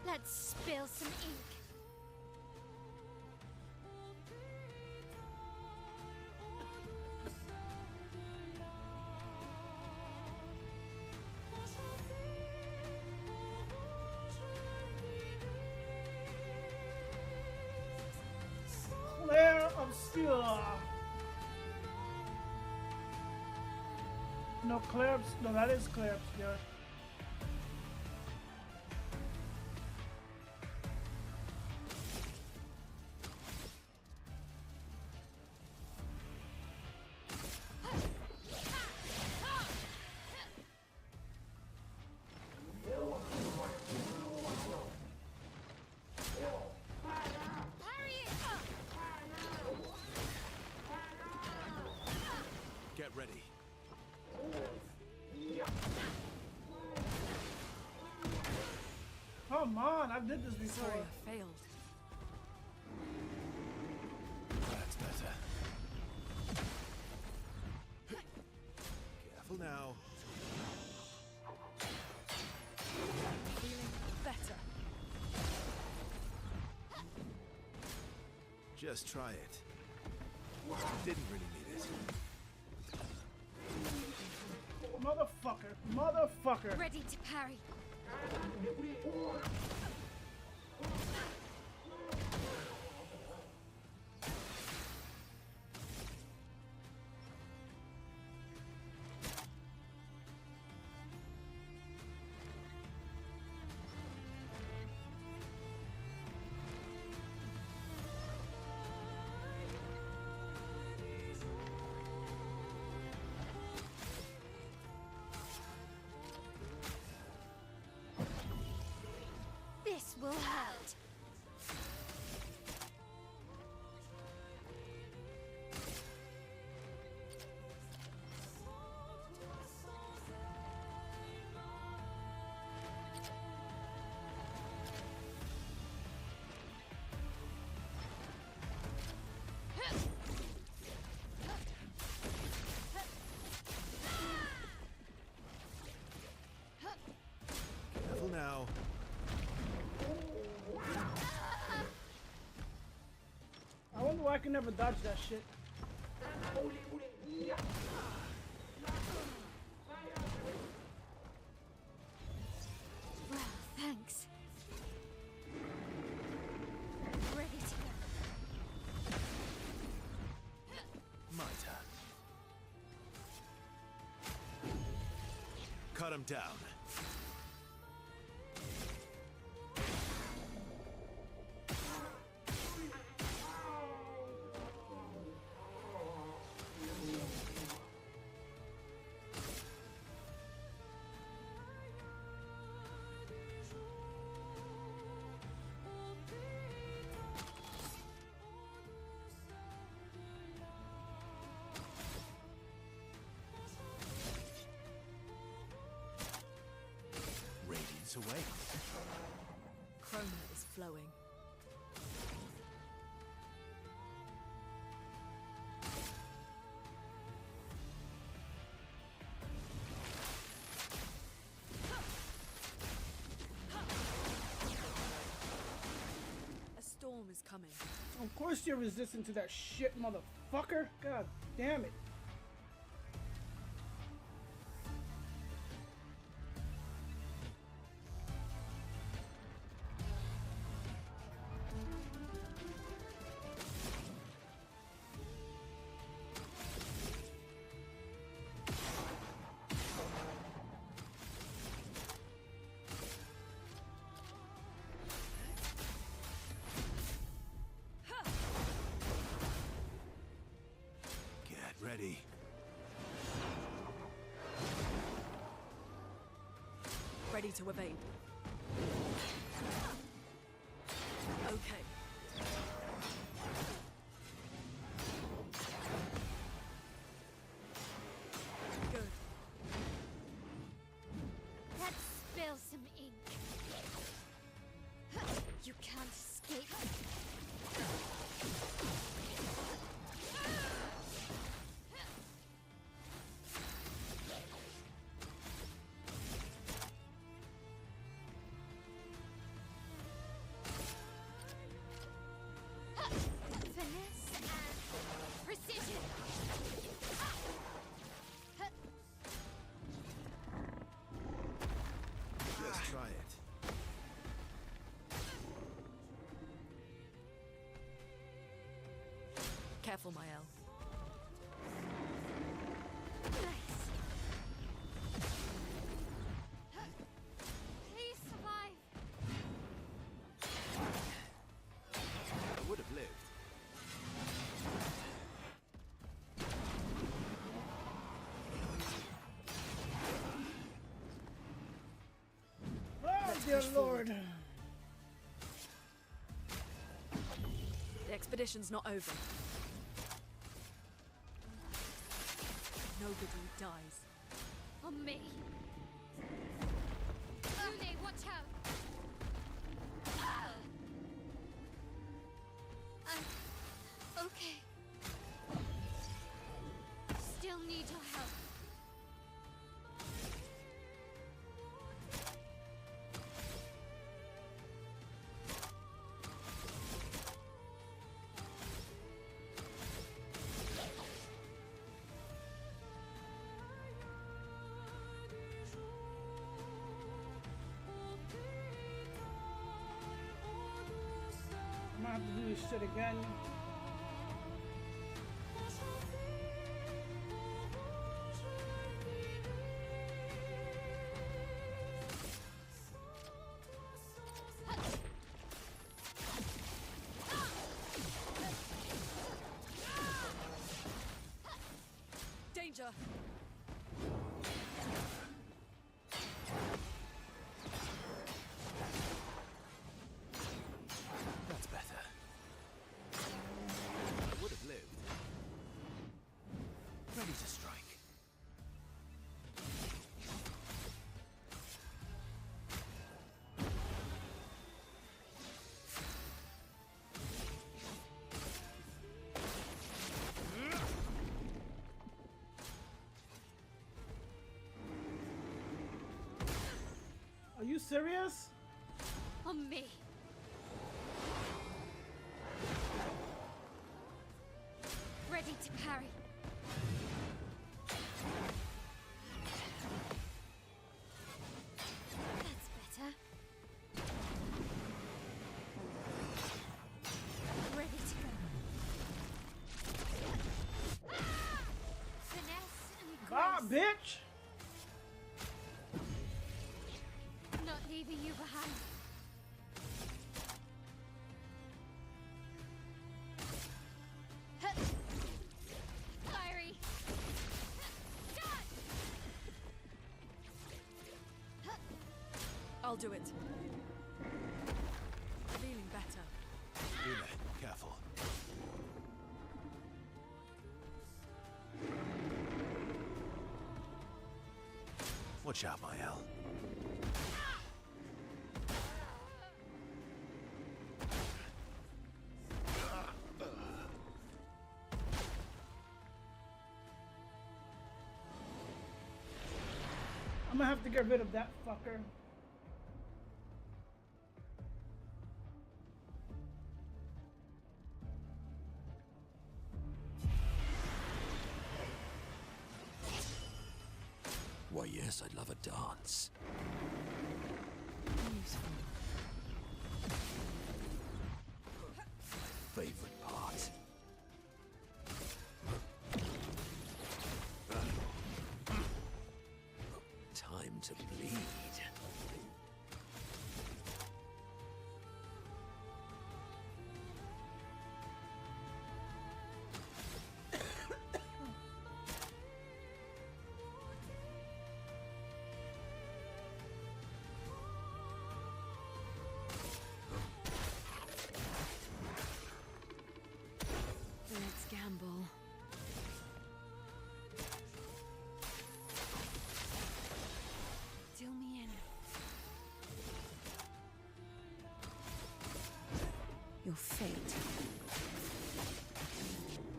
Let's spill some ink. Claire Obscure. No, Claire. No, that is Claire Obscure. Get ready. Come on, I did this before. Sorry, I failed. That's better. Careful now. Feeling better. Just try it. Didn't really need it. Motherfucker. Motherfucker. Ready to parry. This will hurt. Careful now. I wonder why I can never dodge that shit. Well, thanks. Ready to go. My turn. Cut him down. Radiance awaits. Chroma is flowing. A storm is coming. Of course you're resistant to that shit, motherfucker. God damn it. ready to evade. Okay. Good. Let's spill some ink. You can't escape. Finesse and precision. Let's try it. Careful, Mael. Please survive. I would have lived. Oh, dear Lord. The expedition's not over. Nobody dies. On me. Lune, watch out. I'm okay. Still need your help. I'm gonna have to do this shit again. Danger! That's better. I would have lived. Ready to strike. Are you serious? On me. Ready to parry. That's better. Ready to go. Finesse and grace. Ah, bitch! Not leaving you behind. Fiery. Dodge! I'll do it. Feeling better. Luna, careful. Watch out, Mael. I'm gonna have to get rid of that fucker. Why, yes, I'd love a dance. Favorite part. Time to bleed. Your fate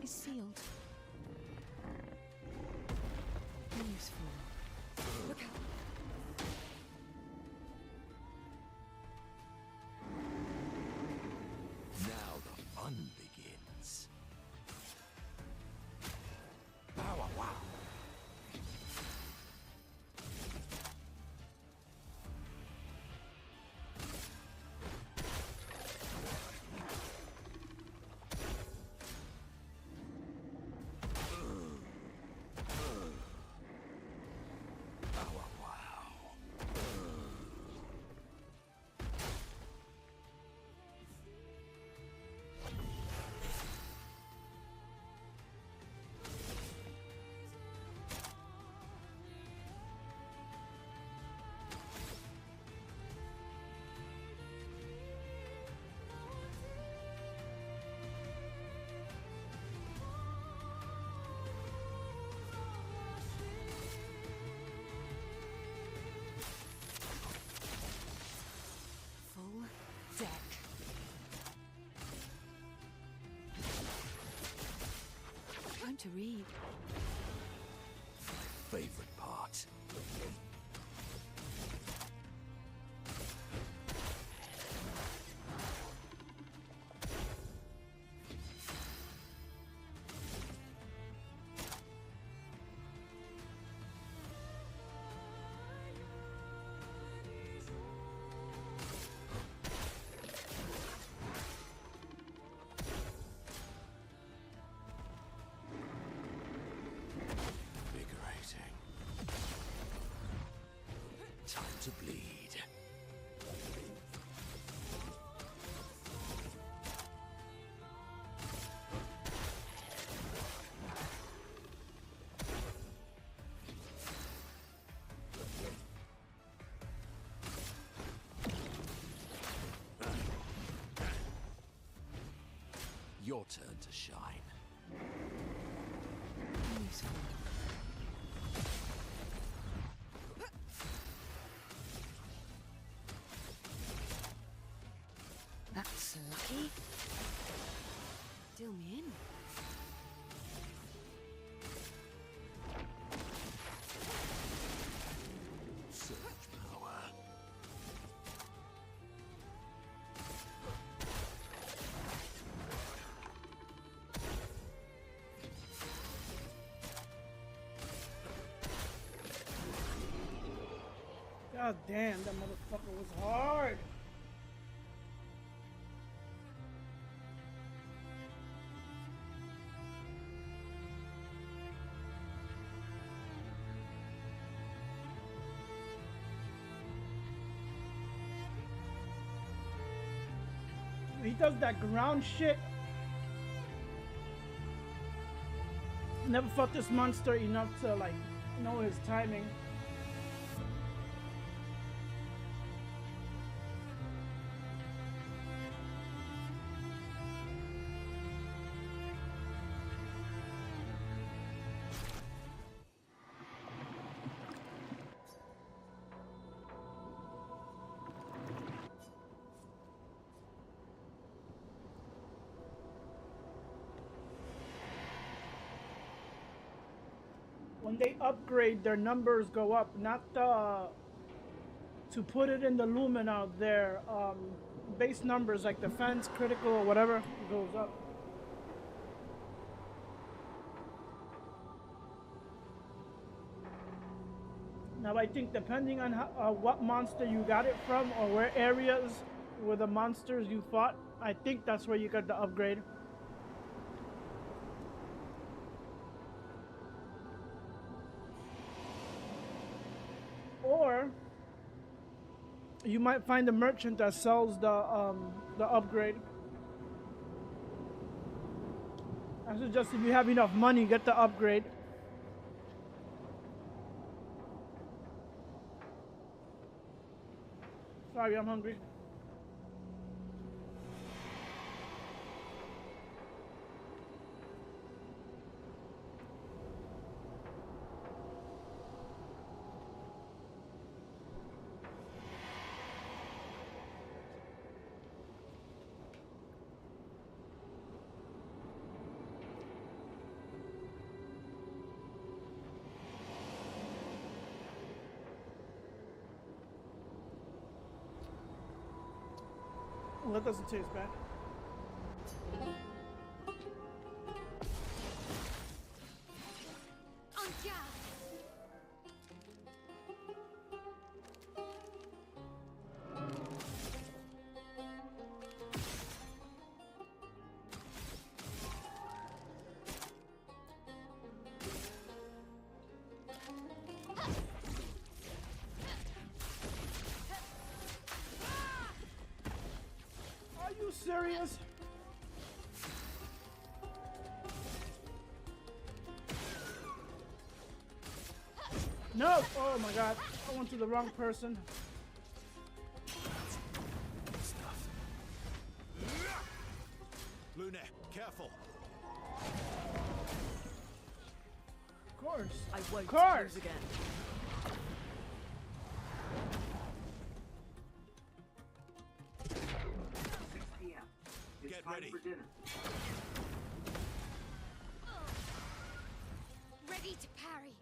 is sealed. Useful. Look out. Now the fun begins. Power wow. Full deck. Time to read. Favorite part. Invigorating. Time to bleed. Your turn to shine. Useful. That's lucky. Deal me in. Surge power. God damn, that motherfucker was hard. He does that ground shit. Never fought this monster enough to like know his timing. When they upgrade, their numbers go up, not the to put it in the Lumina, their base numbers like defense, critical, or whatever goes up. Now I think depending on how, what monster you got it from or where areas where the monsters you fought, I think that's where you got the upgrade. Or you might find a merchant that sells the upgrade. I suggest if you have enough money, get the upgrade. Sorry, I'm hungry. Well, that doesn't taste bad. En garde. Are you serious? No! Oh my god. I went to the wrong person. Stuff. Luna, careful. Of course. I won't Of course. lose again. It's Get time ready. for dinner. Ready to parry.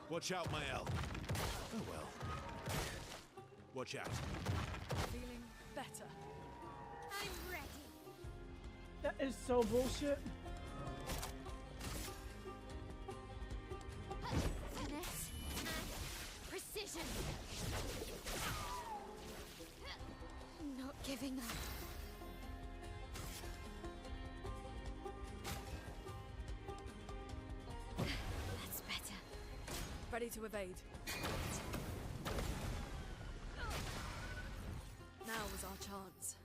Watch out, Mael. Oh well. Watch out. Feeling better. I'm ready. That is so bullshit. Finesse and precision. Not giving up. That's better. Ready to evade. Now was our chance.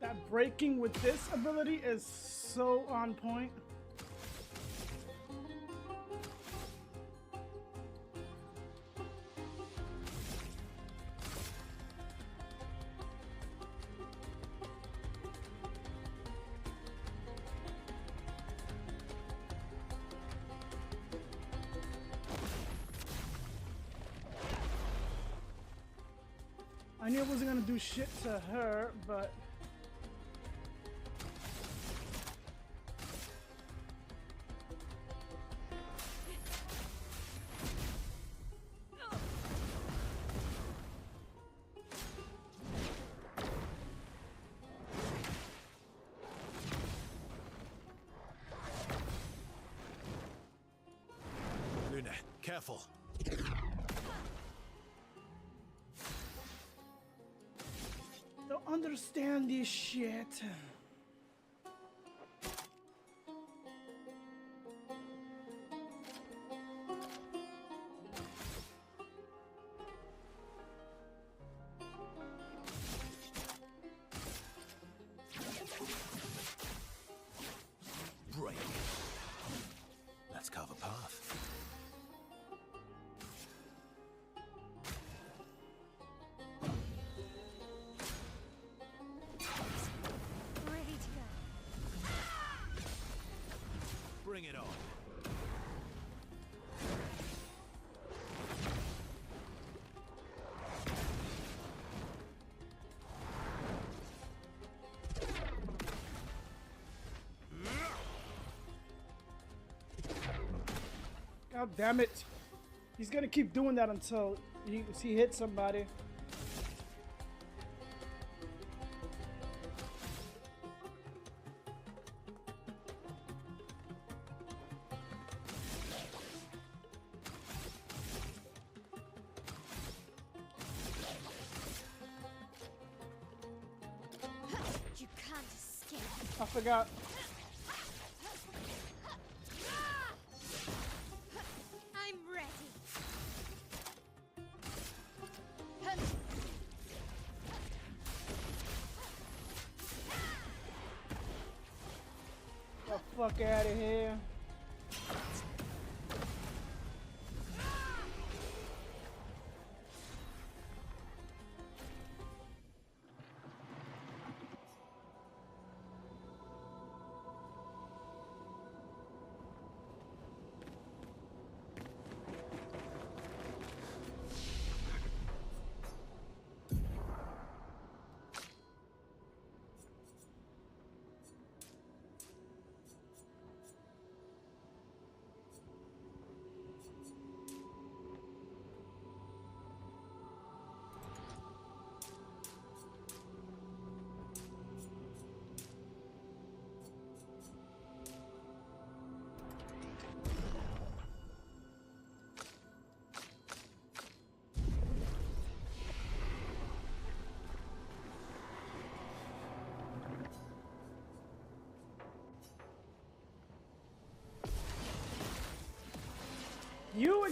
That breaking with this ability is so on point. I knew I wasn't gonna do shit to her, but Luna, careful. don't understand this shit. Break. Let's carve a path. Ready to go. Bring it on. God damn it. He's gonna keep doing that until he hits somebody. You can't escape. I forgot. I'm ready. The fuck out of here.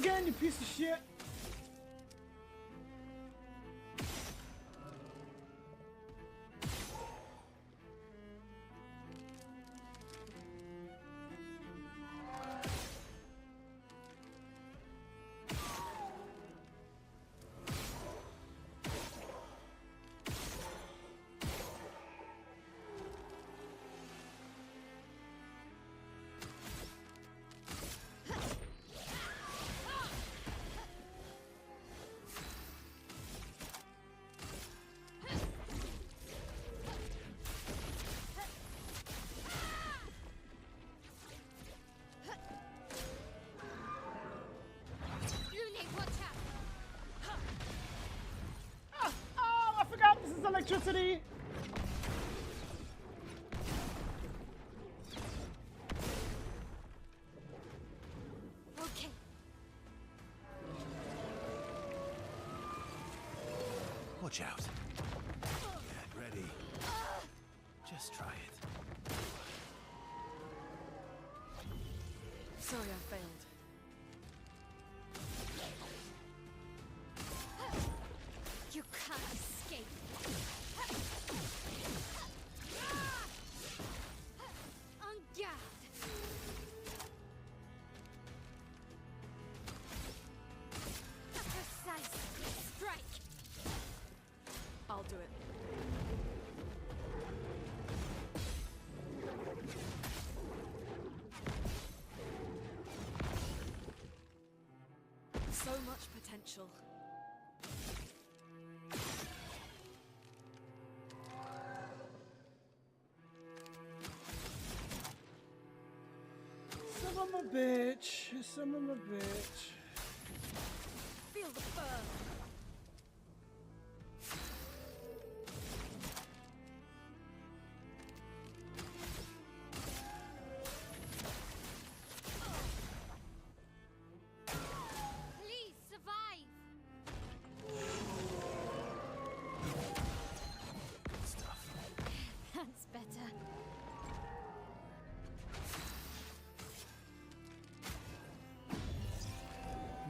again, you piece of shit. Oh, I forgot this is electricity. Okay. Watch out. Get ready. Just try it. Sorry, I failed. You can't escape. On guard. A precise strike. I'll do it. So much potential. Son of a bitch. Son of a bitch. Feel the burn. Please survive. Good stuff. That's better.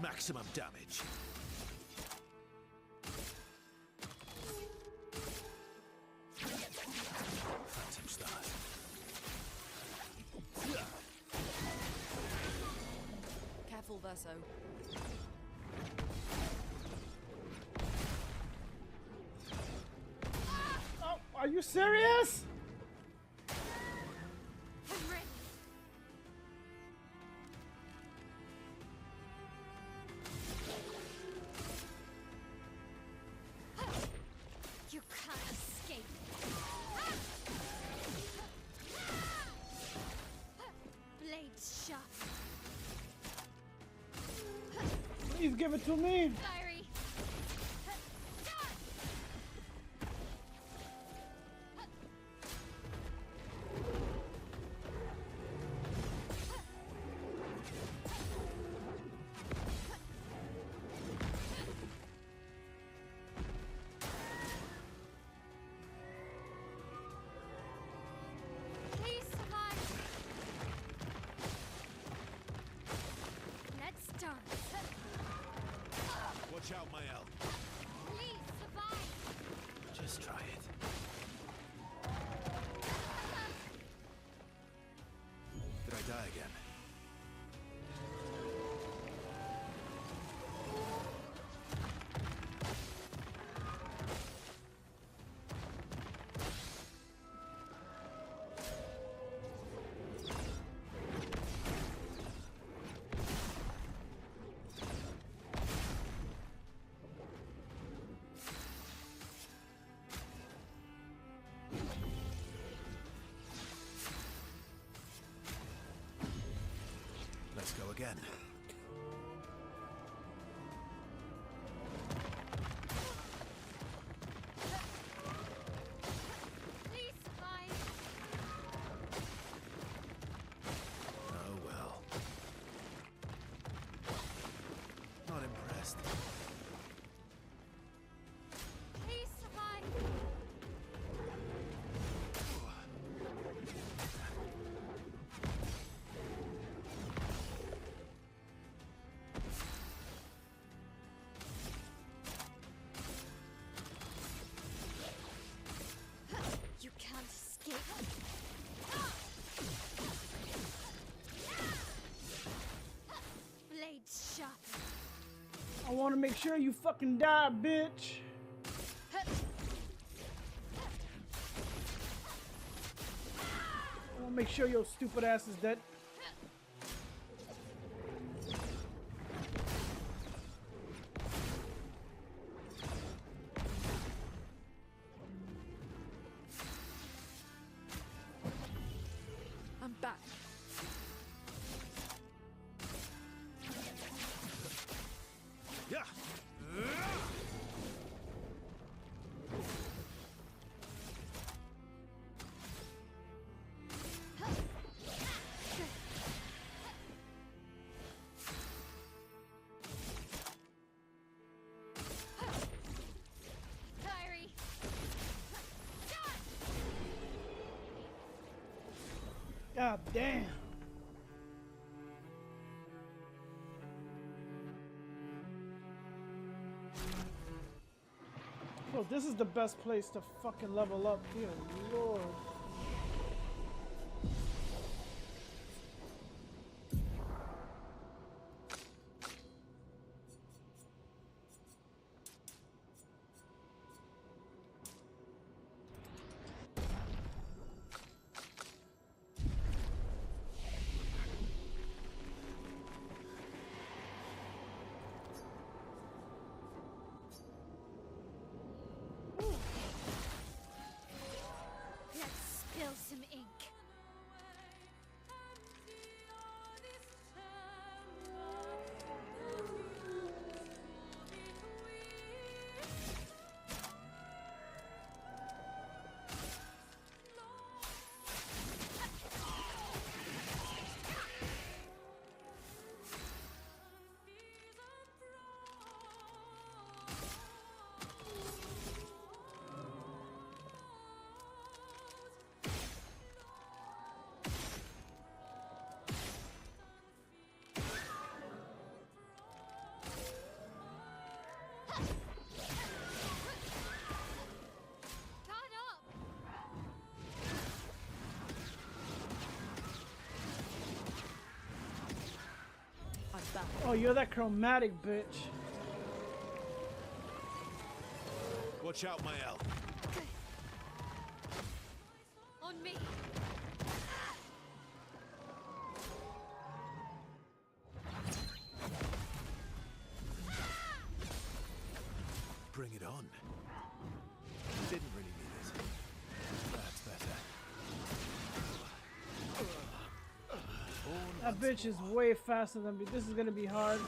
Maximum damage. Phantom stars. Careful, Verso. Oh, are you serious? I'm ready. You can't escape. Blades sharp. Please give it to me. Fiery. Please survive. Let's dance. Watch out, Mael. Please survive. Just try it. Did I die again? Let's go again. Please survive. Oh well. Not impressed. Please survive. wanna make sure you fucking die, bitch. I wanna make sure your stupid ass is dead. I'm back. Yeah. Kyrie. God damn. Bro, this is the best place to fucking level up, dear lord. Let's spill some ink. I'm back. Oh, you're that chromatic bitch. Watch out, Mael. On me. Bring it on. Didn't really mean it. That's better. That bitch is way faster than me. This is gonna be hard.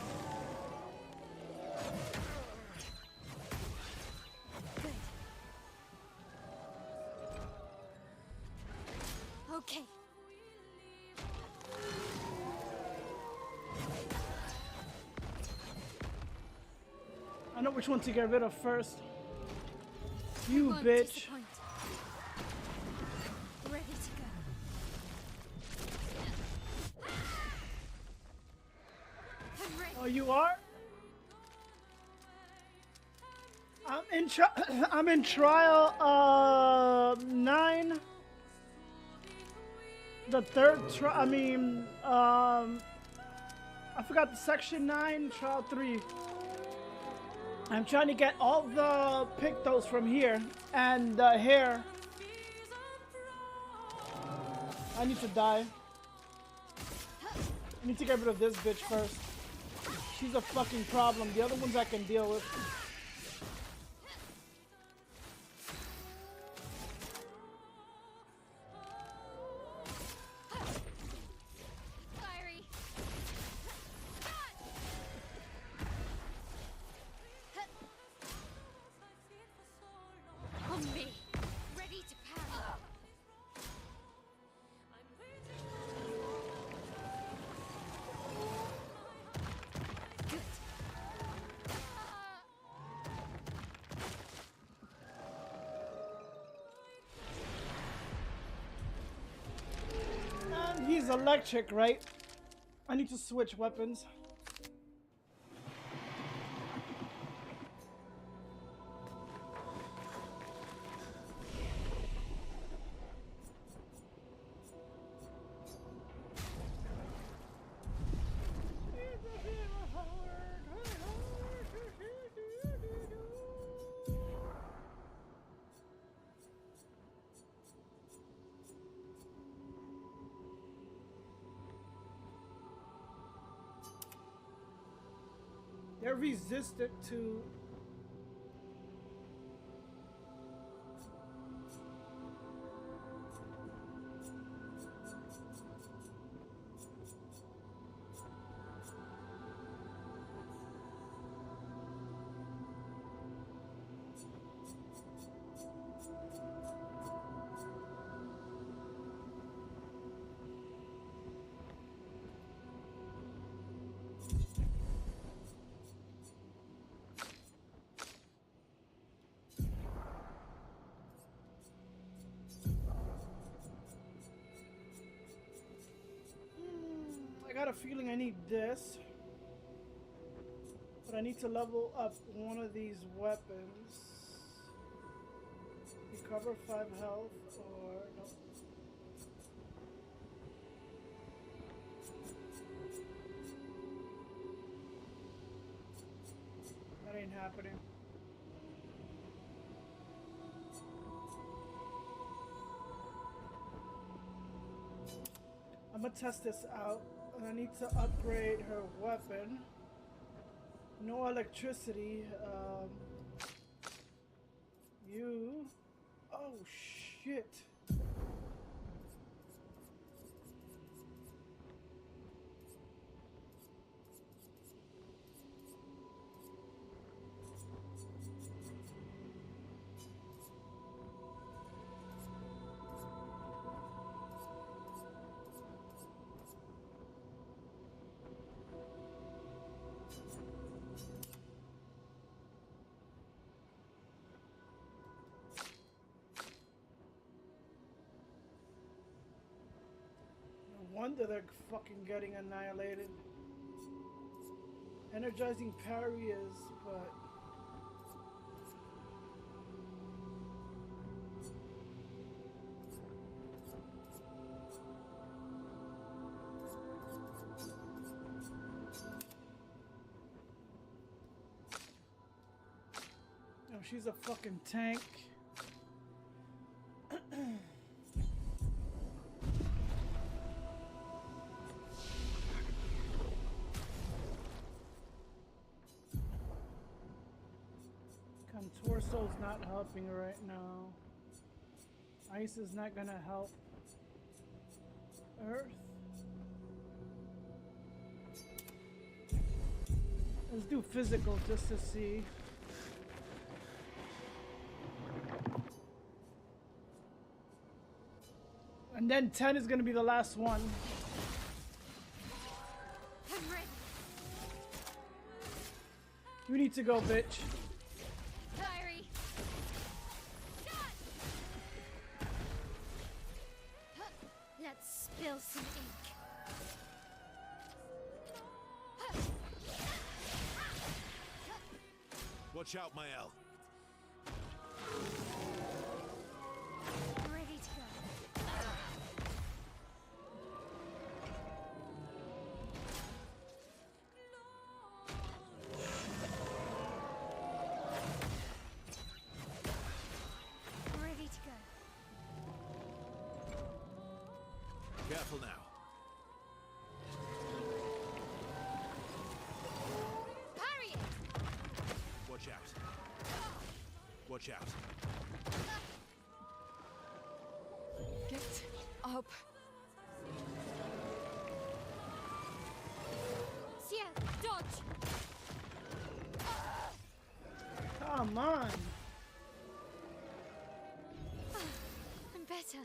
Okay. I know which one to get rid of first. You Come on, bitch. disappoint. Ready to go. I'm ready. Oh, you are? I'm in trial 9. The third trial. I forgot the section 9, trial 3. I'm trying to get all the pictos from here and the hair. I need to die. I need to get rid of this bitch first. She's a fucking problem. The other ones I can deal with. Kyrie. On me. Ready to pound. Good. And he's electric, right? I need to switch weapons. They're resistant to. I got a feeling I need this, but I need to level up one of these weapons. Recover 5 health, or no. That ain't happening. I'm gonna test this out. I need to upgrade her weapon. No electricity. You. Oh shit. Wonder they're fucking getting annihilated. Energizing parry is, but oh, she's a fucking tank. Torso's not helping right now. Ice is not gonna help. Earth. Let's do physical just to see. And then 10 is gonna be the last one. You need to go, bitch. Spill some ink. Watch out, Mael. Ready to go. Ready to go. Careful now. Parry it! Watch out. Watch out. Get up. Sia, dodge! Come on. I'm better.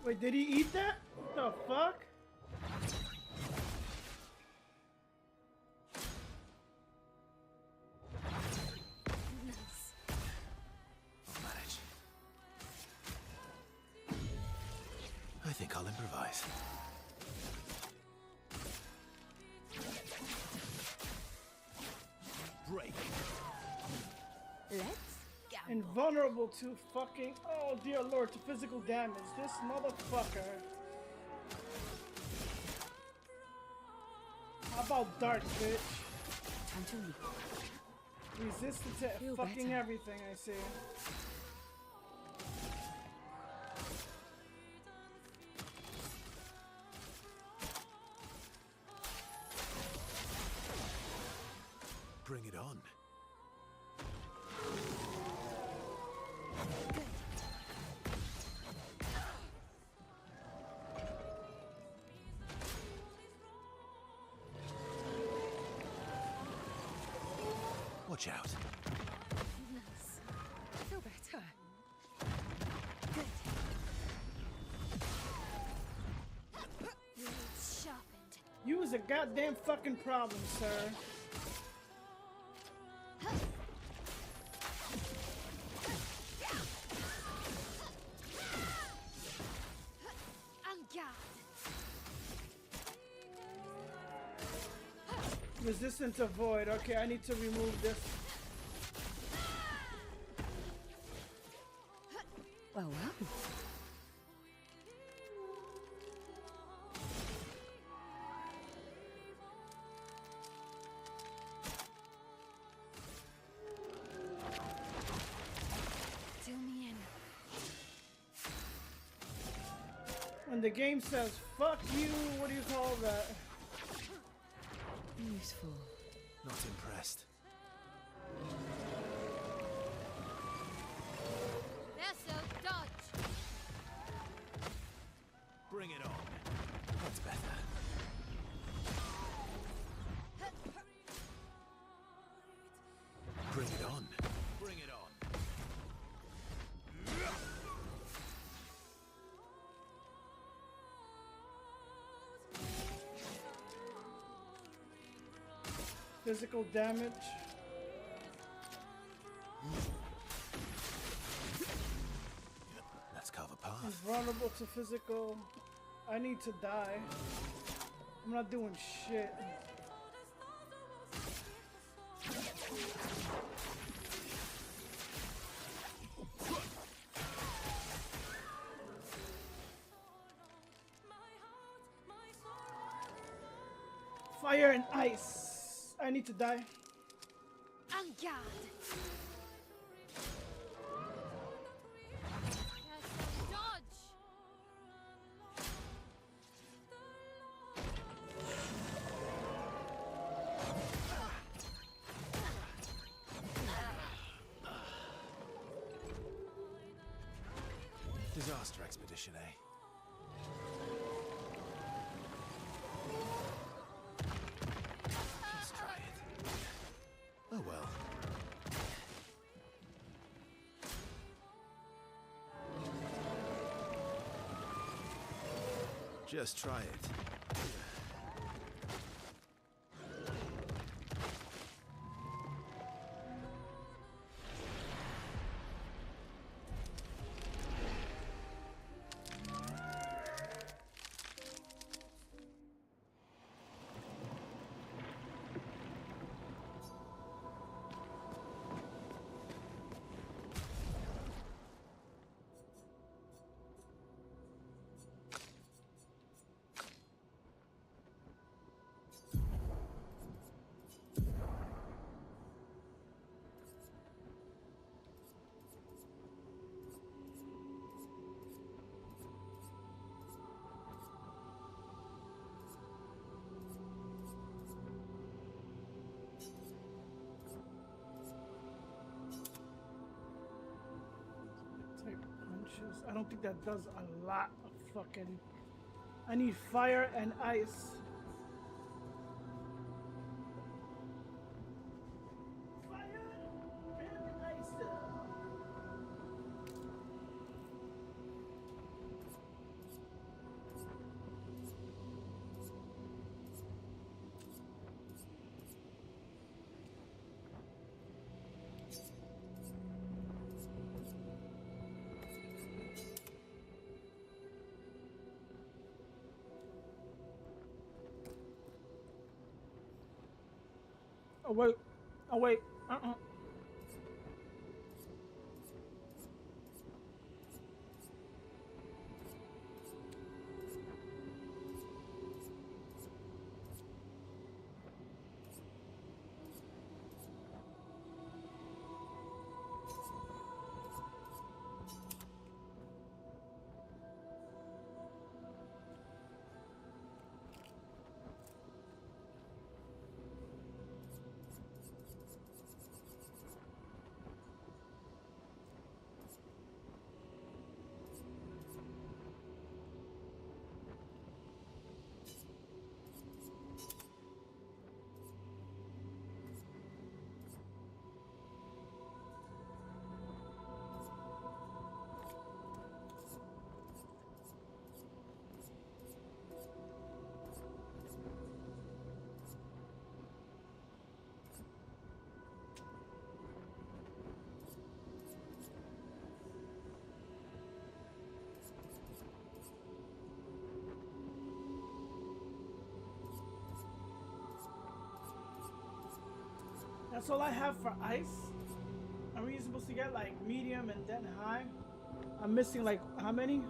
Wait, did he eat that? What the fuck? Nice. I'll manage. I think I'll improvise. Invulnerable to fucking, oh dear lord, to physical damage. This motherfucker. How about dark, bitch? Time to leave. Resistant to Feel fucking better. everything, I see. Bring it on. Watch out. Nice. Feel better. Good. Blades sharpened. You was a goddamn fucking problem, sir. En garde. Resistant to void. Okay, I need to remove this. Well, well. Do me in. When the game says, fuck you, what do you call that? Useful. Not impressed. Verso, dodge. Bring it on. That's better. Bring it on. Bring it on. Physical damage. Let's carve a path. Invulnerable to physical. I need to die. I'm not doing shit. Fire and ice. I need to die. En garde. Verso, dodge. Disaster expedition, eh? Just try it. Oh well. Just try it. Take punches. I don't think that does a lot of fucking. I need fire and ice. Fire and ice. Oh wait. Oh wait. That's all I have for ice? Are we supposed to get like medium and then high? I'm missing like how many?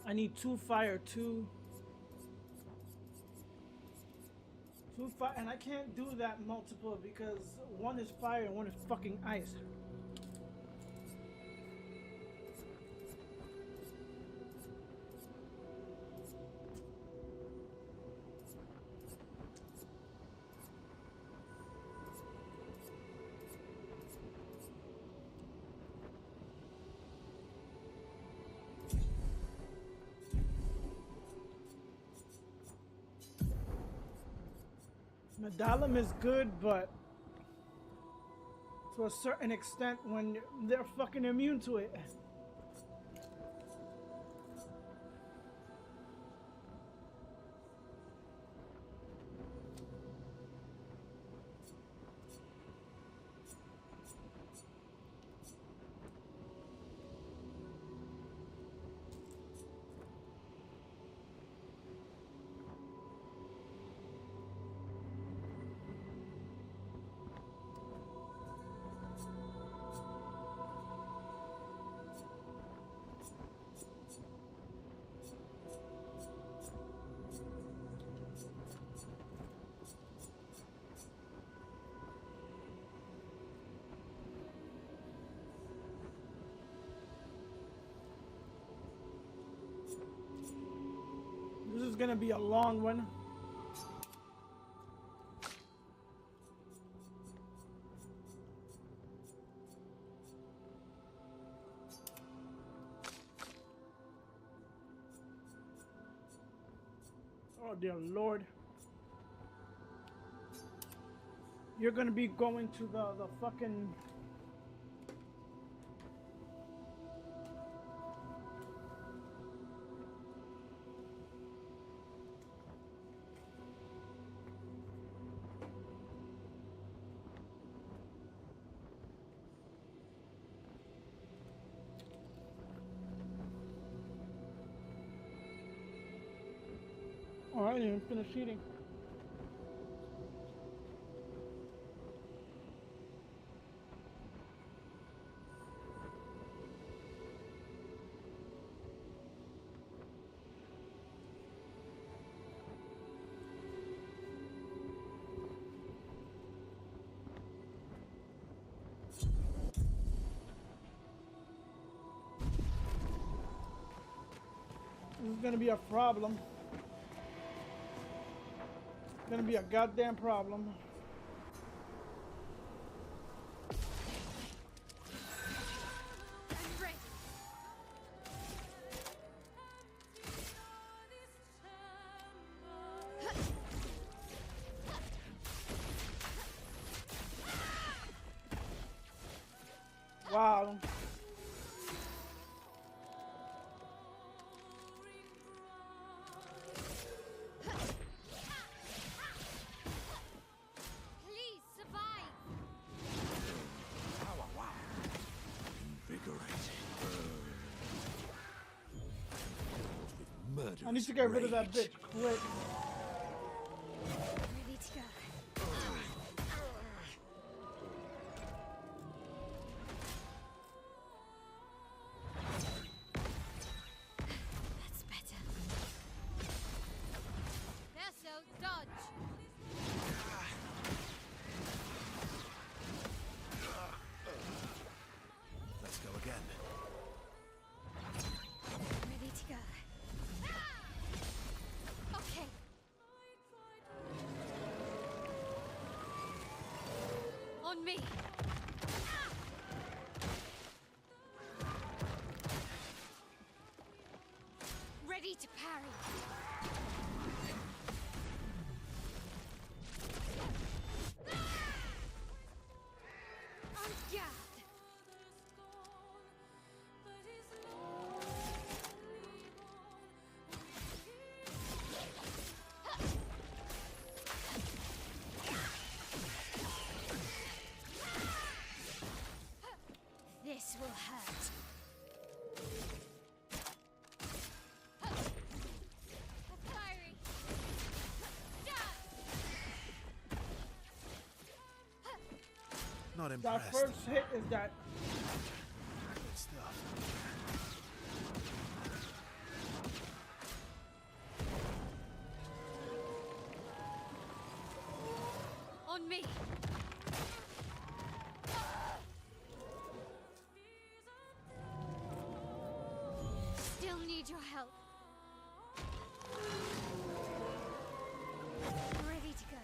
I need 2 fire, 2 fire, and I can't do that multiple because 1 is fire and 1 is fucking ice. Medallum is good, but to a certain extent when they're fucking immune to it. This is gonna be a long one. Oh dear Lord. You're gonna be going to the fucking... Oh, I didn't even finish eating. This is gonna be a problem. Gonna be a goddamn problem. Wow. I need to get rid of that bitch quick. Ready to go. That's better. There, so dodge. Let's go again. Ready to go. Okay. On me. Ready to parry. On guard. not That impressed. first hit is that. Good stuff. On me. Still need your help. Ready to go.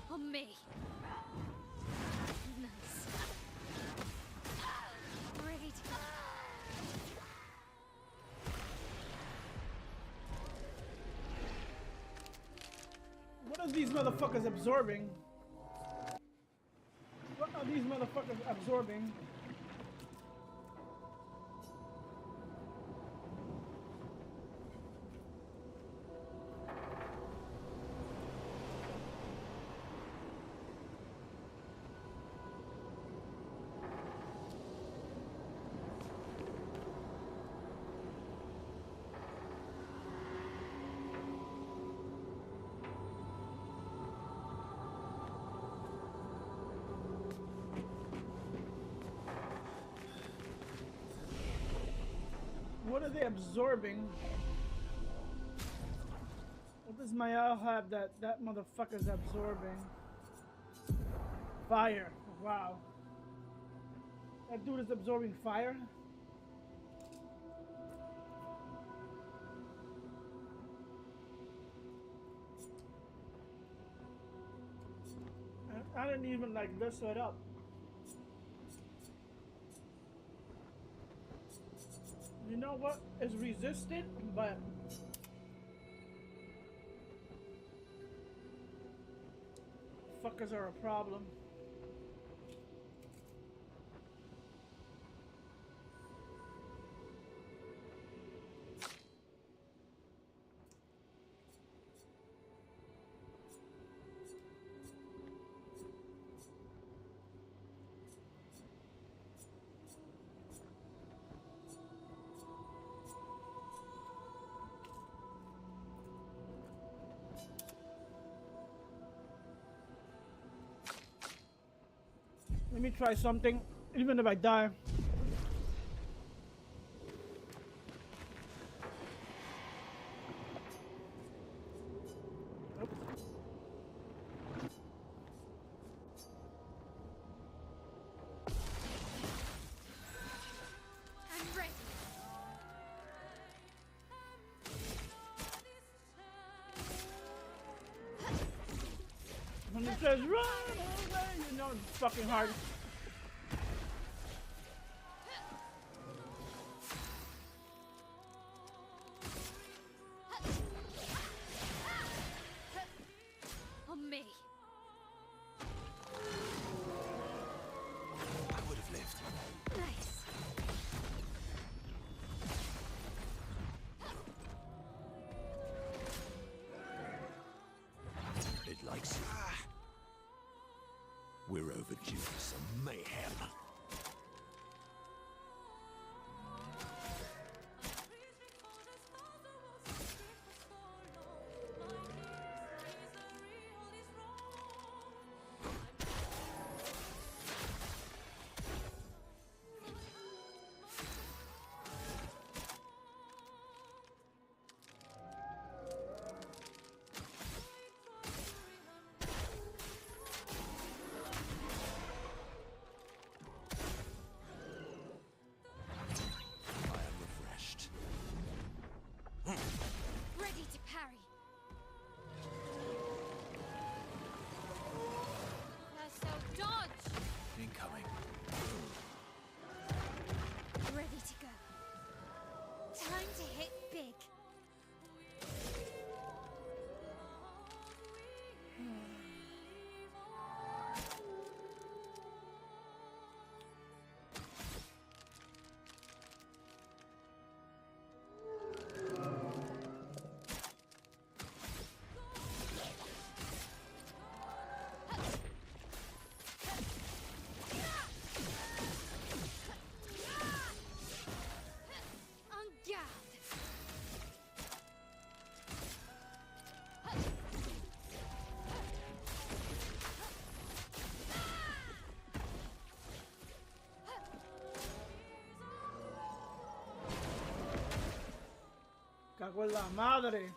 On me. Nice. Ready to go. What are these motherfuckers absorbing? What are these motherfuckers absorbing? What are they absorbing? What does Mayal have that motherfucker's absorbing? Fire. Wow. That dude is absorbing fire? I didn't even like this it up. You know what is resistant, but fuckers are a problem. Let me try something, even if I die. Oops. I'm ready. When it says run away, you know it's fucking hard. On me. I would have lived. Nice. It likes you. We're overdue for some mayhem. cago en la madre.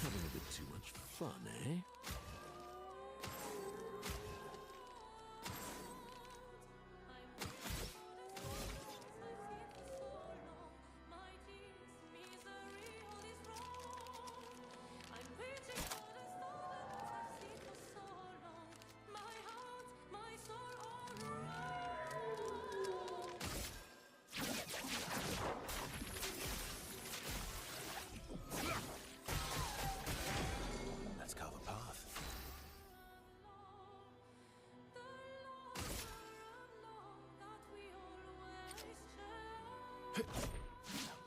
Having a bit too much fun, eh? Let's carve a path.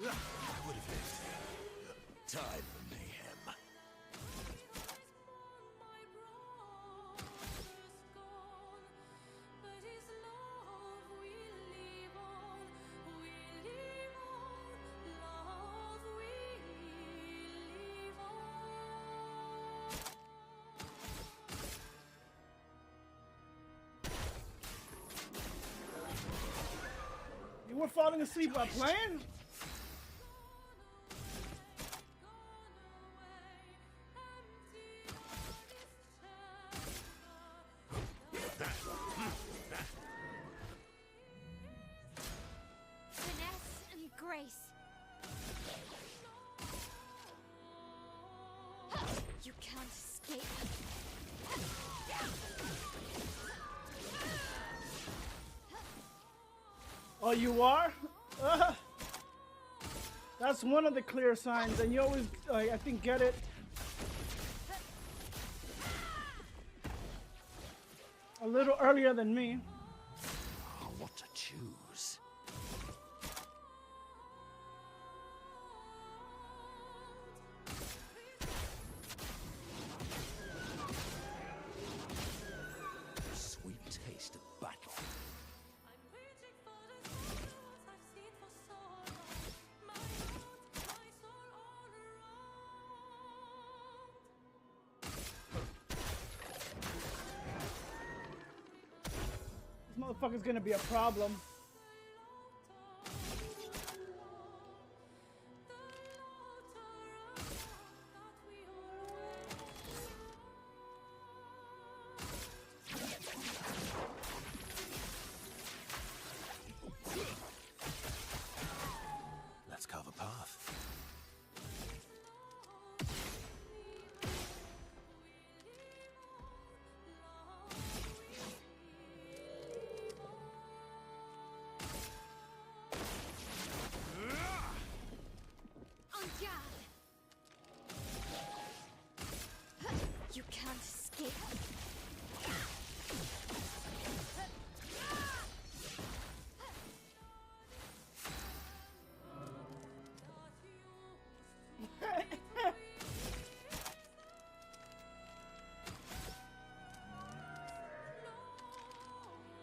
I would have lived. Time for mayhem. You were falling asleep while playing? Finesse and grace. You can't escape. Oh, you are? That's one of the clear signs, and you always, I think, get it a little earlier than me. Oh, what to choose? Sweet taste of battle. This motherfucker's gonna be a problem. Let's carve a path. En garde. You can't escape.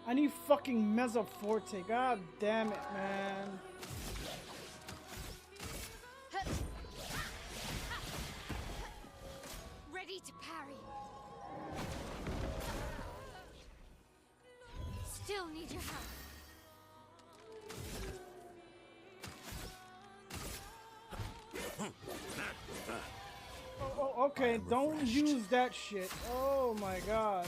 I need fucking Mezzoforte. God damn it, man. Ready to parry. Still need your help. Oh, okay, don't use that shit. Oh my god.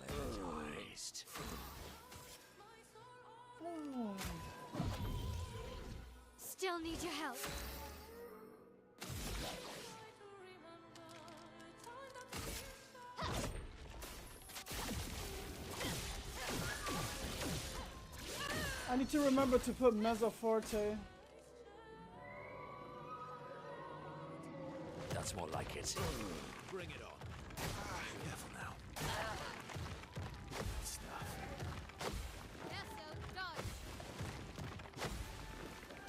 Energized. Still need your help. I need to remember to put Mezzoforte. That's more like it. Bring it on. Careful now. Stuff.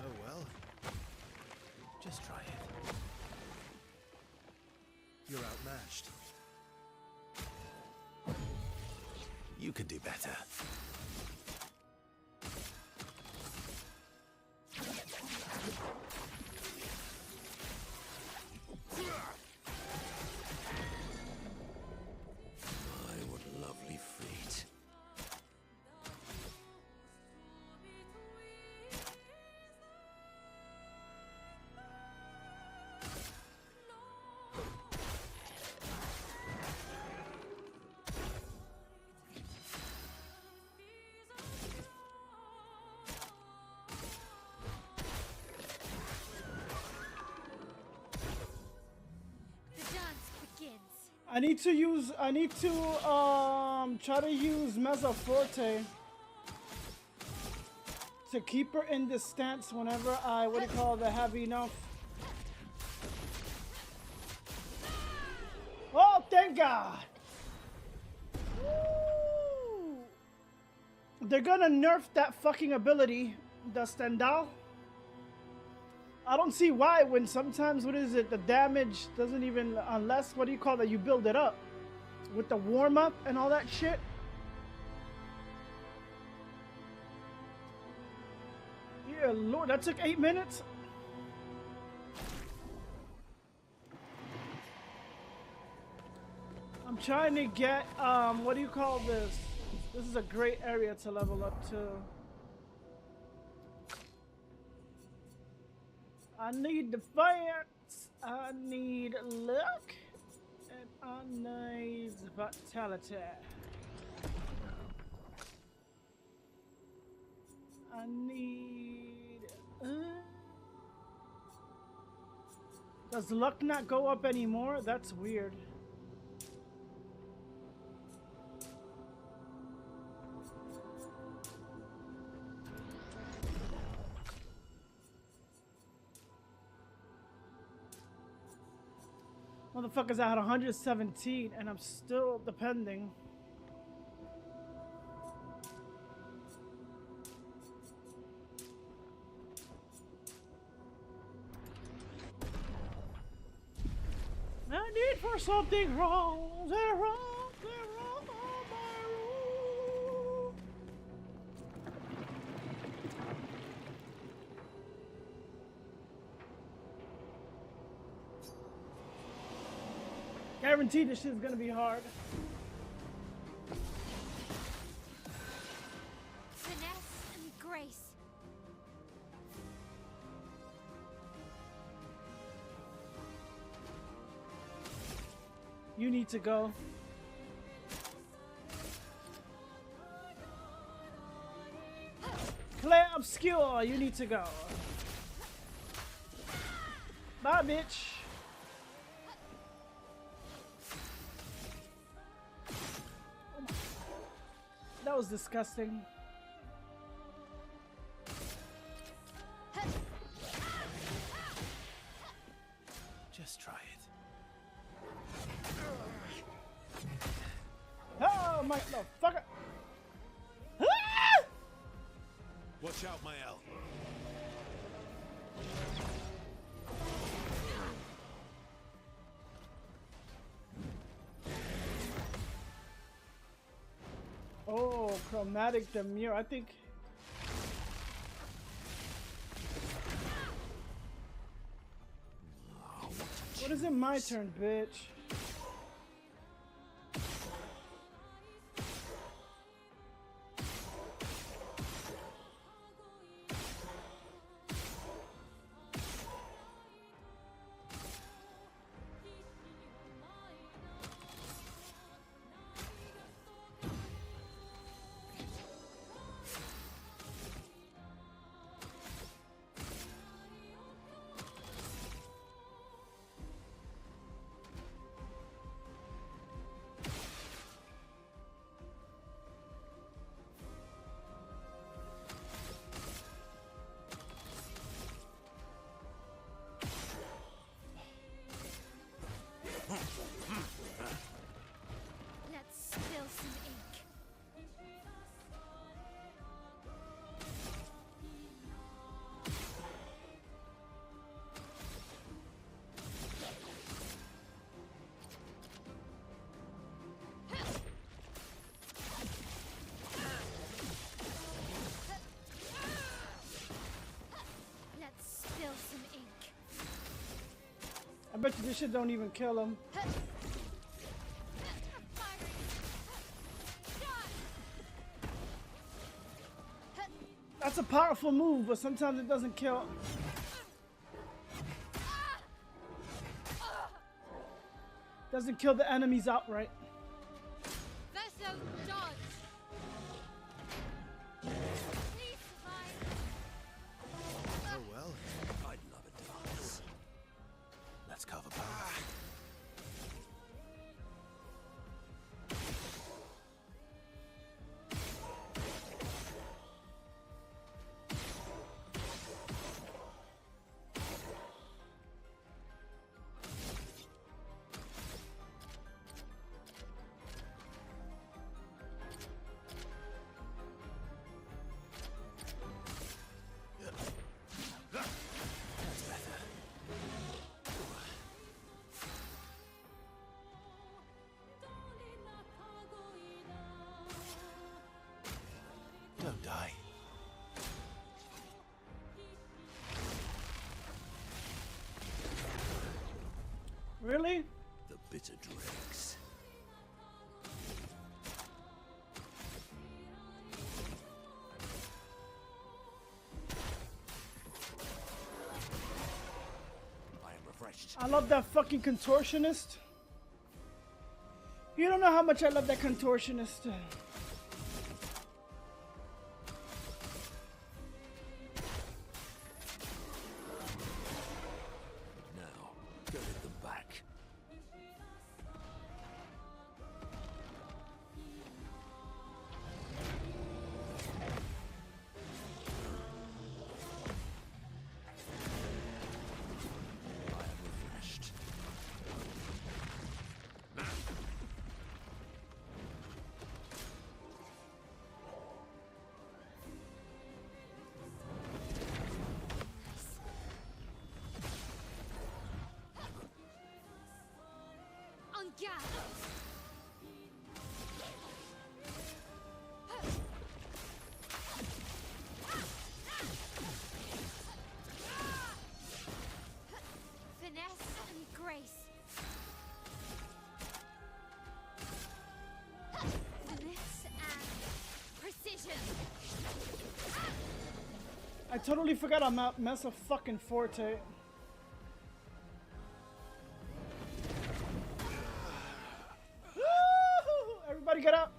Oh well. Just try it. You're outmatched. You can do better. My, what a lovely feat. I need to try to use Mezza Forte to keep her in this stance whenever I, have enough. Oh, thank God! Woo! They're gonna nerf that fucking ability, the Stendhal. I don't see why when sometimes, the damage doesn't even, unless, you build it up with the warm-up and all that shit. Yeah, Lord, that took 8 minutes. I'm trying to get, this? This is a great area to level up to. I need defiance, I need luck, and I need vitality. I need... Does luck not go up anymore? That's weird. Motherfuckers, I had 117 and I'm still depending. No need for something wrong. They're wrong. They're wrong on my rule. Guaranteed this shit's gonna be hard. Finesse and grace. You need to go. Claire Obscure, you need to go. Bye, bitch. That was disgusting. Just try it. Oh my motherfucker! Watch out, Mael. Oh, chromatic demure. I think. What is it? My turn, bitch. bet you this shit don't even kill him. That's a powerful move, but sometimes it doesn't kill. Doesn't kill the enemies outright. Verso dodge. Please survive. Oh well, I'd love a dance. Let's cover both. Don't die. Really? The bitter dregs. I am refreshed. I love that fucking contortionist. You don't know how much I love that contortionist. Now, go hit them back. I am refreshed. En garde. Finesse and grace. Finesse and precision. I totally forgot I'm Mesa fucking Forte. Everybody get up.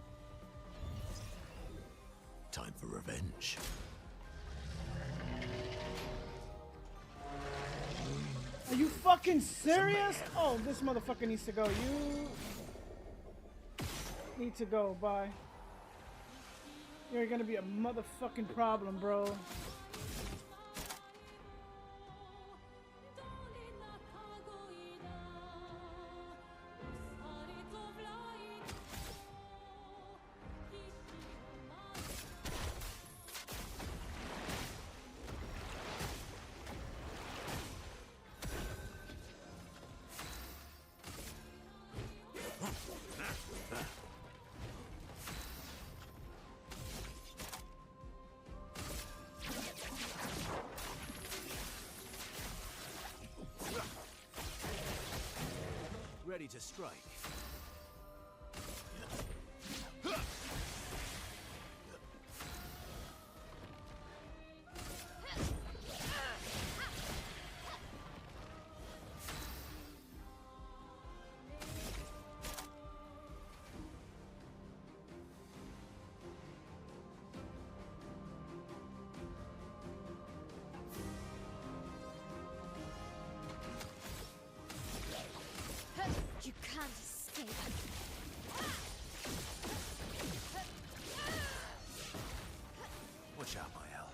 Time for revenge. Are you fucking serious? Oh, this motherfucker needs to go. You need to go. Bye. You're gonna be a motherfucking problem, bro. Ready to strike. You can't escape. Watch out, Mael.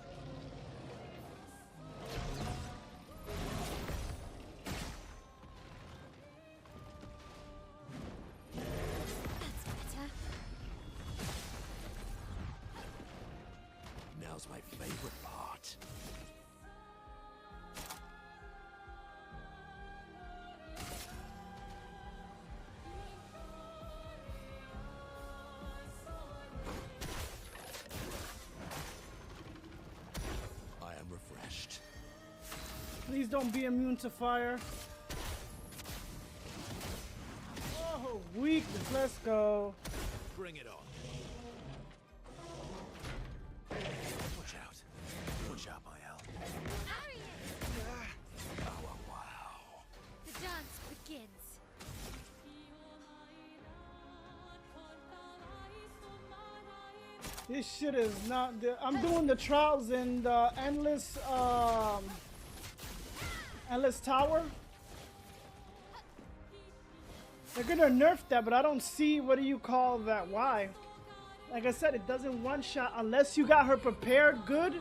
That's better. Now's my favorite part. I am refreshed. Please don't be immune to fire. weakness. Let's go. Bring it on. Watch out. Watch out, my L. Oh, wow. The dance begins. This shit is not. I'm doing the trials in the endless tower. They're gonna nerf that, but I don't see what do you call that. Why? Like I said, it doesn't one shot unless you got her prepared good.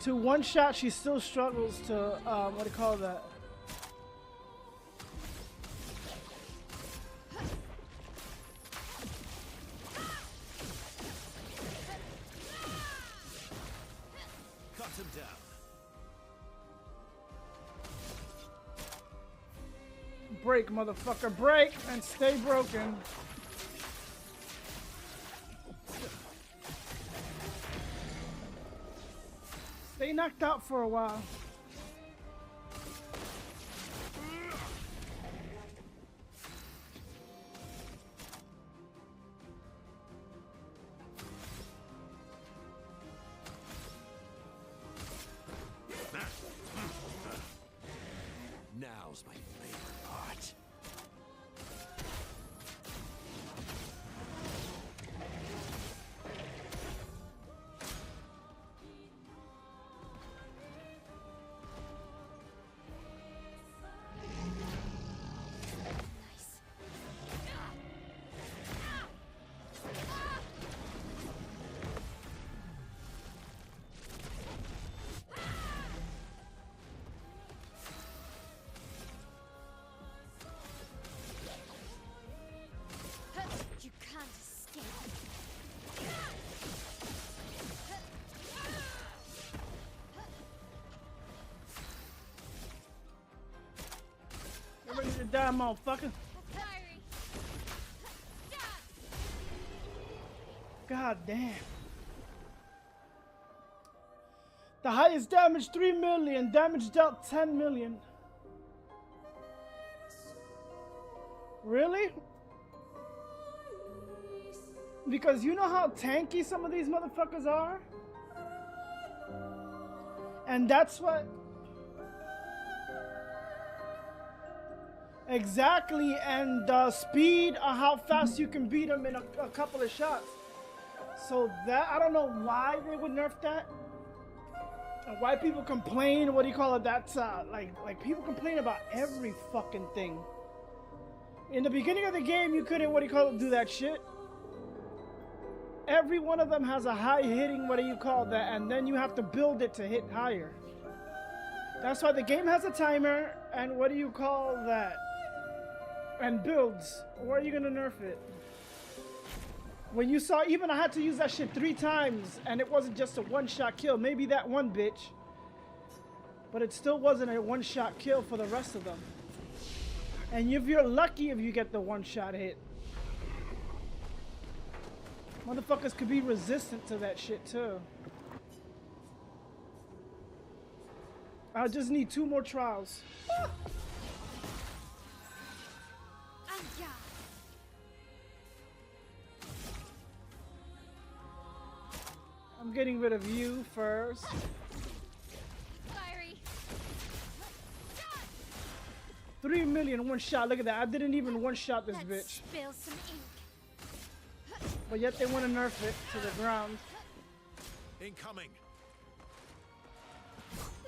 To one shot, she still struggles to what do you call that? Cut him down. Break, motherfucker, break and stay broken. Stay knocked out for a while. Now's my favorite part. You can't escape. You're ready to die, motherfucker. Fiery. God damn. The highest damage 3 million, damage dealt 10 million. Really? Because you know how tanky some of these motherfuckers are? And that's what... Exactly, and the speed of how fast you can beat them in a couple of shots. So that, I don't know why they would nerf that. And why people complain, what do you call it, that's like people complain about every fucking thing. In the beginning of the game, you couldn't, what do you call it, do that shit. Every one of them has a high hitting, what do you call that, and then you have to build it to hit higher. That's why the game has a timer, and what do you call that? And builds. Where are you gonna nerf it? When you saw, even I had to use that shit 3 times, and it wasn't just a one-shot kill. Maybe that one bitch, but it still wasn't a one-shot kill for the rest of them. And if you're lucky if you get the one-shot hit. Motherfuckers could be resistant to that shit too. I just need 2 more trials. Anja. I'm getting rid of you first. Fiery. 3 million one shot. Look at that. I didn't even one shot this Let's bitch. spill some ink. But yet they want to nerf it to the ground. Incoming.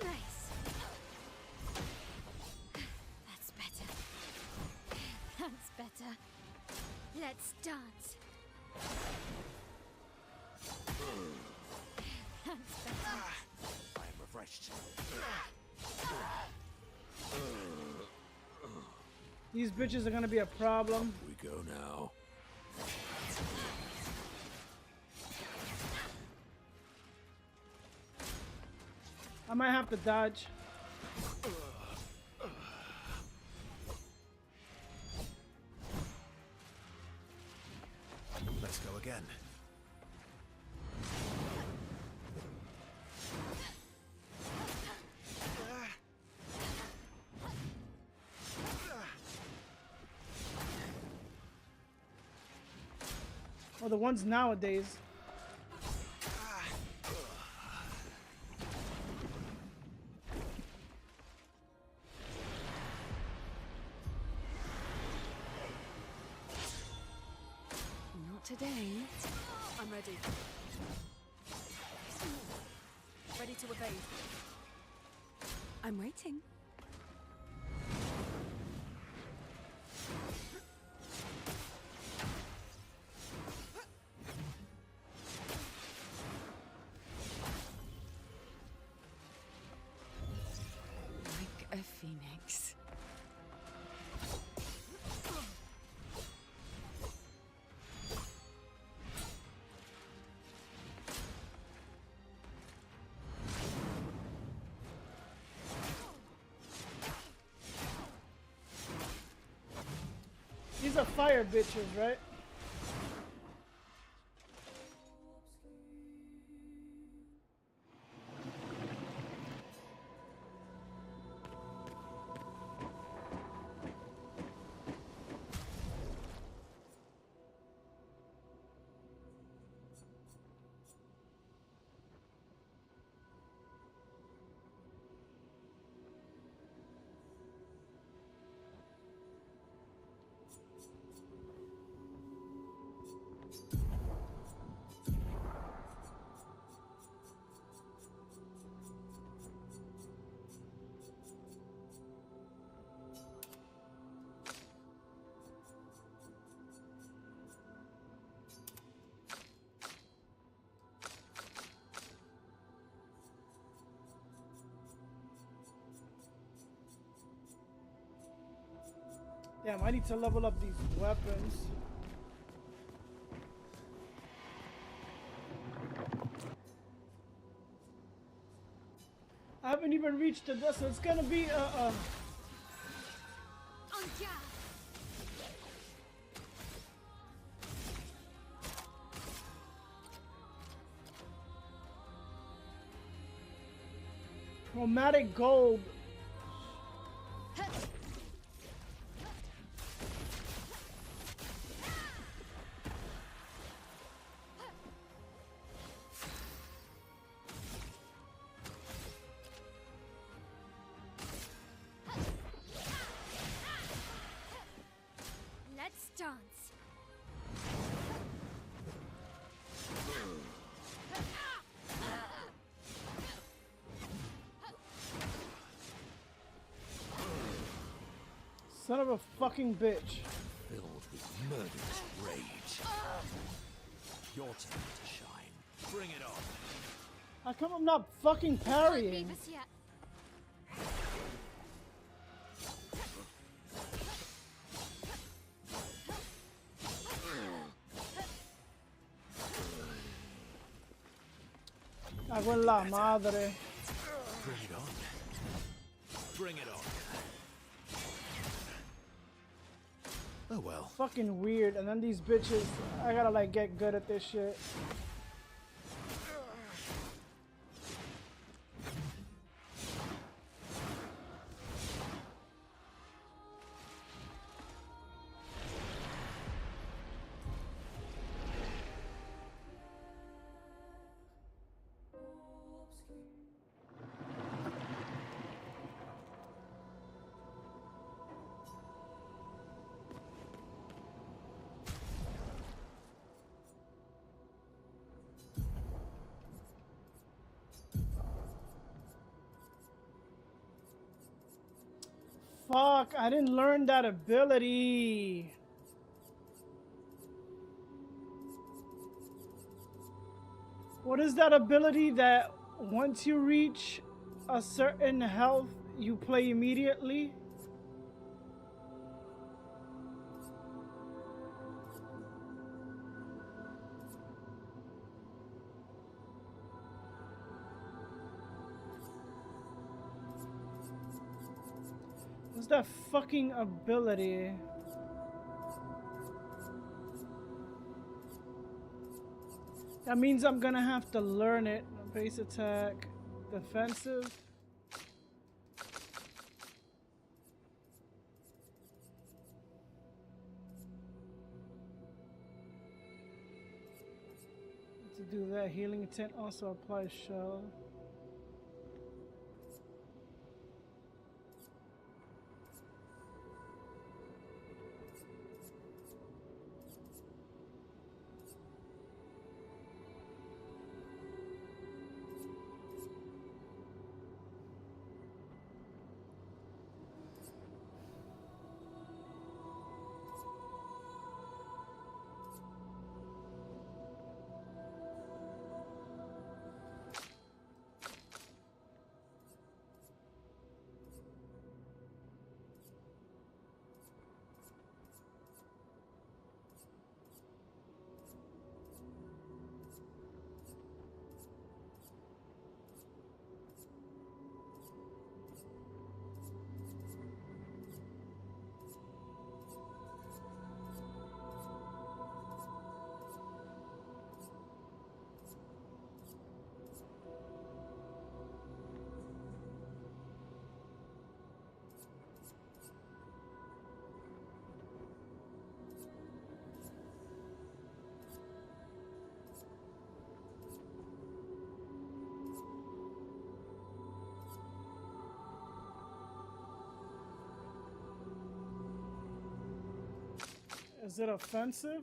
Nice. That's better. That's better. Let's dance. That's better. I am refreshed. These bitches are gonna be a problem. We go now. I might have to dodge. Let's go again. Or the ones nowadays. Not today. I'm ready. Ready to evade. I'm waiting. Like a phoenix. These are fire bitches, right? Damn, I need to level up these weapons. I haven't even reached the so it's gonna be chromatic gold. Let's dance. Son of a fucking bitch. Filled with murderous rage. Your turn to shine. Bring it on. How come I'm not fucking parrying? Beavis yet. Cago en la madre. Bring it on. Bring it on. Oh well. Fucking weird. And then these bitches, I gotta like get good at this shit. Fuck, I didn't learn that ability. What is that ability that once you reach a certain health, you play immediately? What's that fucking ability? That means I'm gonna have to learn it. Base attack, defensive. To do that, healing intent also applies shell. Is it offensive?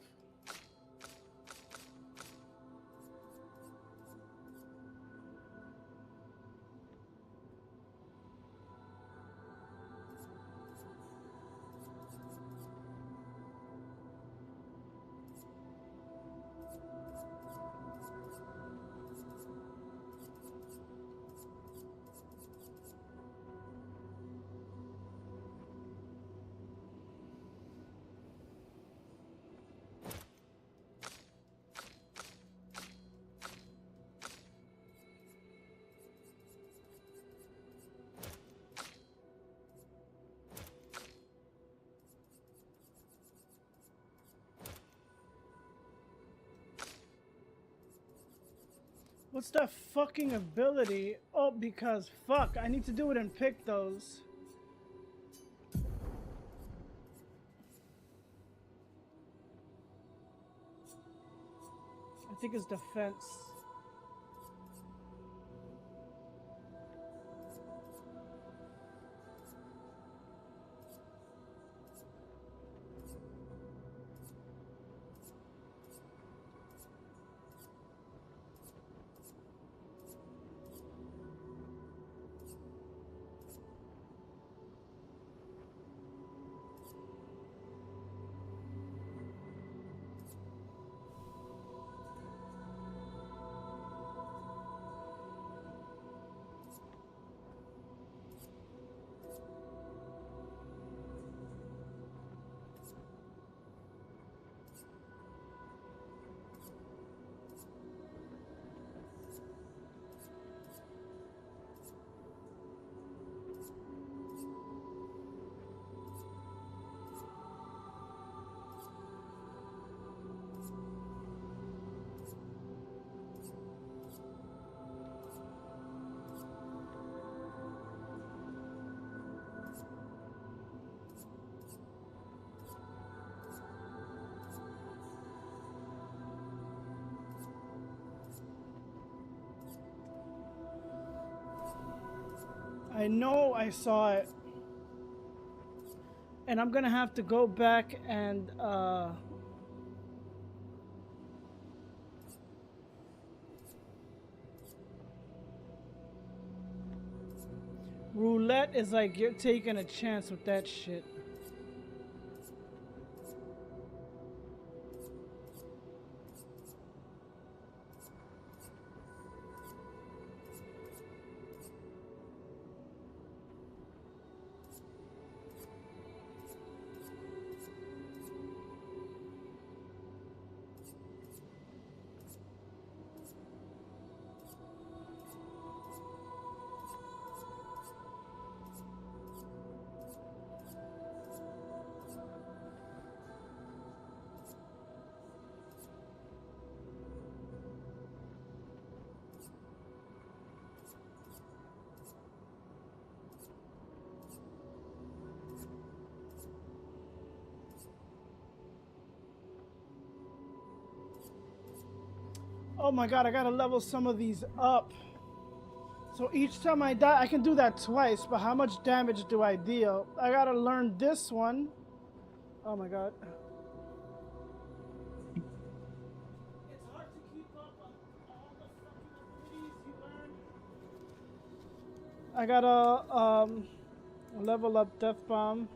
What's that fucking ability? Oh, because fuck, I need to do it and pick those. I think it's defense. I know I saw it. And I'm gonna have to go back and roulette is like you're taking a chance with that shit. Oh my god, I gotta level some of these up. So each time I die, I can do that twice, but how much damage do I deal? I gotta learn this one. Oh my god. It's hard to keep up on all the fucking abilities you learn. I gotta level up Death Bomb.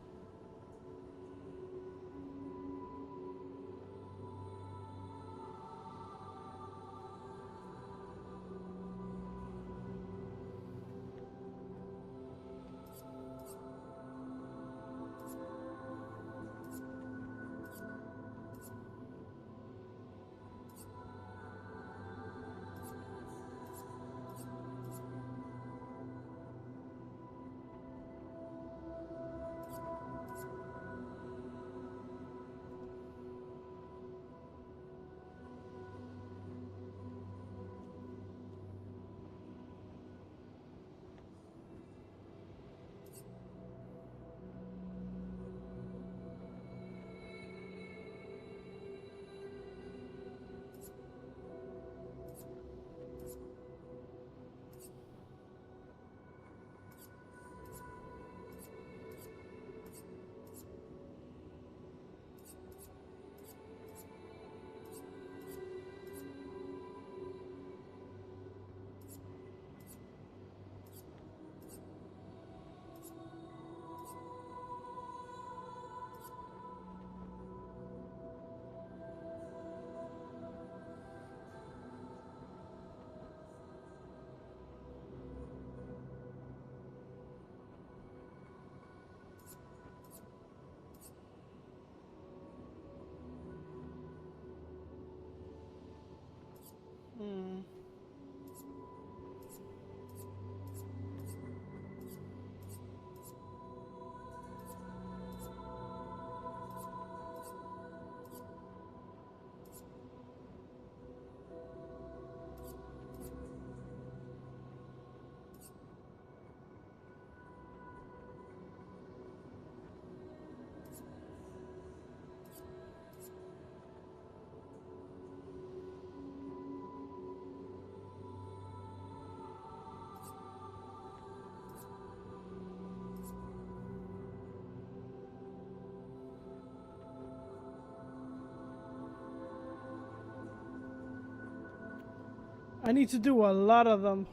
I need to do a lot of them.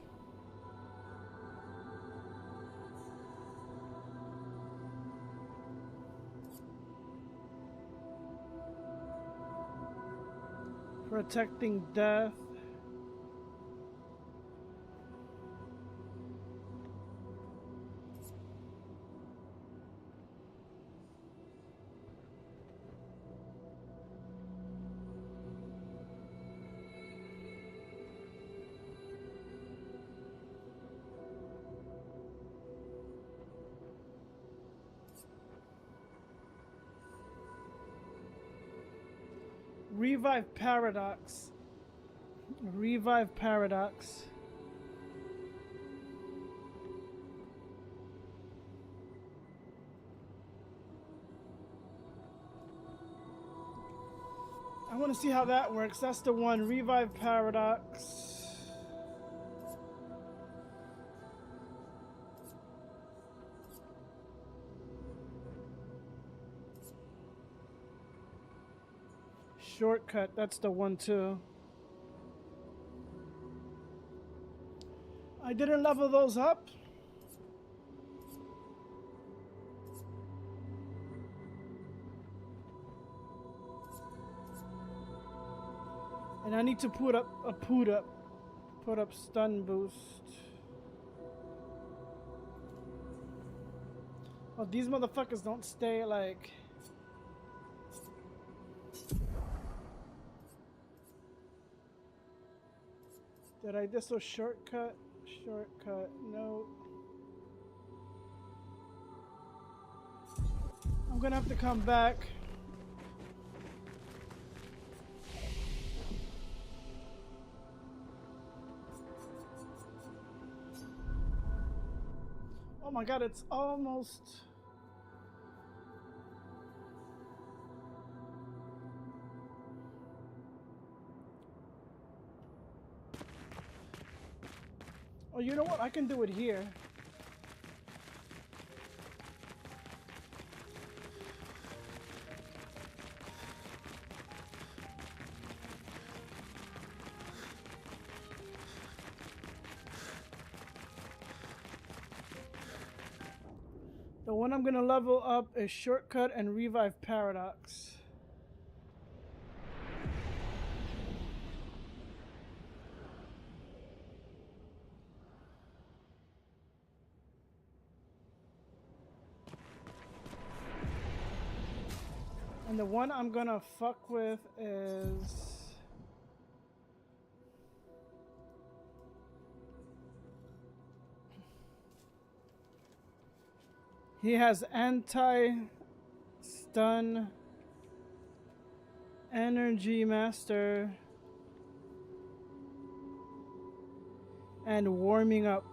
Protecting death. Revive Paradox. Revive Paradox. I want to see how that works. That's the one. Revive Paradox. Shortcut. That's the one too. I didn't level those up. And I need to put up stun boost. Oh, these motherfuckers don't stay like. Did I just a shortcut? Shortcut, no. I'm gonna have to come back. Oh my god, it's almost... Oh, you know what? I can do it here. The one I'm gonna level up is Shortcut and Revive Paradox. And the one I'm gonna fuck with is... he has anti-stun, energy master, and warming up.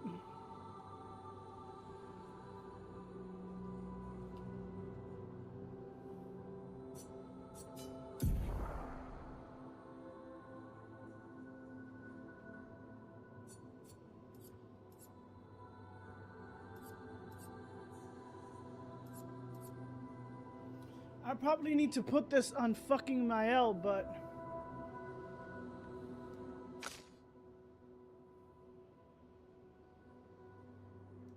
I probably need to put this on fucking Mael, but...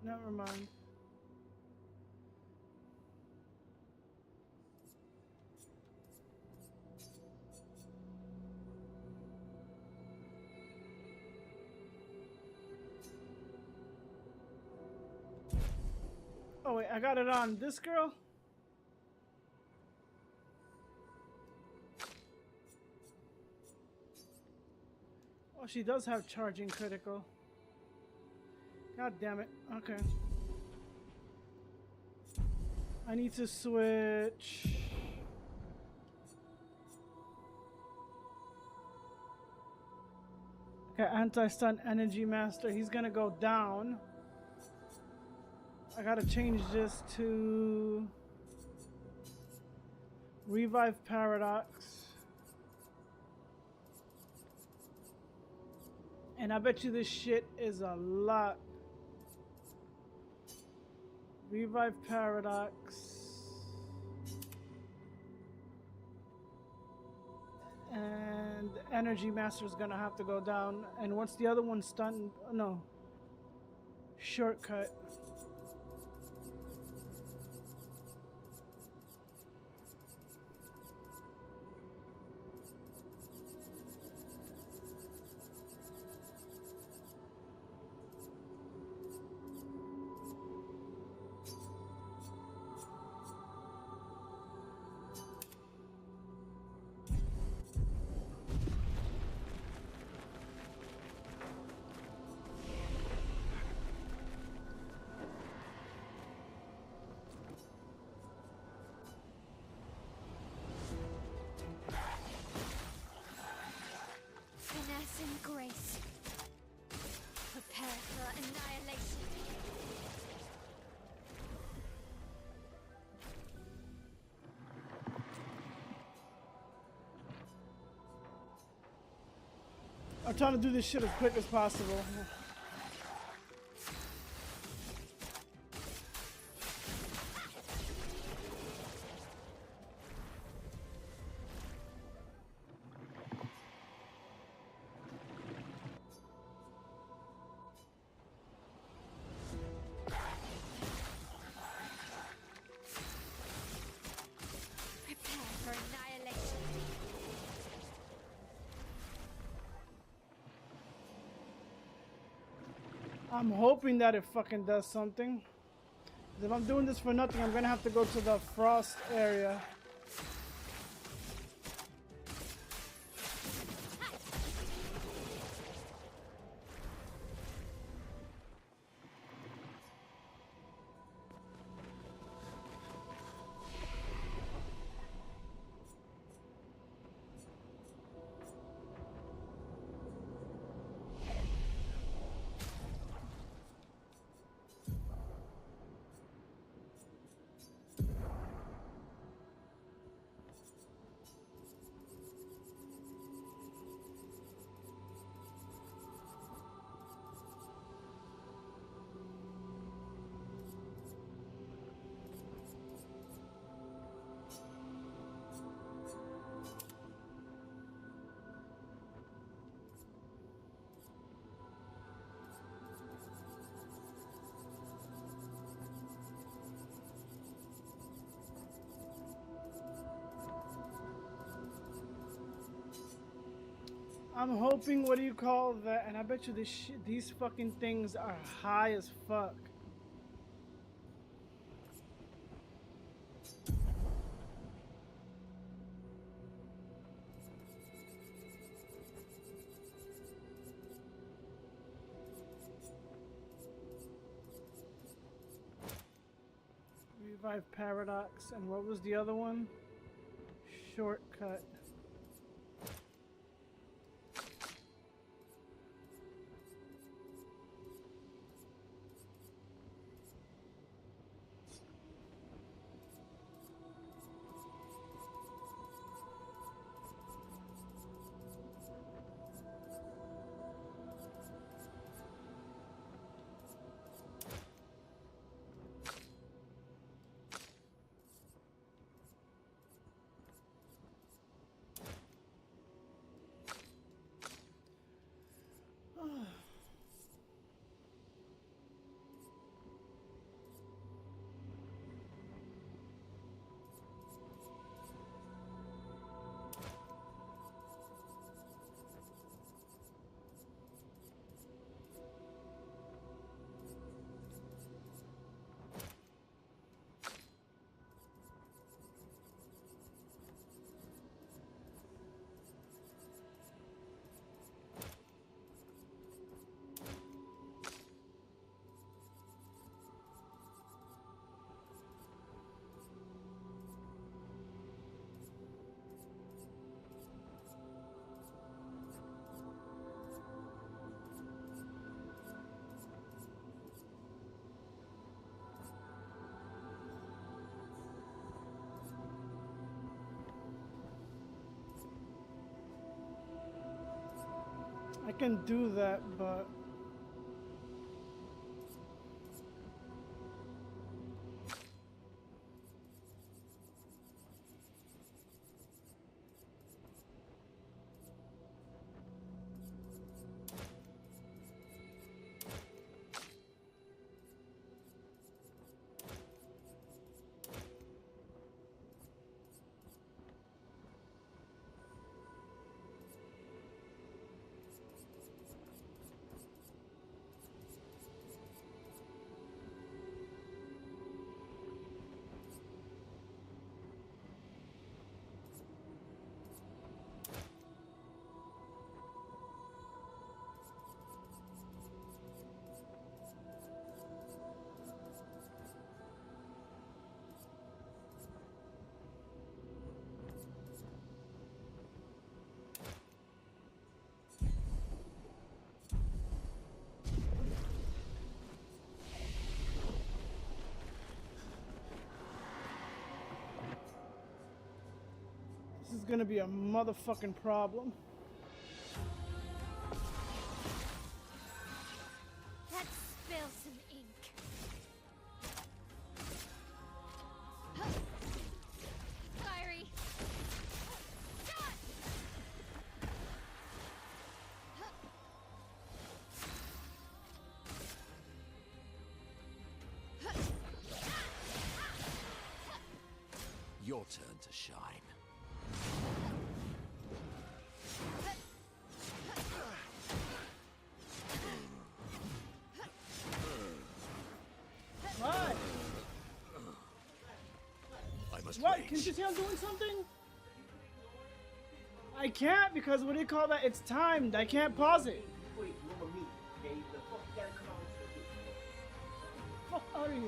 never mind. Oh wait, I got it on this girl? Oh, she does have charging critical. God damn it. Okay. I need to switch. Okay, anti-stun energy master. He's gonna go down. I gotta change this to Revive Paradox. And I bet you this shit is a lot. Revive Paradox. And Energy Master's gonna have to go down. And what's the other one? Stun? No. Shortcut. Finesse and grace. Prepare for annihilation. I'm trying to do this shit as quick as possible. Prepare for annihilation. I'm hoping that it fucking does something. 'Cause if I'm doing this for nothing, I'm gonna have to go to the frost area. I'm hoping, what do you call that? And I bet you these fucking things are high as fuck. Revive Paradox, and what was the other one? Shortcut. I can do that, but this is gonna be a motherfucking problem. Let's spill some ink. Diary. Shot. Your turn to shine. What? I must What? rage. Can you see I'm doing something? I can't because what do you call that? It's timed. I can't pause it. Fuck out of here.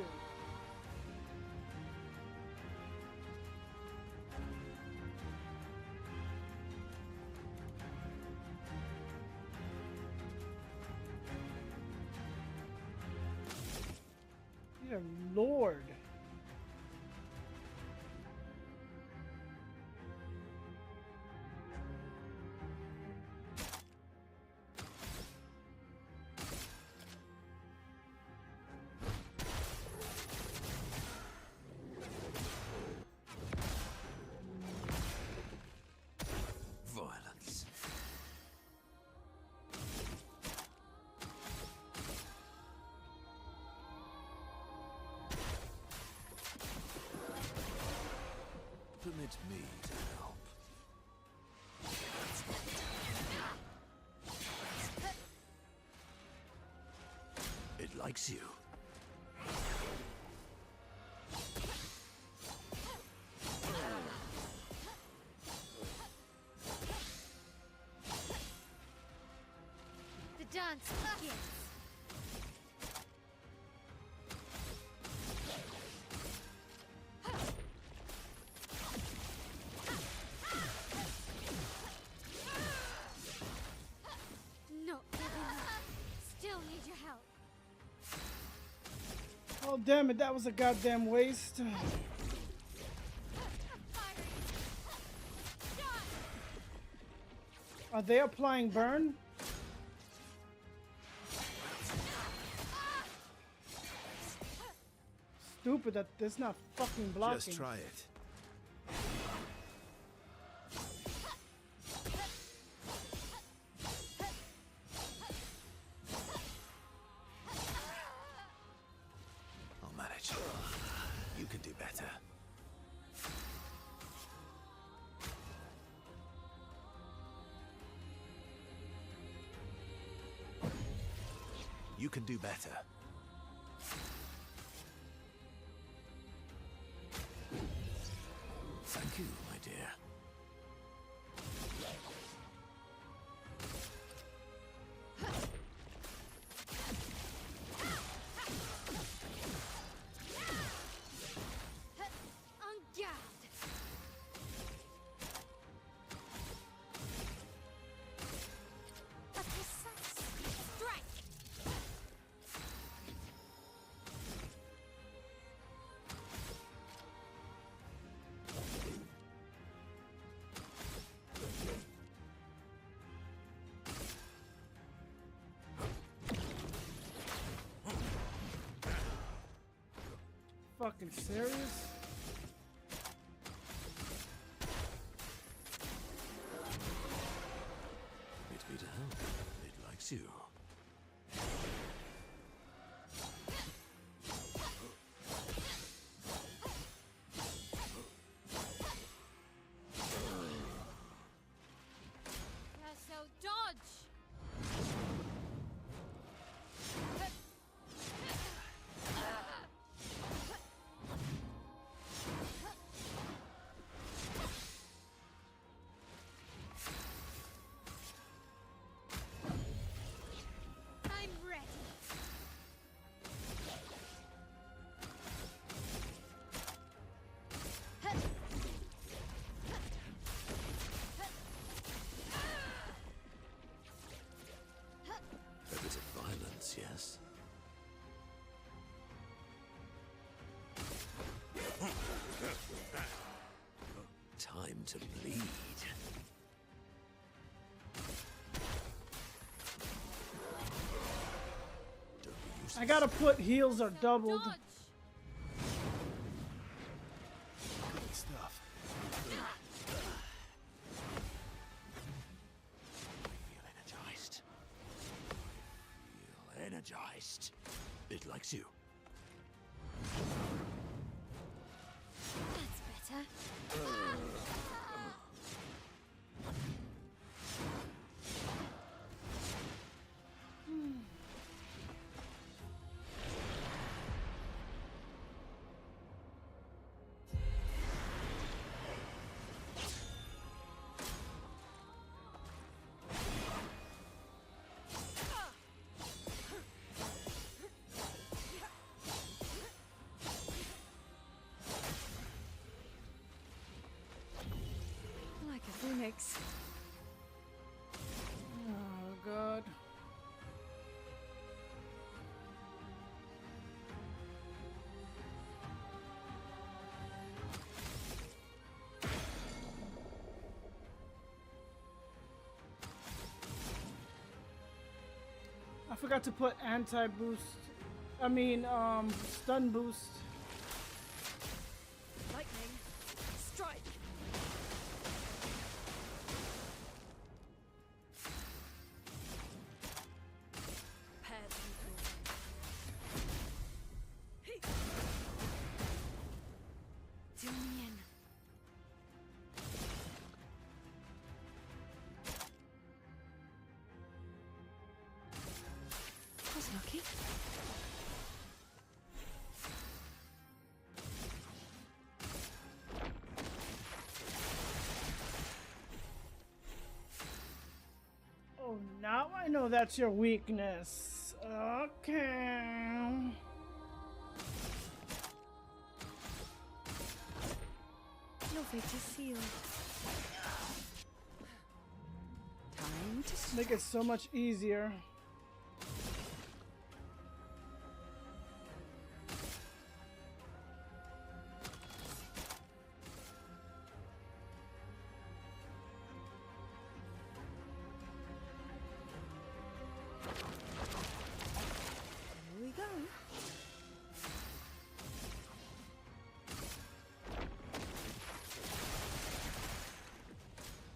Dear Lord. Violence. Permit me to help. It likes you. The dance begins. Not giving up. Still need your help. Oh damn it, that was a goddamn waste. Are they applying burn? Stupid that that's not fucking blocking. Just try it. I'll manage. You can do better. You can do better. Thank you, my dear. On guard. A precise strike. Fucking serious? It's me to help. It likes you. So dodge. I'm ready. A bit of violence, yes? Time to bleed. Don't be useless. I gotta put heals are doubled. Dodge. Good stuff. Feel energized. Feel energized. It likes you. That's better. Like a phoenix. Oh god. I forgot to put anti-boost. I mean, stun boost. Lightning. Strike. Prepare people. Hey. Tune me in. lucky. Oh, now I know that's your weakness. Okay. Your fate is sealed. Time to Make it so much easier. Here we go.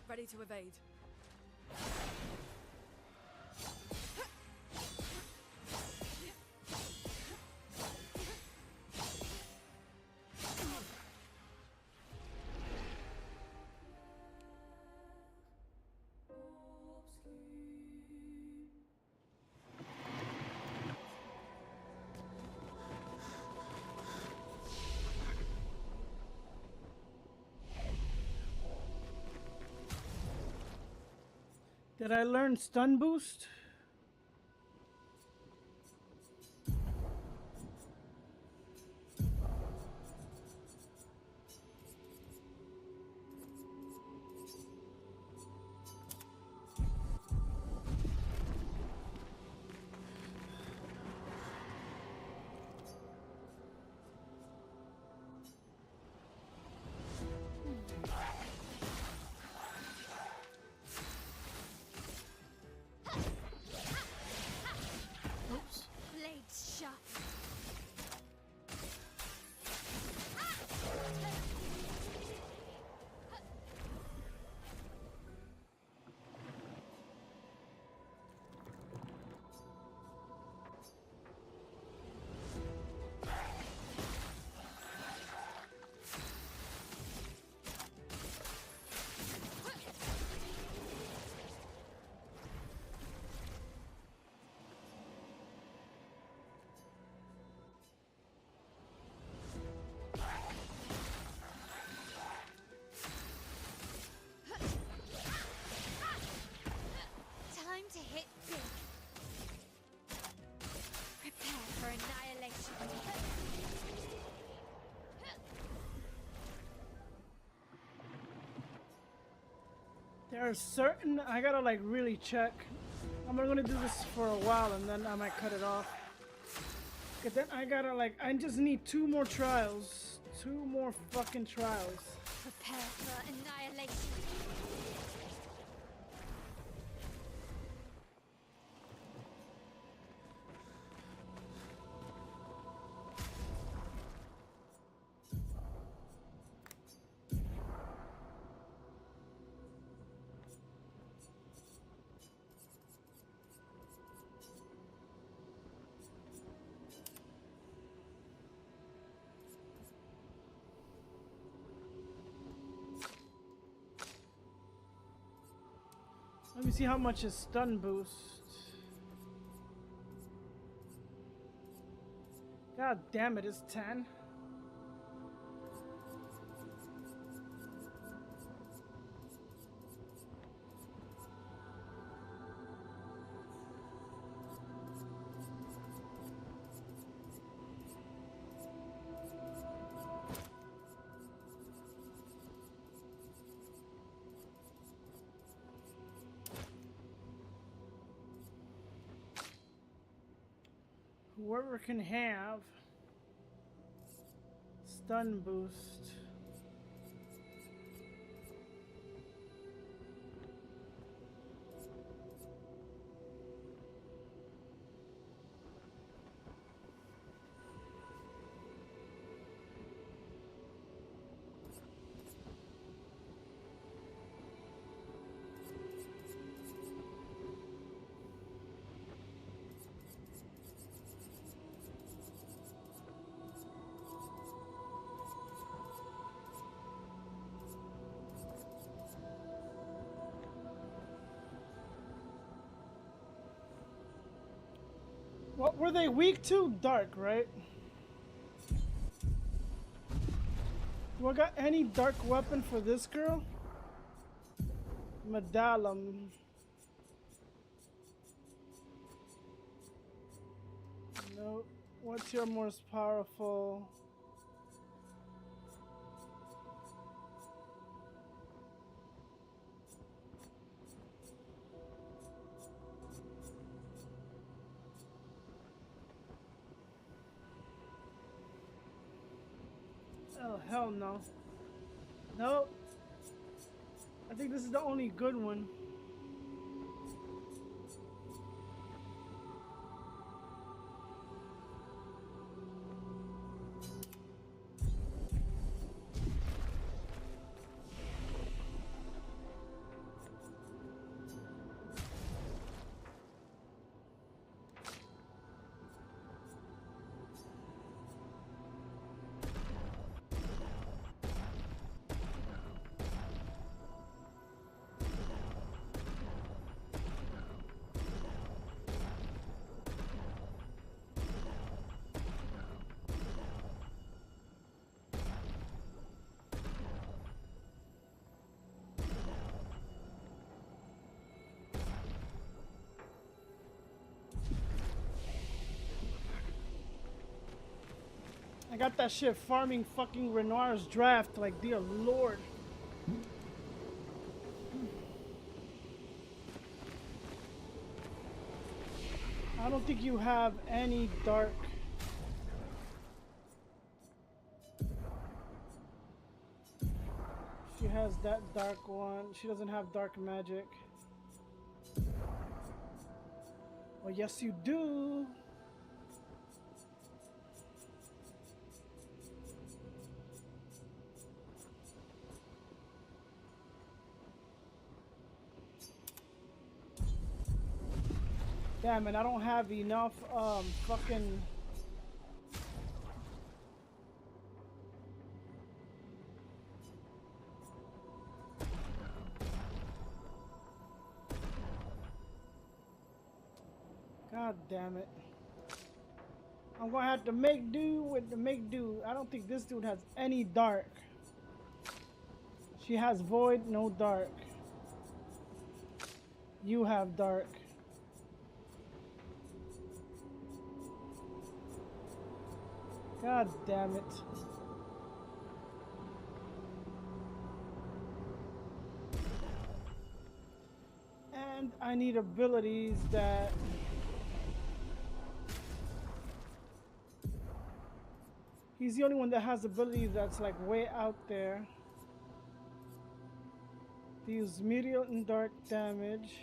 Ready to evade. Did I learn stun boost? Blades sharp. Time to hit big. Prepare for annihilation. There are certain I gotta like really check. I'm gonna do this for a while and then I might cut it off. But then I gotta like I just need 2 more trials. 2 more fucking trials. Prepare for annihilation. Let me see how much is stun boost. God damn it, it's 10. Whoever can have stun boost. What were they weak to? Dark, right? Do I got any dark weapon for this girl? Medallum. No. What's your most powerful? Oh, hell no. No. I think this is the only good one. I got that shit farming fucking Renoir's draft, like, dear lord. I don't think you have any dark. She has that dark one. She doesn't have dark magic. Well, yes you do. Damn, and I don't have enough fucking. God damn it. I'm gonna have to make do with the make do. I don't think this dude has any dark. She has void, no dark. You have dark. God damn it. And I need abilities that he's the only one that has abilities that's like way out there. Deals medium and dark damage.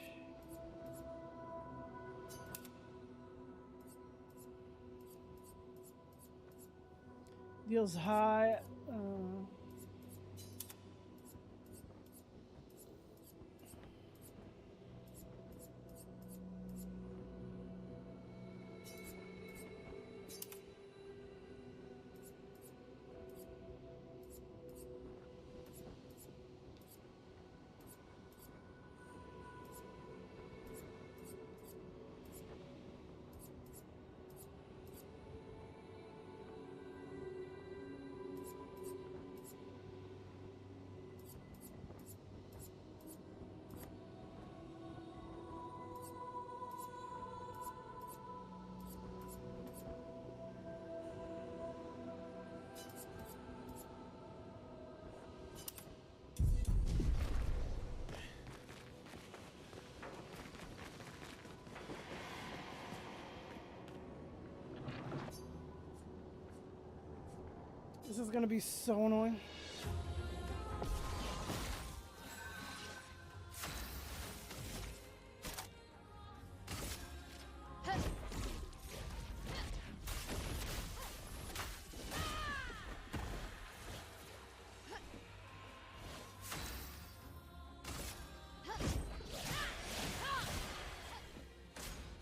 Deals high. This is gonna be so annoying.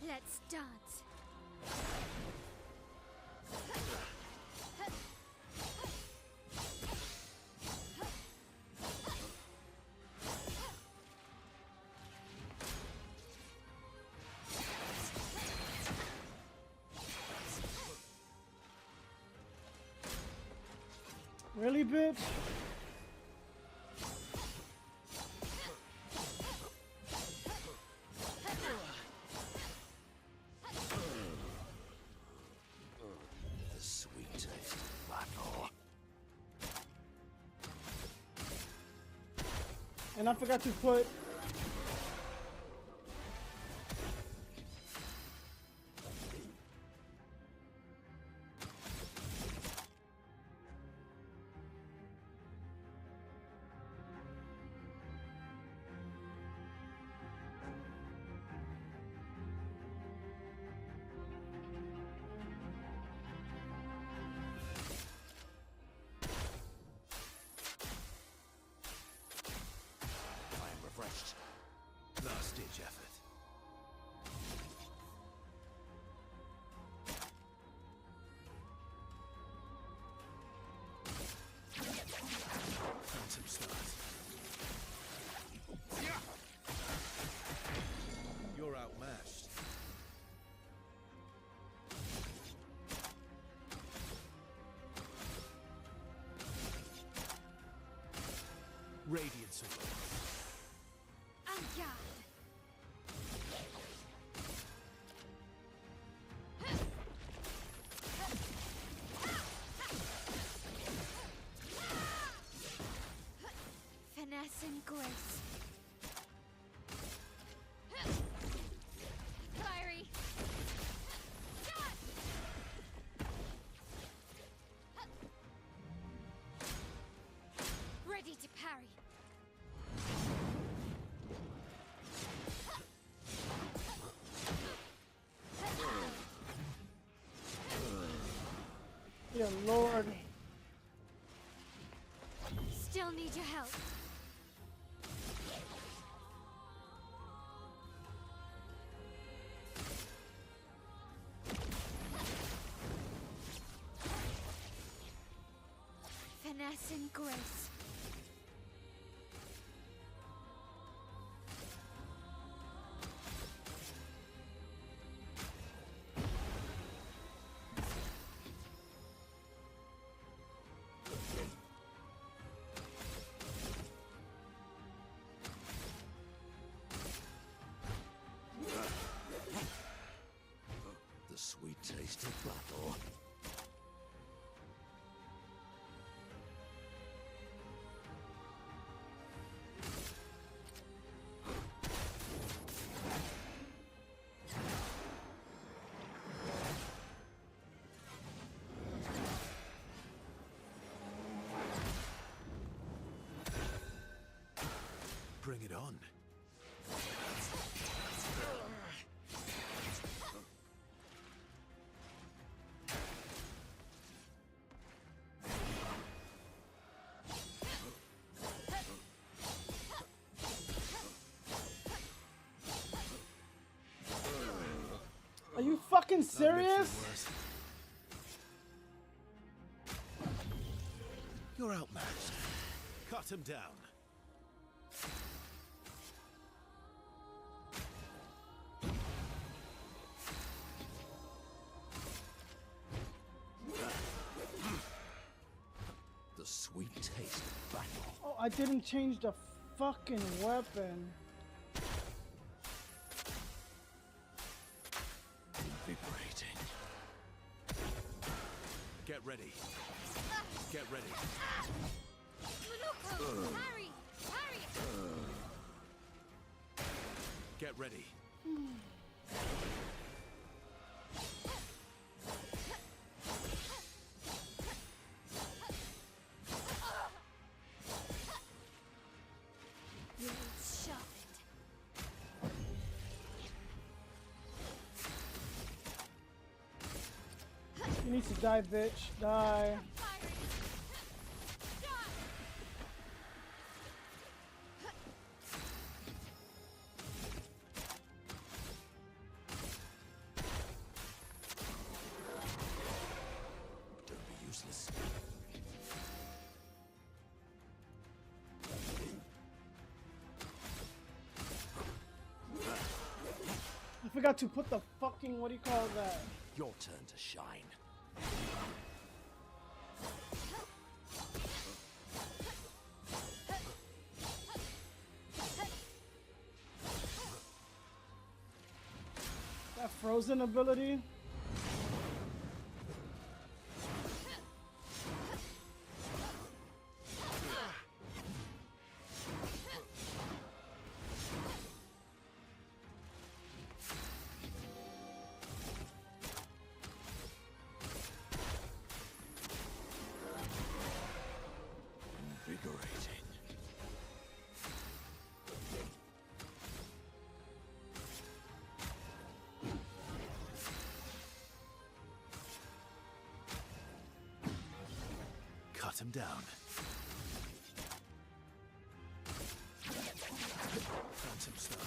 Let's dance. Really, bitch? The sweet taste of battle. And I forgot to put... I am refreshed. Last ditch effort. Phantom start. You're outmatched. Radiance away. Finesse and grace. Fiery. Ready to parry. Yeah, Lord. Still need your help. Finesse and grace. The sweet taste of battle. Bring it on. Are you fucking serious? You're outmatched. Cut him down. The sweet taste of battle. Oh, I didn't change the fucking weapon. Invigorating. Get ready. Get ready. Manuko! Parry! Parry! Get ready. Blades sharpened. You need to die, bitch. Die. Don't be useless. I forgot to put the fucking, what do you call that? Your turn to shine. That frozen ability. Invigorating. Cut him down. Phantom start.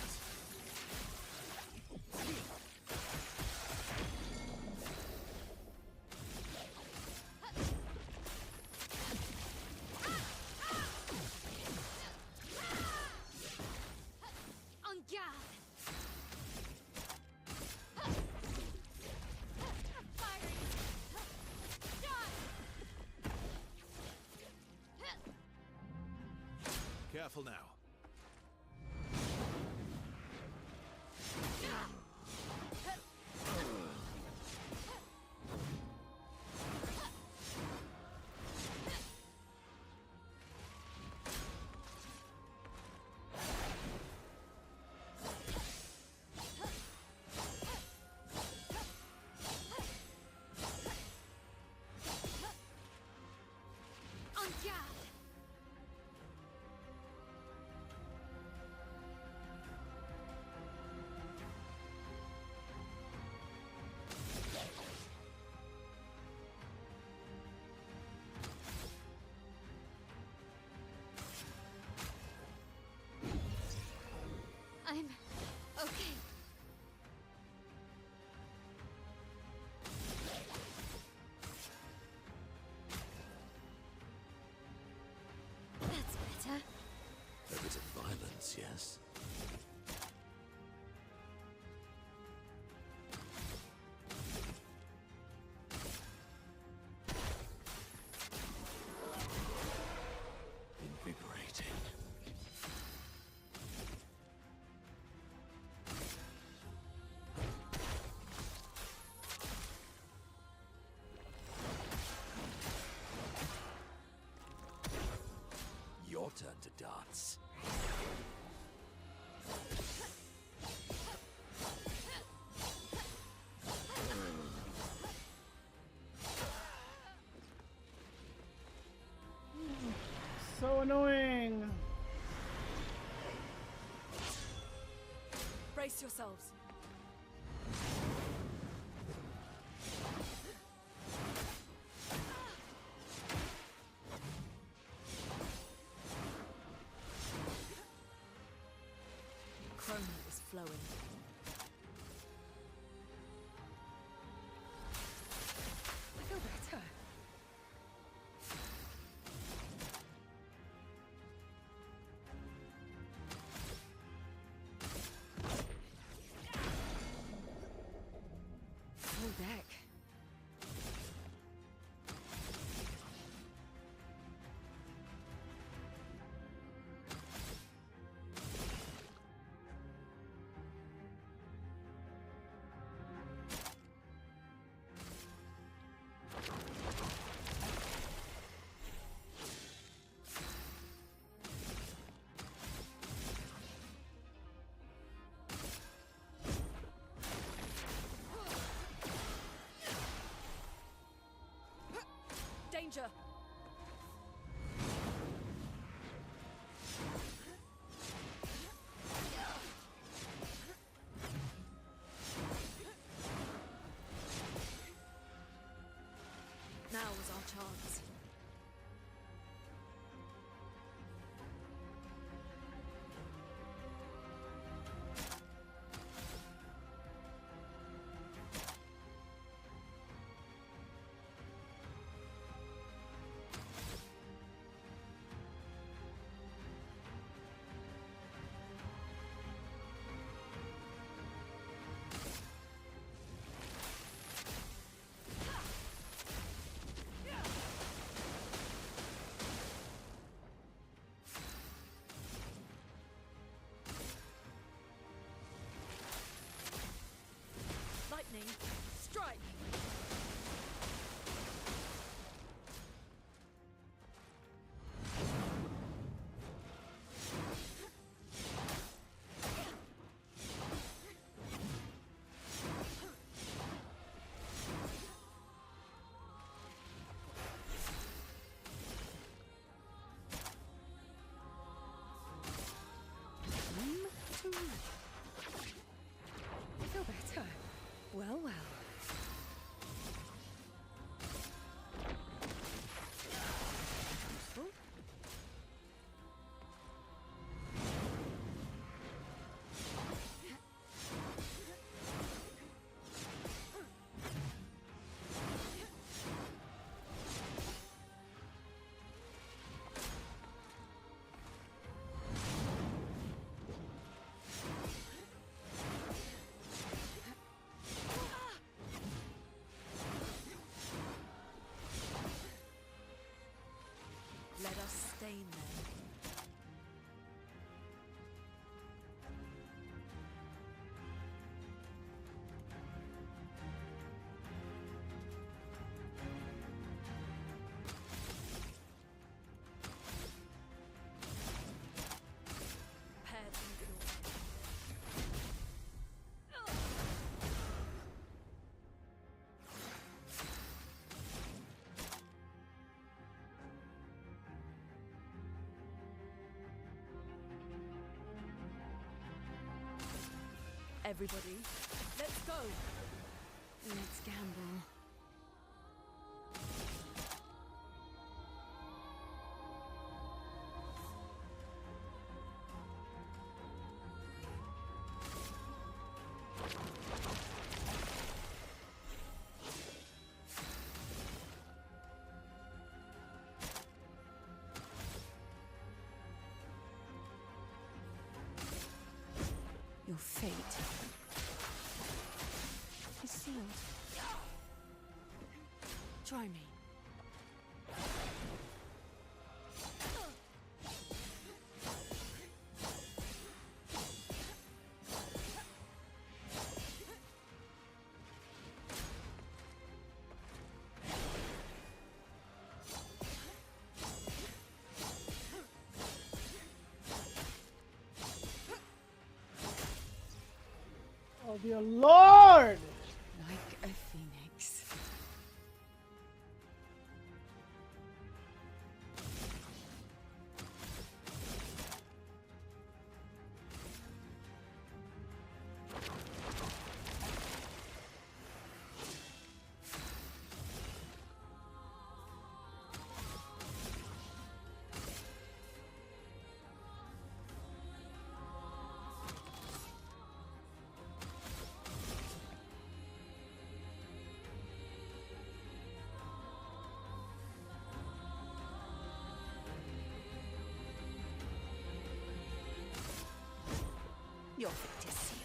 En garde. Firing. Dodge. Careful now. En garde. I'm okay. That's better. A bit of violence, yes? Invigorating. Your turn to dance. So annoying. Brace yourselves. Chrome is flowing. I feel better. Full deck. Danger! Now is our chance. stain then. Prepare to kill. Everybody, let's go! Let's gamble. Your fate is sealed. Try me. Oh dear Lord! Like a phoenix. Your fate is sealed.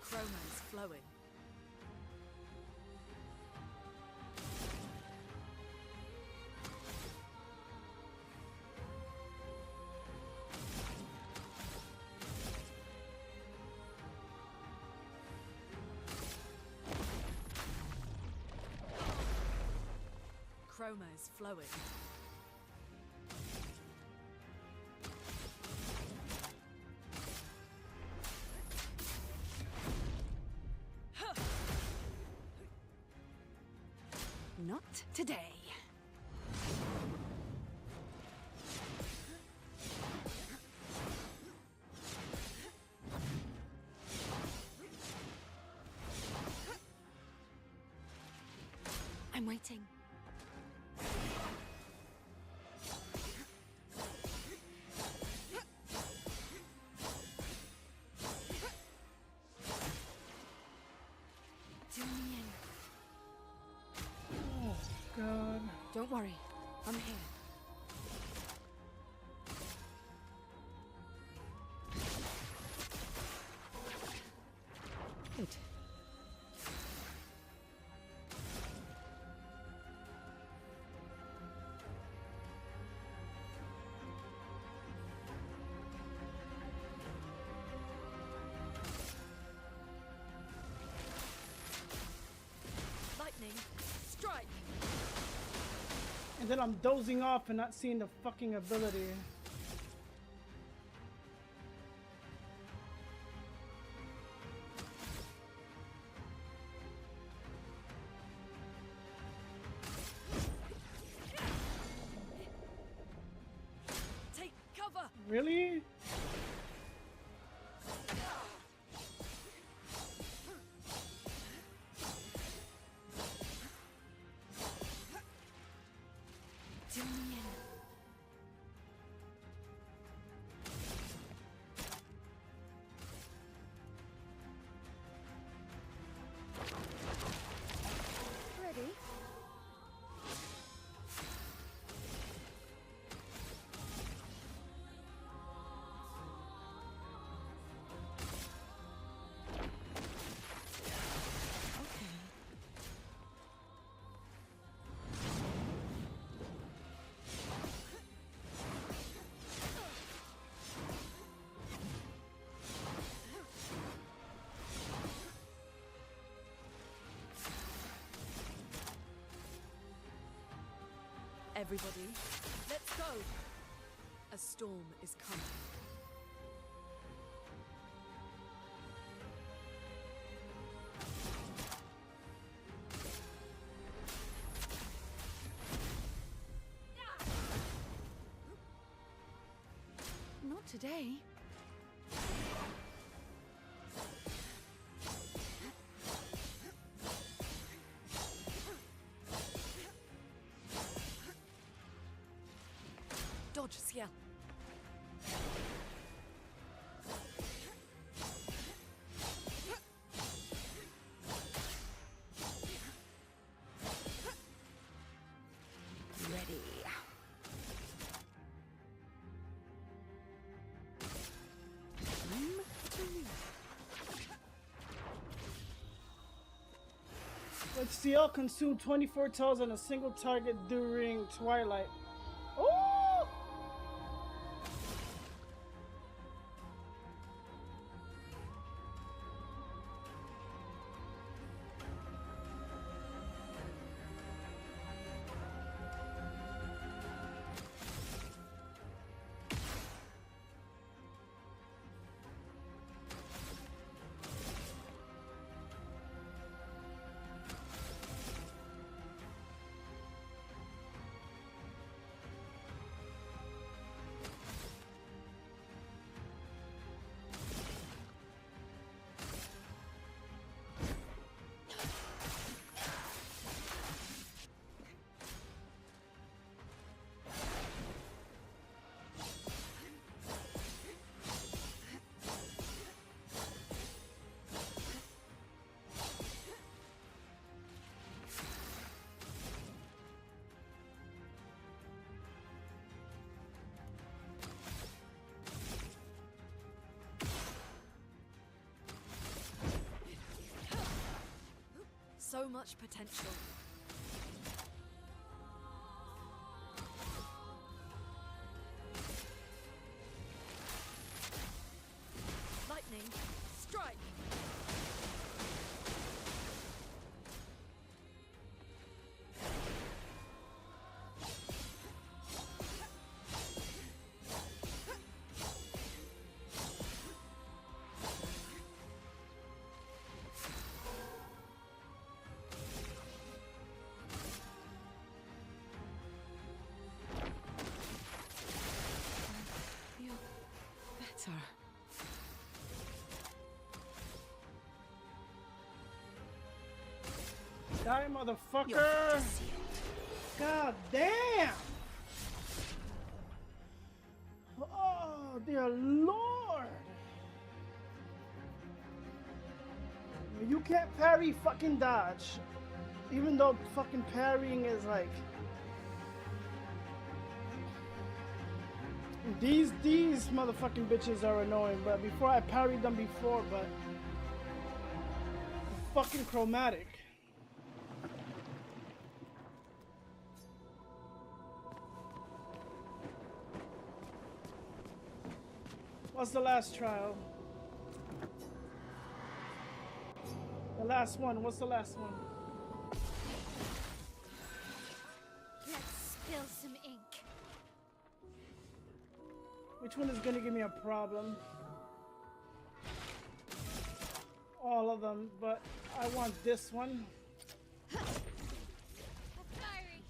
Chroma is flowing. Chroma is flowing. Not today. I'm waiting. Do me in. Oh God. Don't worry, I'm here. Good. Lightning, strike! And then I'm dozing off and not seeing the fucking ability. Take cover! Really? Do me in. Ready? everybody. Let's go. A storm is coming. Not today. Dodge, Ciel. Ready. Let's see, I'll consume 24 tells on a single target during Twilight. Oh! So much potential. Lightning, strike! Better. Die, motherfucker! God damn! Oh, dear Lord! You can't parry fucking dodge. Even though fucking parrying is like... These motherfucking bitches are annoying, but before I parried them before, but... Fucking chromatic. What's the last trial? The last one. What's the last one? Let's spill some ink. Which one is gonna give me a problem? All of them, but I want this one. Fiery.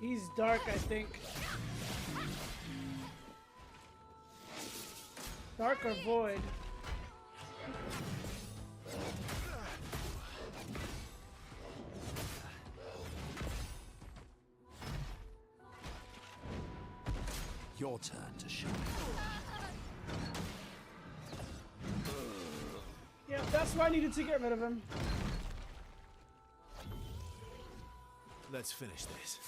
He's dark, I think. Dark or void? Your turn to shine. Yeah, that's why I needed to get rid of him. Let's finish this.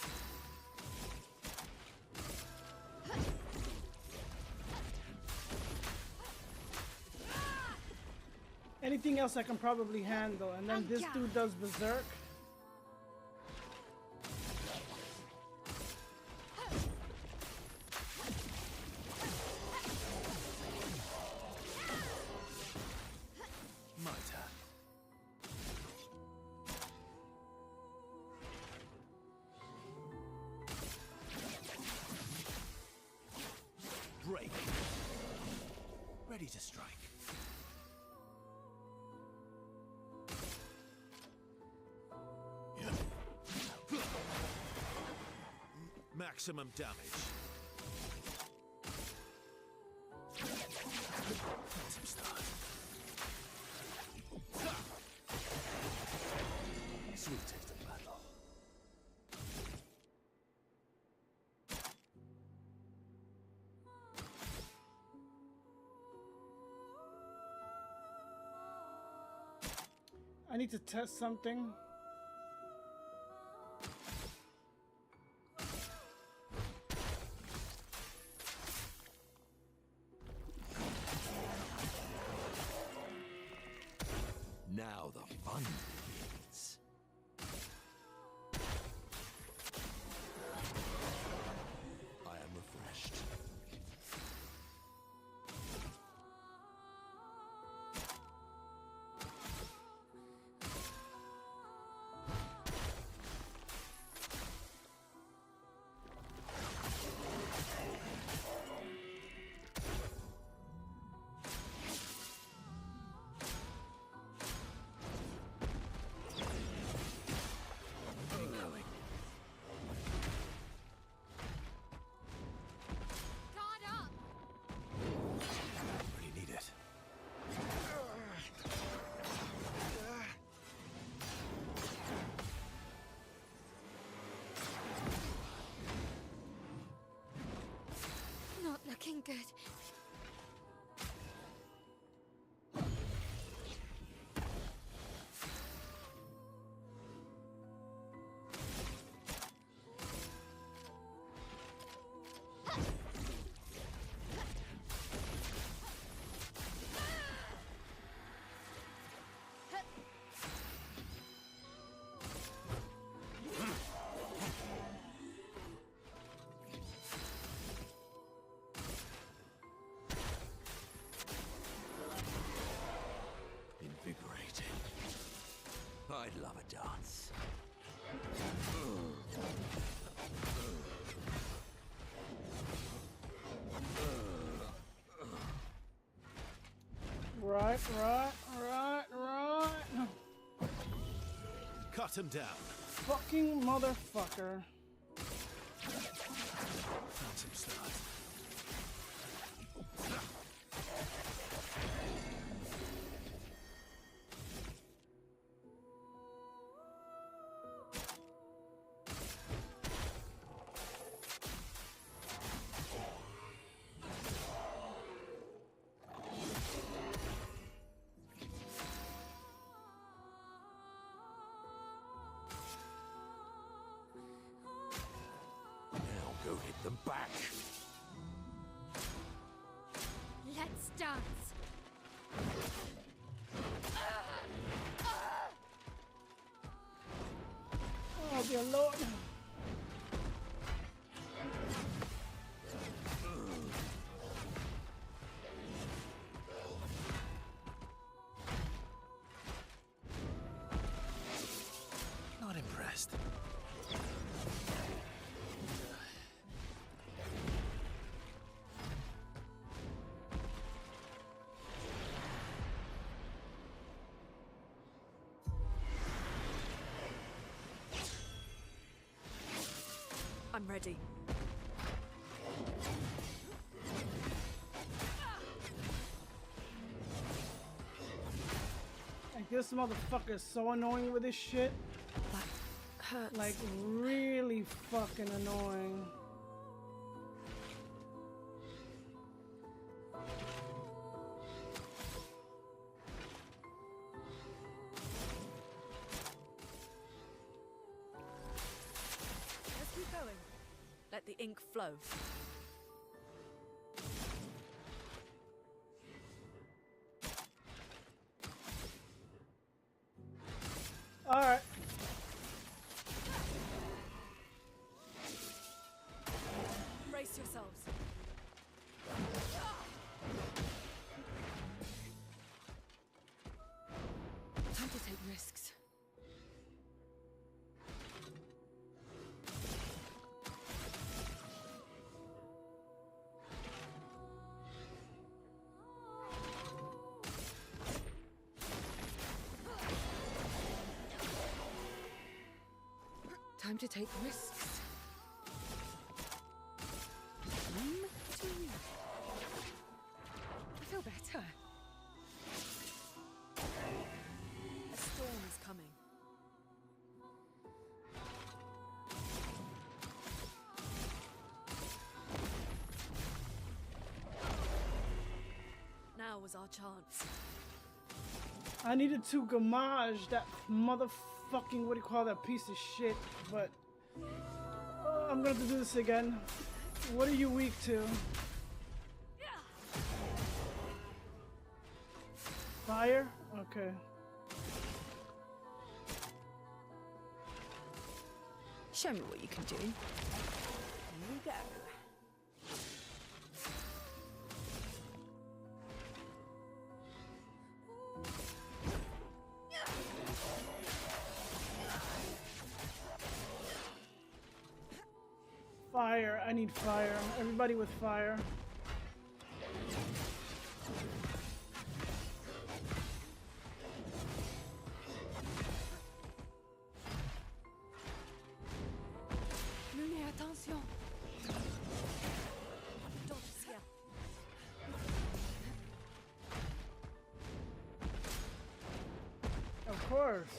Anything else I can probably handle, and then this dude does berserk. maximum damage. Phantom Stars. Sweet taste of battle. I need to test something. Now the fun begins. I am refreshed. Incoming. Guard up! Really need it. Not looking good. Invigorating. I'd love a dance. Right. Cut him down. Fucking motherfucker. Phantom Stars. Now go hit them back. Let's dance. Oh dear Lord. Not impressed. I'm ready. Like this motherfucker is so annoying with this shit. That hurts. Like really fucking annoying. Let's keep going. Let the ink flow. Alright. Brace yourselves. Time to take risks. Time to take risks. our chance. I needed to gamage that motherfucking, what do you call that piece of shit, but I'm gonna have to do this again. What are you weak to? Fire? Okay. Show me what you can do. Here we go. Fire. I need fire. Everybody with fire. Lune, attention. Dodge ciel. Of course.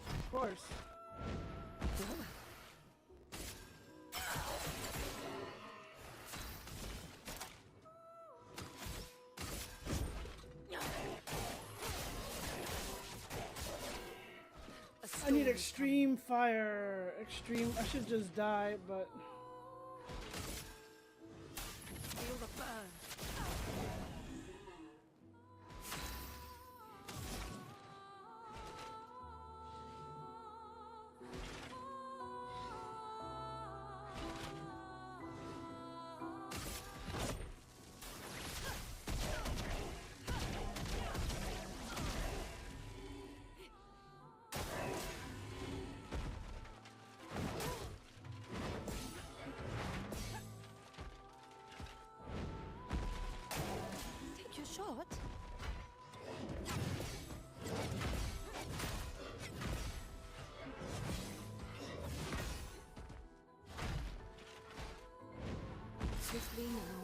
Of course. I need extreme fire. Extreme. I should just die, but Feel the burn. Take your shot. Swiftly now.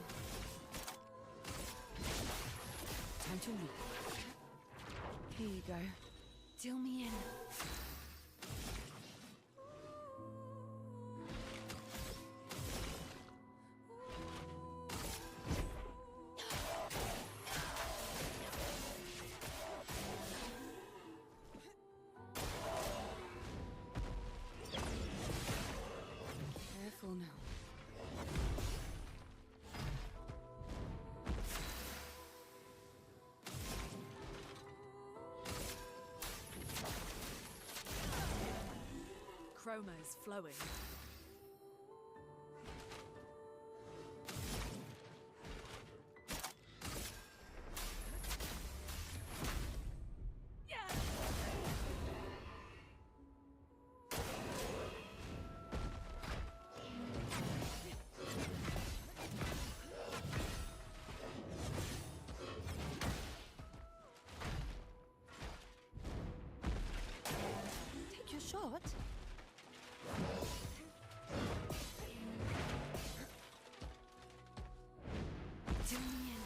Time to leap. Here you go. Deal me in. Careful now. Chroma is flowing. Take your shot. Deal me in.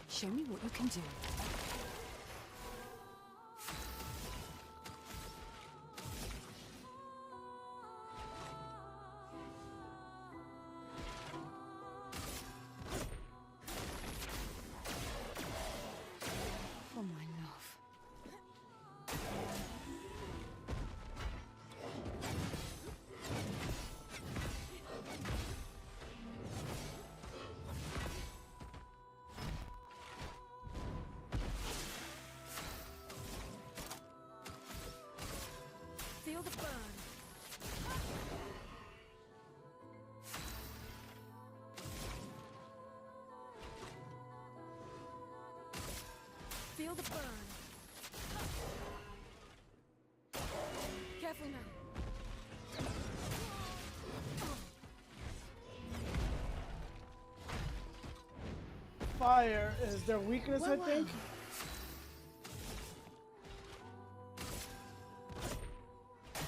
Show me what you can do. For my love. Feel the burn. Feel the burn. Careful now. fire is their weakness, I think.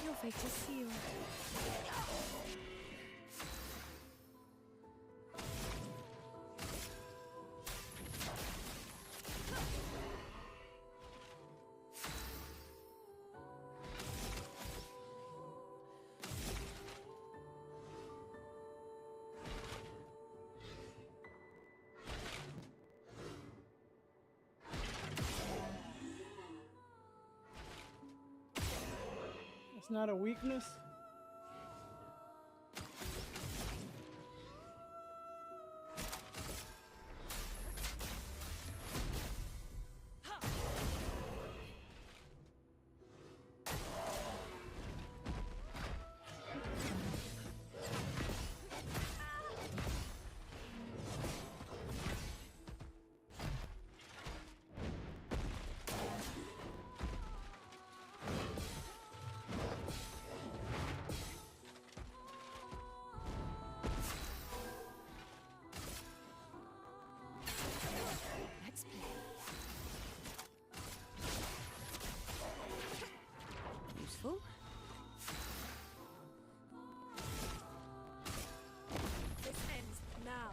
Your fate is sealed. It's not a weakness. Let's play. Useful. This ends now.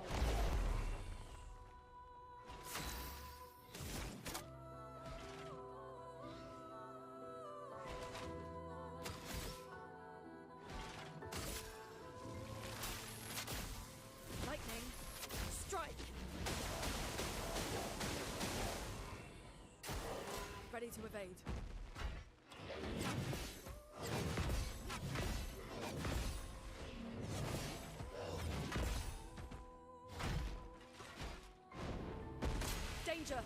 Lightning, strike. Ready to evade. Danger.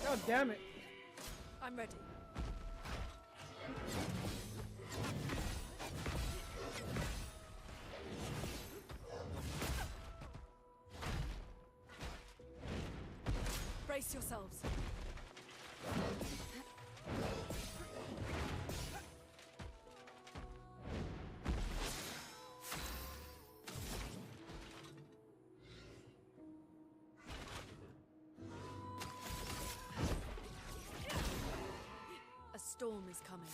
God damn it. I'm ready. Brace yourselves. A storm is coming.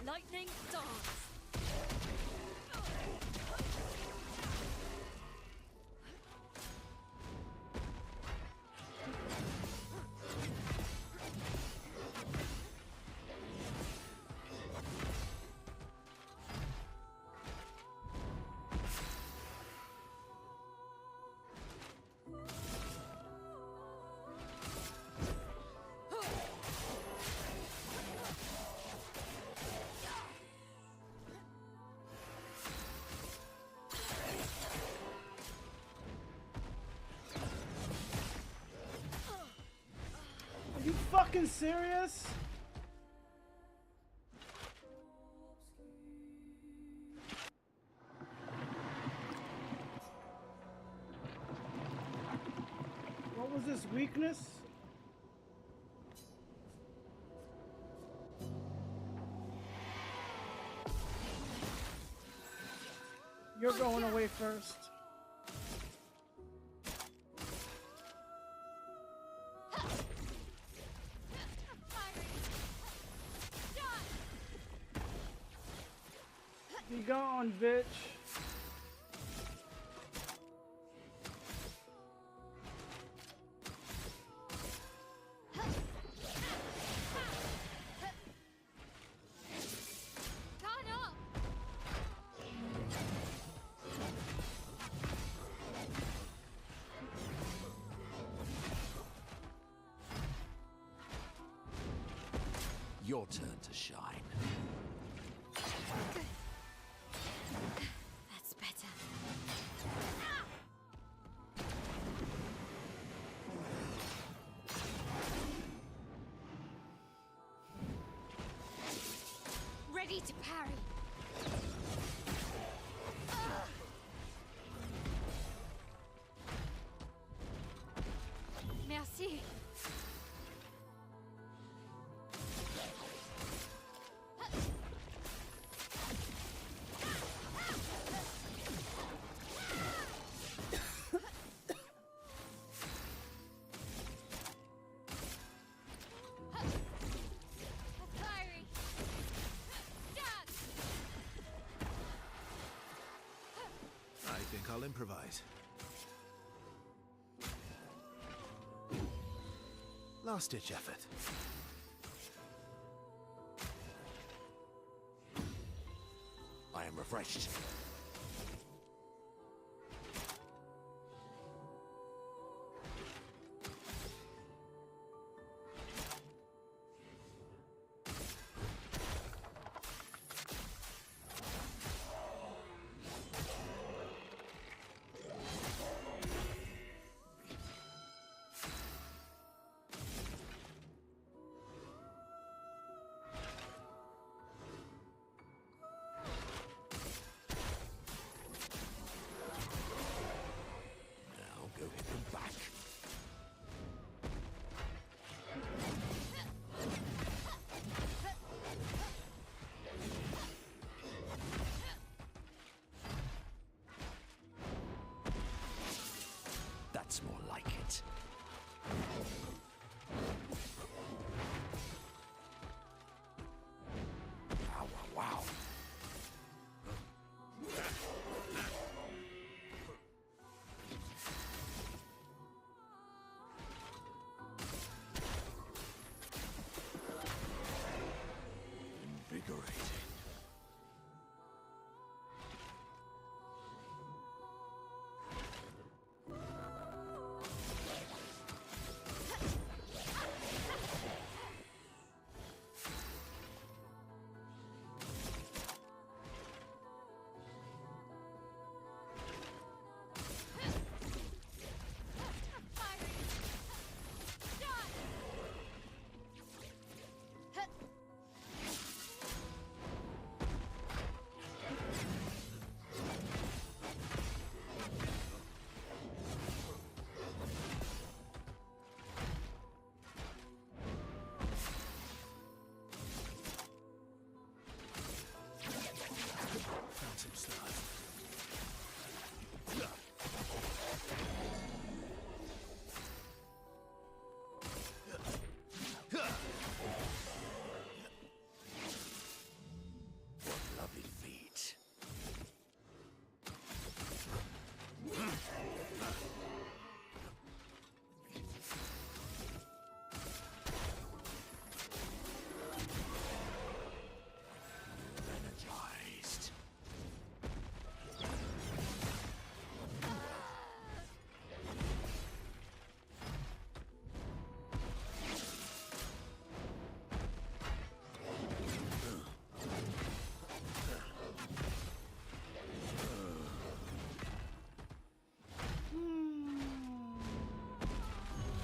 Lightning dance. Are you fucking serious? What was this weakness? You're going away first. Be gone, bitch. Your turn to shine. That's better. Ready to parry. Merci. I'll improvise. Last-ditch effort. I am refreshed. That's more like it. Wow, wow, wow. Invigorating.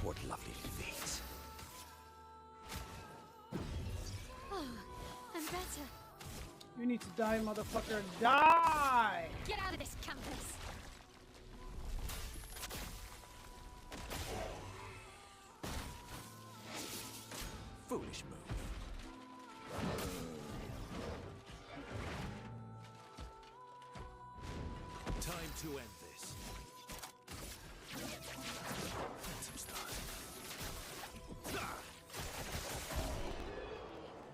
What lovely feet. Oh, I'm better. You need to die, motherfucker. Die! Get out of this campus. Foolish move. Time to end this. Phantom Stars.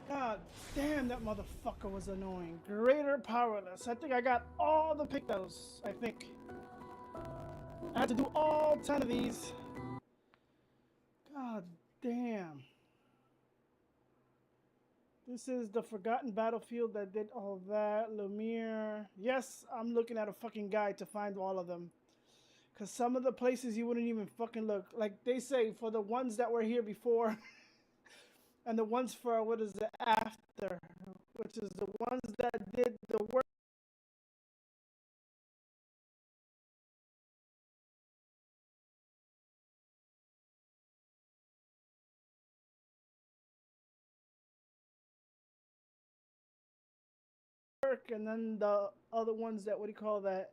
God damn, that motherfucker was annoying. Greater Powerless. I think I got all the pictos. I think. I had to do all 10 of these. God damn. This is the Forgotten Battlefield that did all that. Lumiere. Yes, I'm looking at a fucking guide to find all of them. Because some of the places you wouldn't even fucking look. Like they say, for the ones that were here before. And the ones for, what is it, after. Which is the ones that did the work. And then the other ones that, what do you call that?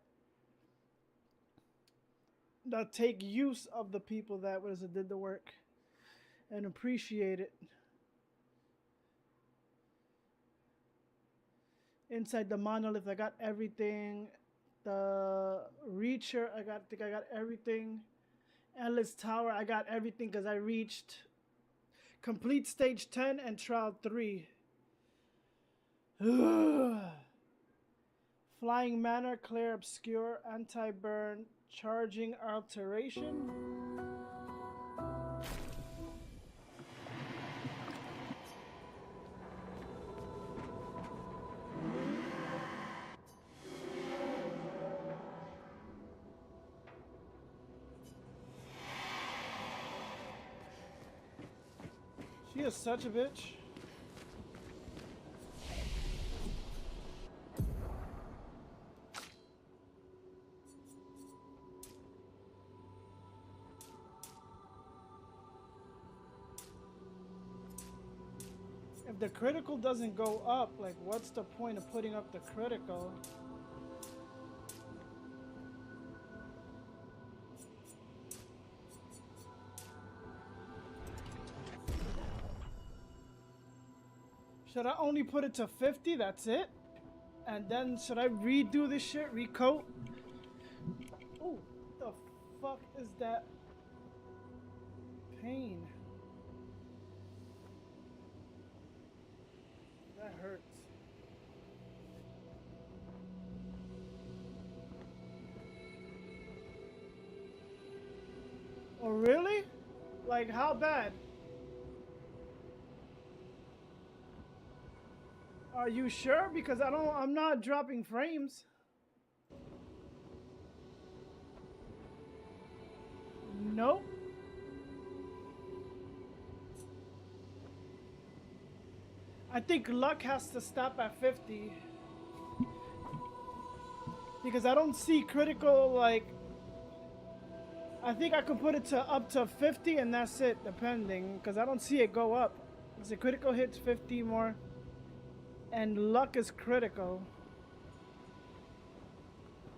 That take use of the people that, what is it, did the work. And appreciate it. Inside the monolith, I got everything. The Reacher, I think I got everything. Endless Tower, I got everything because I reached complete stage 10 and trial 3. Flying Manner, Clear Obscure, Anti-Burn, Charging Alteration. She is such a bitch. If the critical doesn't go up, like what's the point of putting up the critical? Should I only put it to 50? That's it? And then should I redo this shit? Recoat? Oh, the fuck is that pain? That hurts. Oh, really? Like, how bad? Are you sure? Because I'm not dropping frames. Nope. I think luck has to stop at 50. Because I don't see critical, like... I think I could put it to up to 50 and that's it, depending. Because I don't see it go up. Because the critical hits 50 more. And luck is critical.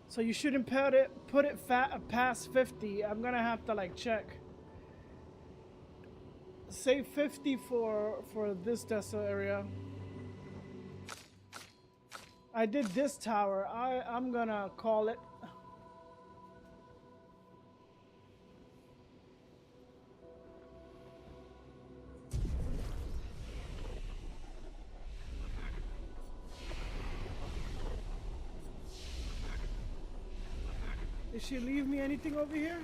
So you shouldn't put it past 50. I'm gonna have to like check. Say 50 for this Tesla area. I did this tower. I'm gonna call it. Did she leave me anything over here?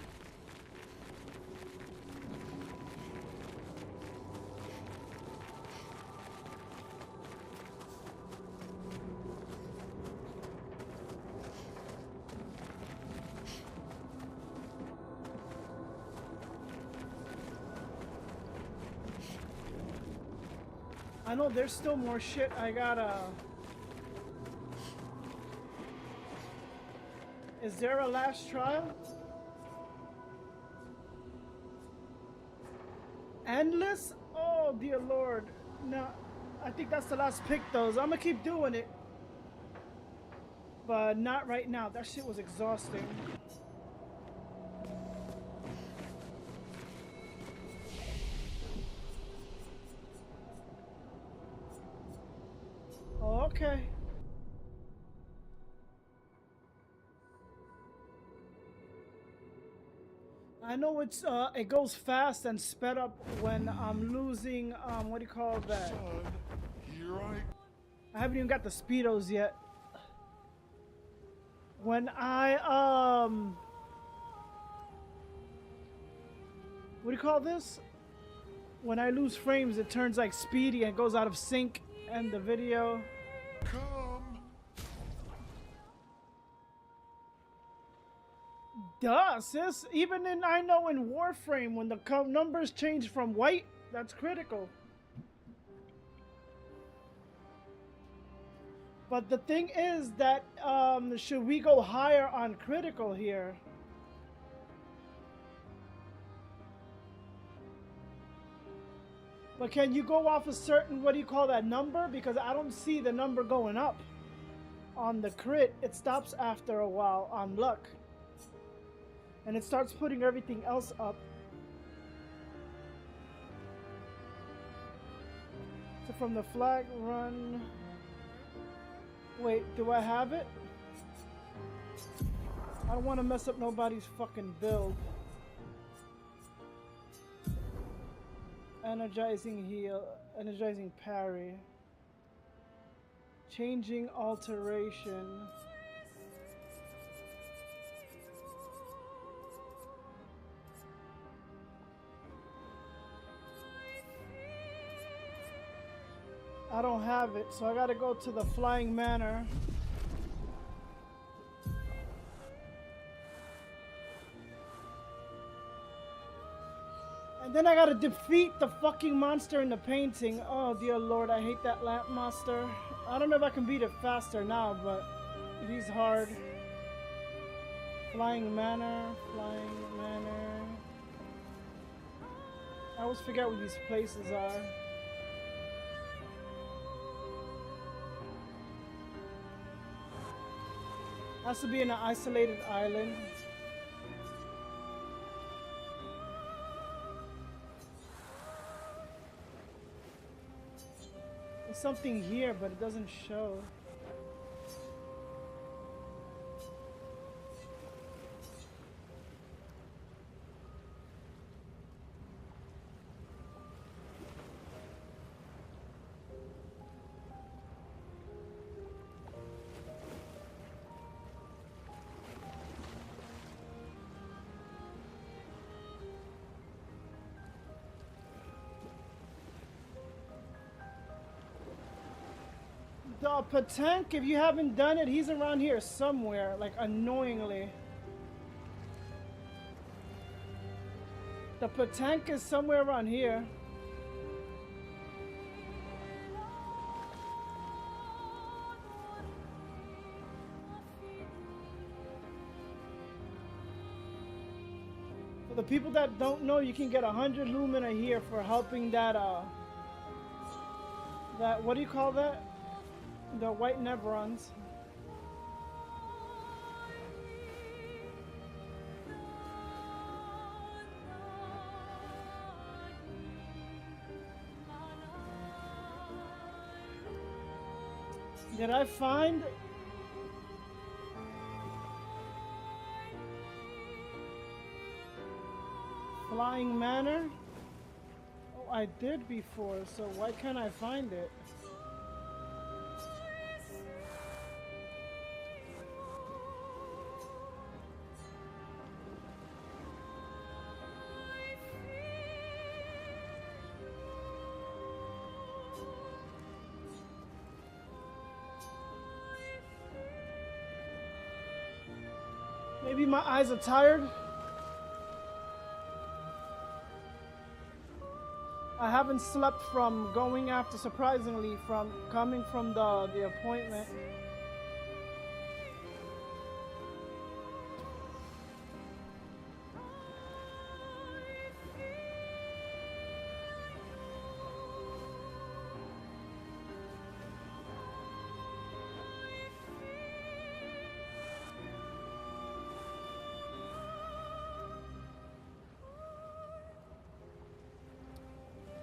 I know there's still more shit I gotta... Is there a last trial? Endless? Oh dear lord. No, I think that's the last pick though. I'm gonna keep doing it. But not right now. That shit was exhausting. Okay. I know it's it goes fast and sped up when I'm losing what do you call that? Son, here I haven't even got the speedos yet. When I what do you call this? When I lose frames, it turns like speedy and goes out of sync and the video. come. Duh, sis. Even in, I know in Warframe, when the numbers change from white, that's critical. But the thing is that, should we go higher on critical here? But can you go off a certain, what do you call that, number? Because I don't see the number going up. On the crit, it stops after a while on luck. And it starts putting everything else up. So from the flag run... Wait, do I have it? I don't want to mess up nobody's fucking build. Energizing heal, energizing parry. Changing alteration. I don't have it, so I gotta go to the Flying Manor. And then I gotta defeat the fucking monster in the painting. Oh dear lord, I hate that lamp monster. I don't know if I can beat it faster now, but he's hard. Flying Manor, Flying Manor. I always forget where these places are. Has to be in an isolated island. There's something here, but it doesn't show. The Patank, if you haven't done it, he's around here somewhere, like annoyingly. The Patank is somewhere around here. For the people that don't know, you can get 100 Lumina here for helping that, what do you call that? The white Nevrons. Did I find Flying Manor? Oh, I did before, so why can't I find it? Maybe my eyes are tired. I haven't slept from going after, surprisingly, from coming from the appointment.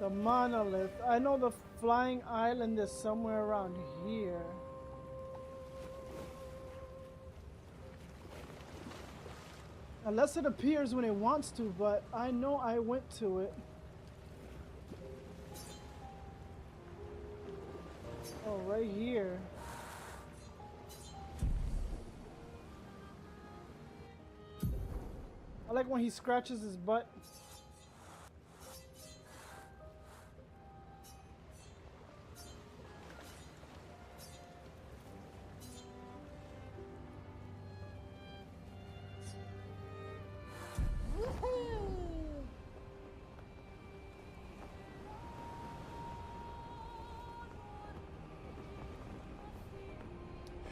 The monolith. I know the flying island is somewhere around here. Unless it appears when it wants to, but I know I went to it. Oh, right here. I like when he scratches his butt.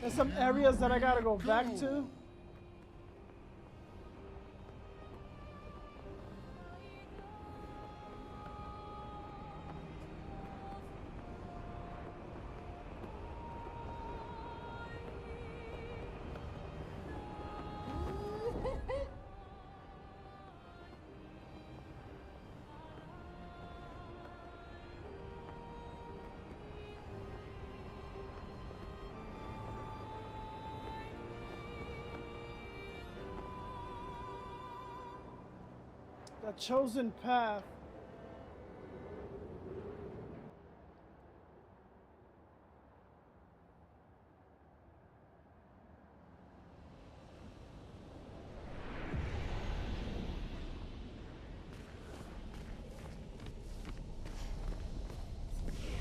There's some areas that I gotta go back to. The chosen path.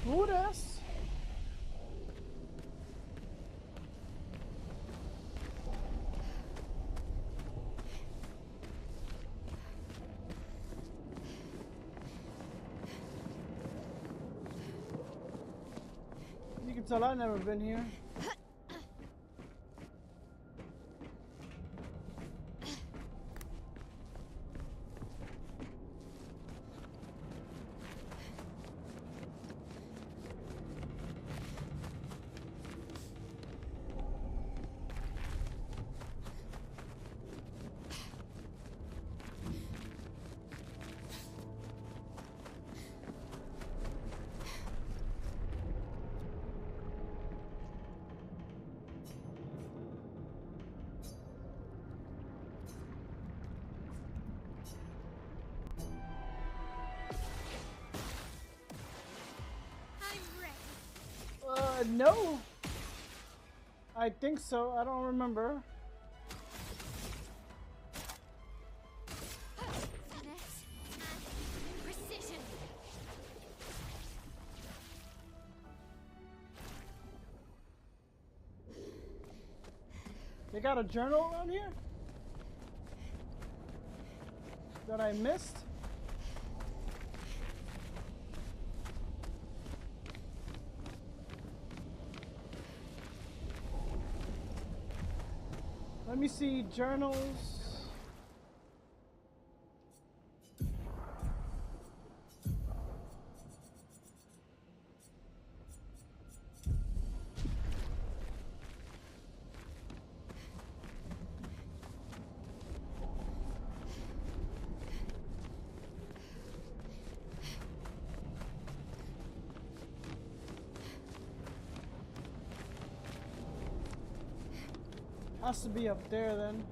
Who this? tell I've never been here. No. I think so. I don't remember. Finesse and precision. They got a journal around here that I missed. Let me see journals. Has to be up there then.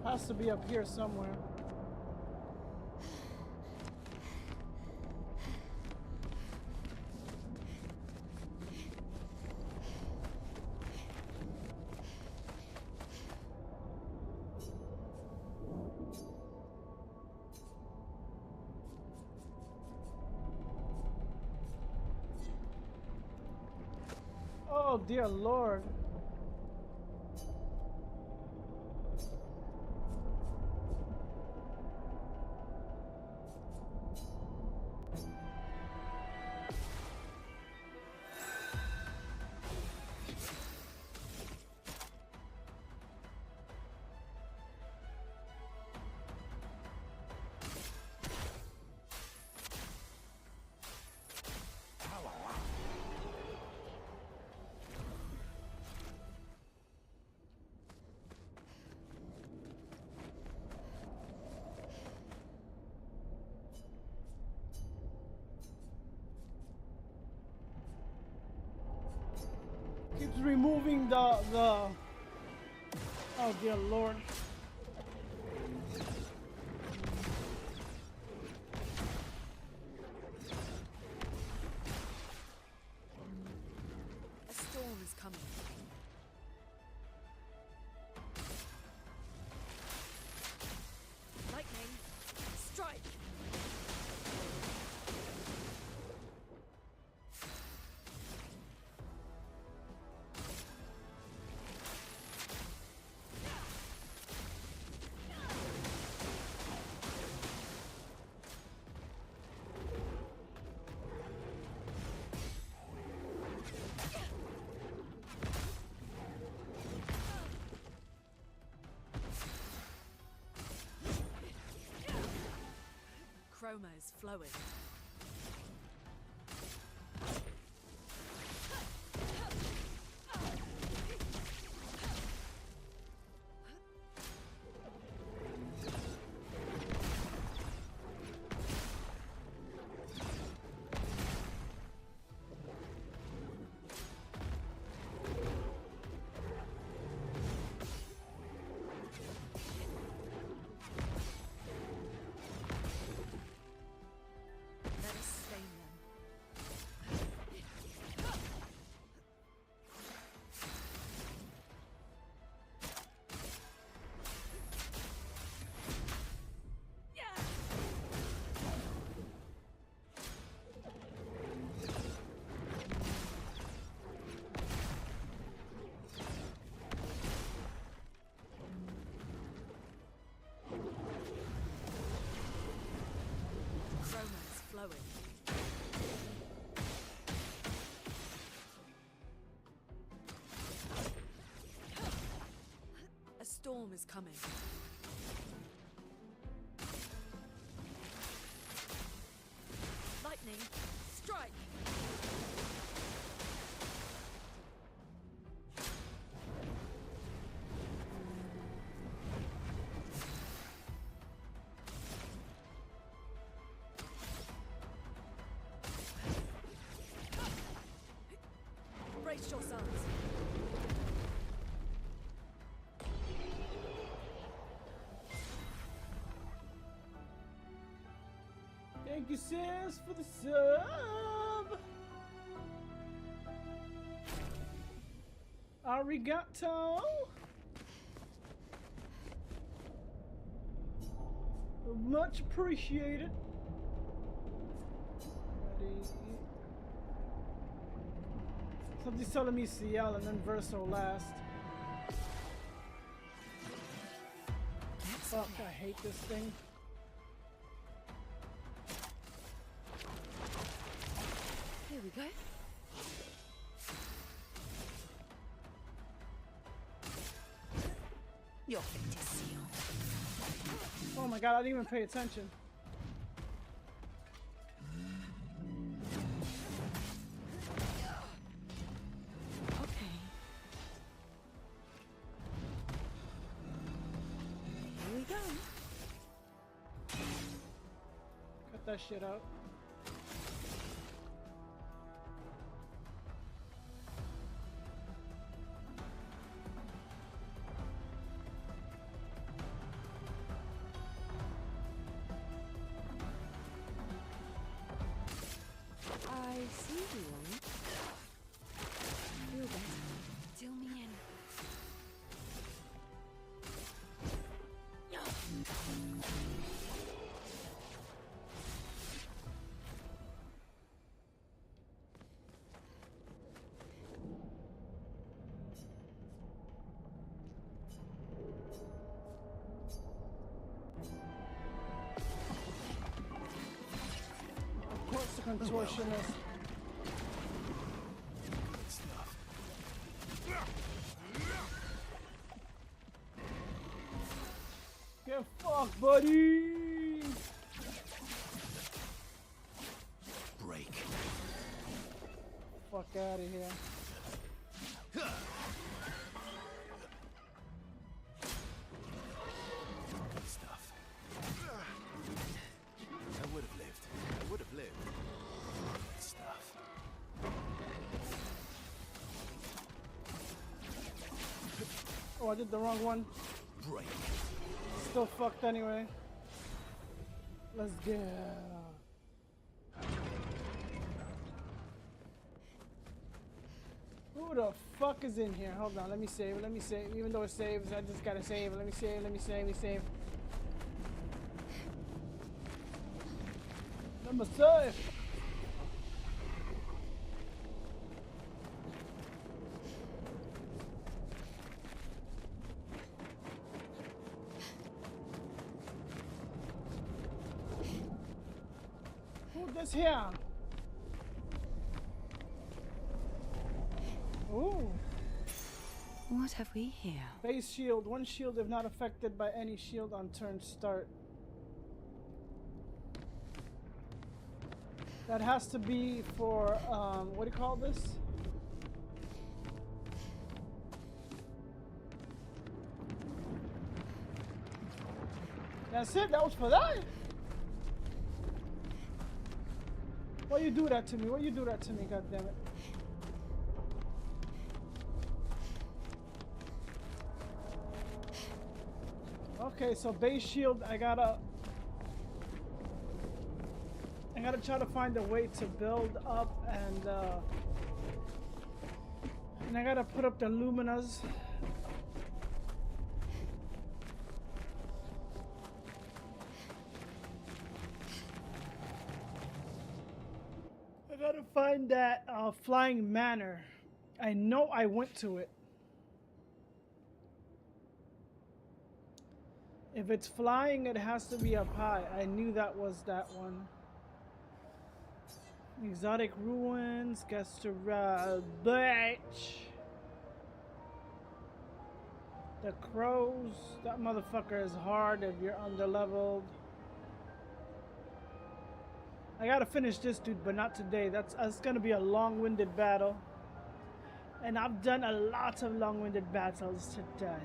Has to be up here somewhere. Oh dear Lord. Keeps removing the oh dear Lord. A storm is coming. Lightning, strike! Chroma is flowing. storm is coming. Lightning, strike! Brace yourselves. Thank you, sis, for the sub. Arigato. Much appreciated. Somebody's telling me CL and then Verso last. Fuck, I hate this thing. Here we go. Your fate is sealed. Oh my god, I didn't even pay attention. Okay. Here we go. Cut that shit out. I see you. Feel better. Till me in. Of course, the contortionist. Get fucked, buddy! Break. Fuck out of here. Good stuff. I would have lived. I would have lived. Good stuff. Oh, I did the wrong one. Break. Still fucked anyway. Let's go. Who the fuck is in here? Hold on, let me save. Let me save. Even though it saves, I just gotta save. Let me save. Let me save. Let me save. Let me save. Who this here? Ooh. What have we here? Base shield. One shield if not affected by any shield on turn start. That has to be for, what do you call this? That's it? That was for that? Why you do that to me? Why you do that to me, goddammit? Okay, so base shield, I gotta try to find a way to build up and I gotta put up the luminas. I gotta find that flying manor. I know I went to it. If it's flying, it has to be up high. I knew that was that one. Exotic ruins, Gastorade, bitch. The crows. That motherfucker is hard if you're underleveled. I gotta finish this dude, but not today. That's gonna be a long-winded battle. And I've done a lot of long-winded battles today.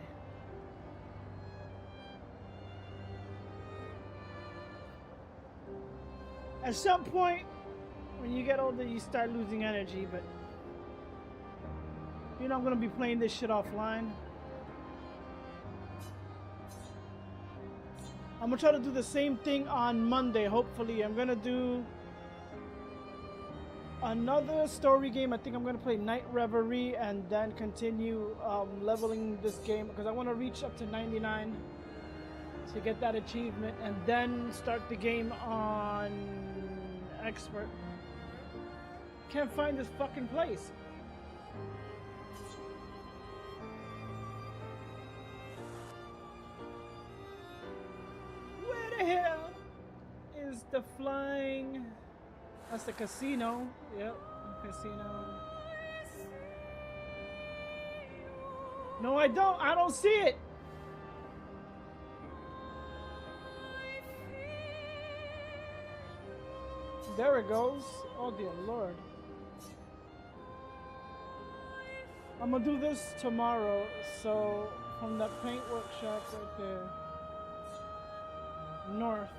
At some point, when you get older, you start losing energy, but you know I'm gonna be playing this shit offline. I'm gonna try to do the same thing on Monday, hopefully. I'm gonna do another story game. I think I'm gonna play Night Reverie and then continue leveling this game because I want to reach up to 99 to get that achievement and then start the game on Expert. Can't find this fucking place. Where the hell is the flying? That's the casino. Yep, casino. No, I don't. I don't see it. There it goes. Oh dear Lord. I'm gonna do this tomorrow. So from that paint workshop right there. North.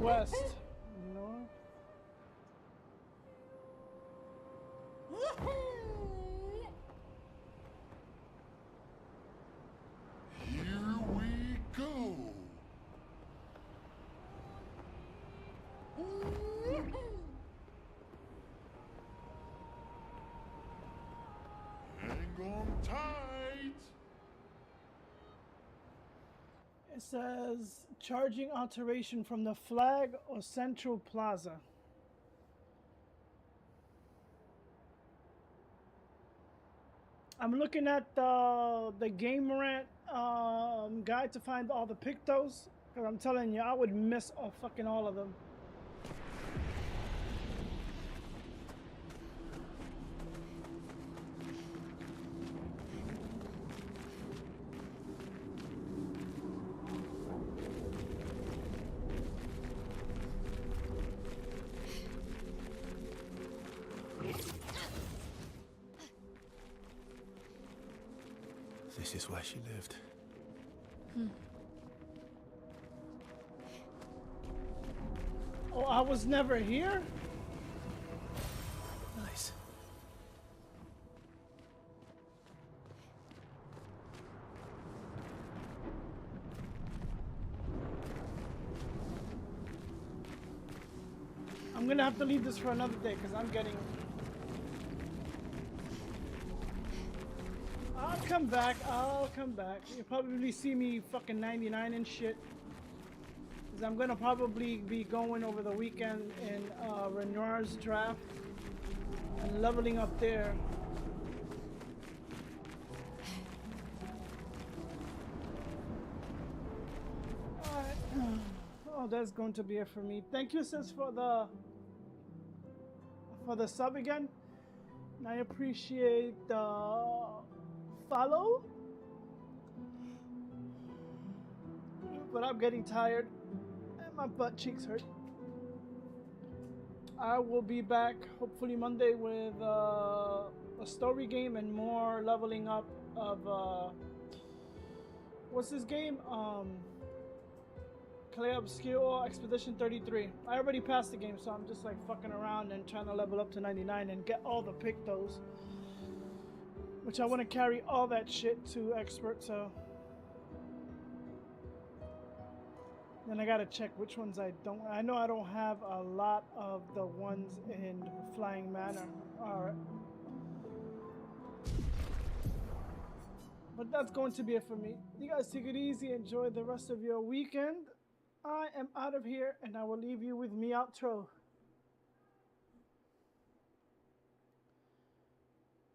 West. North. Here we go. Hang on tight. It says charging alteration from the flag or Central Plaza. I'm looking at the Game Rant guide to find all the Pictos, because I'm telling you, I would miss fucking all of them. This is where she lived. Oh, I was never here? Nice. I'm gonna have to leave this for another day because I'm getting... I'll come back. You'll probably see me fucking 99 and shit. Because I'm gonna probably be going over the weekend in Renoir's draft and leveling up there. Alright. Oh, that's going to be it for me. Thank you, sis, for the sub again. And I appreciate the follow. But I'm getting tired and my butt cheeks hurt. I will be back hopefully Monday with a story game and more leveling up of what's this game? Clay Obscure Expedition 33. I already passed the game, so I'm just like fucking around and trying to level up to 99 and get all the Pictos. Which I want to carry all that shit to Expert, so. Then I gotta check which ones I don't. I know I don't have a lot of the ones in Flying Manor. Alright. But But that's going to be it for me. You guys take it easy. Enjoy the rest of your weekend. I am out of here, and I will leave you with me outro.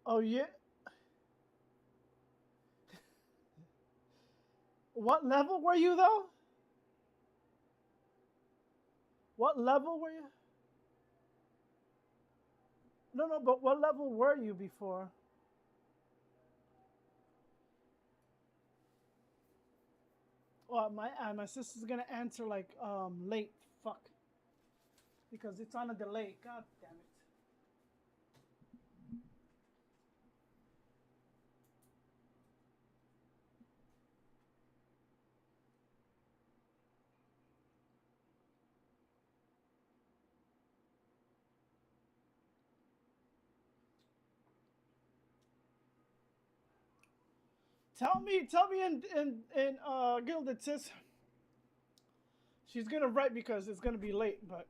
Oh, yeah. What level were you, though? What level were you? No, but what level were you before? Oh, my sister's gonna answer like late. Fuck. Because it's on a delay. God damn it. Tell me in Gilded, sis. She's gonna write because it's gonna be late, but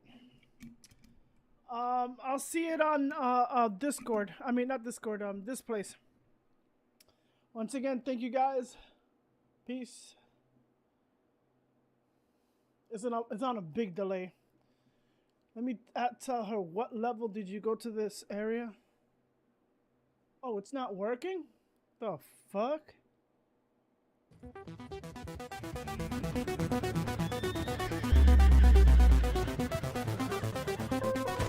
I'll see it on Discord. I mean, not Discord. This place. Once again, thank you guys. Peace. It's on a big delay. Let me tell her, what level did you go to this area? Oh, it's not working? The fuck?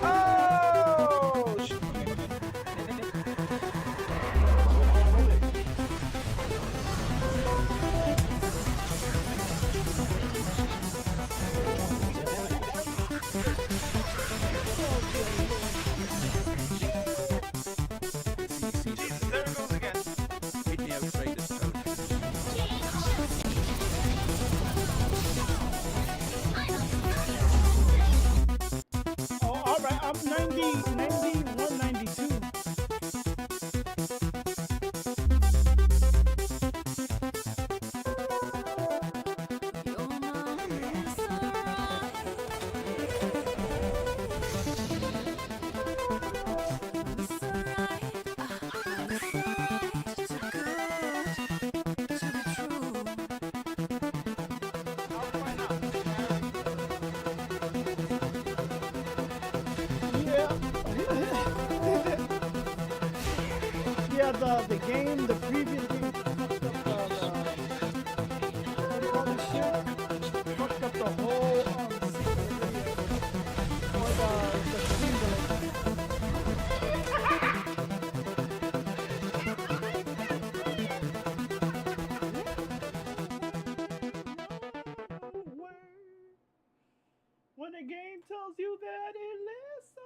Oh! There it goes again. Video traders code. Oh, alright, I'm 90, 91, 92. Yeah, the game, the previous game fucked up what do you call this shit? Fucked up the whole or the screen delay. When a game tells you that it lists